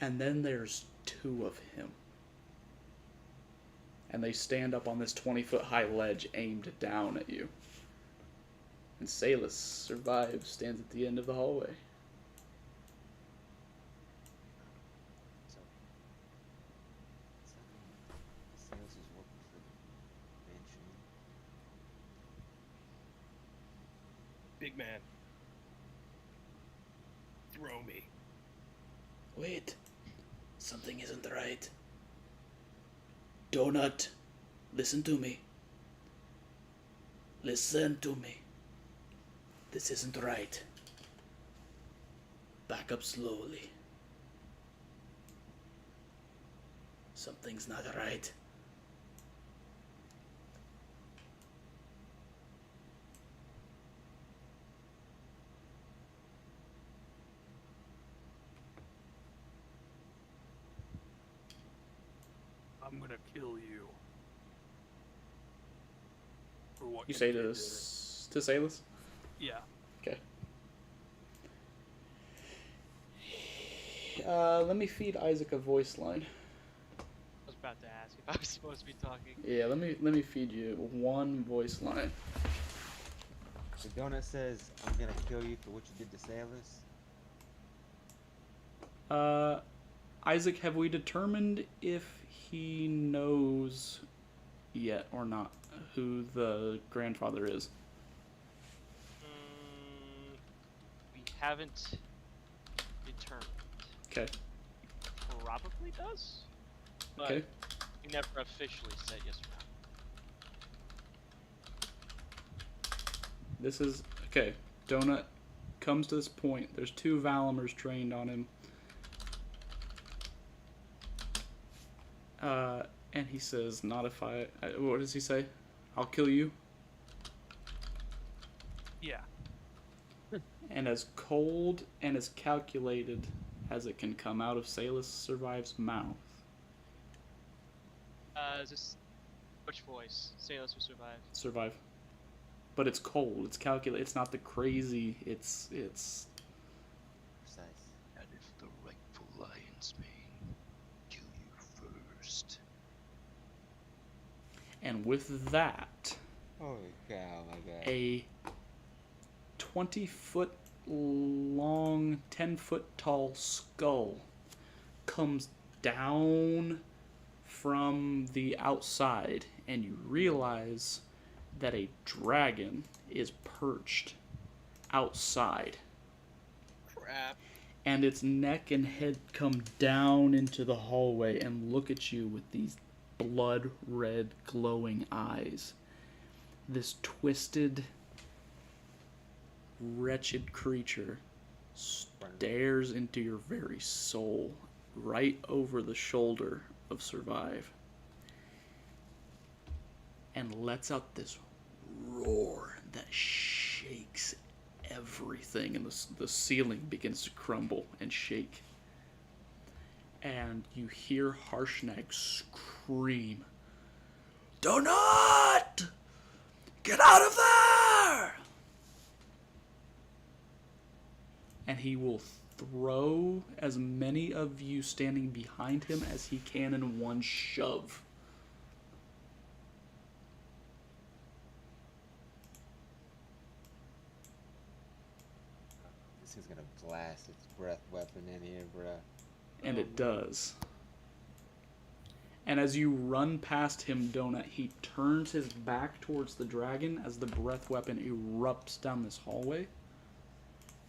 and then there's two of him. And they stand up on this 20-foot high ledge aimed down at you. And Salus survives, stands at the end of the hallway. Big man. Throw me. Wait. Something isn't right. Donut, listen to me. Listen to me. This isn't right. Back up slowly. Something's not right. I'm gonna kill you. For what You say did. to Salus? Yeah. Okay. Let me feed Isaac a voice line. I was about to ask if I was supposed to be talking. Yeah, let me feed you one voice line. The Donut says, I'm gonna kill you for what you did to Salus. Isaac, have we determined if he knows yet or not who the grandfather is? We haven't determined. Okay. Probably does. But Okay. we never officially said yes or no. This is okay. Donut comes to this point. There's two Valamurs trained on him. And he says, "Not if I." What does he say? I'll kill you. Yeah. And as cold and as calculated as it can come out of Salus Survive's mouth. Is this which voice? Salus will survive. Survive. But it's cold. It's calculated. It's not the crazy. It's. Precise. And if the rightful lion's mane kill you first. And with that, Holy cow, my god. a 20-foot long, 10-foot tall skull comes down from the outside, and you realize that a dragon is perched outside. Crap. And its neck and head come down into the hallway and look at you with these blood red glowing eyes. This twisted, wretched creature stares into your very soul, right over the shoulder of Survive, and lets out this roar that shakes everything, and the ceiling begins to crumble and shake. And you hear Harshnag scream, "Donut! Get out of there!" And he will throw as many of you standing behind him as he can in one shove. This is gonna blast its breath weapon in here, bruh. And it does. And as you run past him, Donut, he turns his back towards the dragon as the breath weapon erupts down this hallway.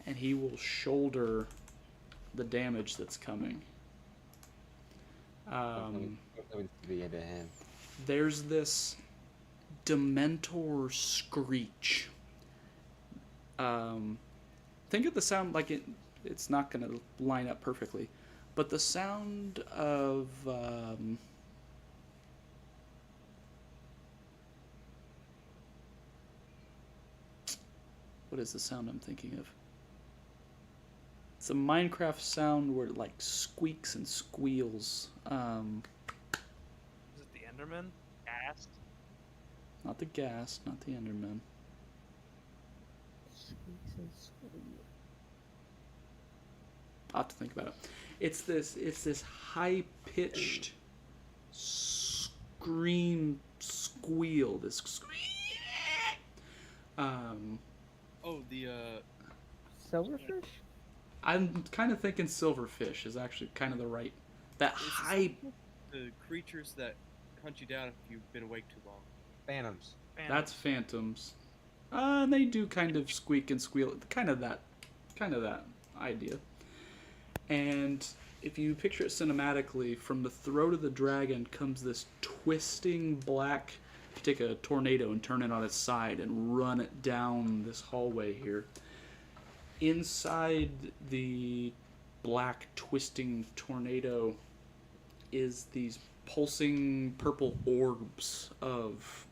And he will shoulder the damage that's coming. There's this Dementor screech. Think of the sound like it's not going to line up perfectly, but the sound of what is the sound I'm thinking of? It's a Minecraft sound where it like squeaks and squeals. Is it the Enderman? Ghast. Not the ghast, not the Enderman. I'll have to think about it. It's this high pitched scream squeal. This squeal. Oh, the Silverfish? I'm kind of thinking silverfish is actually kind of the right. That high. the creatures that hunt you down if you've been awake too long. Phantoms. That's phantoms. They do kind of squeak and squeal. Kind of that idea. And if you picture it cinematically, from the throat of the dragon comes this twisting black. If you take a tornado and turn it on its side and run it down this hallway here. Inside the black twisting tornado is these pulsing purple orbs of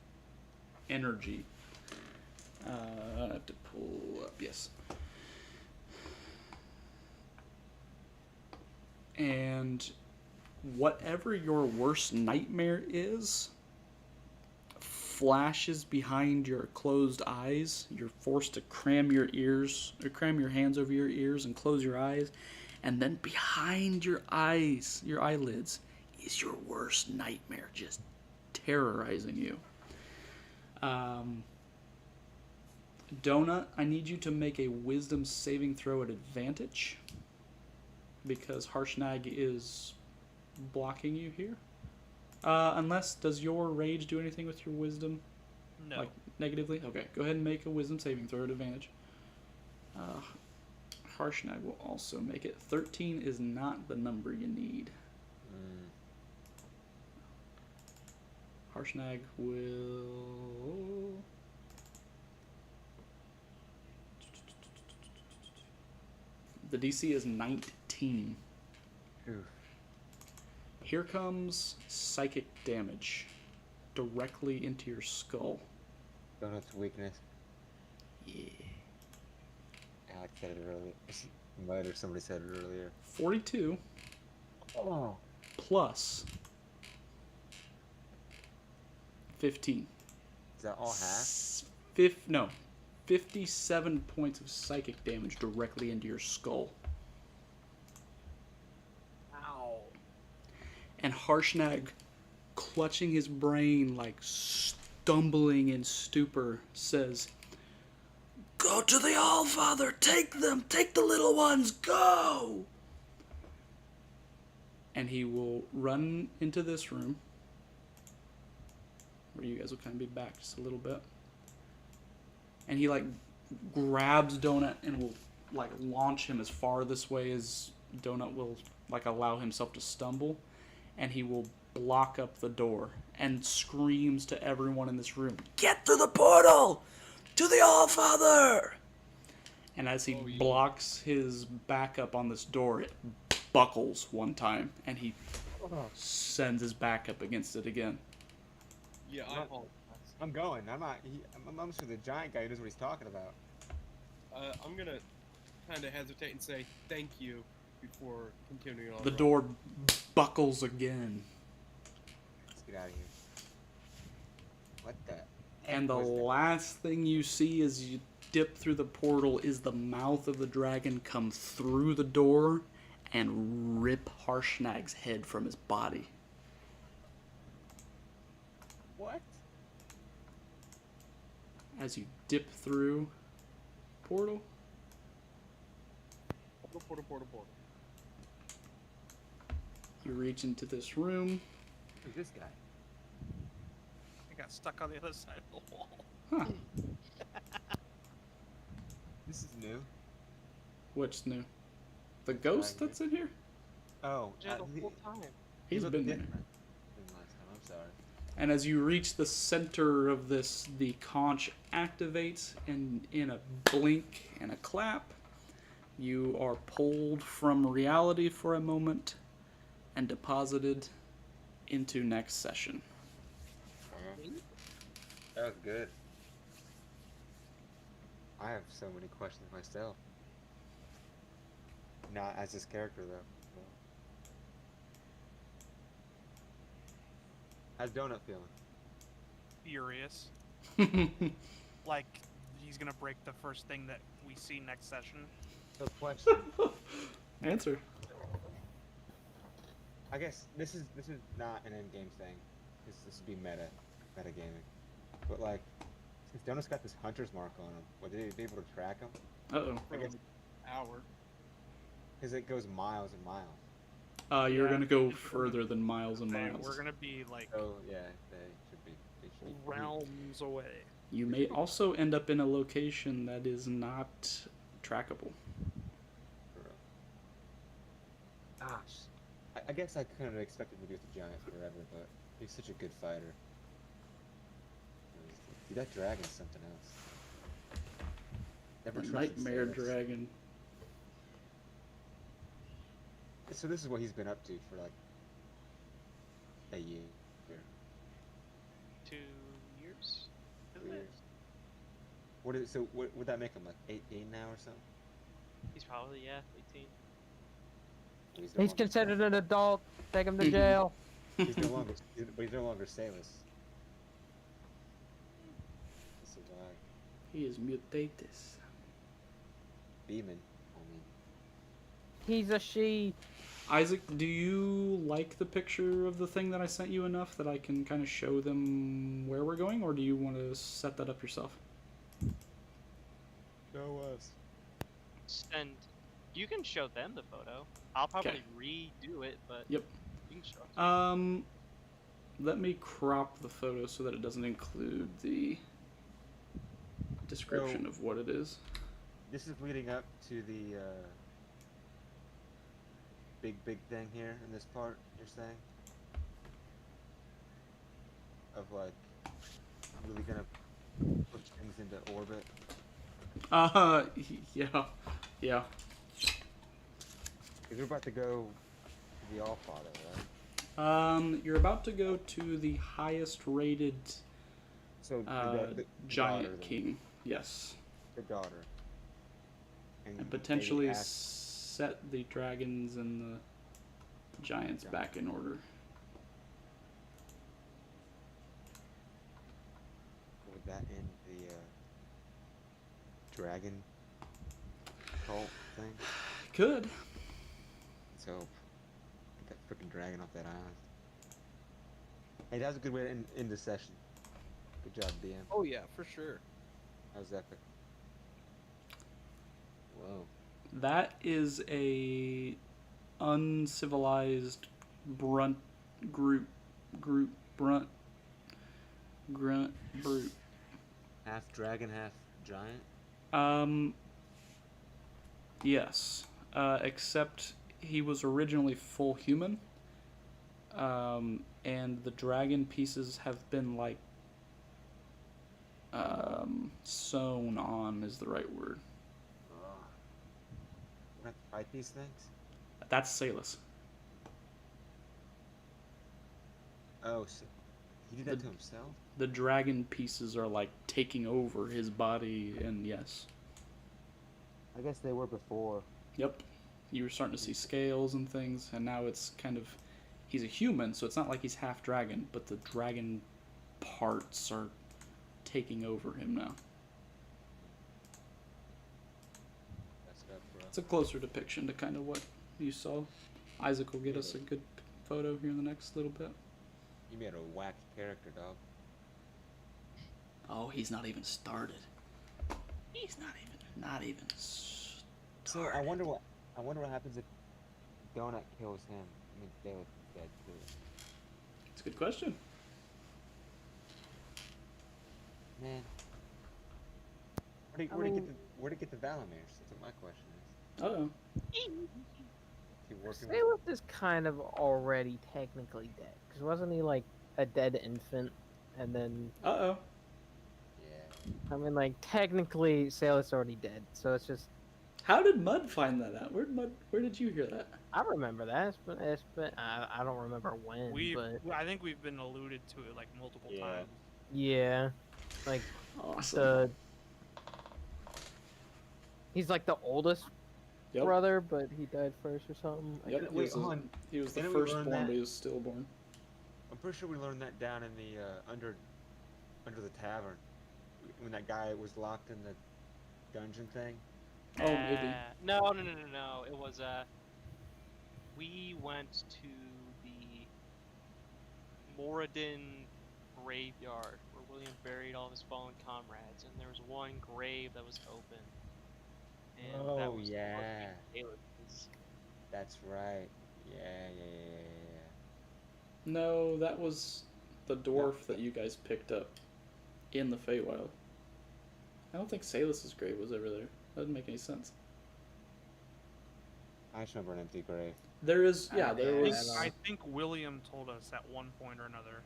energy. I have to pull up, yes. And whatever your worst nightmare is, flashes behind your closed eyes. You're forced to cram your hands over your ears and close your eyes. And then behind your eyes, your eyelids, is your worst nightmare just terrorizing you. Donut, I need you to make a wisdom saving throw at advantage, because Harshnag is blocking you here. Unless, does your rage do anything with your wisdom? No. Like, negatively? Okay, go ahead and make a wisdom saving throw at advantage. Harshnag will also make it. 13 is not the number you need. Harshnag will... The DC is 19. Oof. Here comes psychic damage directly into your skull. Donut's weakness. Yeah. Alex said it earlier. Mud or somebody said it earlier. 42 Oh. plus 15. Is that all half? 57 points of psychic damage directly into your skull. Ow. And Harshnag, clutching his brain, like stumbling in stupor, says, "Go to the Allfather! Take them! Take the little ones! Go!" And he will run into this room, where you guys will kind of be back just a little bit. And he, like, grabs Donut and will, like, launch him as far this way as Donut will, like, allow himself to stumble. And he will block up the door and screams to everyone in this room, "Get through the portal! To the Allfather!" And as he Oh, yeah. blocks his back up on this door, it buckles one time, and he sends his back up against it again. Yeah, I apologize. I'm going. I'm not. I'm almost for the giant guy who knows what he's talking about. I'm gonna kind of hesitate and say thank you before continuing on. The door buckles again. Let's get out of here. What the? And the was that? last thing you see as you dip through the portal is the mouth of the dragon come through the door and rip Harshnag's head from his body. What? As you dip through portal, Portal. you reach into this room. Who's this guy? I got stuck on the other side of the wall. Huh. This is new. What's new? The ghost that's in here? Oh, Yeah, the whole time. He's been there. different than last time. I'm sorry. And as you reach the center of this, the conch activates, and in a blink and a clap, you are pulled from reality for a moment and deposited into next session. That was good. I have so many questions myself. Not as this character though. So. How's Donut feeling? Furious. Like, he's gonna break the first thing that we see next session. So question. Answer. I guess this is not an end game thing. This would be meta gaming. But like, since Donut's got this hunter's mark on him, would they be able to track him? Uh-oh. I guess Hour. because it goes miles and miles. You're Yeah. gonna go further than miles and They- miles. We're gonna be like So yeah, they should be. realms away. You may also end up in a location that is not trackable. Gosh. I guess I couldn't have expected to be with the giant forever, but he's such a good fighter. Dude, that dragon's something else. Never The trusted nightmare Samus. dragon. So this is what he's been up to for like a year. 2 years? Isn't 2 it? years. What would that make him, like 18 now or something? He's probably, yeah, 18. No He's longer- considered an adult. Take him to jail. He's no longer, but he's no longer Samus. This is why. He is mutatus. Demon. I mean, He's a she. Isaac, do you like the picture of the thing that I sent you enough that I can kind of show them where we're going, or do you want to set that up yourself? show us. And you can show them the photo. I'll probably redo it, but Yep. you can show us. Let me crop the photo so that it doesn't include the description So- of what it is. This is leading up to the big thing here in this part, you're saying? Of like, really gonna push things into orbit? Yeah. Because we're about to go to the Allfather, right? You're about to go to the highest rated So the giant daughter, then. king. Yes. The daughter. And maybe potentially ask- set the dragons and the giants back in order. Would that end the dragon cult thing? Could. Let's hope. Get that freaking dragon off that island. Hey, that was a good way to end the session. Good job, DM. Oh yeah, for sure. That was epic. Whoa. That is a uncivilized grunt brute. Half dragon, half giant? Yes. Except he was originally full human. And the dragon pieces have been like sewn on is the right word. have to fight these things? That's Salus. Oh, so he did that to himself? The dragon pieces are like taking over his body, and yes. I guess they were before. Yep. You were starting to see scales and things, and now it's kind of... He's a human, so it's not like he's half dragon, but the dragon parts are taking over him now. That's good, bro. It's a closer depiction to kind of what you saw. Isaac will get us a good photo here in the next little bit. You made a whack character, dog. Oh, he's not even started. He's not even started. So I wonder what happens if Donut kills him. I mean, Salus is dead too. It's a good question. Man, where'd he get the Valamires? That's what my question is. Uh-oh. He working with... Salus is kind of already technically dead. Because wasn't he like a dead infant? And then... Uh-oh. Yeah. I mean, like, technically, Salus already dead. So it's just... How did Mud find that out? Where did you hear that? I remember that. It's been I don't remember when, but... I think we've been alluded to it like multiple times. Yeah. Like, Awesome. he's like the oldest Yep. brother, but he died first or something. Yep, he was the Didn't we learn firstborn, that? but he was stillborn. I'm pretty sure we learned that down in the under the tavern when that guy was locked in the dungeon thing. Oh, maybe. No. It was we went to the Moradin graveyard where William buried all of his fallen comrades, and there was one grave that was open. And that Oh was yeah, Caelus's. that's right. Yeah. No, that was the dwarf that you guys picked up in the Feywild. I don't think Salus's grave was ever there. That doesn't make any sense. I just remember an empty grave. There is, yeah, there was... I think William told us at one point or another.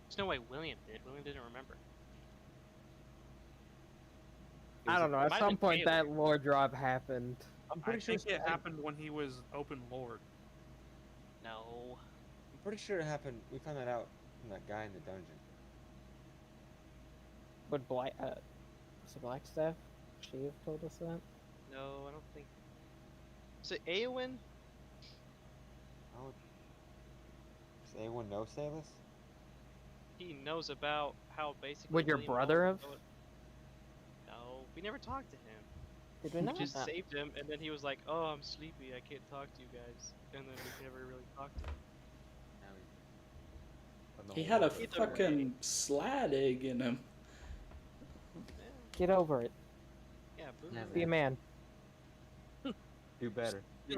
There's no way William did. William didn't remember. I don't know. At might some have been point, Taylor. that lore drop happened. I'm I pretty sure think it happened when he was open lord. No. I'm pretty sure it happened. We found that out from that guy in the dungeon. Would was it Blackstaff? She have told us that? No, I don't think. Was it Eowyn? Oh, does anyone know Salus? He knows about how basically. Would your William brother Wallace- have? No, we never talked to him. Did we We not? just Ah. saved him, and then he was like, "Oh, I'm sleepy. I can't talk to you guys." And then we never really talked to him. Now He had a Either fucking slad egg in him. Get over it. Yeah, boo. Never. Be a man. do better. A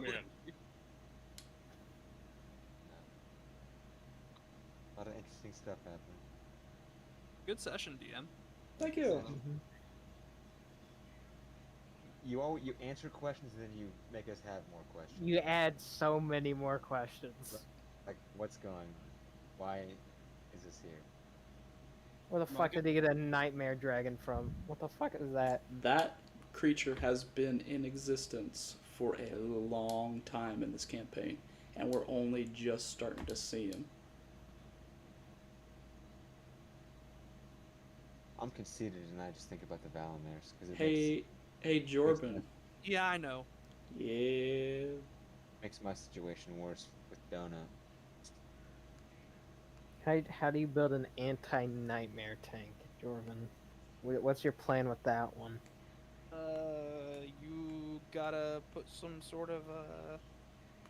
lot of interesting stuff happening. Good session, DM. Thank you. You answer questions and then you make us have more questions. You add so many more questions. Like, what's going on? Why is this here? Where the fuck did he get a nightmare dragon from? What the fuck is that? That creature has been in existence for a long time in this campaign, and we're only just starting to see him. I'm conceited and I just think about the Valamires because it Hey, Jorben. Yeah, I know. Yeah. makes my situation worse with Donut. How do you build an anti-nightmare tank, Jordan? What's your plan with that one? You gotta put some sort of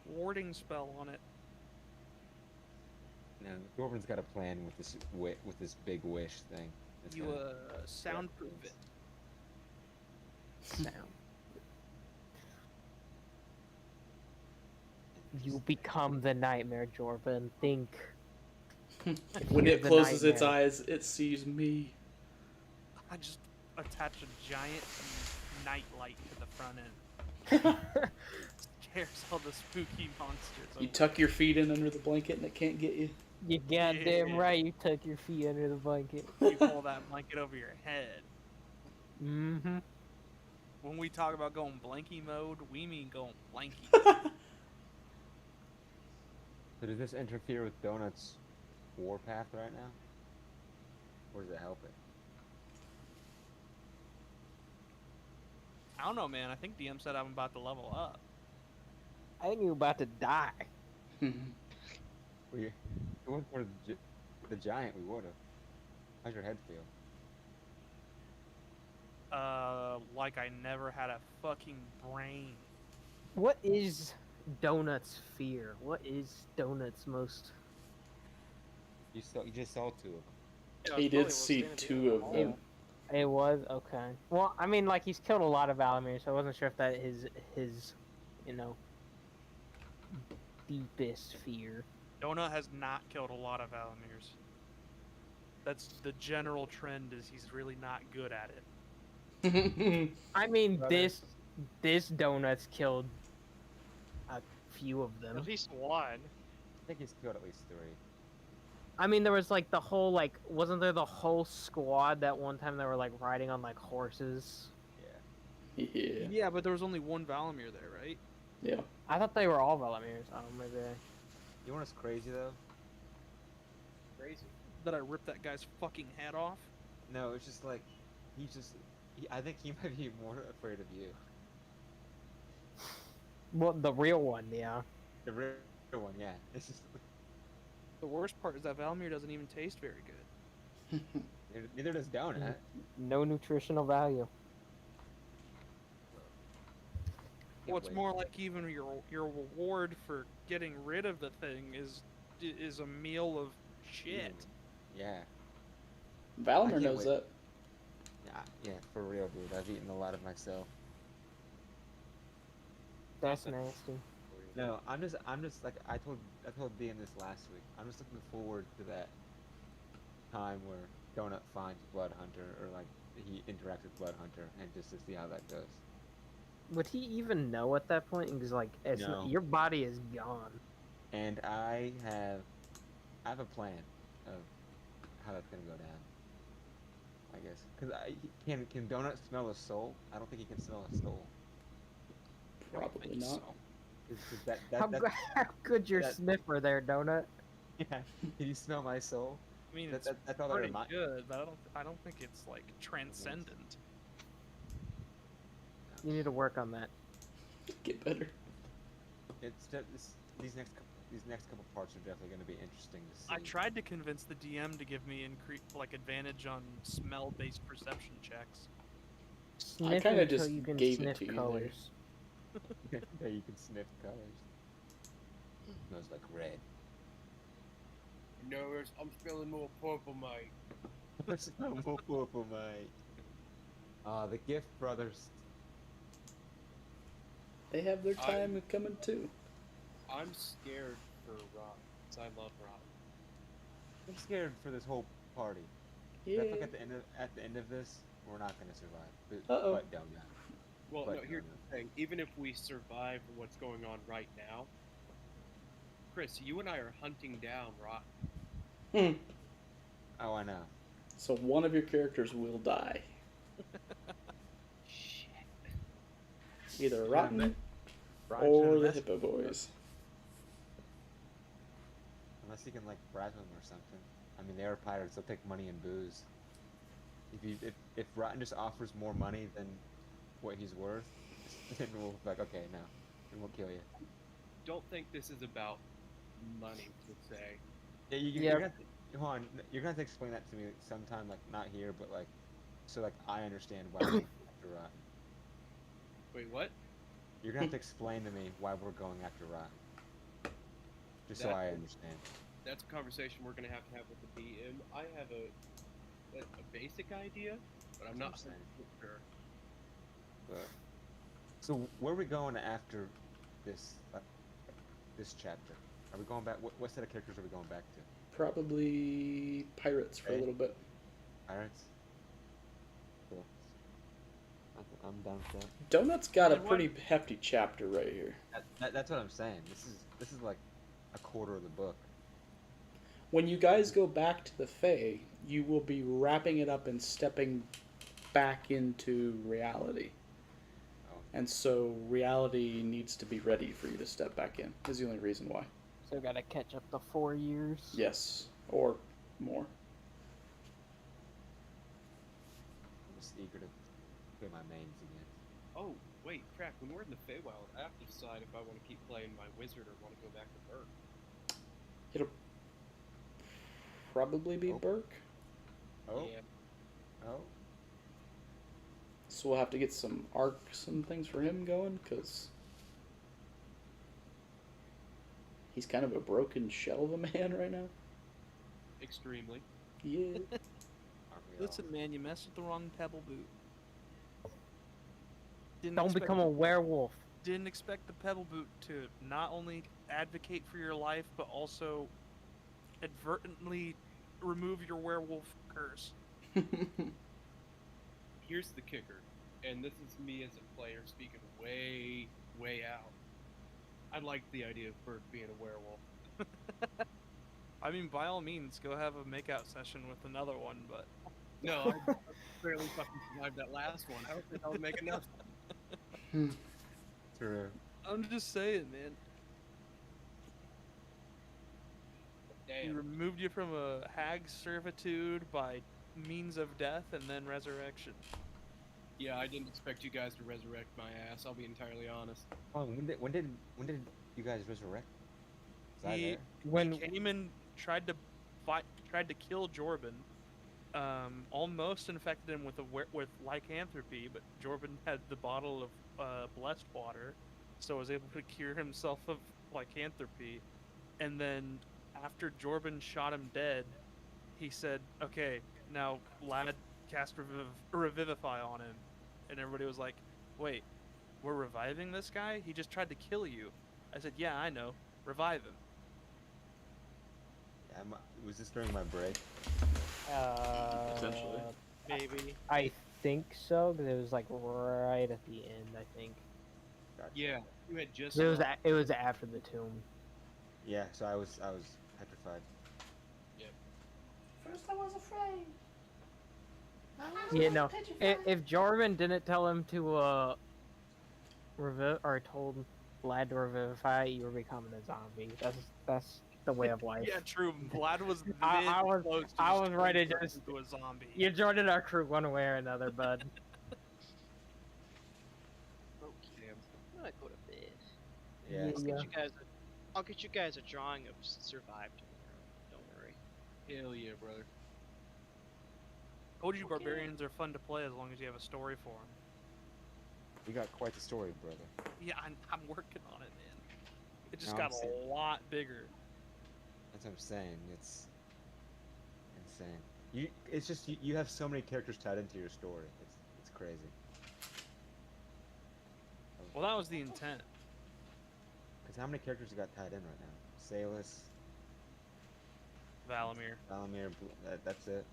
warding spell on it. No, Gorban's got a plan with this big wish thing. It's You gonna- soundproof it. Sound. You become the nightmare, Jordan. Think. When You're it the closes its nightmare. eyes, it sees me. I just attach a giant night light to the front end. Scares all the spooky monsters. You away. tuck your feet in under the blanket and it can't get you. You goddamn Yeah. right. You tuck your feet under the blanket. You pull that blanket over your head. Mm-hmm. when we talk about going blanky mode, we mean going blanky. So does this interfere with Donut's warpath right now? Or does it help it? I don't know, man. I think DM said I'm about to level up. I think you're about to die. We went for the giant, we would've. How's your head feel? Like I never had a fucking brain. What is Donut's fear? What is Donut's most? You just saw 2 of them. Yeah, He Billy did was see standing 2 of them. It was okay. Well, I mean, like he's killed a lot of Valamir, so I wasn't sure if that is his, you know, deepest fear. Donut has not killed a lot of Valamirs. That's the general trend. Is he's really not good at it. I mean, Brother. this Donut's killed a few of them. At least one. I think he's killed at least 3. I mean, there was like the whole like, wasn't there the whole squad that one time they were like riding on like horses? Yeah. Yeah. Yeah, but there was only one Valamir there, right? Yeah. I thought they were all Valamirs. I don't know, maybe. You know what's crazy though? Crazy. That I ripped that guy's fucking head off. No, it's just like I think he might be more afraid of you. Well, the real one, yeah. The real one, yeah. It's just The worst part is that Valamir doesn't even taste very good. neither does Donut. No nutritional value. Can't What's wait. more like even your reward for getting rid of the thing is a meal of shit. Yeah. I Valamir can't knows wait. that. Yeah, for real, dude. I've eaten a lot of myself. That's nasty. No, I'm just like I told DM this last week. I'm just looking forward to that time where Donut finds Blood Hunter, or like he interacts with Blood Hunter, and just to see how that goes. Would he even know at that point? Because like, it's No. your body is gone. And I have a plan of how that's gonna go down. I guess because can Donut smell a soul? I don't think he can smell a soul. Probably not. It's How good your that- sniffer there, Donut? Yeah. Can you smell my soul? I mean, That's it's all that pretty reminds. good, but I don't think it's like transcendent. You need to work on that. Get better. It's just these next couple parts are definitely going to be interesting to see. I tried to convince the DM to give me advantage on smell-based perception checks. Sniff kinda until just you can gave it sniff to you there. colors. Yeah, you can sniff colors. Smells like red. No, I'm smelling more purple, mate. What's no more purple, mate? The Gift Brothers. They have their time coming too. I'm scared for Rock, because I love Rock. I'm scared for this whole party. Yeah. I think at the end of this, we're not going to survive. But, Uh-oh. but Donut. Well, But no, here's Donut. the thing. Even if we survive what's going on right now, Chris, you and I are hunting down Rock. Oh, I know. So one of your characters will die. Shit. Either Yeah, Rotten Brian or should've the messed Hippo with us. Boys. Unless you can like bribe them or something. I mean, they are pirates. They'll take money and booze. If Rotten just offers more money than what he's worth, then we'll be like, okay, no, we won't kill you. Don't think this is about money, per se. Yeah, Yeah. you're gonna hold on. You're gonna have to explain that to me sometime, like not here, but like, so like I understand why we're going after Rotten. Wait, what? You're gonna have to explain to me why we're going after Rotten. Just so That- I understand. That's a conversation we're going to have with the DM. I have a basic idea, but I'm not That's what I'm saying. sure. But, so where are we going after this this chapter? Are we going back? What set of characters are we going back to? Probably pirates for a Okay. little bit. Pirates. Cool. I'm down with that. Donut's got a And what- pretty hefty chapter right here. That's what I'm saying. This is like a quarter of the book. When you guys go back to the Fae, you will be wrapping it up and stepping back into reality. And so reality needs to be ready for you to step back in, is the only reason why. So gotta catch up to 4 years. Yes, or more. I'm just eager to play my mains again. Oh, wait, crap. When we're in the Feywild, I have to decide if I want to keep playing my wizard or want to go back to Burke. It'll probably be Burke. Oh. Yeah. Oh. So we'll have to get some arcs and things for him going, because he's kind of a broken shell of a man right now. Extremely. Yeah. Aren't we all? Listen, man, you messed with the wrong pebble boot. Didn't Don't expect become a werewolf. Didn't expect the pebble boot to not only advocate for your life, but also advertently remove your werewolf curse. Here's the kicker, and this is me as a player speaking way, way out. I like the idea of Burke being a werewolf. I mean, by all means, go have a makeout session with another one, but No, I barely fucking survived that last one. I don't think I would make enough. True. I'm just saying, man. He Damn. removed you from a hag servitude by means of death and then resurrection. Yeah, I didn't expect you guys to resurrect my ass. I'll be entirely honest. Oh, when did you guys resurrect? Was I He, there? When he came and tried to kill Jorben. Almost infected him with lycanthropy, but Jorben had the bottle of blessed water, so was able to cure himself of lycanthropy. And then after Jorben shot him dead, he said, "Okay, now lad, cast revivify on him." And everybody was like, "Wait, we're reviving this guy? He just tried to kill you." I said, "Yeah, I know. Revive him." Was this during my break? Essentially. Maybe. I think so, because it was like right at the end. I think Gotcha. Yeah, you had just. it was after the tomb. Yeah, so I was petrified. First I was afraid. Yeah, no. If Jordan didn't tell him to or told Lad to revivify, you were becoming a zombie. That's the way of life. Yeah, true. Vlad was I was- close to I just was ready to turning just- into a zombie. You joined our crew one way or another, bud. Okay. I'm gonna go to bed. Yeah. I'll get you guys a drawing of survived tomorrow. Don't worry. Hell yeah, brother. Told you barbarians are fun to play as long as you have a story for them. You got quite the story, brother. Yeah, I'm working on it, man. It just No, got I'm saying- a lot bigger. That's what I'm saying. It's insane. It's just you have so many characters tied into your story. It's crazy. Well, that was the intent. Cause how many characters you got tied in right now? Salus, Valamir. Valamir, that's it.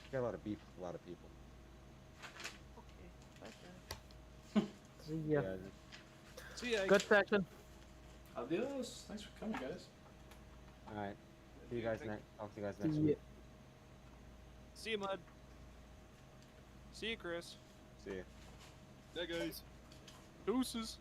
You got a lot of beef with a lot of people. See ya. Yeah, So yeah, Good session. Adios. Thanks for coming, guys. all right. See you guys next. Talk to you guys See next ya. week. see you, Mud. See you, Chris. See ya. Hey guys. Deuces.